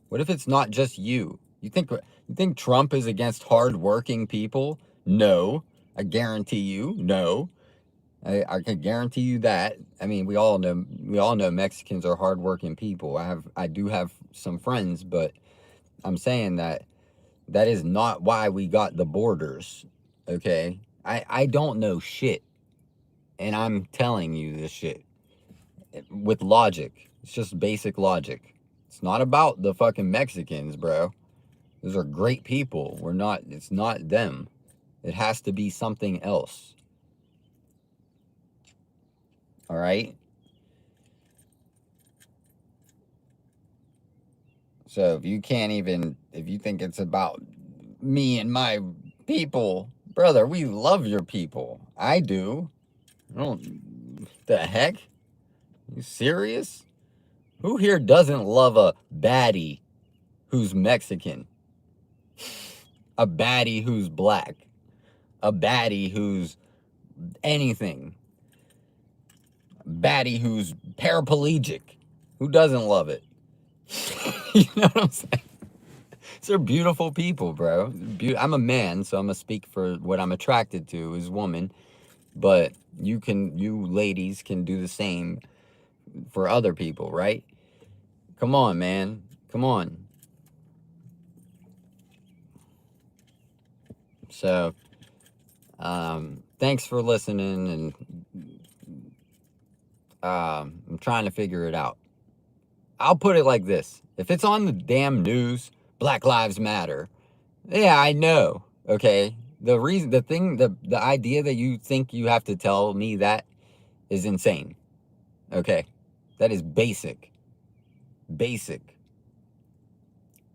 What if it's not just you? You think Trump is against hardworking people? No. I guarantee you, no. I can guarantee you that. I mean, we all know Mexicans are hardworking people. I do have some friends, but I'm saying that is not why we got the borders. Okay? I don't know shit. And I'm telling you this shit with logic. It's just basic logic. It's not about the fucking Mexicans, bro. Those are great people. It's not them. It has to be something else. All right? So if you think it's about me and my people, brother, we love your people. I do. The heck? You serious? Who here doesn't love a baddie who's Mexican? A baddie who's black? A baddie who's anything? A baddie who's paraplegic? Who doesn't love it? You know what I'm saying? They're beautiful people, bro. I'm a man, so I'm gonna speak for what I'm attracted to is woman. But you ladies can do the same for other people, right? Come on, man. Come on. So, thanks for listening, and I'm trying to figure it out. I'll put it like this: if it's on the damn news, Black Lives Matter. Yeah, I know. Okay. The idea that you think you have to tell me that is insane. Okay. That is basic. Basic.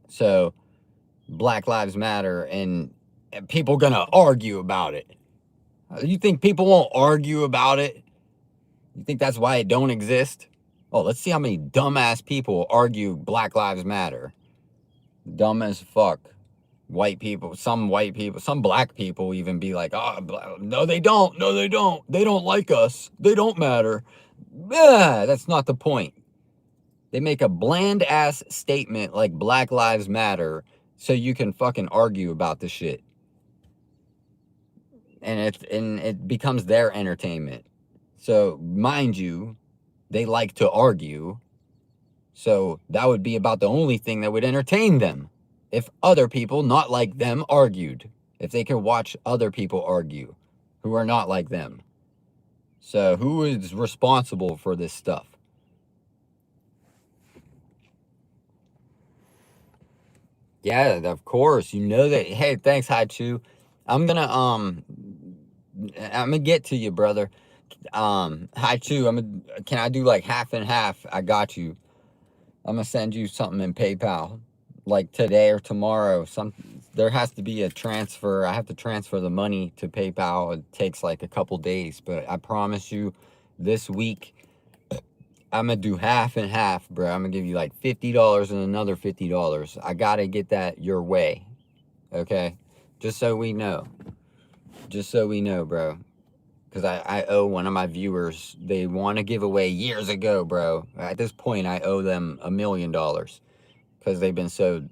So, Black Lives Matter, and people gonna argue about it. You think people won't argue about it? You think that's why it don't exist? Oh, let's see how many dumbass people argue Black Lives Matter. Dumb as fuck. White people, some black people even be like, oh, no, they don't. No, they don't. They don't like us. They don't matter. Yeah, that's not the point. They make a bland ass statement like Black Lives Matter so you can fucking argue about the shit. And it becomes their entertainment. So, mind you, they like to argue. So, that would be about the only thing that would entertain them. If other people not like them argued, if they could watch other people argue who are not like them. So who is responsible for this stuff? Yeah, of course. You know that. Hey, thanks, Haichu. I'm gonna get to you, brother. Haichu, can I do like half and half? I got you. I'm gonna send you something in PayPal, like today or tomorrow. There has to be a transfer. I have to transfer the money to PayPal. It takes like a couple days, but I promise you, this week I'm gonna do half and half, bro. I'm gonna give you like $50 and another $50. I gotta get that your way, okay? Just so we know. Just so we know, bro. Because I owe one of my viewers, they won a giveaway years ago, bro. At this point, I owe them $1 million because they've been so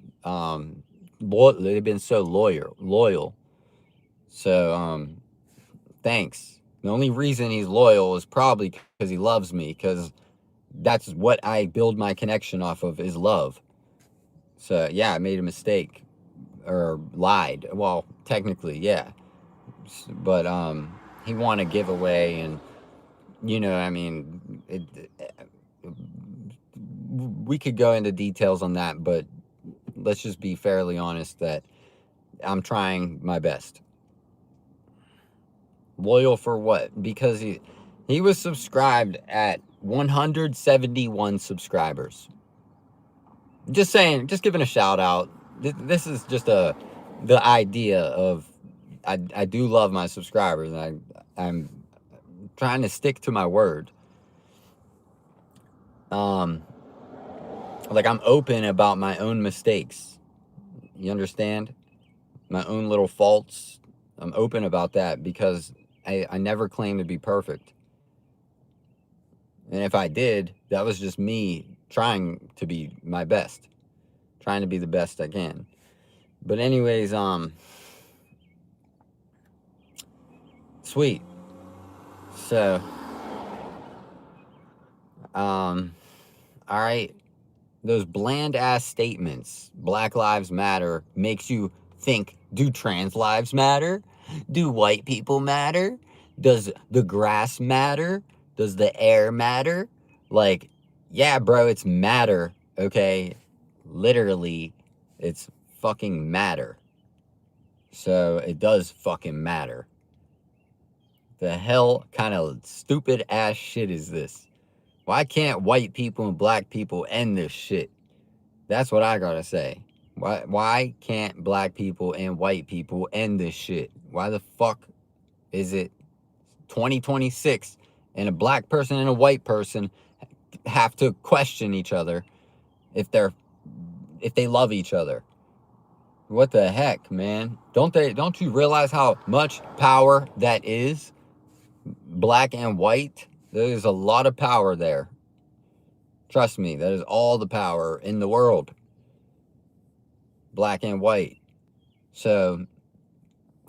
loyal. So thanks. The only reason he's loyal is probably because he loves me, because that's what I build my connection off of, is love. So yeah, I made a mistake or lied. Well, technically, yeah. But he won a giveaway, and I mean, we could go into details on that, but let's just be fairly honest that I'm trying my best. Loyal for what? Because he was subscribed at 171 subscribers. Just saying, just giving a shout out. This is just the idea of, I do love my subscribers, and I'm trying to stick to my word. Like, I'm open about my own mistakes. You understand? My own little faults. I'm open about that because I never claim to be perfect. And if I did, that was just me trying to be my best. Trying to be the best I can. But anyways, sweet. So, all right. Those bland ass statements, Black Lives Matter, makes you think, do trans lives matter? Do white people matter? Does the grass matter? Does the air matter? Like, yeah, bro, it's matter, okay? Literally, it's fucking matter. So it does fucking matter. The hell kind of stupid ass shit is this? Why can't white people and black people end this shit? That's what I gotta say. Why can't black people and white people end this shit? Why the fuck is it 2026 and a black person and a white person have to question each other if they love each other? What the heck, man? Don't you realize how much power that is? Black and white, there's a lot of power there. Trust me, that is all the power in the world. black and white. So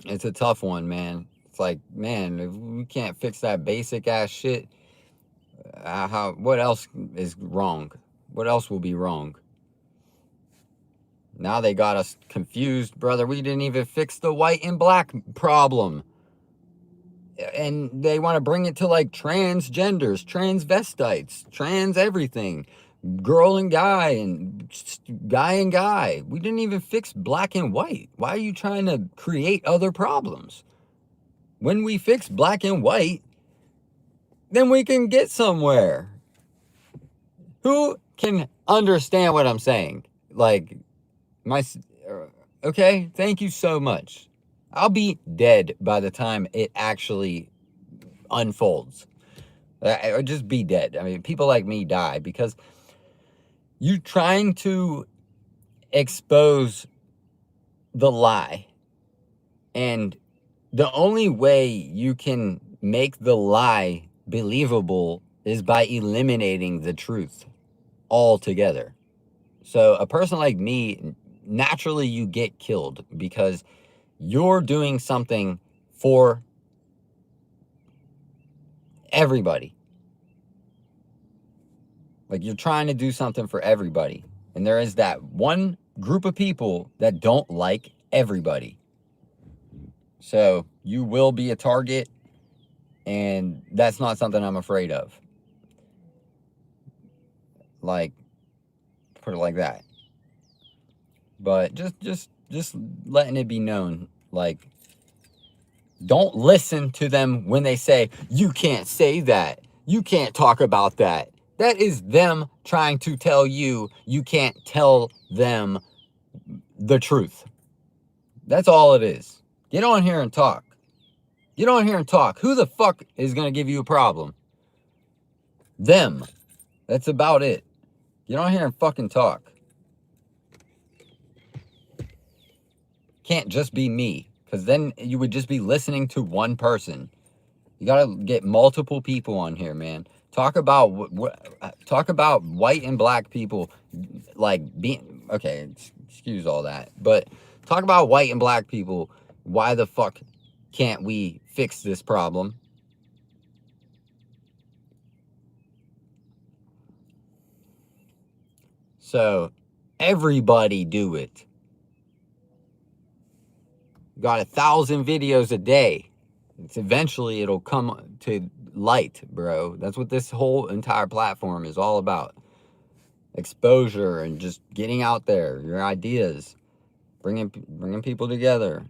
it's a tough one, man. It's like, man, if we can't fix that basic ass shit, what else is wrong? What else will be wrong? Now they got us confused, brother. We didn't even fix the white and black problem. And they want to bring it to like transgenders, transvestites, trans everything, girl and guy, and guy and guy. We didn't even fix black and white. Why are you trying to create other problems? When we fix black and white, then we can get somewhere. Who can understand what I'm saying? Like, okay, thank you so much. I'll be dead by the time it actually unfolds. Or just be dead. I mean, people like me die because you trying to expose the lie. And the only way you can make the lie believable is by eliminating the truth altogether. So a person like me, naturally you get killed because you're doing something for everybody. Like, you're trying to do something for everybody. And there is that one group of people that don't like everybody. So you will be a target, and that's not something I'm afraid of. Like, put it like that. But just letting it be known, like, don't listen to them when they say, you can't say that. You can't talk about that. That is them trying to tell you you can't tell them the truth. That's all it is. Get on here and talk. Get on here and talk. Who the fuck is going to give you a problem? Them. That's about it. Get on here and fucking talk. Can't just be me, because then you would just be listening to one person. You got to get multiple people on here, man. Talk about white and black people, like, being okay. Excuse all that, but talk about white and black people. Why the fuck can't we fix this problem? So everybody do it. Got 1,000 videos a day. Eventually it'll come to light, bro. That's what this whole entire platform is all about. Exposure and just getting out there, your ideas, bringing people together.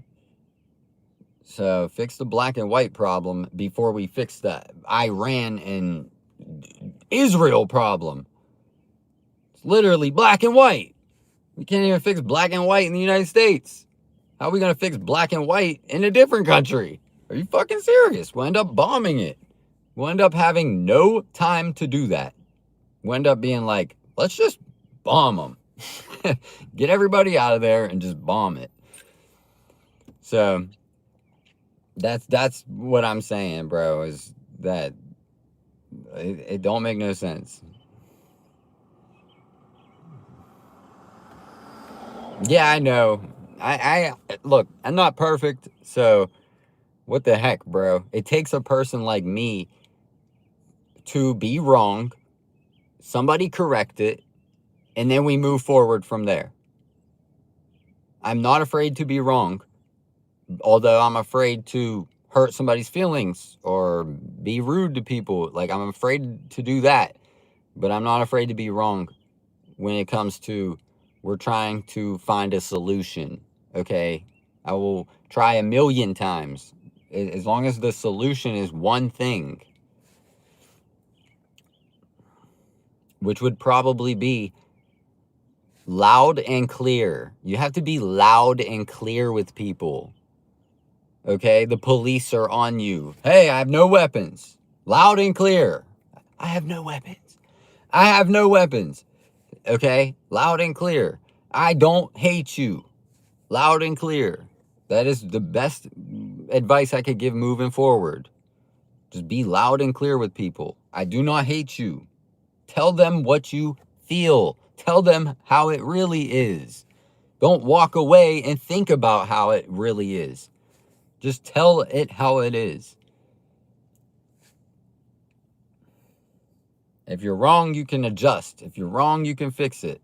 So fix the black and white problem before we fix the Iran and Israel problem. It's literally black and white. We can't even fix black and white in the United States. How are we going to fix black and white in a different country? Are you fucking serious? We'll end up bombing it. We'll end up having no time to do that. We'll end up being like, let's just bomb them. Get everybody out of there and just bomb it. So that's what I'm saying, bro, is that it don't make no sense. Yeah, I know. I look, I'm not perfect, so what the heck, bro? It takes a person like me to be wrong, somebody correct it, and then we move forward from there. I'm not afraid to be wrong, although I'm afraid to hurt somebody's feelings or be rude to people. Like, I'm afraid to do that, but I'm not afraid to be wrong when it comes to we're trying to find a solution, okay? I will try 1,000,000 times, as long as the solution is one thing, which would probably be loud and clear. You have to be loud and clear with people, okay? The police are on you. Hey, I have no weapons. Loud and clear. I have no weapons. I have no weapons. Okay? Loud and clear. I don't hate you. Loud and clear. That is the best advice I could give moving forward. Just be loud and clear with people. I do not hate you. Tell them what you feel. Tell them how it really is. Don't walk away and think about how it really is. Just tell it how it is. If you're wrong, you can adjust. If you're wrong, you can fix it.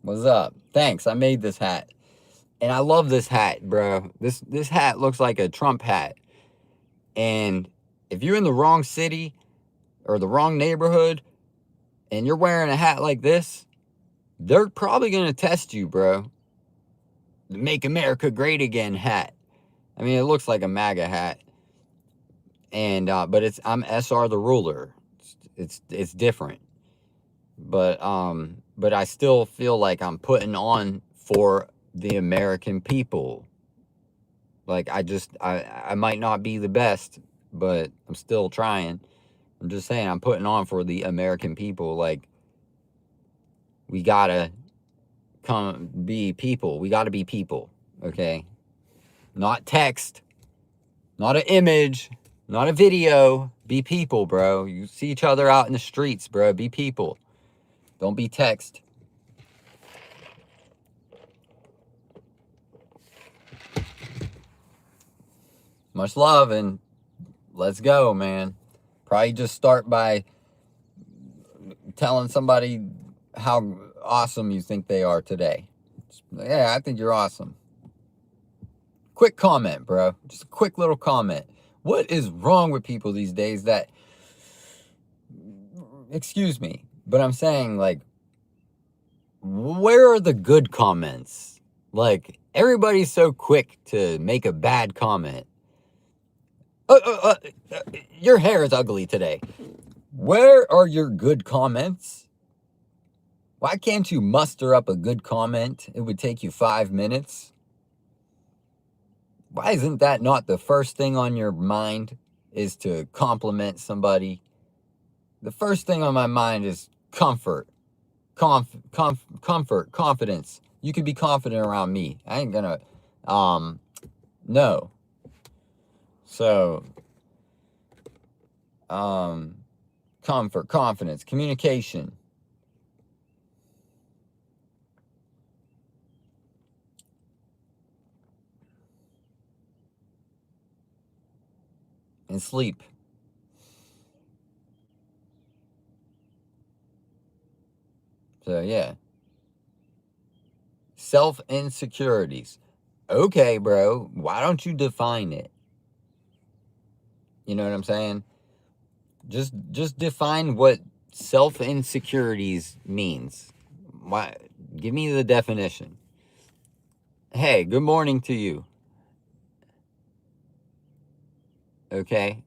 What's up? Thanks. I made this hat. And I love this hat, bro. This hat looks like a Trump hat. And if you're in the wrong city or the wrong neighborhood and you're wearing a hat like this, they're probably going to test you, bro. The Make America Great Again hat. I mean, it looks like a MAGA hat. And but I'm SRtheRuler. It's different. But I still feel like I'm putting on for the American people. Like I might not be the best, but I'm still trying. I'm just saying I'm putting on for the American people. Like, we gotta be people. We gotta be people, okay? Not text, not an image, not a video. Be people, bro. You see each other out in the streets, bro. Be people. Don't be text. Much love, and let's go, man. Probably just start by telling somebody how awesome you think they are today. Yeah, I think you're awesome. Quick comment, bro. Just a quick little comment. What is wrong with people these days that, excuse me, but I'm saying, like, where are the good comments? Like, everybody's so quick to make a bad comment. Your hair is ugly today. Where are your good comments? Why can't you muster up a good comment? It would take you 5 minutes. Why isn't that not the first thing on your mind, is to compliment somebody? The first thing on my mind is comfort. Comfort, confidence. You can be confident around me. I ain't gonna, no. So, comfort, confidence, communication. And sleep. So, yeah. Self-insecurities. Okay, bro. Why don't you define it? You know what I'm saying? Just define what self-insecurities means. Why? Give me the definition. Hey, good morning to you. Okay?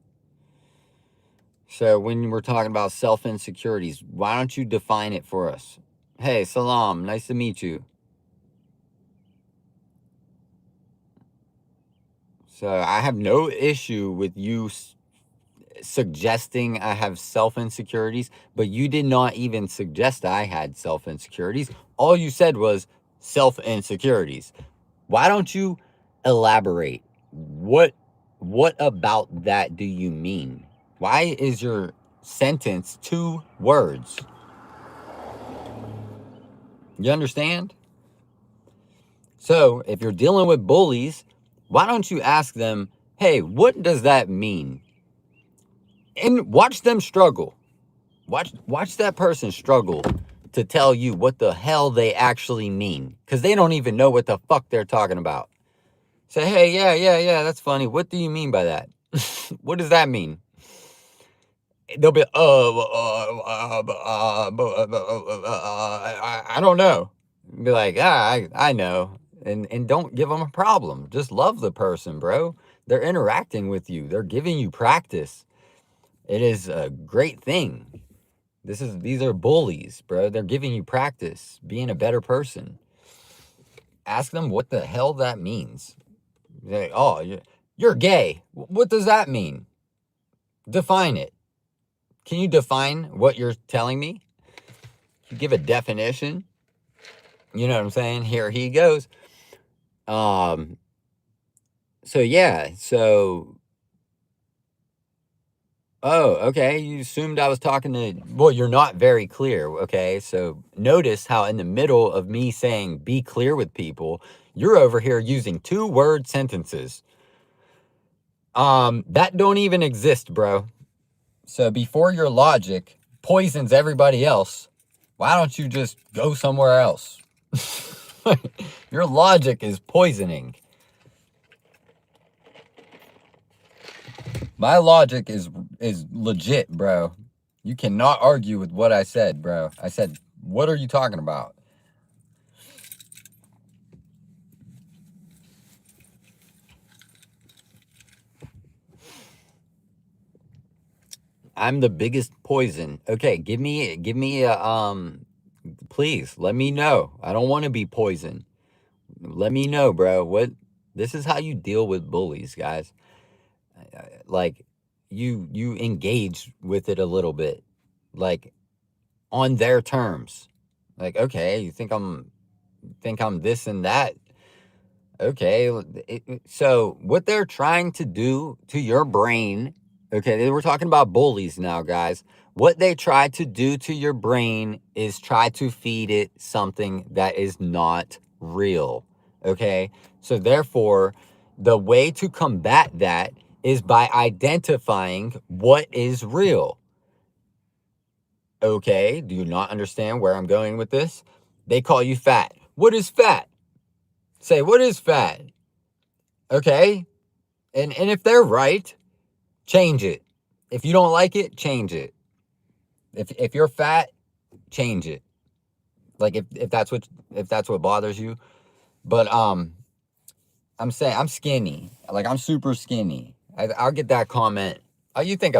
So when we're talking about self-insecurities, why don't you define it for us? Hey, salam, nice to meet you. So I have no issue with you suggesting I have self-insecurities, but you did not even suggest I had self-insecurities. All you said was self-insecurities. Why don't you elaborate? What about that do you mean? Why is your sentence 2 words? You understand? So if you're dealing with bullies, why don't you ask them, hey, what does that mean? And watch them struggle. Watch that person struggle to tell you what the hell they actually mean, because they don't even know what the fuck they're talking about. Say, hey, yeah, that's funny. What do you mean by that? What does that mean? They'll be, I don't know. Be like, I know. And don't give them a problem. Just love the person, bro. They're interacting with you. They're giving you practice. It is a great thing. These are bullies, bro. They're giving you practice, being a better person. Ask them what the hell that means. Like, oh, you're gay. What does that mean? Define it. Can you define what you're telling me? Can you give a definition? You know what I'm saying? Here he goes. So yeah, so oh, okay. You assumed I was talking to. Well, you're not very clear. Okay. So notice how, in the middle of me saying be clear with people, you're over here using 2-word sentences. That don't even exist, bro. So before your logic poisons everybody else, why don't you just go somewhere else? Your logic is poisoning. My logic is legit, bro. You cannot argue with what I said, bro. I said, what are you talking about? I'm the biggest poison. Okay, give me a please let me know. I don't want to be poisoned. Let me know, bro. What this is how you deal with bullies, guys. Like you engage with it a little bit. Like on their terms. Like, okay, you think I'm this and that. Okay, so what they're trying to do to your brain, okay, we're talking about bullies now, guys. What they try to do to your brain is try to feed it something that is not real, okay? So therefore, the way to combat that is by identifying what is real. Okay, do you not understand where I'm going with this? They call you fat. What is fat? Say, what is fat? Okay, and if they're right, change it. If you don't like it, change it. If you're fat, change it. Like if that's what bothers you. But I'm saying I'm skinny. Like I'm super skinny. I'll get that comment. Oh, you think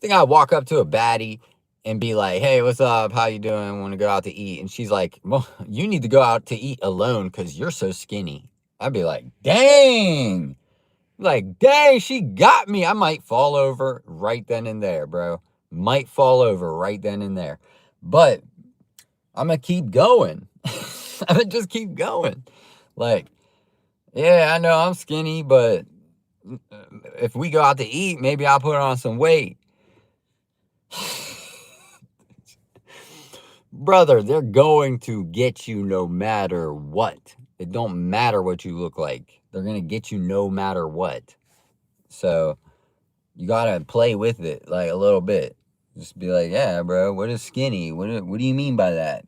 think I walk up to a baddie and be like, "Hey, what's up? How you doing? Want to go out to eat?" And she's like, "Well, you need to go out to eat alone because you're so skinny." I'd be like, "Dang." Like, dang, she got me. I might fall over right then and there, bro. Might fall over right then and there. But I'm going to keep going. I'm going to just keep going. Like, yeah, I know I'm skinny, but if we go out to eat, maybe I'll put on some weight. Brother, they're going to get you no matter what. It don't matter what you look like. They're going to get you no matter what. So you gotta play with it like a little bit. Just be like, yeah, bro, what is skinny? What do you mean by that?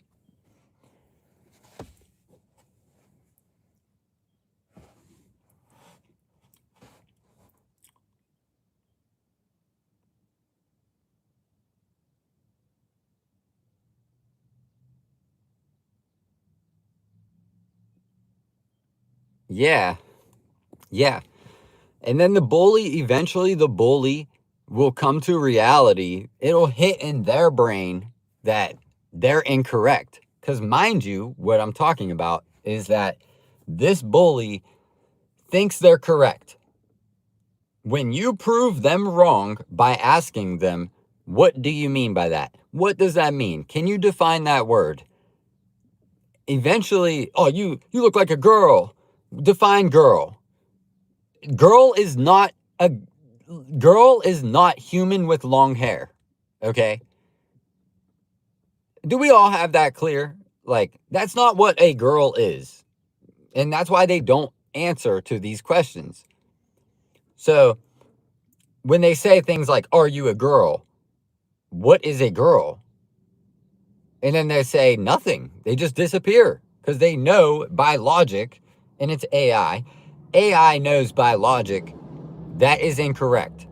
Yeah, yeah. And then eventually the bully will come to reality. It'll hit in their brain that they're incorrect. Because mind you, what I'm talking about is that this bully thinks they're correct. When you prove them wrong by asking them, what do you mean by that? What does that mean? Can you define that word? Eventually, oh, you look like a girl. Define girl. Girl is not a girl is not human with long hair. Okay? Do we all have that clear? Like, that's not what a girl is. And that's why they don't answer to these questions. So, when they say things like, "Are you a girl?" What is a girl? And then they say nothing. They just disappear because they know by logic, and it's AI. AI knows by logic that is incorrect.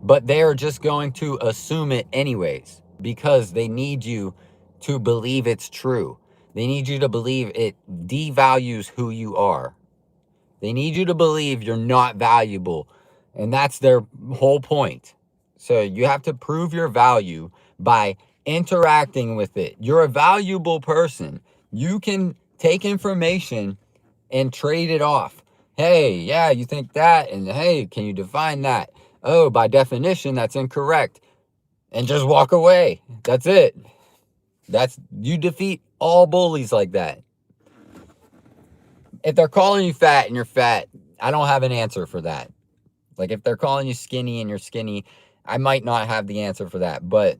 But they're just going to assume it anyways because they need you to believe it's true. They need you to believe it devalues who you are. They need you to believe you're not valuable. And that's their whole point. So you have to prove your value by interacting with it. You're a valuable person. You can take information and trade it off. Hey, yeah, you think that? And hey, can you define that? Oh, by definition, that's incorrect. And just walk away. That's it. You defeat all bullies like that. If they're calling you fat and you're fat, I don't have an answer for that. Like, if they're calling you skinny and you're skinny, I might not have the answer for that. But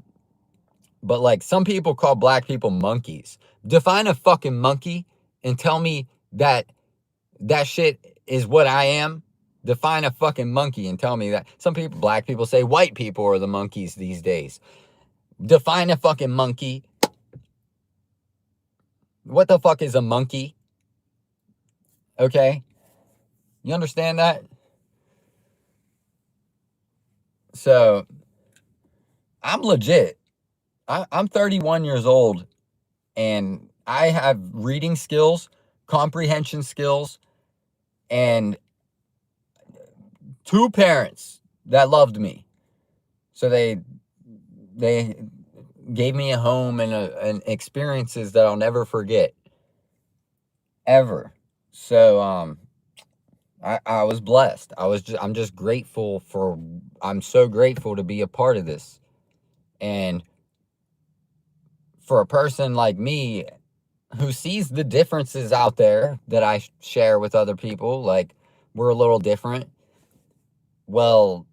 like, some people call black people monkeys. Define a fucking monkey and tell me that shit is what I am. Define a fucking monkey and tell me that. Some people, black people, say white people are the monkeys these days. Define a fucking monkey. What the fuck is a monkey? Okay? You understand that? So, I'm legit. I'm 31 years old, and I have reading skills, comprehension skills, and 2 parents that loved me. So they gave me a home and experiences that I'll never forget, ever. So I was blessed. I'm just grateful I'm so grateful to be a part of this. And for a person like me who sees the differences out there that I share with other people, like, we're a little different. Well,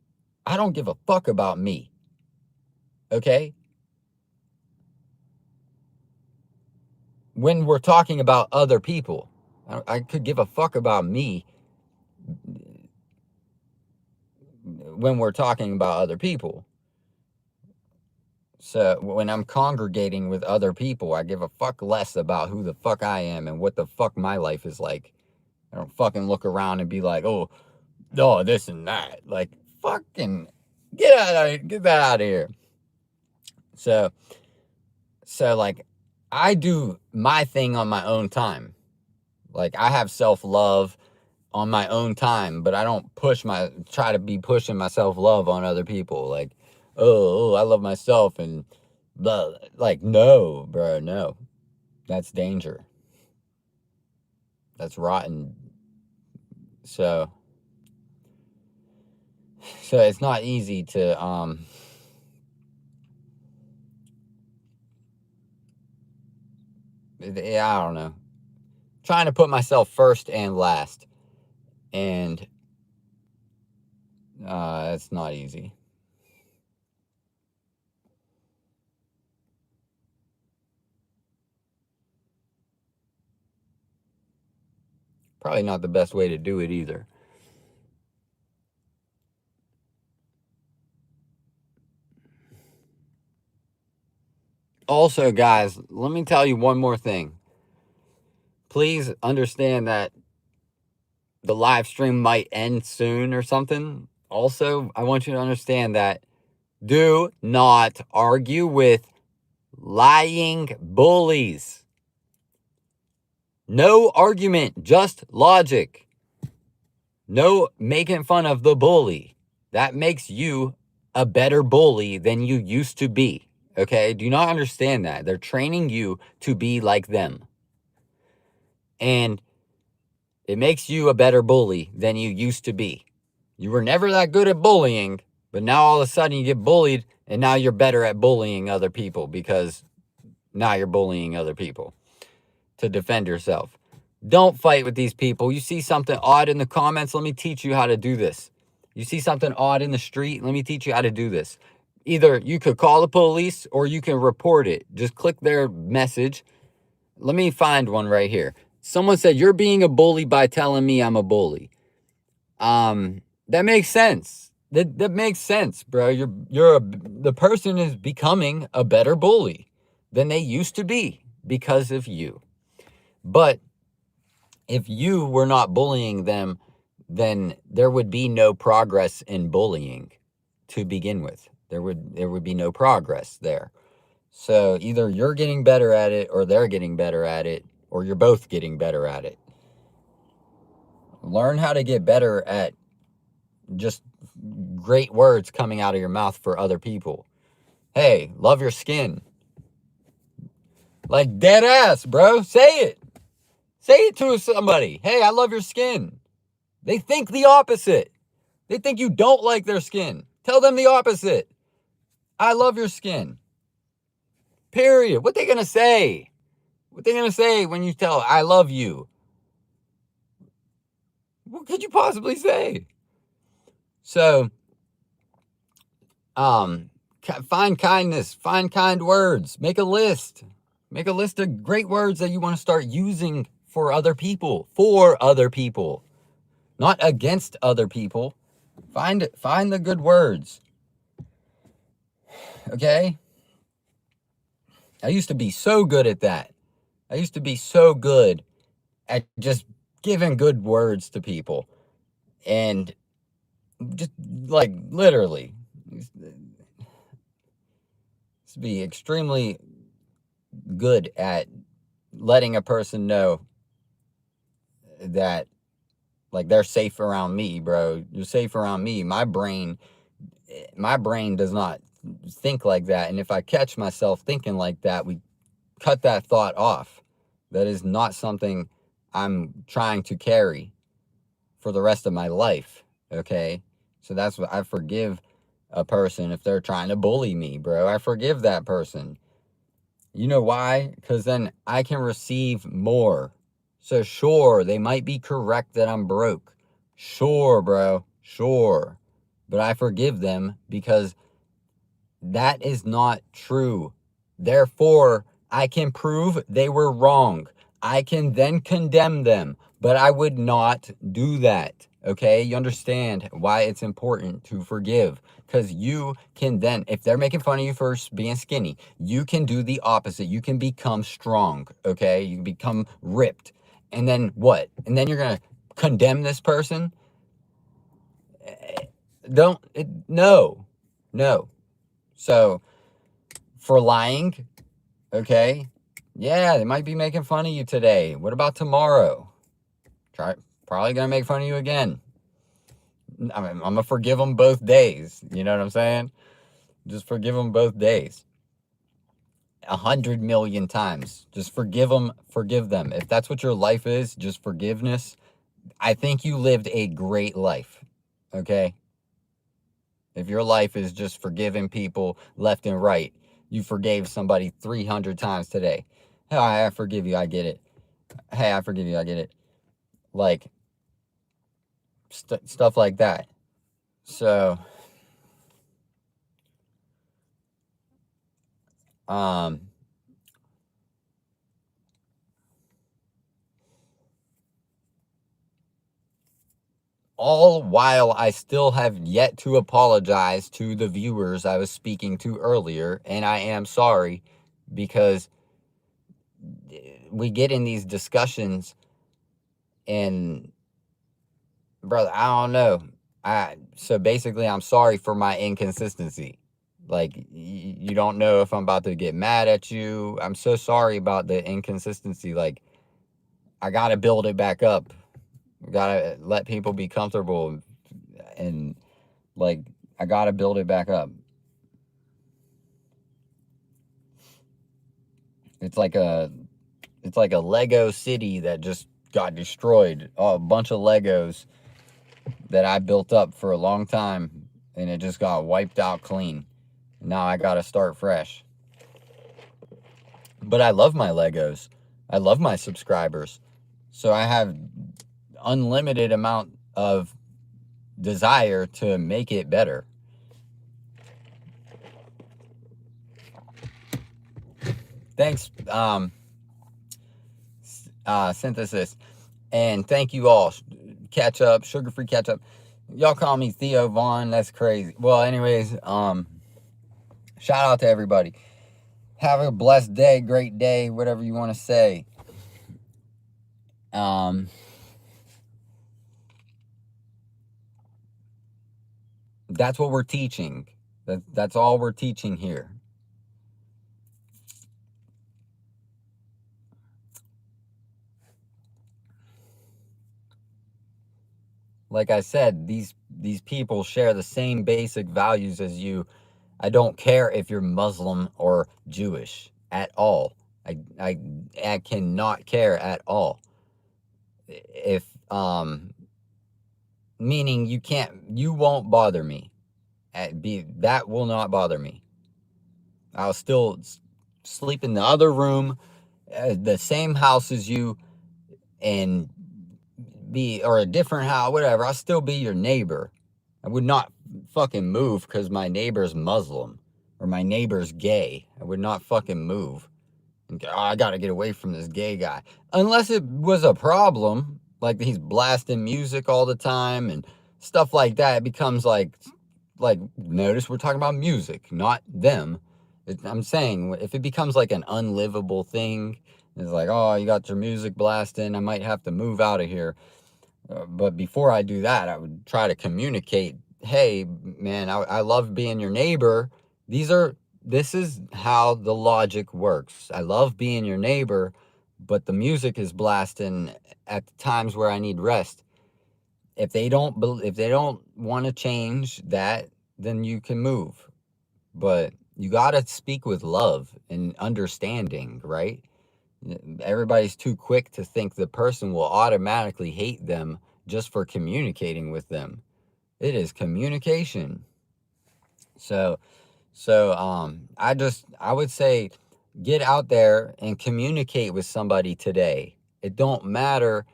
I don't give a fuck about me. Okay? When we're talking about other people, I could give a fuck about me when we're talking about other people. So when I'm congregating with other people, I give a fuck less about who the fuck I am and what the fuck my life is like. I don't fucking look around and be like, oh, this and that. Like, fucking get that out of here. So like, I do my thing on my own time. Like, I have self-love on my own time, but I don't try to be pushing my self-love on other people. Like, oh, I love myself and blah. Like, no, bro, no. That's danger. That's rotten. So it's not easy to I don't know. Trying to put myself first and last. And it's not easy. Probably not the best way to do it either. Also, guys, let me tell you one more thing. Please understand that the live stream might end soon or something. Also, I want you to understand that do not argue with lying bullies. No argument, just logic. No making fun of the bully. That makes you a better bully than you used to be. Okay? Do you not understand that? They're training you to be like them. And it makes you a better bully than you used to be. You were never that good at bullying, but now all of a sudden you get bullied, and now you're better at bullying other people because now you're bullying other people to defend yourself. Don't fight with these people. You see something odd in the comments, let me teach you how to do this. You see something odd in the street, let me teach you how to do this. Either you could call the police or you can report it. Just click their message. Let me find one right here. Someone said, you're being a bully by telling me I'm a bully. That makes sense. That makes sense, bro. The person is becoming a better bully than they used to be because of you. But if you were not bullying them, then there would be no progress in bullying to begin with. There would be no progress there. So either you're getting better at it or they're getting better at it, or you're both getting better at it. Learn how to get better at just great words coming out of your mouth for other people. Hey, love your skin. Like, dead ass, bro. Say it. Say it to somebody. Hey, I love your skin. They think the opposite. They think you don't like their skin. Tell them the opposite. I love your skin. Period. What they gonna say? What they gonna say when you tell I love you? What could you possibly say? So, find kindness, find kind words, make a list. Make a list of great words that you want to start using for other people, not against other people. Find the good words. Okay? I used to be so good at that. I used to be so good at just giving good words to people. And just like literally, to be extremely good at letting a person know that like they're safe around me, bro. You're safe around me. My brain does not think like that. And if I catch myself thinking like that, we cut that thought off. That is not something I'm trying to carry for the rest of my life. Okay? So that's what I forgive a person if they're trying to bully me, bro. I forgive that person. You know why? Because then I can receive more. So sure, they might be correct that I'm broke. Sure, bro. Sure. But I forgive them because that is not true. Therefore, I can prove they were wrong. I can then condemn them, but I would not do that. Okay? You understand why it's important to forgive. Because you can then, if they're making fun of you for being skinny, you can do the opposite. You can become strong. Okay? You can become ripped. And then what? And then you're going to condemn this person? No. So, for lying, okay, yeah, they might be making fun of you today. What about tomorrow? Probably gonna make fun of you again. I'm gonna forgive them both days. You know what I'm saying? Just forgive them both days. 100 million times. Just forgive them. If that's what your life is, just forgiveness. I think you lived a great life. Okay? If your life is just forgiving people left and right, you forgave somebody 300 times today. Hey, I forgive you, I get it. Hey, I forgive you, I get it. Like, stuff like that. So, all while I still have yet to apologize to the viewers I was speaking to earlier, and I am sorry because we get in these discussions and brother, I don't know. So basically I'm sorry for my inconsistency. Like you don't know if I'm about to get mad at you. I'm so sorry about the inconsistency. Like I got to build it back up. Got to let people be comfortable and like I got to build it back up. It's like a Lego city that just got destroyed. Oh, a bunch of Legos that I built up for a long time and it just got wiped out clean. Now I got to start fresh. But I love my Legos. I love my subscribers. So I have unlimited amount of desire to make it better. Thanks, Synthesis. And thank you all. Catch up, sugar-free catch up. Y'all call me Theo Vaughn. That's crazy. Well, anyways, shout out to everybody. Have a blessed day, great day, whatever you want to say. That's what we're teaching. That's all we're teaching here. Like I said, these people share the same basic values as you. I don't care if you're Muslim or Jewish at all. I cannot care at all. If meaning you won't bother me. That will not bother me. I'll still sleep in the other room, the same house as you, and be, or a different house, whatever, I'll still be your neighbor. I would not fucking move because my neighbor's Muslim or my neighbor's gay. I would not fucking move. And go, oh, I gotta get away from this gay guy. Unless it was a problem, like he's blasting music all the time and stuff like that. It becomes like notice we're talking about music, not them. I'm saying if it becomes like an unlivable thing, it's like, oh, you got your music blasting, I might have to move out of here. But before I do that, I would try to communicate, hey, man, I love being your neighbor. This is how the logic works. I love being your neighbor, but the music is blasting at the times where I need rest. If they don't want to change that, then you can move. But you got to speak with love and understanding, right? Everybody's too quick to think the person will automatically hate them just for communicating with them. It is communication. So I would say get out there and communicate with somebody today. It don't matter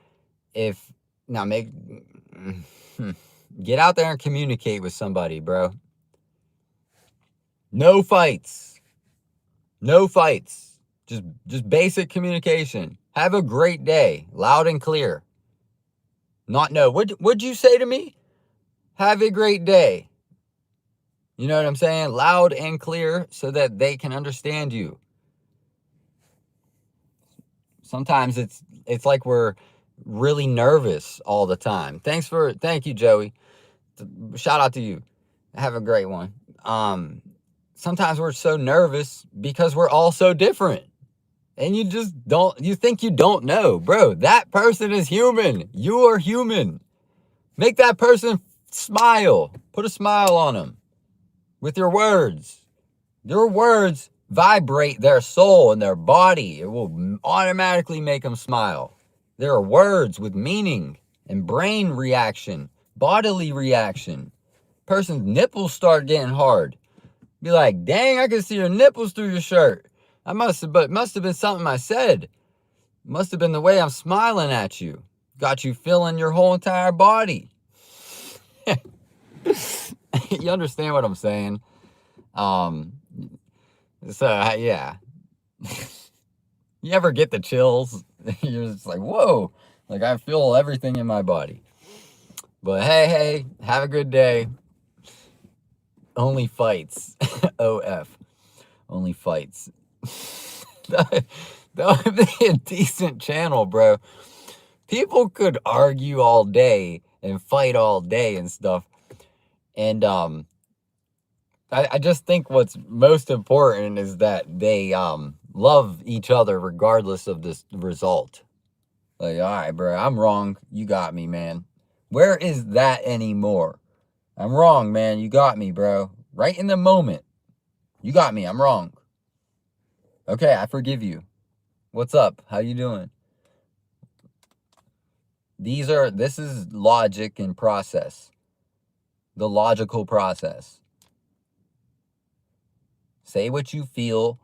if now make get out there and communicate with somebody, bro. No fights. No fights. Just basic communication. Have a great day. Loud and clear. Not no. What'd you say to me? Have a great day. You know what I'm saying? Loud and clear so that they can understand you. Sometimes it's like we're really nervous all the time. Thank you, Joey. Shout out to you. Have a great one. Sometimes we're so nervous because we're all so different. And you think you don't know. Bro, that person is human. You are human. Make that person smile. Put a smile on them with your words. Your words vibrate their soul and their body. It will automatically make them smile. There are words with meaning and brain reaction, bodily reaction. Person's nipples start getting hard. Be like, dang, I can see your nipples through your shirt. It must have been something I said. Must have been the way I'm smiling at you. Got you feeling your whole entire body. You understand what I'm saying? Yeah. You ever get the chills? You're just like, whoa. Like I feel everything in my body. But hey, have a good day. Only fights. OF. Only fights. That would be a decent channel, bro. People could argue all day and fight all day and stuff. And I just think what's most important is that they love each other regardless of this result. Like, all right, bro, I'm wrong. You got me, man. Where is that anymore? I'm wrong, man. You got me, bro. Right in the moment. You got me. I'm wrong. Okay, I forgive you. What's up? How you doing? This is logic and process. The logical process. Say what you feel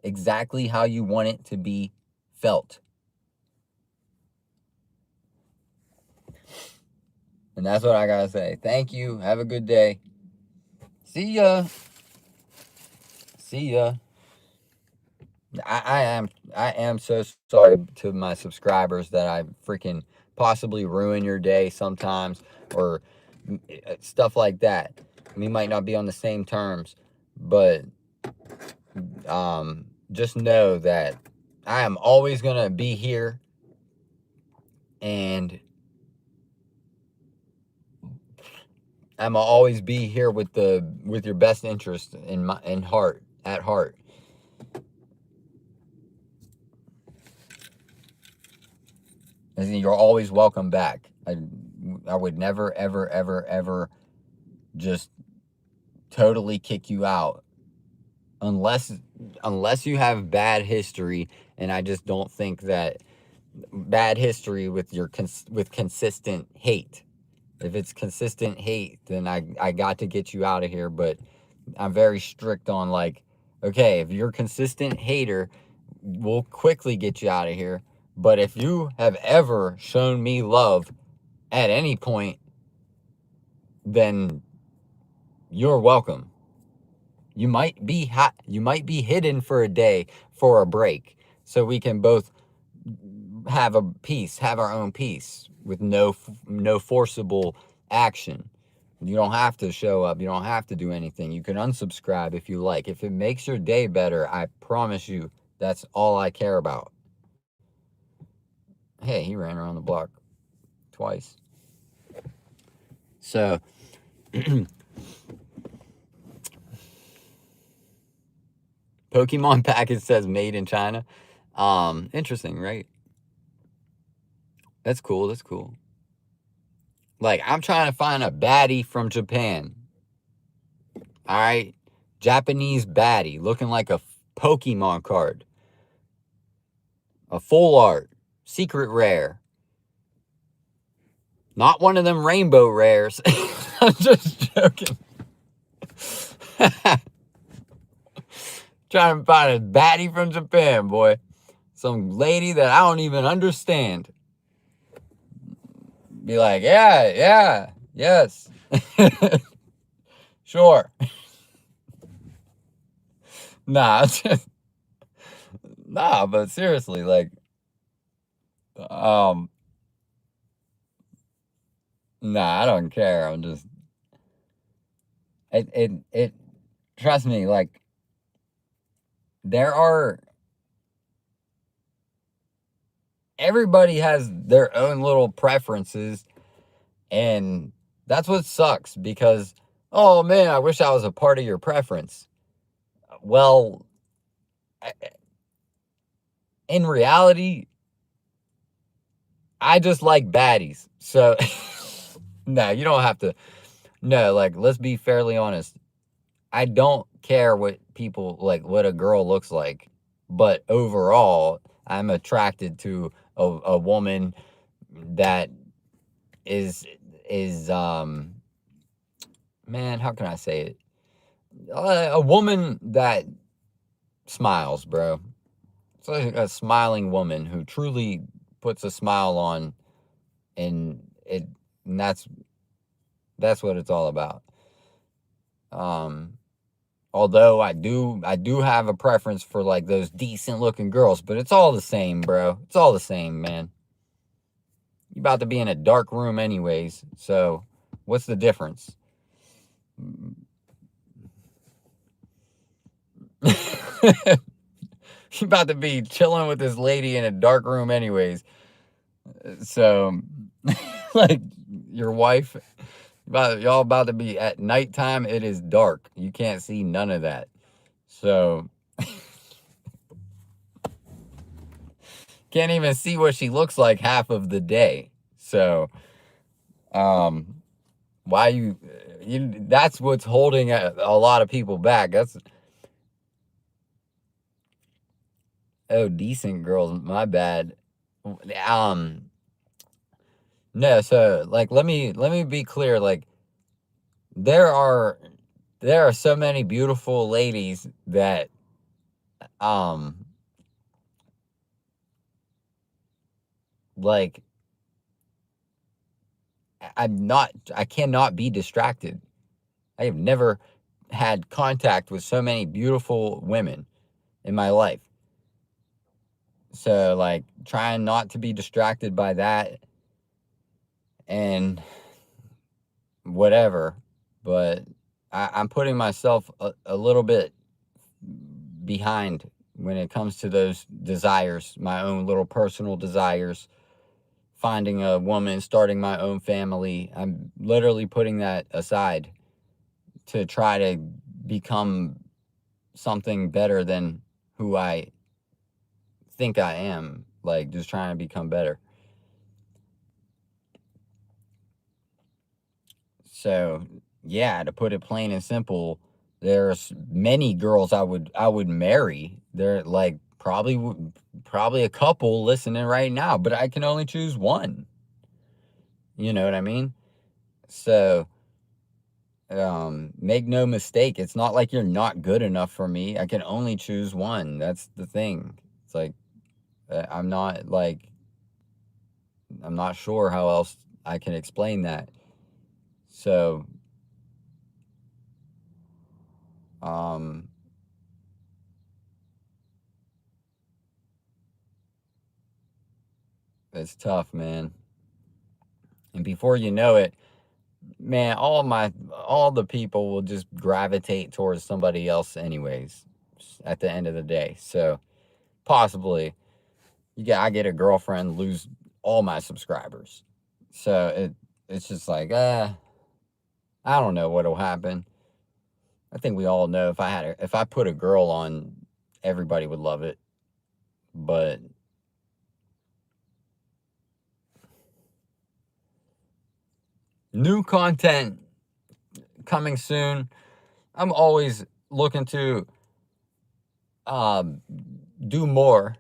exactly how you want it to be felt. And that's what I gotta say. Thank you. Have a good day. See ya. I am so sorry to my subscribers that I freaking possibly ruin your day sometimes or stuff like that. We might not be on the same terms, but just know that I am always gonna be here, and I'm gonna always be here with your best interest at heart. And you're always welcome back. I would never, ever, ever, ever just totally kick you out unless you have bad history, and I just don't think that bad history with with consistent hate. If it's consistent hate, then I got to get you out of here, but I'm very strict on like, okay, if you're a consistent hater, we'll quickly get you out of here. But if you have ever shown me love, at any point, then you're welcome. You might be hidden for a day for a break, so we can both have our own peace with no forcible action. You don't have to show up. You don't have to do anything. You can unsubscribe if you like. If it makes your day better, I promise you, that's all I care about. Hey, he ran around the block twice. So, Pokemon package says made in China. Interesting, right? That's cool. That's cool. Like, I'm trying to find a baddie from Japan. All right? Japanese baddie looking like a Pokemon card. A full art. Secret rare. Not one of them rainbow rares. I'm just joking. Trying to find a baddie from Japan, boy. Some lady that I don't even understand. Be like, yeah, yes. Sure. Nah, nah, but seriously, like, nah, I don't care. I'm just, it, trust me, like, everybody has their own little preferences, and that's what sucks because, oh man, I wish I was a part of your preference. Well, in reality, I just like baddies. So, no, you don't have to. No, like, let's be fairly honest. I don't care what people like, what a girl looks like, but overall, I'm attracted to a woman that is man, how can I say it? A woman that smiles, bro. It's like a smiling woman who truly puts a smile on, and that's what it's all about. Although I do have a preference for like those decent looking girls, but it's all the same, bro. It's all the same, man. You about to be in a dark room anyways, so what's the difference? You about to be chilling with this lady in a dark room anyways. So like your wife, y'all about to be at nighttime. It is dark. You can't see none of that. So can't even see what she looks like half of the day. So why you that's what's holding a lot of people back. That's decent girls, my bad. No, so like let me be clear, like there are so many beautiful ladies that like I cannot be distracted. I have never had contact with so many beautiful women in my life. So like trying not to be distracted by that and whatever, but I'm putting myself a little bit behind when it comes to those desires, my own little personal desires, finding a woman, starting my own family. I'm literally putting that aside to try to become something better than who I think I am, like just trying to become better. So, yeah, to put it plain and simple, there's many girls I would marry. They're like probably a couple listening right now, but I can only choose one. You know what I mean? So, make no mistake, it's not like you're not good enough for me. I can only choose one. That's the thing. It's like I'm not sure how else I can explain that. So, it's tough, man. And before you know it, man, all the people will just gravitate towards somebody else anyways at the end of the day. So possibly I get a girlfriend, lose all my subscribers. So it's just like, I don't know what'll happen. I think we all know if I put a girl on, everybody would love it. But new content coming soon. I'm always looking to do more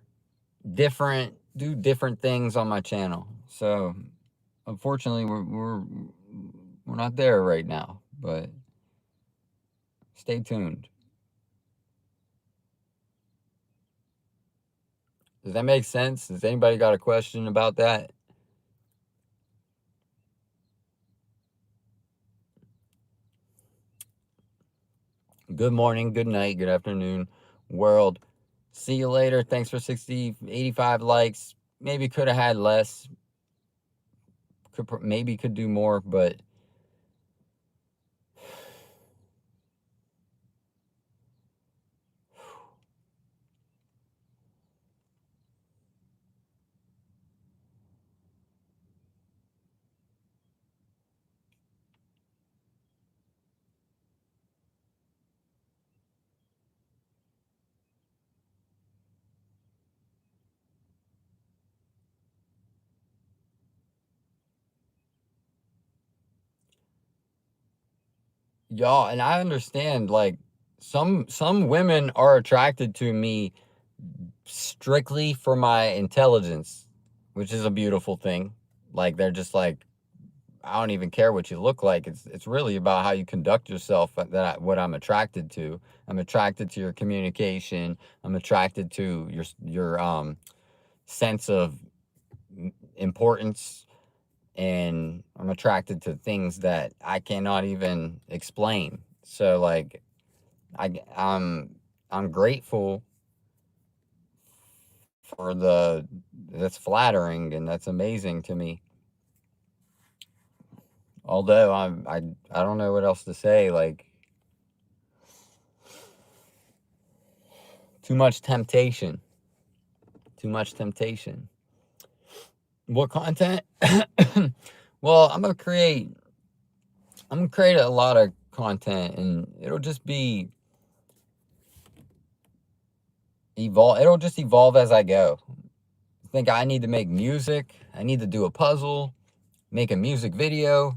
do different things on my channel. So unfortunately we're not there right now, but stay tuned. Does that make sense? Has anybody got a question about that? Good morning, good night, good afternoon, world. See you later. Thanks for 85 likes. Maybe could have had less. Maybe could do more, but y'all, and I understand, like, some women are attracted to me strictly for my intelligence, which is a beautiful thing. Like, they're just like, I don't even care what you look like. It's really about how you conduct yourself what I'm attracted to. I'm attracted to your communication. I'm attracted to your sense of importance, and I'm attracted to things that I cannot even explain. So like I'm grateful for that's flattering and that's amazing to me. Although I don't know what else to say. Like, too much temptation. Too much temptation. What content? Well, I'm gonna create a lot of content, and it'll just evolve as I go. I think I need to make music. I need to do a puzzle, make a music video.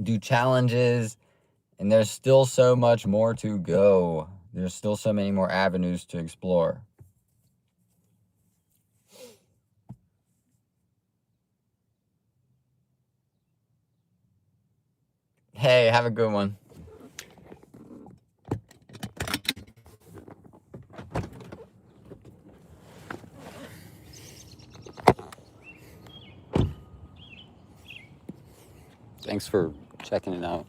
Do challenges, and there's still so much more to go. There's still so many more avenues to explore. Hey, have a good one. Thanks for checking it out.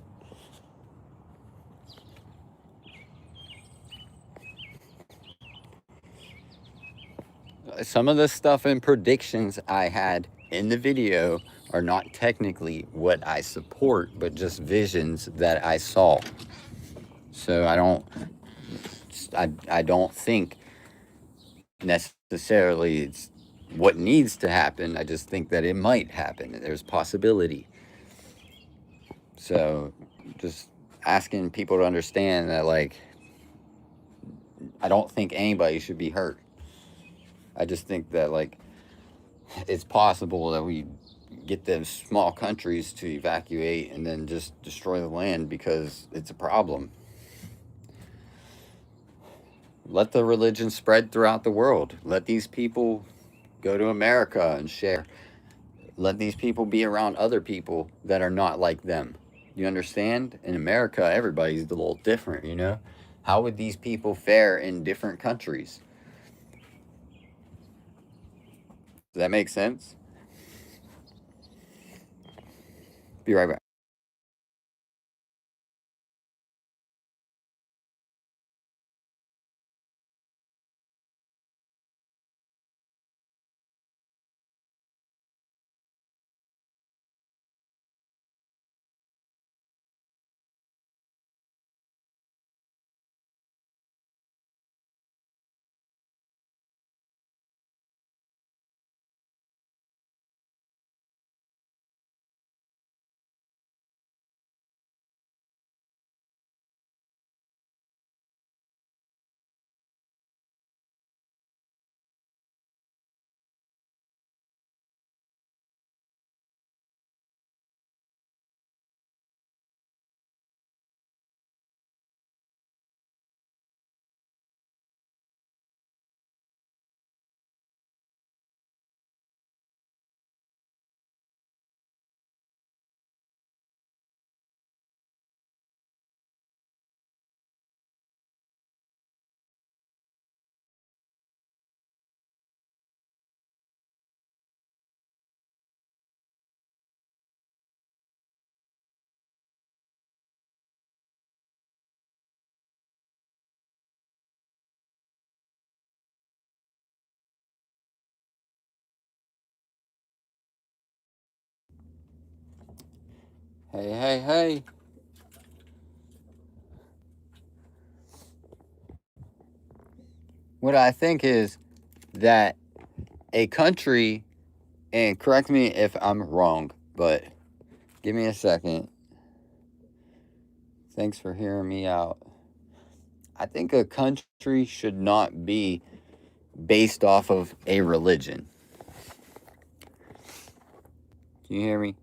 Some of the stuff and predictions I had in the video are not technically what I support, but just visions that I saw. So I don't think necessarily it's what needs to happen. I just think that it might happen. There's possibility. So just asking people to understand that, like, I don't think anybody should be hurt. I just think that, like, it's possible that we get them small countries to evacuate and then just destroy the land because it's a problem. Let the religion spread throughout the world. Let these people go to America and share. Let these people be around other people that are not like them. You understand? In America, everybody's a little different, you know? How would these people fare in different countries? Does that make sense? Be right back. Hey. What I think is that a country, and correct me if I'm wrong, but give me a second. Thanks for hearing me out. I think a country should not be based off of a religion. Can you hear me?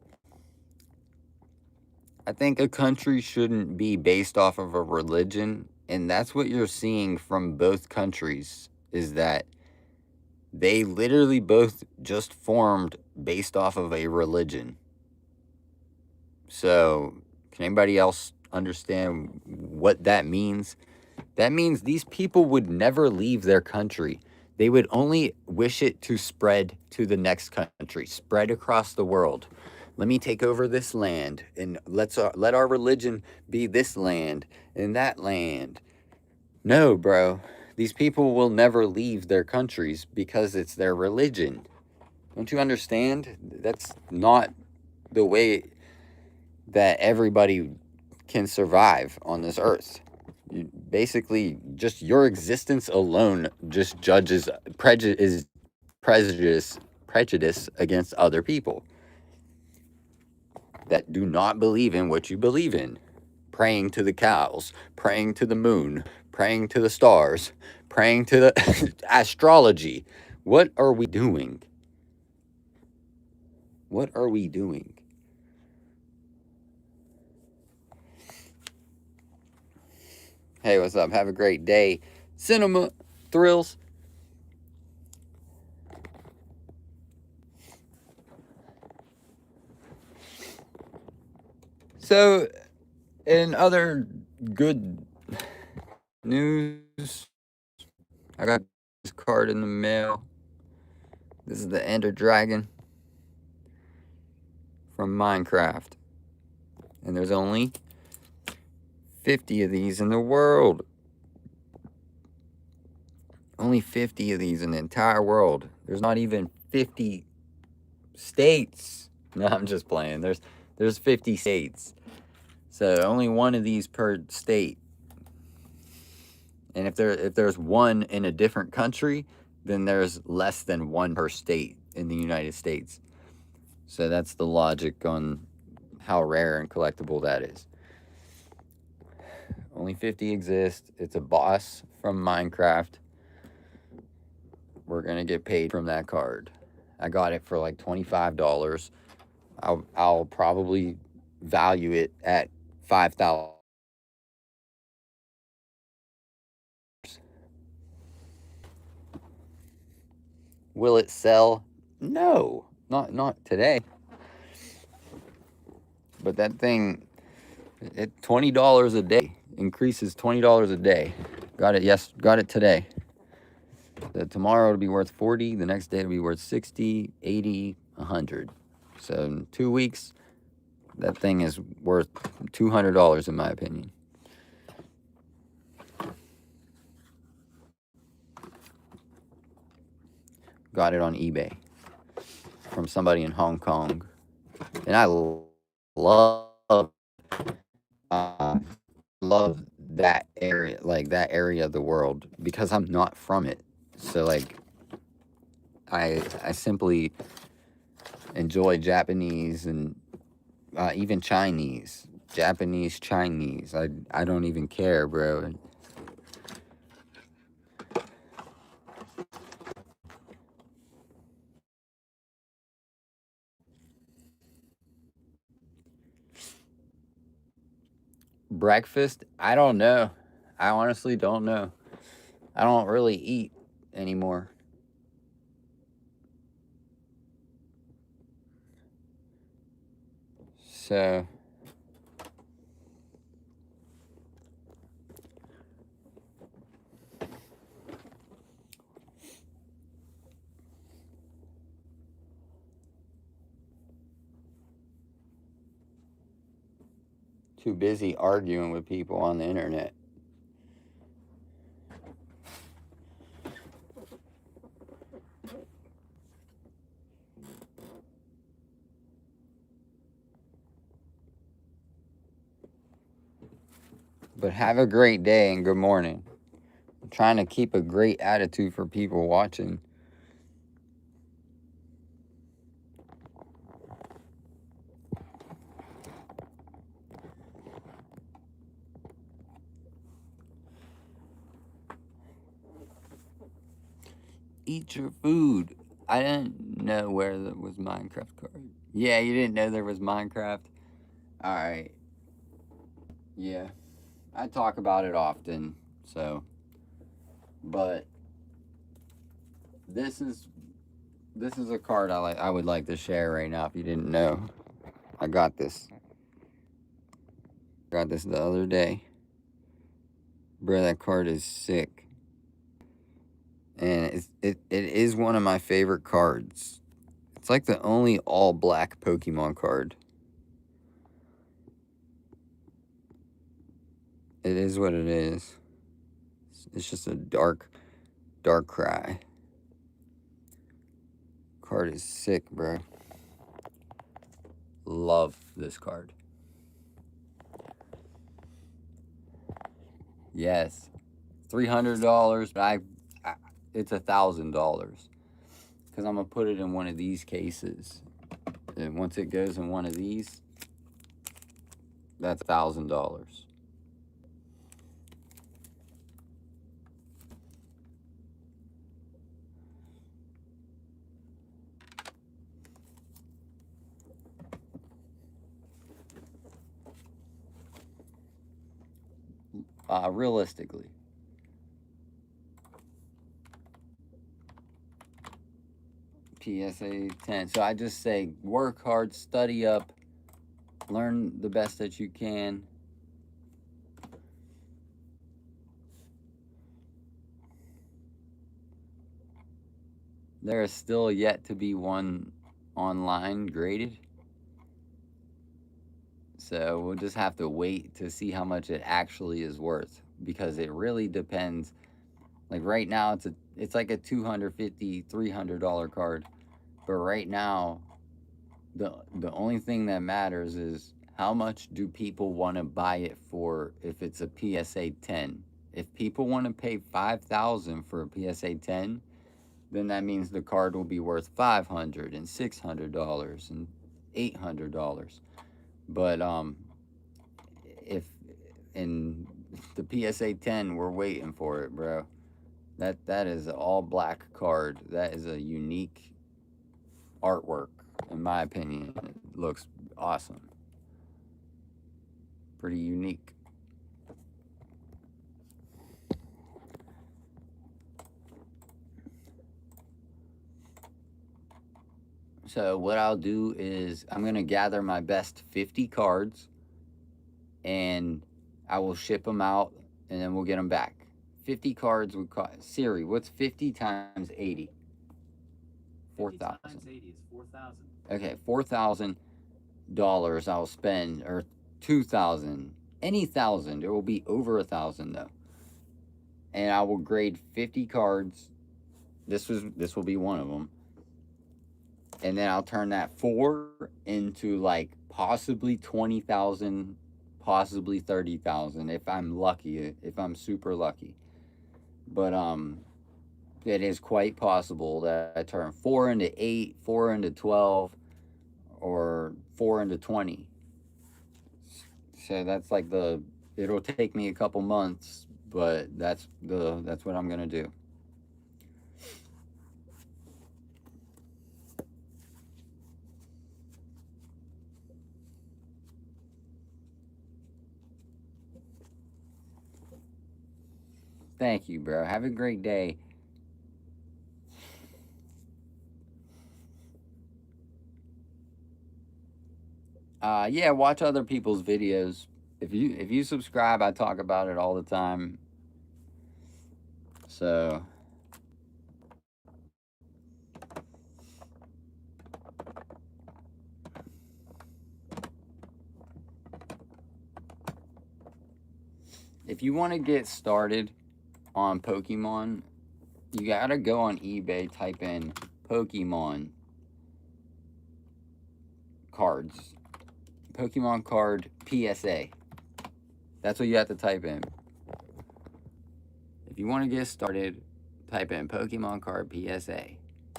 I think a country shouldn't be based off of a religion, and that's what you're seeing from both countries, is that they literally both just formed based off of a religion. So, can anybody else understand what that means? That means these people would never leave their country. They would only wish it to spread to the next country, spread across the world. Let me take over this land, and let our religion be this land and that land. No, bro. These people will never leave their countries because it's their religion. Don't you understand? That's not the way that everybody can survive on this earth. Basically, just your existence alone just judges prejudice against other people that do not believe in what you believe in. Praying to the cows, praying to the moon, praying to the stars, praying to the astrology. What are we doing? What are we doing? Hey, what's up? Have a great day. Cinema thrills. So, in other good news, I got this card in the mail. This is the Ender Dragon from Minecraft. And there's only 50 of these in the world. Only 50 of these in the entire world. There's not even 50 states. No, I'm just playing. There's 50 states. So only one of these per state. And if there's one in a different country, then there's less than one per state in the United States. So that's the logic on how rare and collectible that is. Only 50 exist. It's a boss from Minecraft. We're gonna get paid from that card. I got it for like $25. I'll probably value it at $5,000. Will it sell? No, not today. But that thing, $20 a day, increases $20 a day. Got it today. Tomorrow it'll be worth 40, the next day it'll be worth 60, 80, 100. So in 2 weeks, that thing is worth $200 in my opinion. Got it on eBay from somebody in Hong Kong. And I love that area, like that area of the world, because I'm not from it. So like I simply enjoy Japanese and even Chinese. Japanese, Chinese. I don't even care, bro. Breakfast? I don't know. I honestly don't know. I don't really eat anymore. So too busy arguing with people on the internet. But have a great day and good morning. I'm trying to keep a great attitude for people watching. Eat your food. I didn't know where there was Minecraft card. Yeah, you didn't know there was Minecraft? Alright. Yeah. I talk about it often, so. But this is a card I would like to share right now if you didn't know. I got this. Got this the other day. Bro, that card is sick. And it is one of my favorite cards. It's like the only all black Pokemon card. It is what it is. It's just a dark cry. Card is sick, bro. Love this card. Yes. $300, but it's $1,000. Because I'm going to put it in one of these cases. And once it goes in one of these, that's $1,000. Realistically. PSA 10. So I just say work hard, study up, learn the best that you can. There is still yet to be one online graded. So we'll just have to wait to see how much it actually is worth, because it really depends. Like right now it's like a $250, $300 card. But right now the only thing that matters is how much do people want to buy it for if it's a PSA 10. If people want to pay $5,000 for a PSA 10, then that means the card will be worth $500 and $600 and $800. But if in the PSA 10, we're waiting for it, bro. That is an all black card. That is a unique artwork, in my opinion. It looks awesome. Pretty unique. So what I'll do is I'm going to gather my best 50 cards and I will ship them out and then we'll get them back. 50 cards would cost. Siri, what's 50 times 80? 50 4,000. times 80 is 4,000. Okay, $4,000 I'll spend, or 2,000. Any thousand. It will be over 1,000 though. And I will grade 50 cards. This will be one of them. And then I'll turn that 4 into like possibly 20,000, possibly 30,000 if I'm lucky, if I'm super lucky. But it is quite possible that I turn 4 into 8, 4 into 12, or 4 into 20. So that's like it'll take me a couple months, but that's what I'm gonna do. Thank you, bro. Have a great day. Yeah, watch other people's videos. If you subscribe, I talk about it all the time. So if you want to get started on Pokemon, you gotta go on eBay, type in Pokemon cards. Pokemon card PSA. That's what you have to type in. If you want to get started, type in Pokemon card PSA.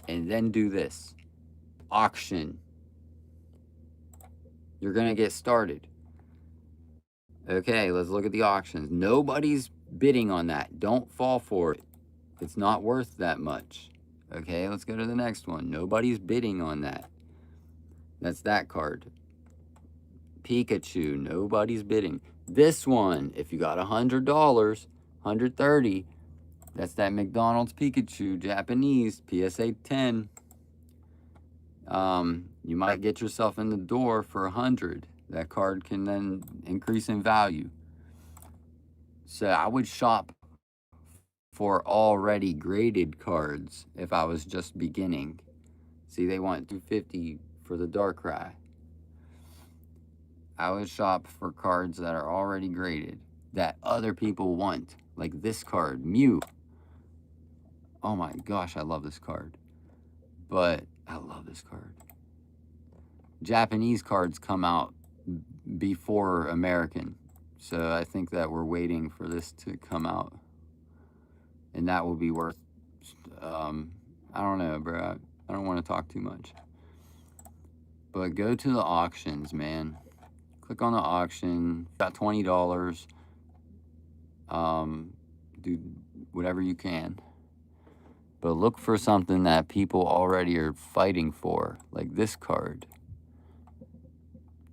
And then do this. Auction. You're gonna get started. Okay, let's look at the auctions. Nobody's bidding on that. Don't fall for it. It's not worth that much. Okay, let's go to the next one. Nobody's bidding on that. That's that card. Pikachu, nobody's bidding. This one, if you got $100, $130, that's that McDonald's Pikachu, Japanese, PSA 10. You might get yourself in the door for $100. That card can then increase in value. So I would shop for already graded cards if I was just beginning. See, they want $250 for the Darkrai. I would shop for cards that are already graded, that other people want. Like this card, Mew. Oh my gosh, I love this card. But I love this card. Japanese cards come out before American. So I think that we're waiting for this to come out. And that will be worth, I don't know, bro. I don't want to talk too much. But go to the auctions, man. Click on the auction. Got $20. Do whatever you can. But look for something that people already are fighting for, like this card.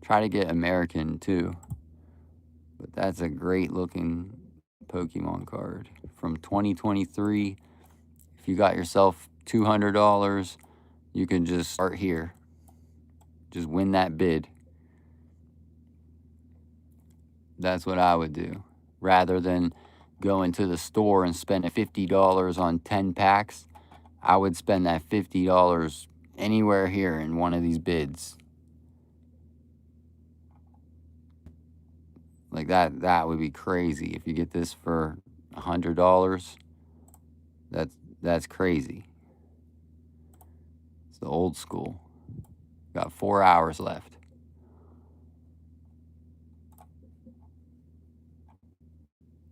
Try to get American too. But that's a great looking Pokemon card from 2023. If you got yourself $200, you can just start here. Just win that bid. That's what I would do. Rather than going to the store and spending $50 on 10 packs, I would spend that $50 anywhere here in one of these bids. Like that would be crazy. If you get this for $100, that's crazy. It's the old school. Got 4 hours left.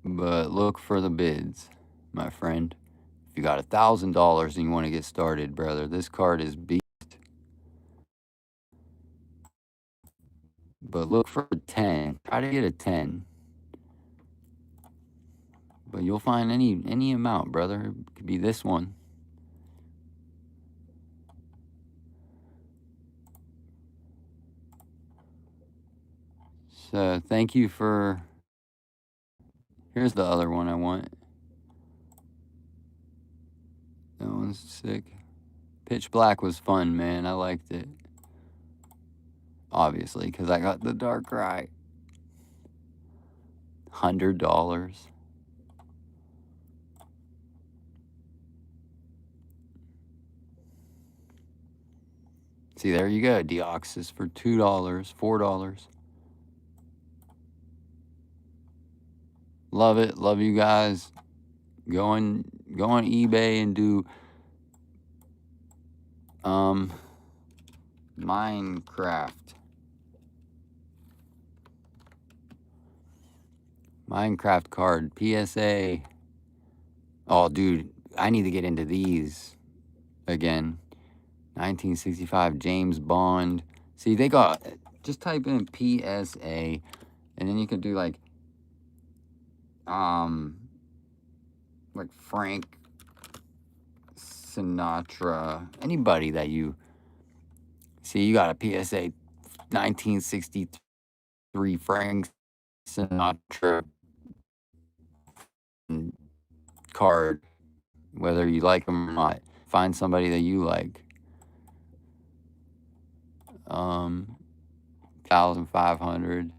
But look for the bids, my friend. If you got $1,000 and you want to get started, brother, this card is beast. But look for 10. Try to get a 10. But you'll find any amount, brother. It could be this one. So thank you for... Here's the other one I want. That one's sick. Pitch Black was fun, man. I liked it. Obviously, because I got the Darkrai. $100. See, there you go. Deoxys for $2, $4. Love it. Love you guys. Go on eBay and do Minecraft. Minecraft card. PSA. Oh, dude, I need to get into these again. 1965 James Bond. See, they got, just type in PSA, and then you can do like Frank Sinatra, anybody that you see. You got a PSA 1963 Frank Sinatra card, whether you like them or not. Find somebody that you like. 1,500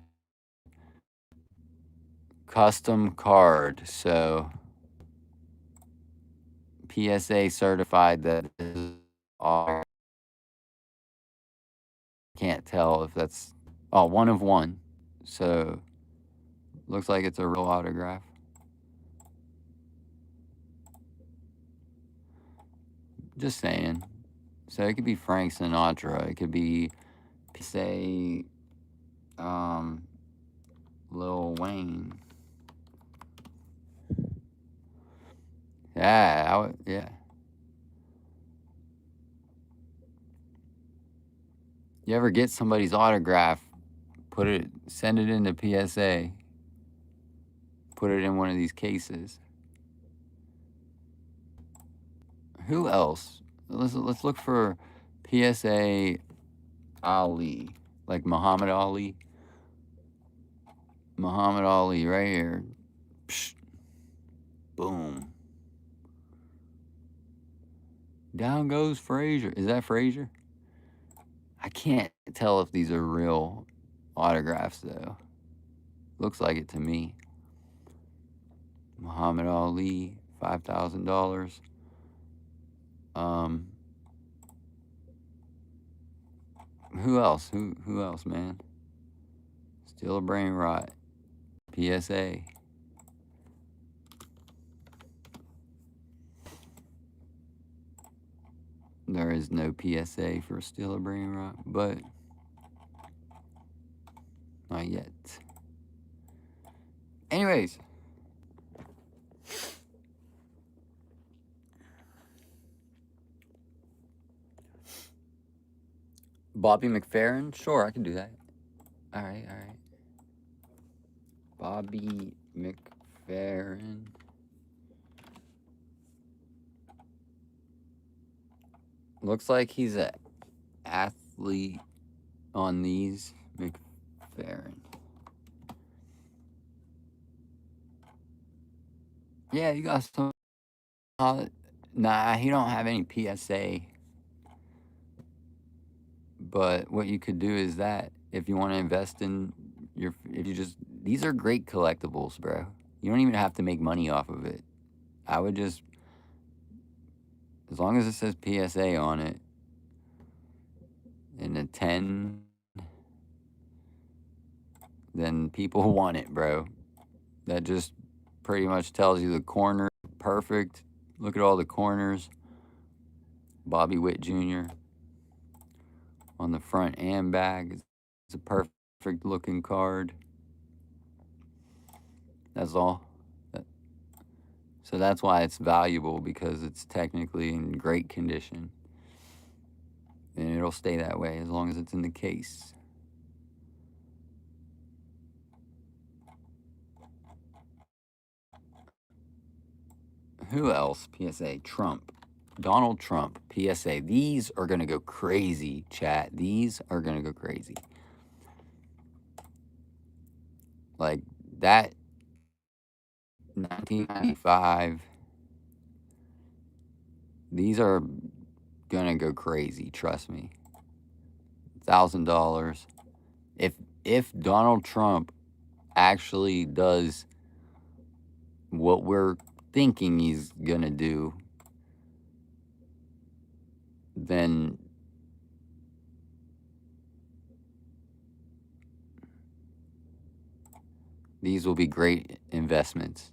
custom card. So PSA certified. That is all. Can't tell if that's one of one. So looks like it's a real autograph. Just saying. So it could be Frank Sinatra. It could be, say, Lil Wayne. Yeah, yeah. You ever get somebody's autograph, send it into PSA, put it in one of these cases. Who else? Let's look for PSA Ali, like Muhammad Ali. Muhammad Ali right here. Psh. Boom. Down goes Frazier. Is that Frazier? I can't tell if these are real autographs though. Looks like it to me. Muhammad Ali, $5,000. Who else? Who else, man? Still a brain rot. PSA. There is no PSA for Still a Brain Rot, but not yet. Anyways. Bobby McFerrin? Sure, I can do that. All right. Bobby McFerrin. Looks like he's an athlete on these. McFerrin. Yeah, you got some. Nah, he don't have any PSA. But what you could do is that if you want to invest in these are great collectibles, bro. You don't even have to make money off of it. I would just, as long as it says PSA on it, and a 10, then people want it, bro. That just pretty much tells you the corner perfect. Look at all the corners. Bobby Witt Jr. on the front and back. It's a perfect looking card. That's all. So that's why it's valuable, because it's technically in great condition. And it'll stay that way as long as it's in the case. Who else? PSA. Trump. Donald Trump. PSA. These are going to go crazy, chat. These are going to go crazy. Like that 1995. These are going to go crazy, trust me. $1,000. If Donald Trump actually does what we're thinking he's going to do, then These will be great investments.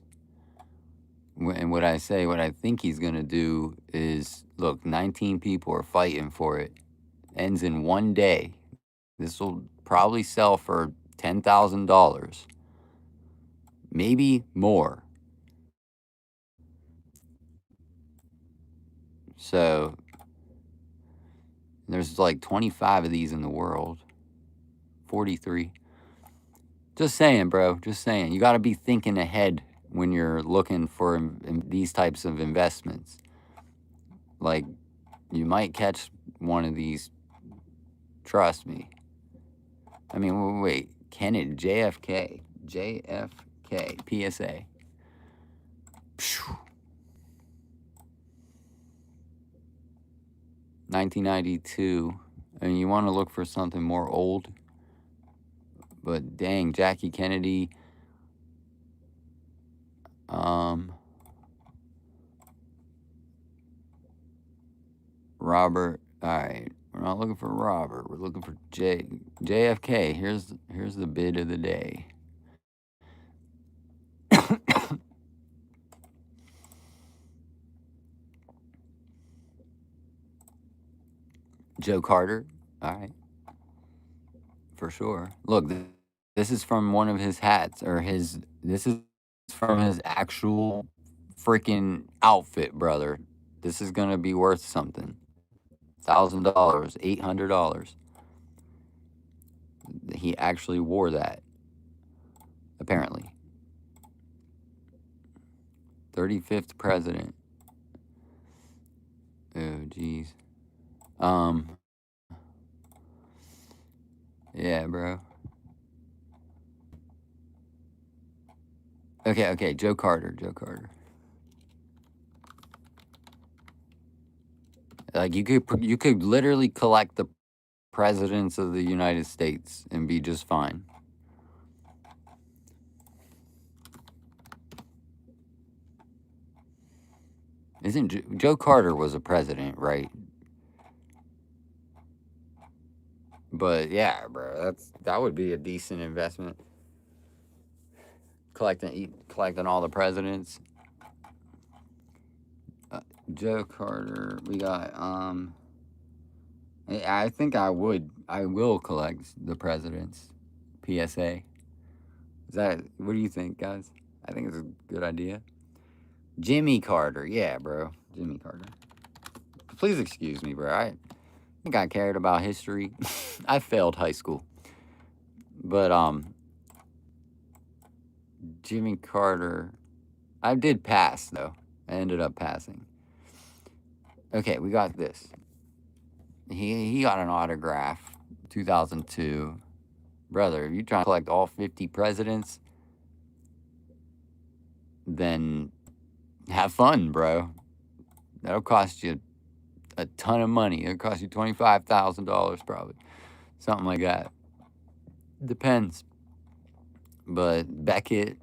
And what I think he's going to do is look, 19 people are fighting for it. Ends in one day. This will probably sell for $10,000, maybe more. So there's like 25 of these in the world, 43. Just saying, bro. Just saying. You got to be thinking ahead when you're looking for these types of investments. Like, you might catch one of these. Trust me. I mean, wait. Kennedy, JFK, PSA. 1992. And you want to look for something more old? But dang, Jackie Kennedy. Robert. All right, we're not looking for Robert. We're looking for JFK. Here's the bid of the day. Joe Carter. All right, for sure. Look, this is from one of his hats, or his. This is from his actual freaking outfit, brother. This is gonna be worth something. $1,000, $800. He actually wore that. Apparently. 35th president. Oh, geez. Yeah, bro. Okay, Joe Carter. Like, you could literally collect the presidents of the United States and be just fine. Isn't Joe Carter was a president, right? But yeah, bro, that would be a decent investment. Collecting all the presidents. Joe Carter. We got I think I will collect the presidents. PSA. What do you think, guys? I think it's a good idea. Jimmy Carter. Yeah, bro. Jimmy Carter. Please excuse me, bro. I think I cared about history. I failed high school. But Jimmy Carter. I did pass though. I ended up passing. Okay, we got this. He got an autograph, 2002. Brother, if you're trying to collect all 50 presidents, then have fun, bro. That'll cost you a ton of money. It'll cost you $25,000 probably. Something like that. Depends. But Beckett.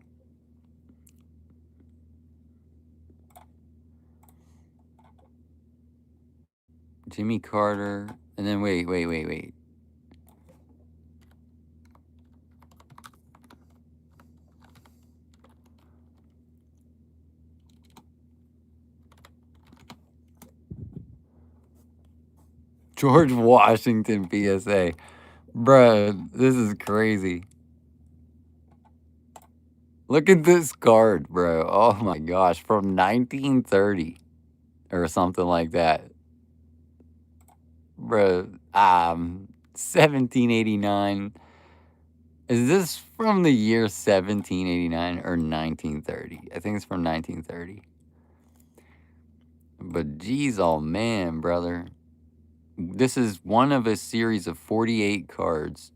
Jimmy Carter. And then wait. George Washington PSA. Bruh, this is crazy. Look at this card, bro. Oh my gosh. From 1930 or something like that. Bro, 1789. Is this from the year 1789 or 1930? I think it's from 1930. But geez, oh man, brother. This is one of a series of 48 cards.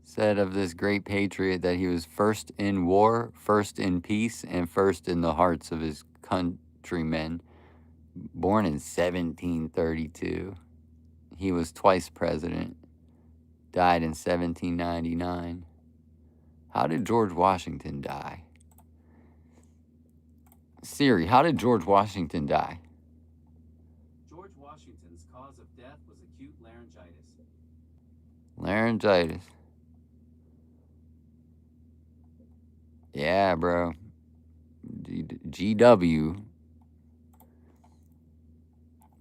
Said of this great patriot that he was first in war, first in peace, and first in the hearts of his countrymen. Born in 1732. He was twice president. Died in 1799. How did George Washington die? Siri, how did George Washington die? George Washington's cause of death was acute laryngitis. Laryngitis. Yeah, bro. GW.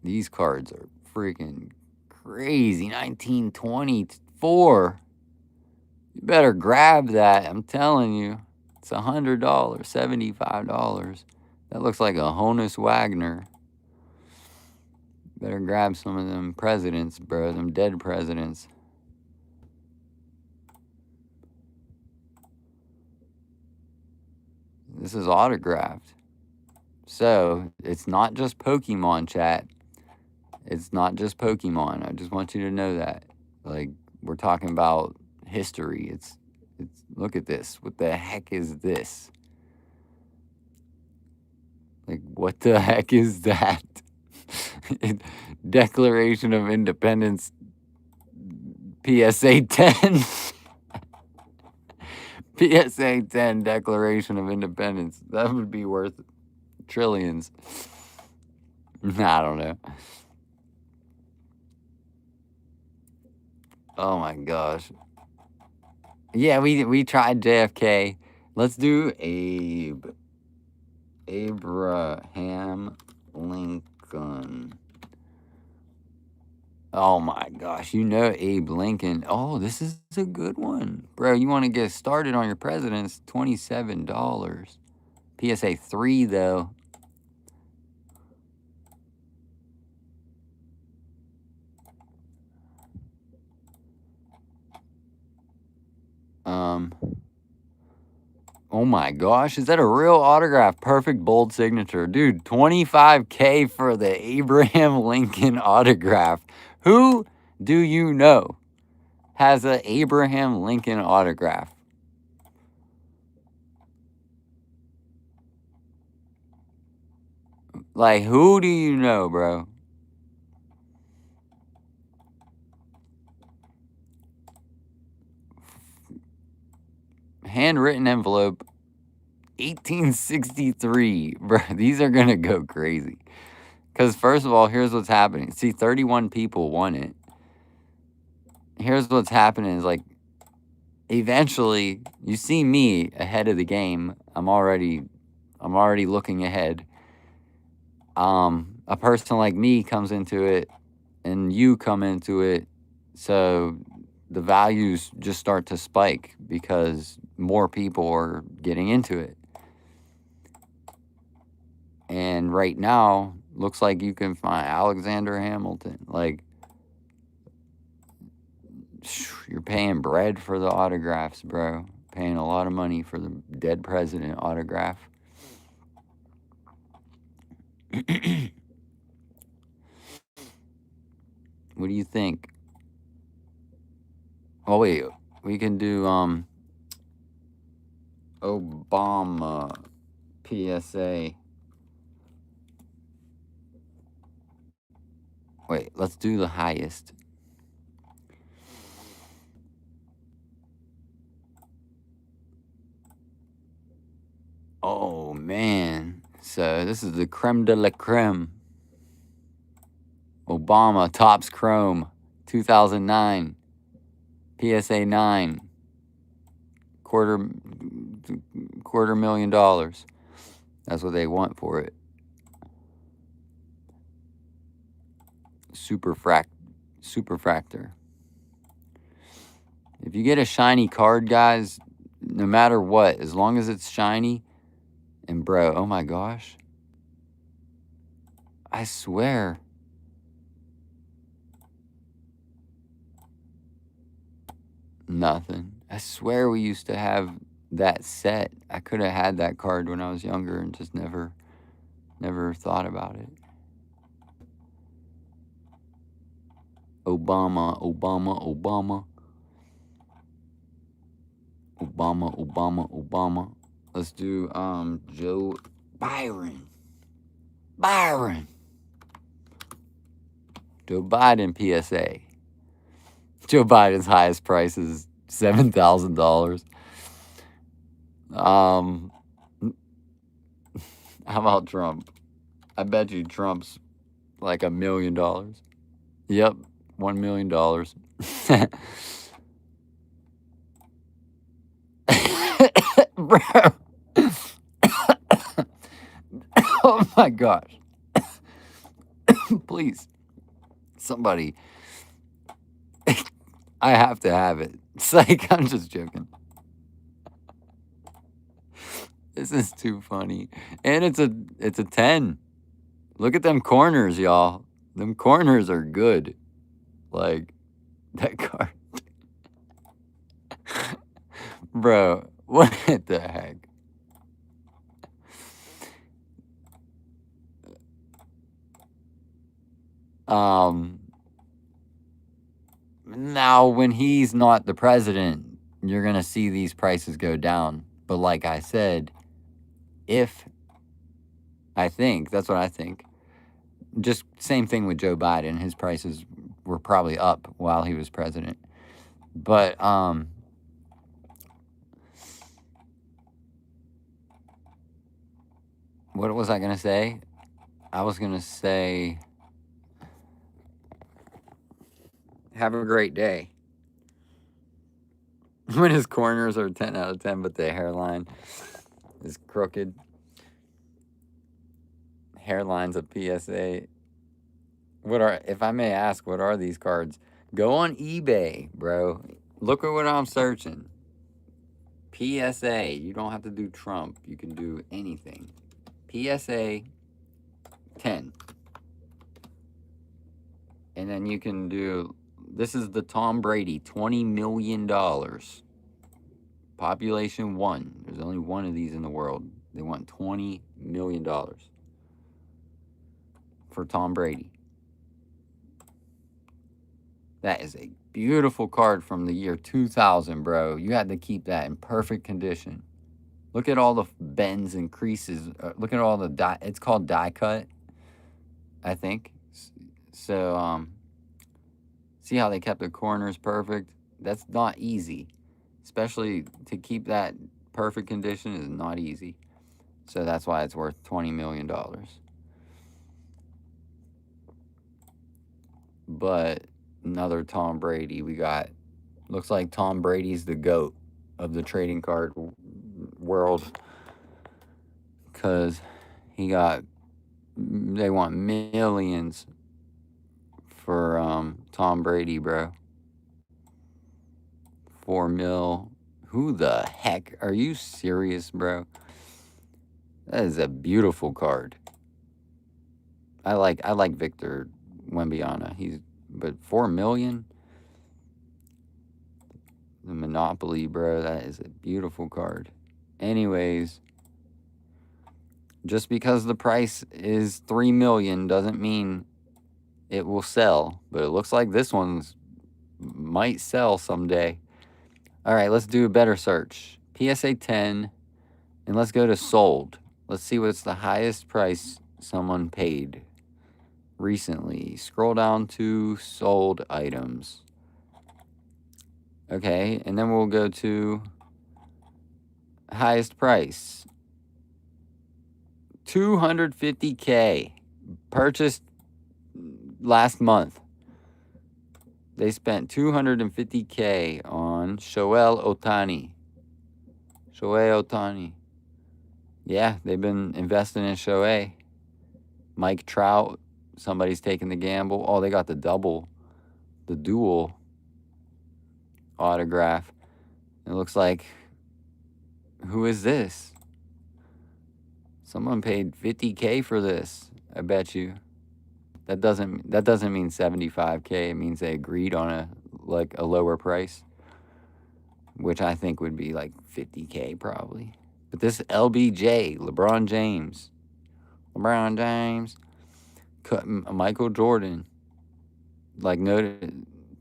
These cards are freaking crazy. 1924. You better grab that. I'm telling you. It's $100, $75. That looks like a Honus Wagner. Better grab some of them presidents, bro. Them dead presidents. This is autographed. So, it's not just Pokemon, chat. It's not just Pokemon. I just want you to know that. Like, we're talking about history. It's look at this. What the heck is this? Like, what the heck is that? Declaration of Independence PSA 10. PSA 10 Declaration of Independence. That would be worth trillions. I don't know. Oh my gosh. Yeah, we tried JFK. Let's do Abe. Abraham Lincoln. Oh my gosh, you know Abe Lincoln. Oh, this is a good one. Bro, you want to get started on your presidents? $27. PSA 3 though. Oh my gosh, is that a real autograph? Perfect bold signature. Dude, $25K for the Abraham Lincoln autograph. Who do you know has an Abraham Lincoln autograph? Like, who do you know, bro? Handwritten envelope, 1863. Bro, these are going to go crazy. Because, first of all, here's what's happening. See, 31 people won it. Here's what's happening is, like, eventually, you see me ahead of the game. I'm already looking ahead. A person like me comes into it, and you come into it, so the values just start to spike because more people are getting into it. And right now, looks like you can find Alexander Hamilton. Like, you're paying bread for the autographs, bro. Paying a lot of money for the dead president autograph. What do you think? Oh wait, we can do Obama PSA. Wait, let's do the highest. Oh man. So this is the creme de la creme. Obama Topps Chrome 2009. PSA 9. $250,000. That's what they want for it. Superfractor. If you get a shiny card, guys, no matter what, as long as it's shiny, and bro, oh my gosh, I swear. Nothing. I swear we used to have that set. I could have had that card when I was younger and just never thought about it. Obama. Let's do Joe Byron. Joe Biden PSA. Joe Biden's highest price is $7,000. How about Trump? I bet you Trump's like $1 million. Yep, $1 million. Bro, my gosh. Please, somebody. I have to have it. It's like, I'm just joking. This is too funny. And it's a 10. Look at them corners, y'all. Them corners are good. Like, that card. Bro, what the heck? Now, when he's not the president, you're going to see these prices go down. But like I said, that's what I think. Just same thing with Joe Biden. His prices were probably up while he was president. But, what was I going to say? I was going to say, have a great day. When his corners are 10 out of 10, but the hairline is crooked. Hairline's a PSA. If I may ask, what are these cards? Go on eBay, bro. Look at what I'm searching. PSA. You don't have to do Trump. You can do anything. PSA 10. And then you can do, this is the Tom Brady, $20 million. Population 1. There's only one of these in the world. They want $20 million for Tom Brady. That is a beautiful card from the year 2000, bro. You had to keep that in perfect condition. Look at all the bends and creases. Look at all the die. It's called die cut, I think. So, see how they kept the corners perfect? That's not easy. Especially to keep that perfect condition is not easy. So that's why it's worth $20 million. But another Tom Brady we got. Looks like Tom Brady's the GOAT of the trading card world. Because they want millions for Tom Brady, bro. 4 mil. Who the heck? Are you serious, bro? That is a beautiful card. I like Victor Wembanyama. But 4 million? The Monopoly, bro. That is a beautiful card. Anyways, just because the price is 3 million doesn't mean it will sell. But it looks like this one's might sell someday. All right, let's do a better search. PSA 10, and let's go to sold. Let's see what's the highest price someone paid recently. Scroll down to sold items. Okay, and then we'll go to highest price. $250K. Purchased last month. They spent $250K on Shohei Ohtani. Yeah, they've been investing in Shohei. Mike Trout, somebody's taking the gamble. Oh, they got the dual autograph. It looks like, who is this? Someone paid $50K for this, I bet you. That doesn't mean $75K. It means they agreed on a lower price, which I think would be like $50K probably. But this LBJ, LeBron James, Michael Jordan.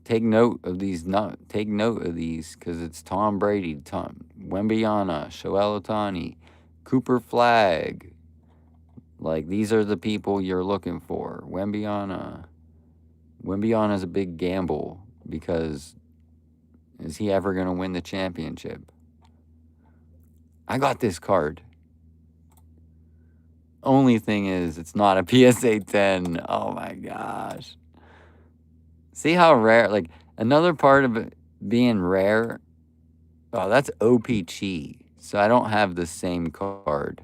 Take note of these. Take note of these because it's Tom Brady, Wembanyama, Shohei Ohtani, Cooper Flag. These are the people you're looking for. Wembanyama is a big gamble because is he ever going to win the championship? I got this card. Only thing is, it's not a PSA 10. Oh my gosh. See how rare, another part of it being rare. Oh, that's OPG. So I don't have the same card,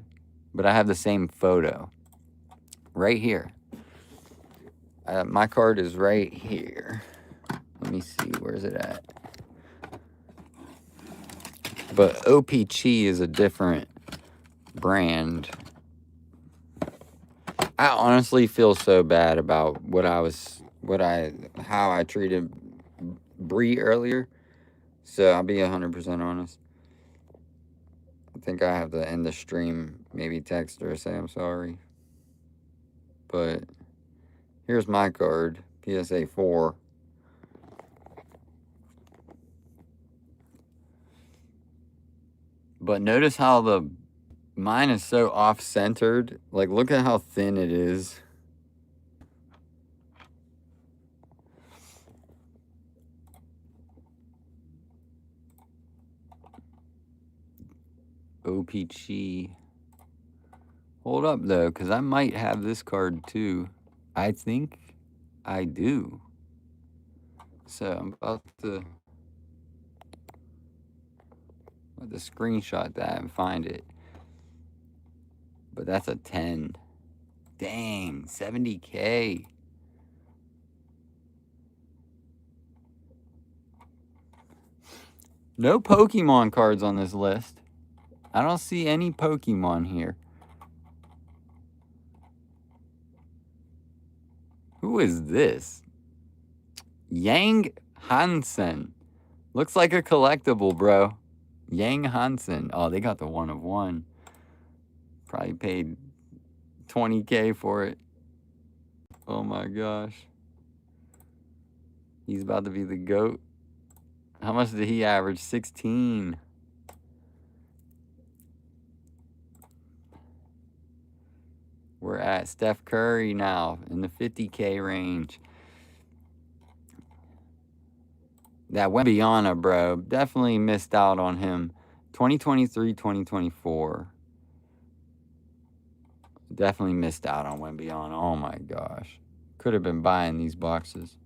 but I have the same photo. right here. My card is right here. Let me see, where's it at? But OPC is a different brand. I honestly feel so bad about how I treated Bree earlier. So I'll be 100% honest. I think I have to end the stream, maybe text her, say I'm sorry. But here's my card, PSA 4. But notice how mine is so off-centered. Like, look at how thin it is. OPG. Hold up, though, because I might have this card, too. I think I do. So I'm about to screenshot that and find it. But that's a 10. Dang, 70K. No Pokemon cards on this list. I don't see any Pokemon here. Who is this? Yang Hansen. Looks like a collectible, bro. Yang Hansen. Oh, they got the 1 of 1. Probably paid 20K for it. Oh my gosh. He's about to be the GOAT. How much did he average? 16. We're at Steph Curry now in the 50K range. That Wembyana, bro, definitely missed out on him. 2023, 2024. Definitely missed out on Wembyana. Oh my gosh. Could have been buying these boxes.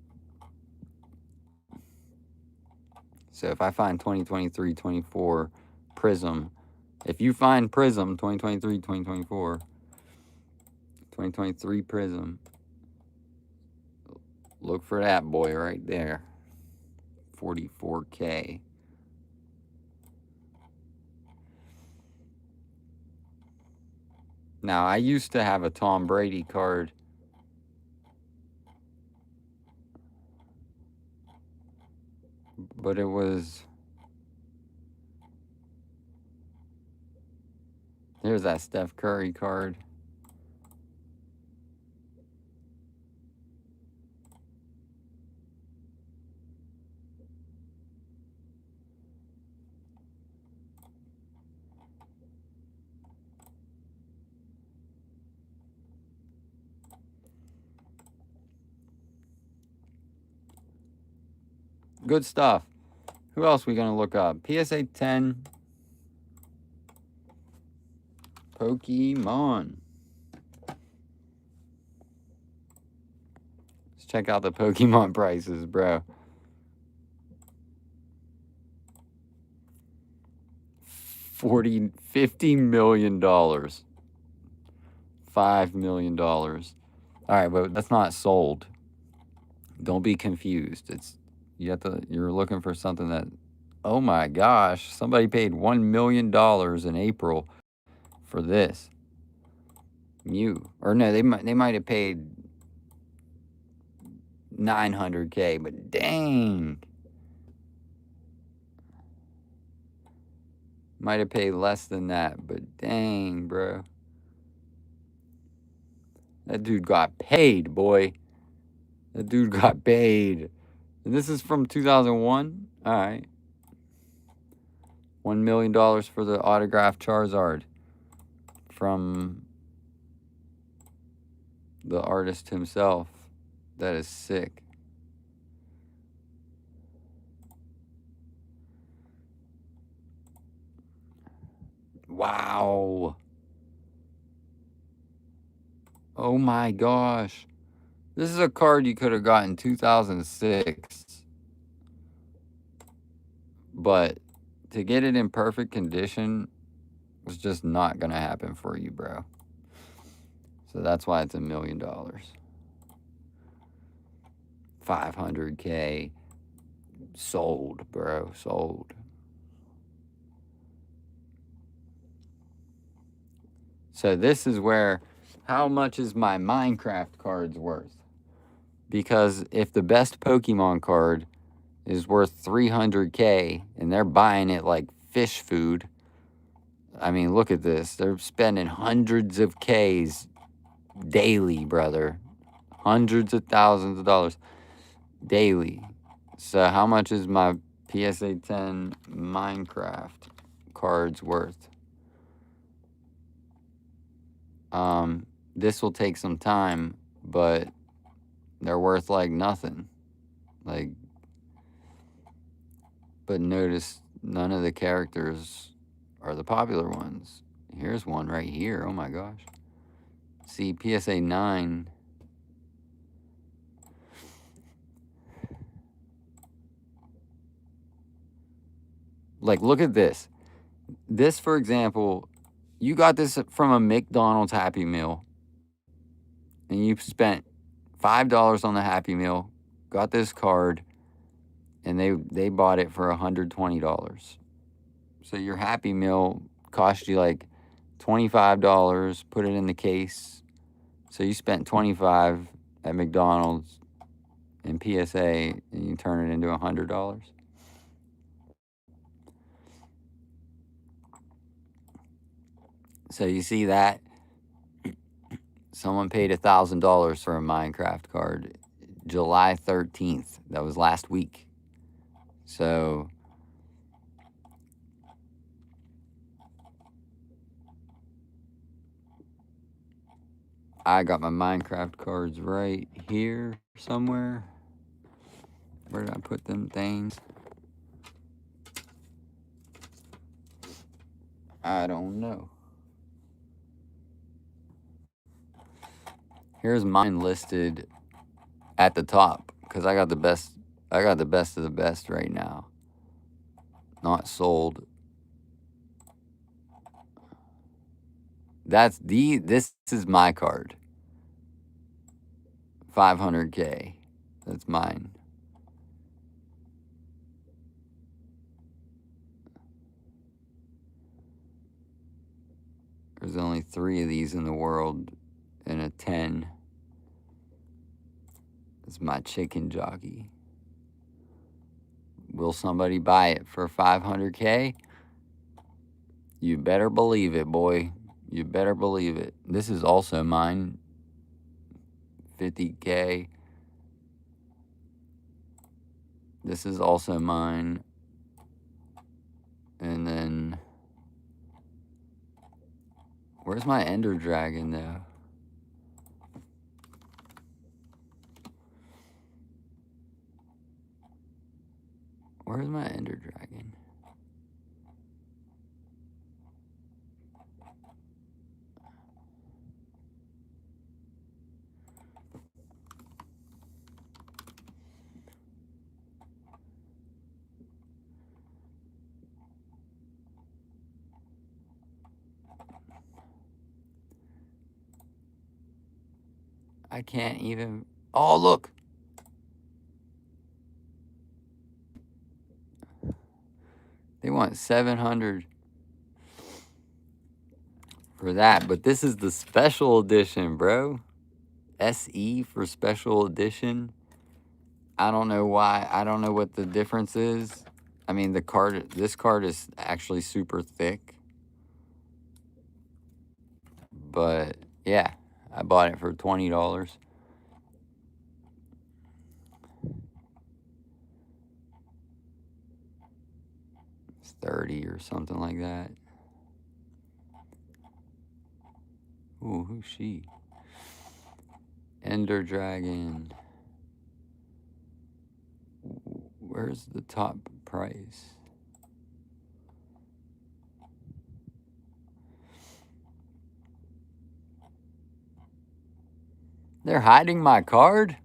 So if I find 2023, 24 Prism, if you find Prism 2023, 2024, 2023 Prism, look for that boy right there. 44K. Now, I used to have a Tom Brady card. But it was... There's that Steph Curry card. Good stuff. Who else we gonna look up? PSA 10. Pokemon. Let's check out the Pokemon prices, bro. $50 million. $5 million. All right, but that's not sold. Don't be confused. You're looking for something that, oh my gosh, somebody paid $1 million in April for this. Mew. Or no, they might have paid 900K, but dang. Might have paid less than that, but dang, bro. That dude got paid, boy. That dude got paid. And this is from 2001? All right. $1 million for the autographed Charizard from the artist himself. That is sick. Wow. Oh my gosh. This is a card you could have gotten in 2006. But to get it in perfect condition was just not going to happen for you, bro. So that's why it's $1 million. 500K sold, bro. Sold. So this is where, how much is my Minecraft cards worth? Because if the best Pokemon card is worth 300K and they're buying it like fish food, I mean, look at this. They're spending hundreds of Ks daily, brother. Hundreds of thousands of dollars daily. So how much is my PSA 10 Minecraft cards worth? This will take some time, but they're worth like nothing. Like, but notice none of the characters are the popular ones. Here's one right here. Oh my gosh. See, PSA 9. Like, look at this. This, for example, you got this from a McDonald's Happy Meal, and you spent $5 on the Happy Meal, got this card, and they bought it for $120. So your Happy Meal cost you like $25, put it in the case. So you spent $25 at McDonald's and PSA, and you turn it into $100. So you see that? Someone paid $1,000 for a Minecraft card July 13th. That was last week. So I got my Minecraft cards right here somewhere. Where did I put them things? I don't know. Here's mine listed at the top because I got the best. I got the best of the best right now. Not sold. This is my card. 500K. That's mine. There's only 3 of these in the world, and a 10. It's my chicken jockey. Will somebody buy it for 500K? You better believe it, boy. You better believe it. This is also mine. 50K. This is also mine. And then, where's my Ender Dragon, though? Where's my Ender Dragon? I can't even. Oh, look. They want 700 for that, but this is the special edition, bro. SE for special edition. I don't know why. I don't know what the difference is. I mean, this card is actually super thick. But yeah, I bought it for $20. It's 30 or something like that. Ooh, who's she? Ender Dragon. Where's the top price? They're hiding my card?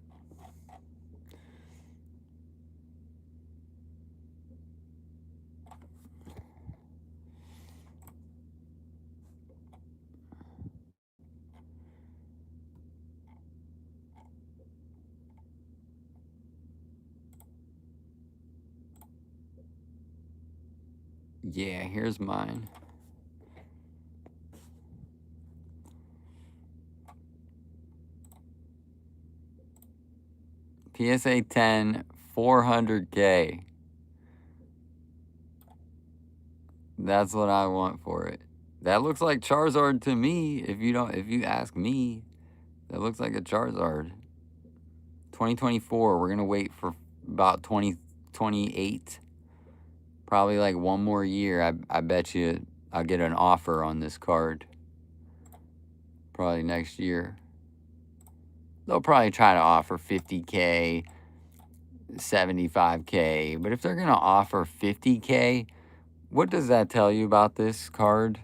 Yeah, here's mine. PSA 10, 400K. That's what I want for it. That looks like Charizard to me. If you ask me, that looks like a Charizard. 2024. We're gonna wait for about 2028. Probably like one more year. I bet you I'll get an offer on this card. Probably next year. They'll probably try to offer 50K, 75K. But if they're gonna offer 50K, what does that tell you about this card?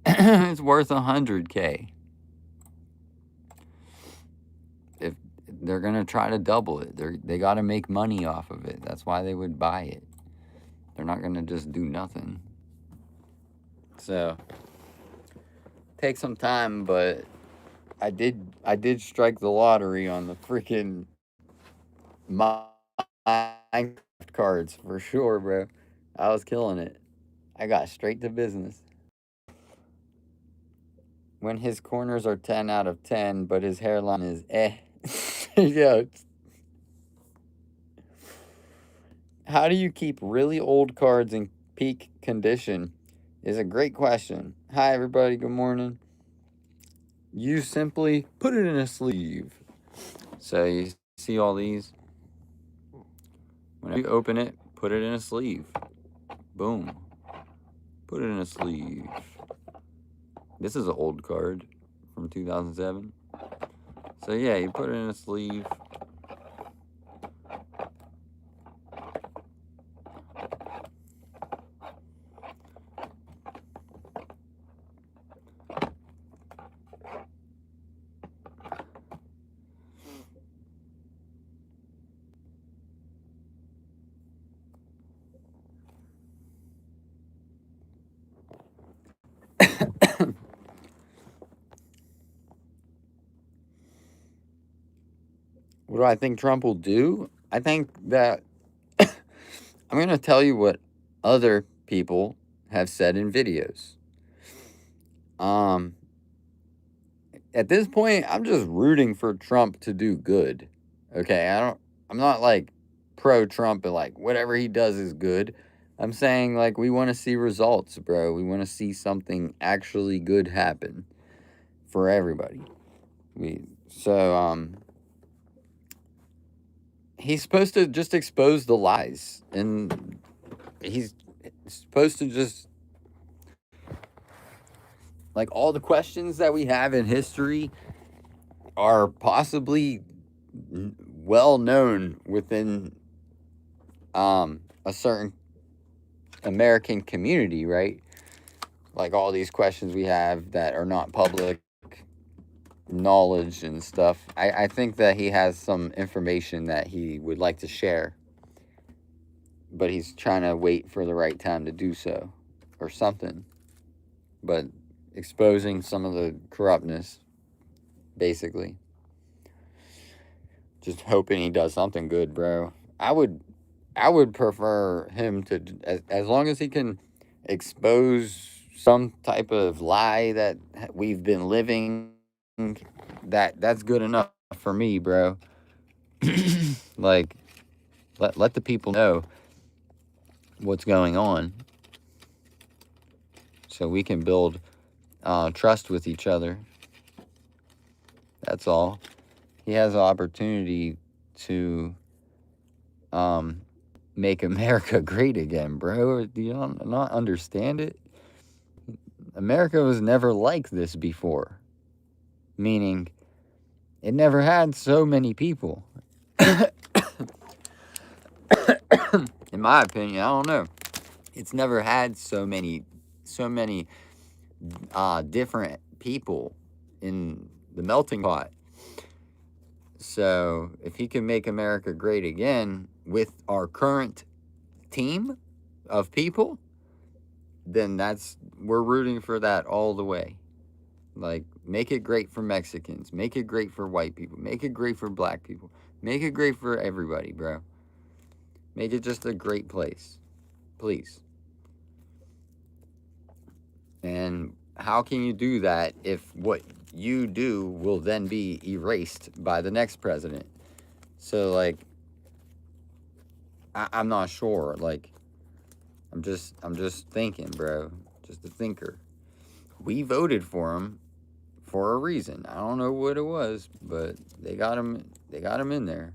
It's worth 100K. If they're gonna try to double it, they got to make money off of it. That's why they would buy it. They're not gonna just do nothing. So take some time, but I did strike the lottery on the freaking Minecraft cards for sure, bro. I was killing it. I got straight to business. When his corners are 10 out of 10, but his hairline is eh. Yeah. How do you keep really old cards in peak condition? Is a great question. Hi, everybody. Good morning. You simply put it in a sleeve. So you see all these? Whenever you open it, put it in a sleeve. Boom. Put it in a sleeve. This is an old card from 2007. So yeah, you put it in a sleeve. What do I think Trump will do? I think that I'm going to tell you what other people have said in videos. At this point, I'm just rooting for Trump to do good. Okay, I'm not like pro Trump and like whatever he does is good. I'm saying like we want to see results, bro. We want to see something actually good happen for everybody. He's supposed to just expose the lies, and he's supposed to just like all the questions that we have in history are possibly well known within a certain American community, right? Like all these questions we have that are not public knowledge and stuff. I think that he has some information that he would like to share, but he's trying to wait for the right time to do so or something. But exposing some of the corruptness, basically. Just hoping he does something good, bro. I would prefer him to, as long as he can expose some type of lie that we've been living, that's good enough for me, bro. Like, let the people know what's going on so we can build trust with each other. That's all. He has an opportunity to make America great again, bro. Do you not understand it? America was never like this before. Meaning, it never had so many people. In my opinion, I don't know. It's never had so many different people in the melting pot. So if he can make America great again with our current team of people, then we're rooting for that all the way. Like, make it great for Mexicans, make it great for white people, make it great for black people, make it great for everybody, bro. Make it just a great place, please. And how can you do that if what you do will then be erased by the next president? So, like, I'm not sure. Like, I'm just thinking, bro. Just a thinker. We voted for him for a reason. I don't know what it was, but they got him. They got him in there.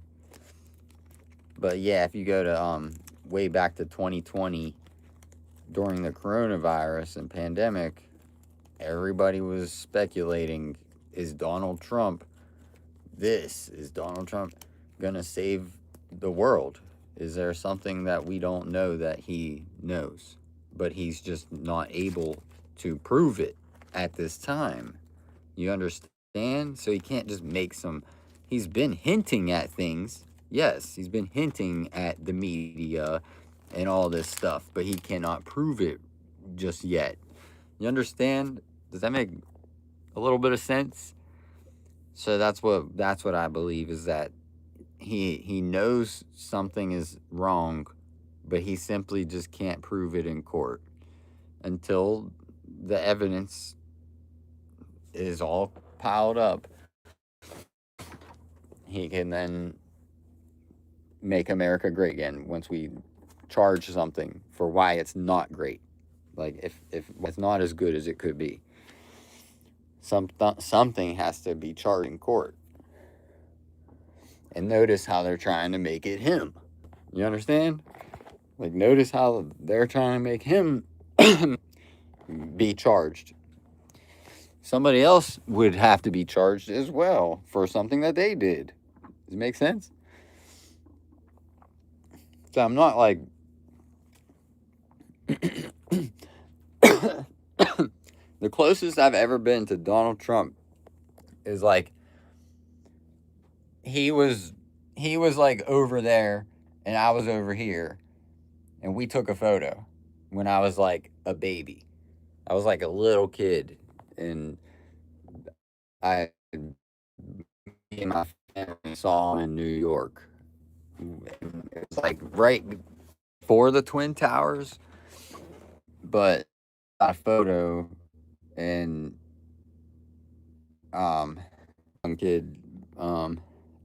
But yeah, if you go to way back to 2020 during the coronavirus and pandemic, everybody was speculating: is Donald Trump is Donald Trump gonna save the world? Is there something that we don't know that he knows, but he's just not able to prove it at this time? You understand? So he can't just make some. He's been hinting at things. Yes, he's been hinting at the media and all this stuff, but he cannot prove it just yet. You understand? Does that make a little bit of sense? So that's what I believe, is that he knows something is wrong, but he simply just can't prove it in court until the evidence is all piled up. He can then make America great again once we charge something for why it's not great. Like, if it's not as good as it could be, something has to be charged in court. And notice how they're trying to make it him. You understand? Like, notice how they're trying to make him be charged. Somebody else would have to be charged as well for something that they did. Does it make sense? So I'm not like... The closest I've ever been to Donald Trump is like, he was like over there and I was over here, and we took a photo when I was like a baby. I was like a little kid, and me and my family saw him in New York. It was like right before the Twin Towers, but a photo, and young kid,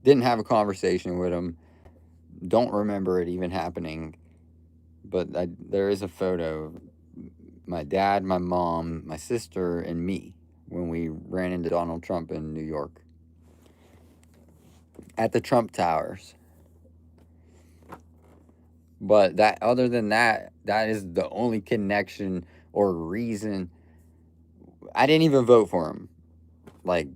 didn't have a conversation with him. Don't remember it even happening, but there is a photo. My dad, my mom, my sister, and me when we ran into Donald Trump in New York at the Trump Towers. But other than that, that is the only connection or reason. I didn't even vote for him. Like,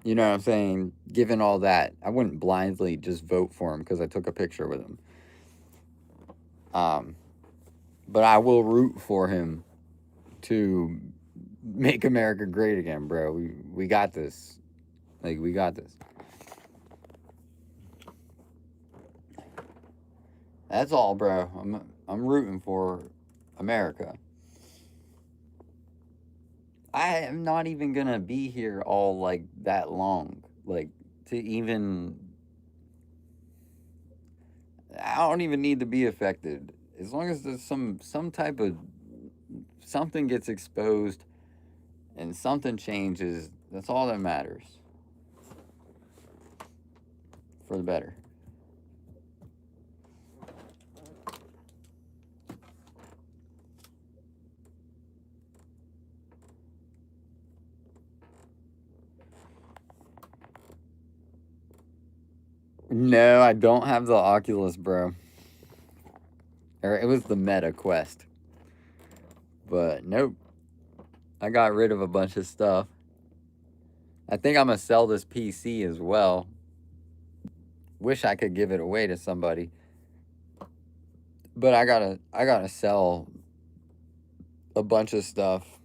you know what I'm saying? Given all that, I wouldn't blindly just vote for him because I took a picture with him. But I will root for him to make America great again, bro. We got this. Like, we got this. That's all, bro. I'm rooting for America. I am not even gonna be here all like that long. Like, to even... I don't even need to be affected. As long as there's some type of... something gets exposed and something changes, that's all that matters. For the better. No, I don't have the Oculus, bro. Or it was the Meta Quest. But nope. I got rid of a bunch of stuff. I think I'm gonna sell this PC as well. Wish I could give it away to somebody. But I gotta sell a bunch of stuff.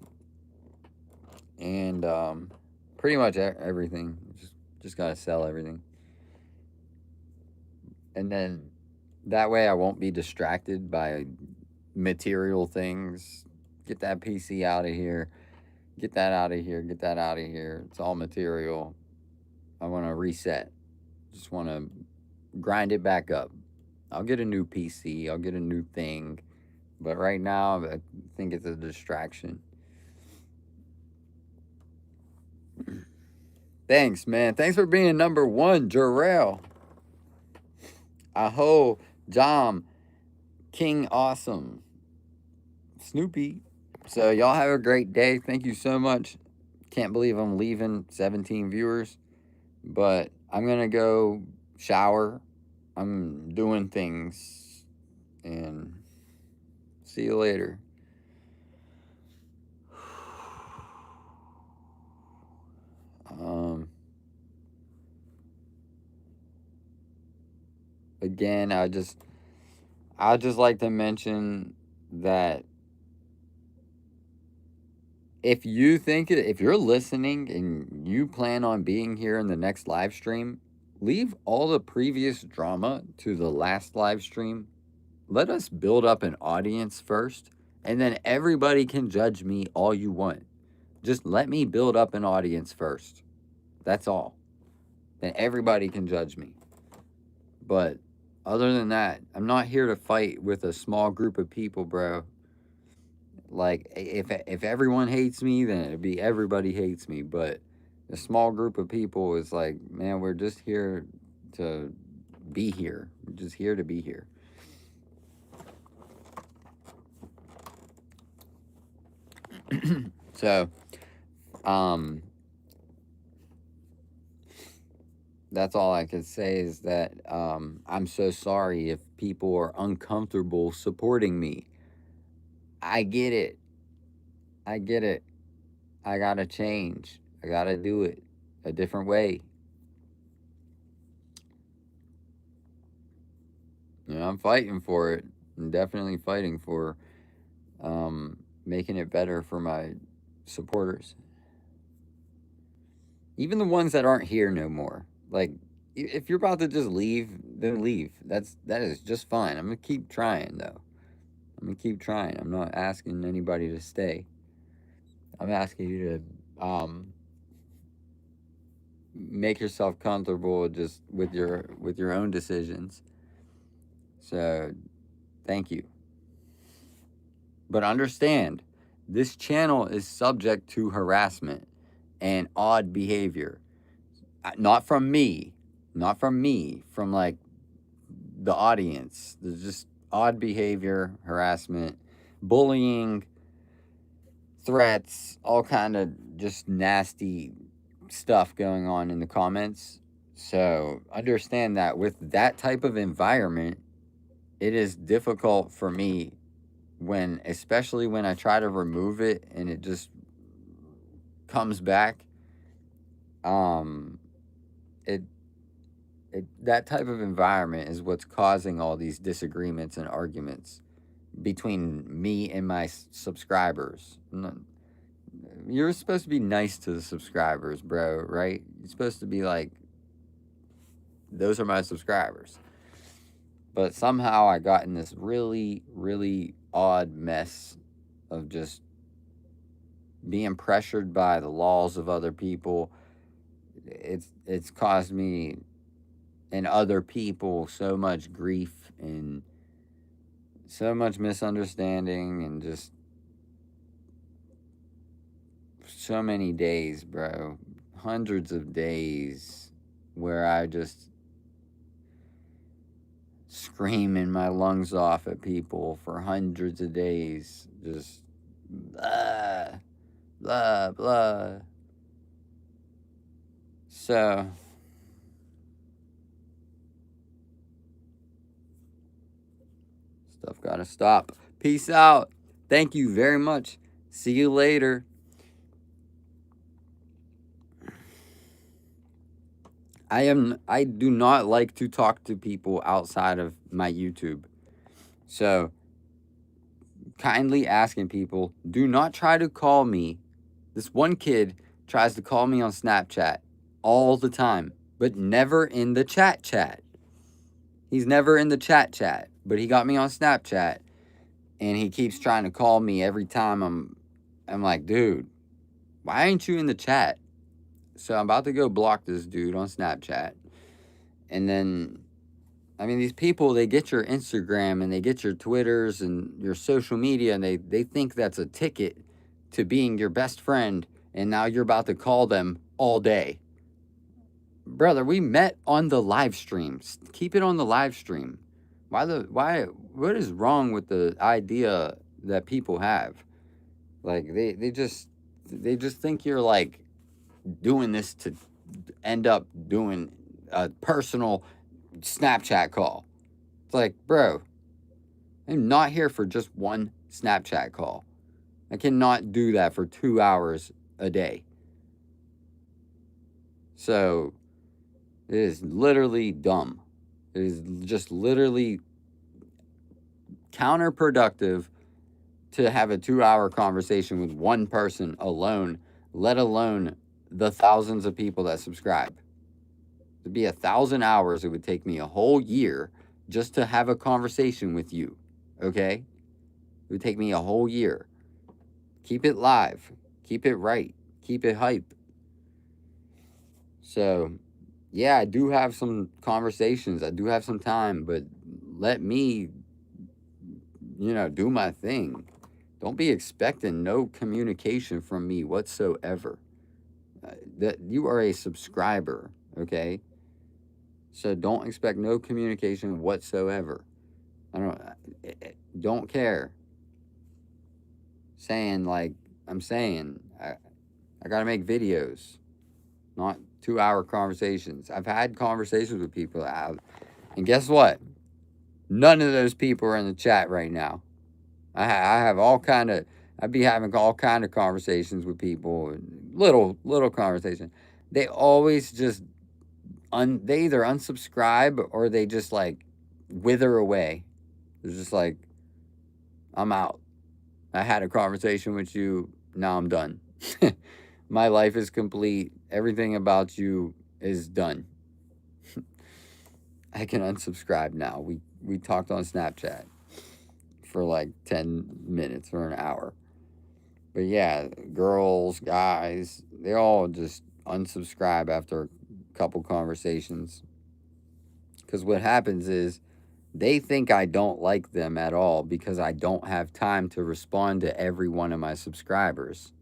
And pretty much everything. Just gotta sell everything. And then that way I won't be distracted by material things. Get that PC out of here. Get that out of here. Get that out of here. It's all material. I want to reset. Just want to grind it back up. I'll get a new PC. I'll get a new thing. But right now, I think it's a distraction. Thanks, man. Thanks for being number one, Jarrell. Aho, Jom, King Awesome, Snoopy. So y'all have a great day. Thank you so much. Can't believe I'm leaving 17 viewers, but I'm gonna go shower. I'm doing things, and see you later. Again, I just like to mention that if you're listening and you plan on being here in the next live stream, leave all the previous drama to the last live stream. Let us build up an audience first, and then everybody can judge me all you want. Just let me build up an audience first. That's all. Then everybody can judge me. But other than that, I'm not here to fight with a small group of people, bro. Like, if everyone hates me, then it'd be everybody hates me. But a small group of people is like, man, we're just here to be here. We're just here to be here. So, that's all I could say is that I'm so sorry if people are uncomfortable supporting me. I get it. I get it. I gotta change. I gotta do it a different way. You know, I'm fighting for it. I'm definitely fighting for making it better for my supporters. Even the ones that aren't here no more. Like, if you're about to just leave, then leave. That is just fine. I'm gonna keep trying though. I'm gonna keep trying. I'm not asking anybody to stay. I'm asking you to make yourself comfortable just with your own decisions. So, thank you. But understand, this channel is subject to harassment and odd behavior. Not from me, from like the audience. There's just odd behavior, harassment, bullying, threats, all kind of just nasty stuff going on in the comments. So understand that with that type of environment, it is difficult for me especially when I try to remove it and it just comes back. That type of environment is what's causing all these disagreements and arguments between me and my subscribers. You're supposed to be nice to the subscribers, bro, right? You're supposed to be like, those are my subscribers. But somehow I got in this really, really odd mess of just being pressured by the laws of other people. It's caused me and other people so much grief and so much misunderstanding and just so many days, bro. Hundreds of days where I just screaming my lungs off at people for hundreds of days. Just blah, blah, blah. So, stuff gotta stop. Peace out. Thank you very much. See you later. I do not like to talk to people outside of my YouTube. So, kindly asking people, do not try to call me. This one kid tries to call me on Snapchat all the time, but never in the chat. He's never in the chat, but he got me on Snapchat, and he keeps trying to call me every time. I'm like, dude, why ain't you in the chat? So I'm about to go block this dude on Snapchat. And then, I mean, these people, they get your Instagram and they get your Twitters and your social media, and they think that's a ticket to being your best friend, and now you're about to call them all day. brother, we met on the live streams. Keep it on the live stream. What is wrong with the idea that people have? Like they just think you're like doing this to end up doing a personal Snapchat call. It's like, bro, I'm not here for just one Snapchat call. I cannot do that for 2 hours a day. So it is literally dumb. It is just literally counterproductive to have a 2-hour conversation with one person alone, let alone the thousands of people that subscribe. To be 1,000 hours, it would take me a whole year just to have a conversation with you. Okay? It would take me a whole year. Keep it live. Keep it right. Keep it hype. So, yeah, I do have some conversations. I do have some time, but let me, do my thing. Don't be expecting no communication from me whatsoever. That you are a subscriber, okay? So don't expect no communication whatsoever. Don't care. I'm saying, I gotta make videos, not 2-hour conversations. I've had conversations with people out, and guess what? None of those people are in the chat right now. I have I'd be having all kind of conversations with people, little conversation. They always just they either unsubscribe or they just like wither away. They're just like, I'm out. I had a conversation with you. Now I'm done. My life is complete. Everything about you is done. I can unsubscribe now. We talked on Snapchat for like 10 minutes or an hour. But yeah, girls, guys, they all just unsubscribe after a couple conversations. Because what happens is they think I don't like them at all because I don't have time to respond to every one of my subscribers.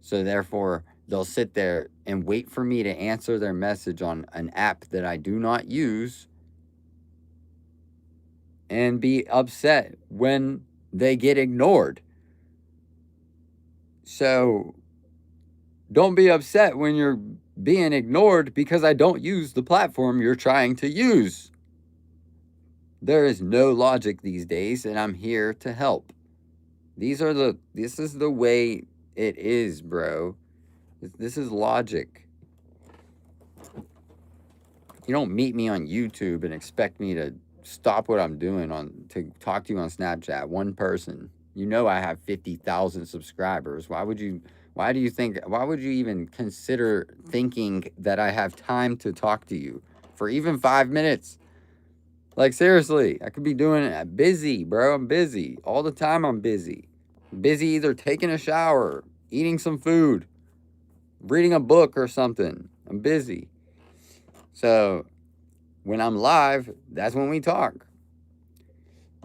So therefore, they'll sit there and wait for me to answer their message on an app that I do not use and be upset when they get ignored. So don't be upset when you're being ignored because I don't use the platform you're trying to use. There is no logic these days, and I'm here to help. This is the way it is, bro. This is logic. You don't meet me on YouTube and expect me to stop what I'm doing to talk to you on Snapchat. One person. You know I have 50,000 subscribers. Why would you even consider thinking that I have time to talk to you for even 5 minutes? Like, seriously, I could be doing it. Busy, bro. I'm busy. All the time I'm busy. Busy either taking a shower, eating some food, reading a book or something. I'm busy. So when I'm live, that's when we talk.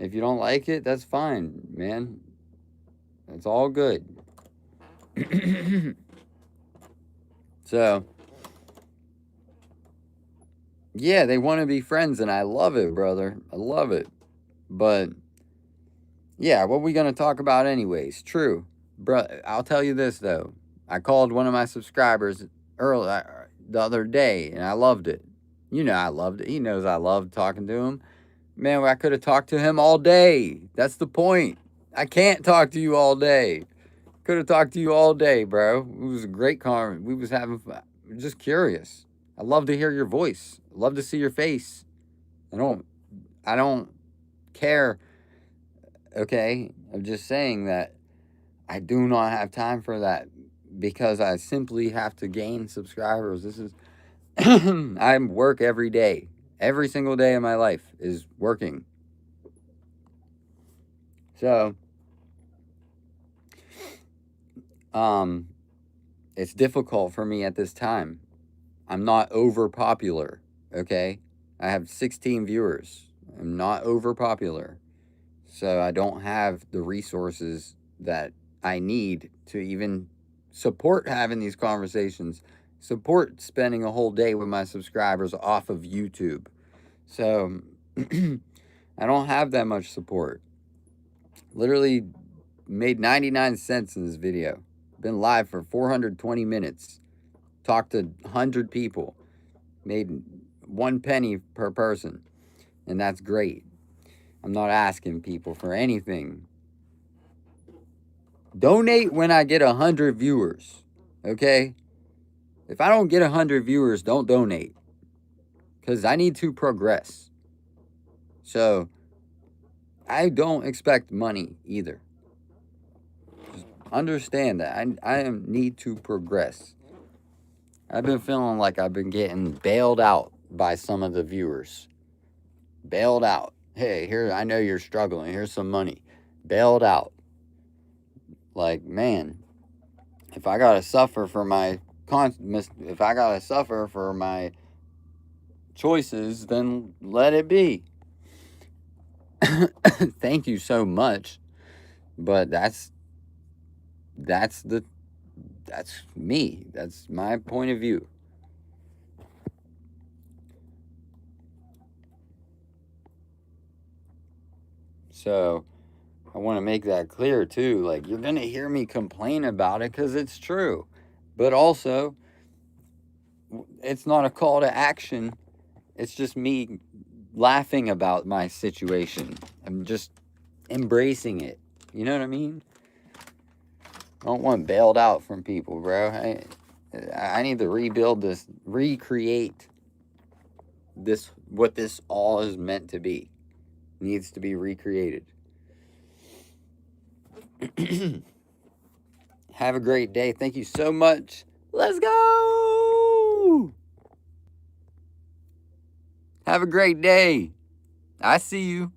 If you don't like it, that's fine, man. It's all good. So, yeah, they want to be friends, and I love it, brother. I love it. But, yeah, what are we going to talk about anyways? True. Bro, I'll tell you this, though. I called one of my subscribers the other day, and I loved it. You know I loved it. He knows I loved talking to him. Man, I could have talked to him all day. That's the point. I can't talk to you all day. Could have talked to you all day, bro. It was a great conversation. We was having fun. Just curious. I love to hear your voice. I love to see your face. I don't care. Okay? I'm just saying that I do not have time for that because I simply have to gain subscribers. This is I work every day. Every single day of my life is working. So, it's difficult for me at this time. I'm not over popular, okay? I have 16 viewers. I'm not over popular. So I don't have the resources that I need to even support having these conversations. support spending a whole day with my subscribers off of YouTube. So I don't have that much support. Literally made 99 cents in this video. Been live for 420 minutes. Talked to 100 people. Made 1 penny per person. And that's great. I'm not asking people for anything. Donate when I get 100 viewers. Okay? If I don't get 100 viewers, don't donate. Because I need to progress. So, I don't expect money either. Just understand that. I need to progress. I've been feeling like I've been getting bailed out by some of the viewers. Bailed out. Hey, here, I know you're struggling. Here's some money. Bailed out. Like, man, if I gotta suffer for my choices, then let it be. Thank you so much, but that's me. That's my point of view. So I want to make that clear too. Like, you're gonna hear me complain about it because it's true, but also it's not a call to action. It's just me laughing about my situation. I'm just embracing it. You know what I mean? I don't want bailed out from people, bro. I need to rebuild this, recreate this, what this all is meant to be. Needs to be recreated. Have a great day. Thank you so much. Let's go. Have a great day. I see you.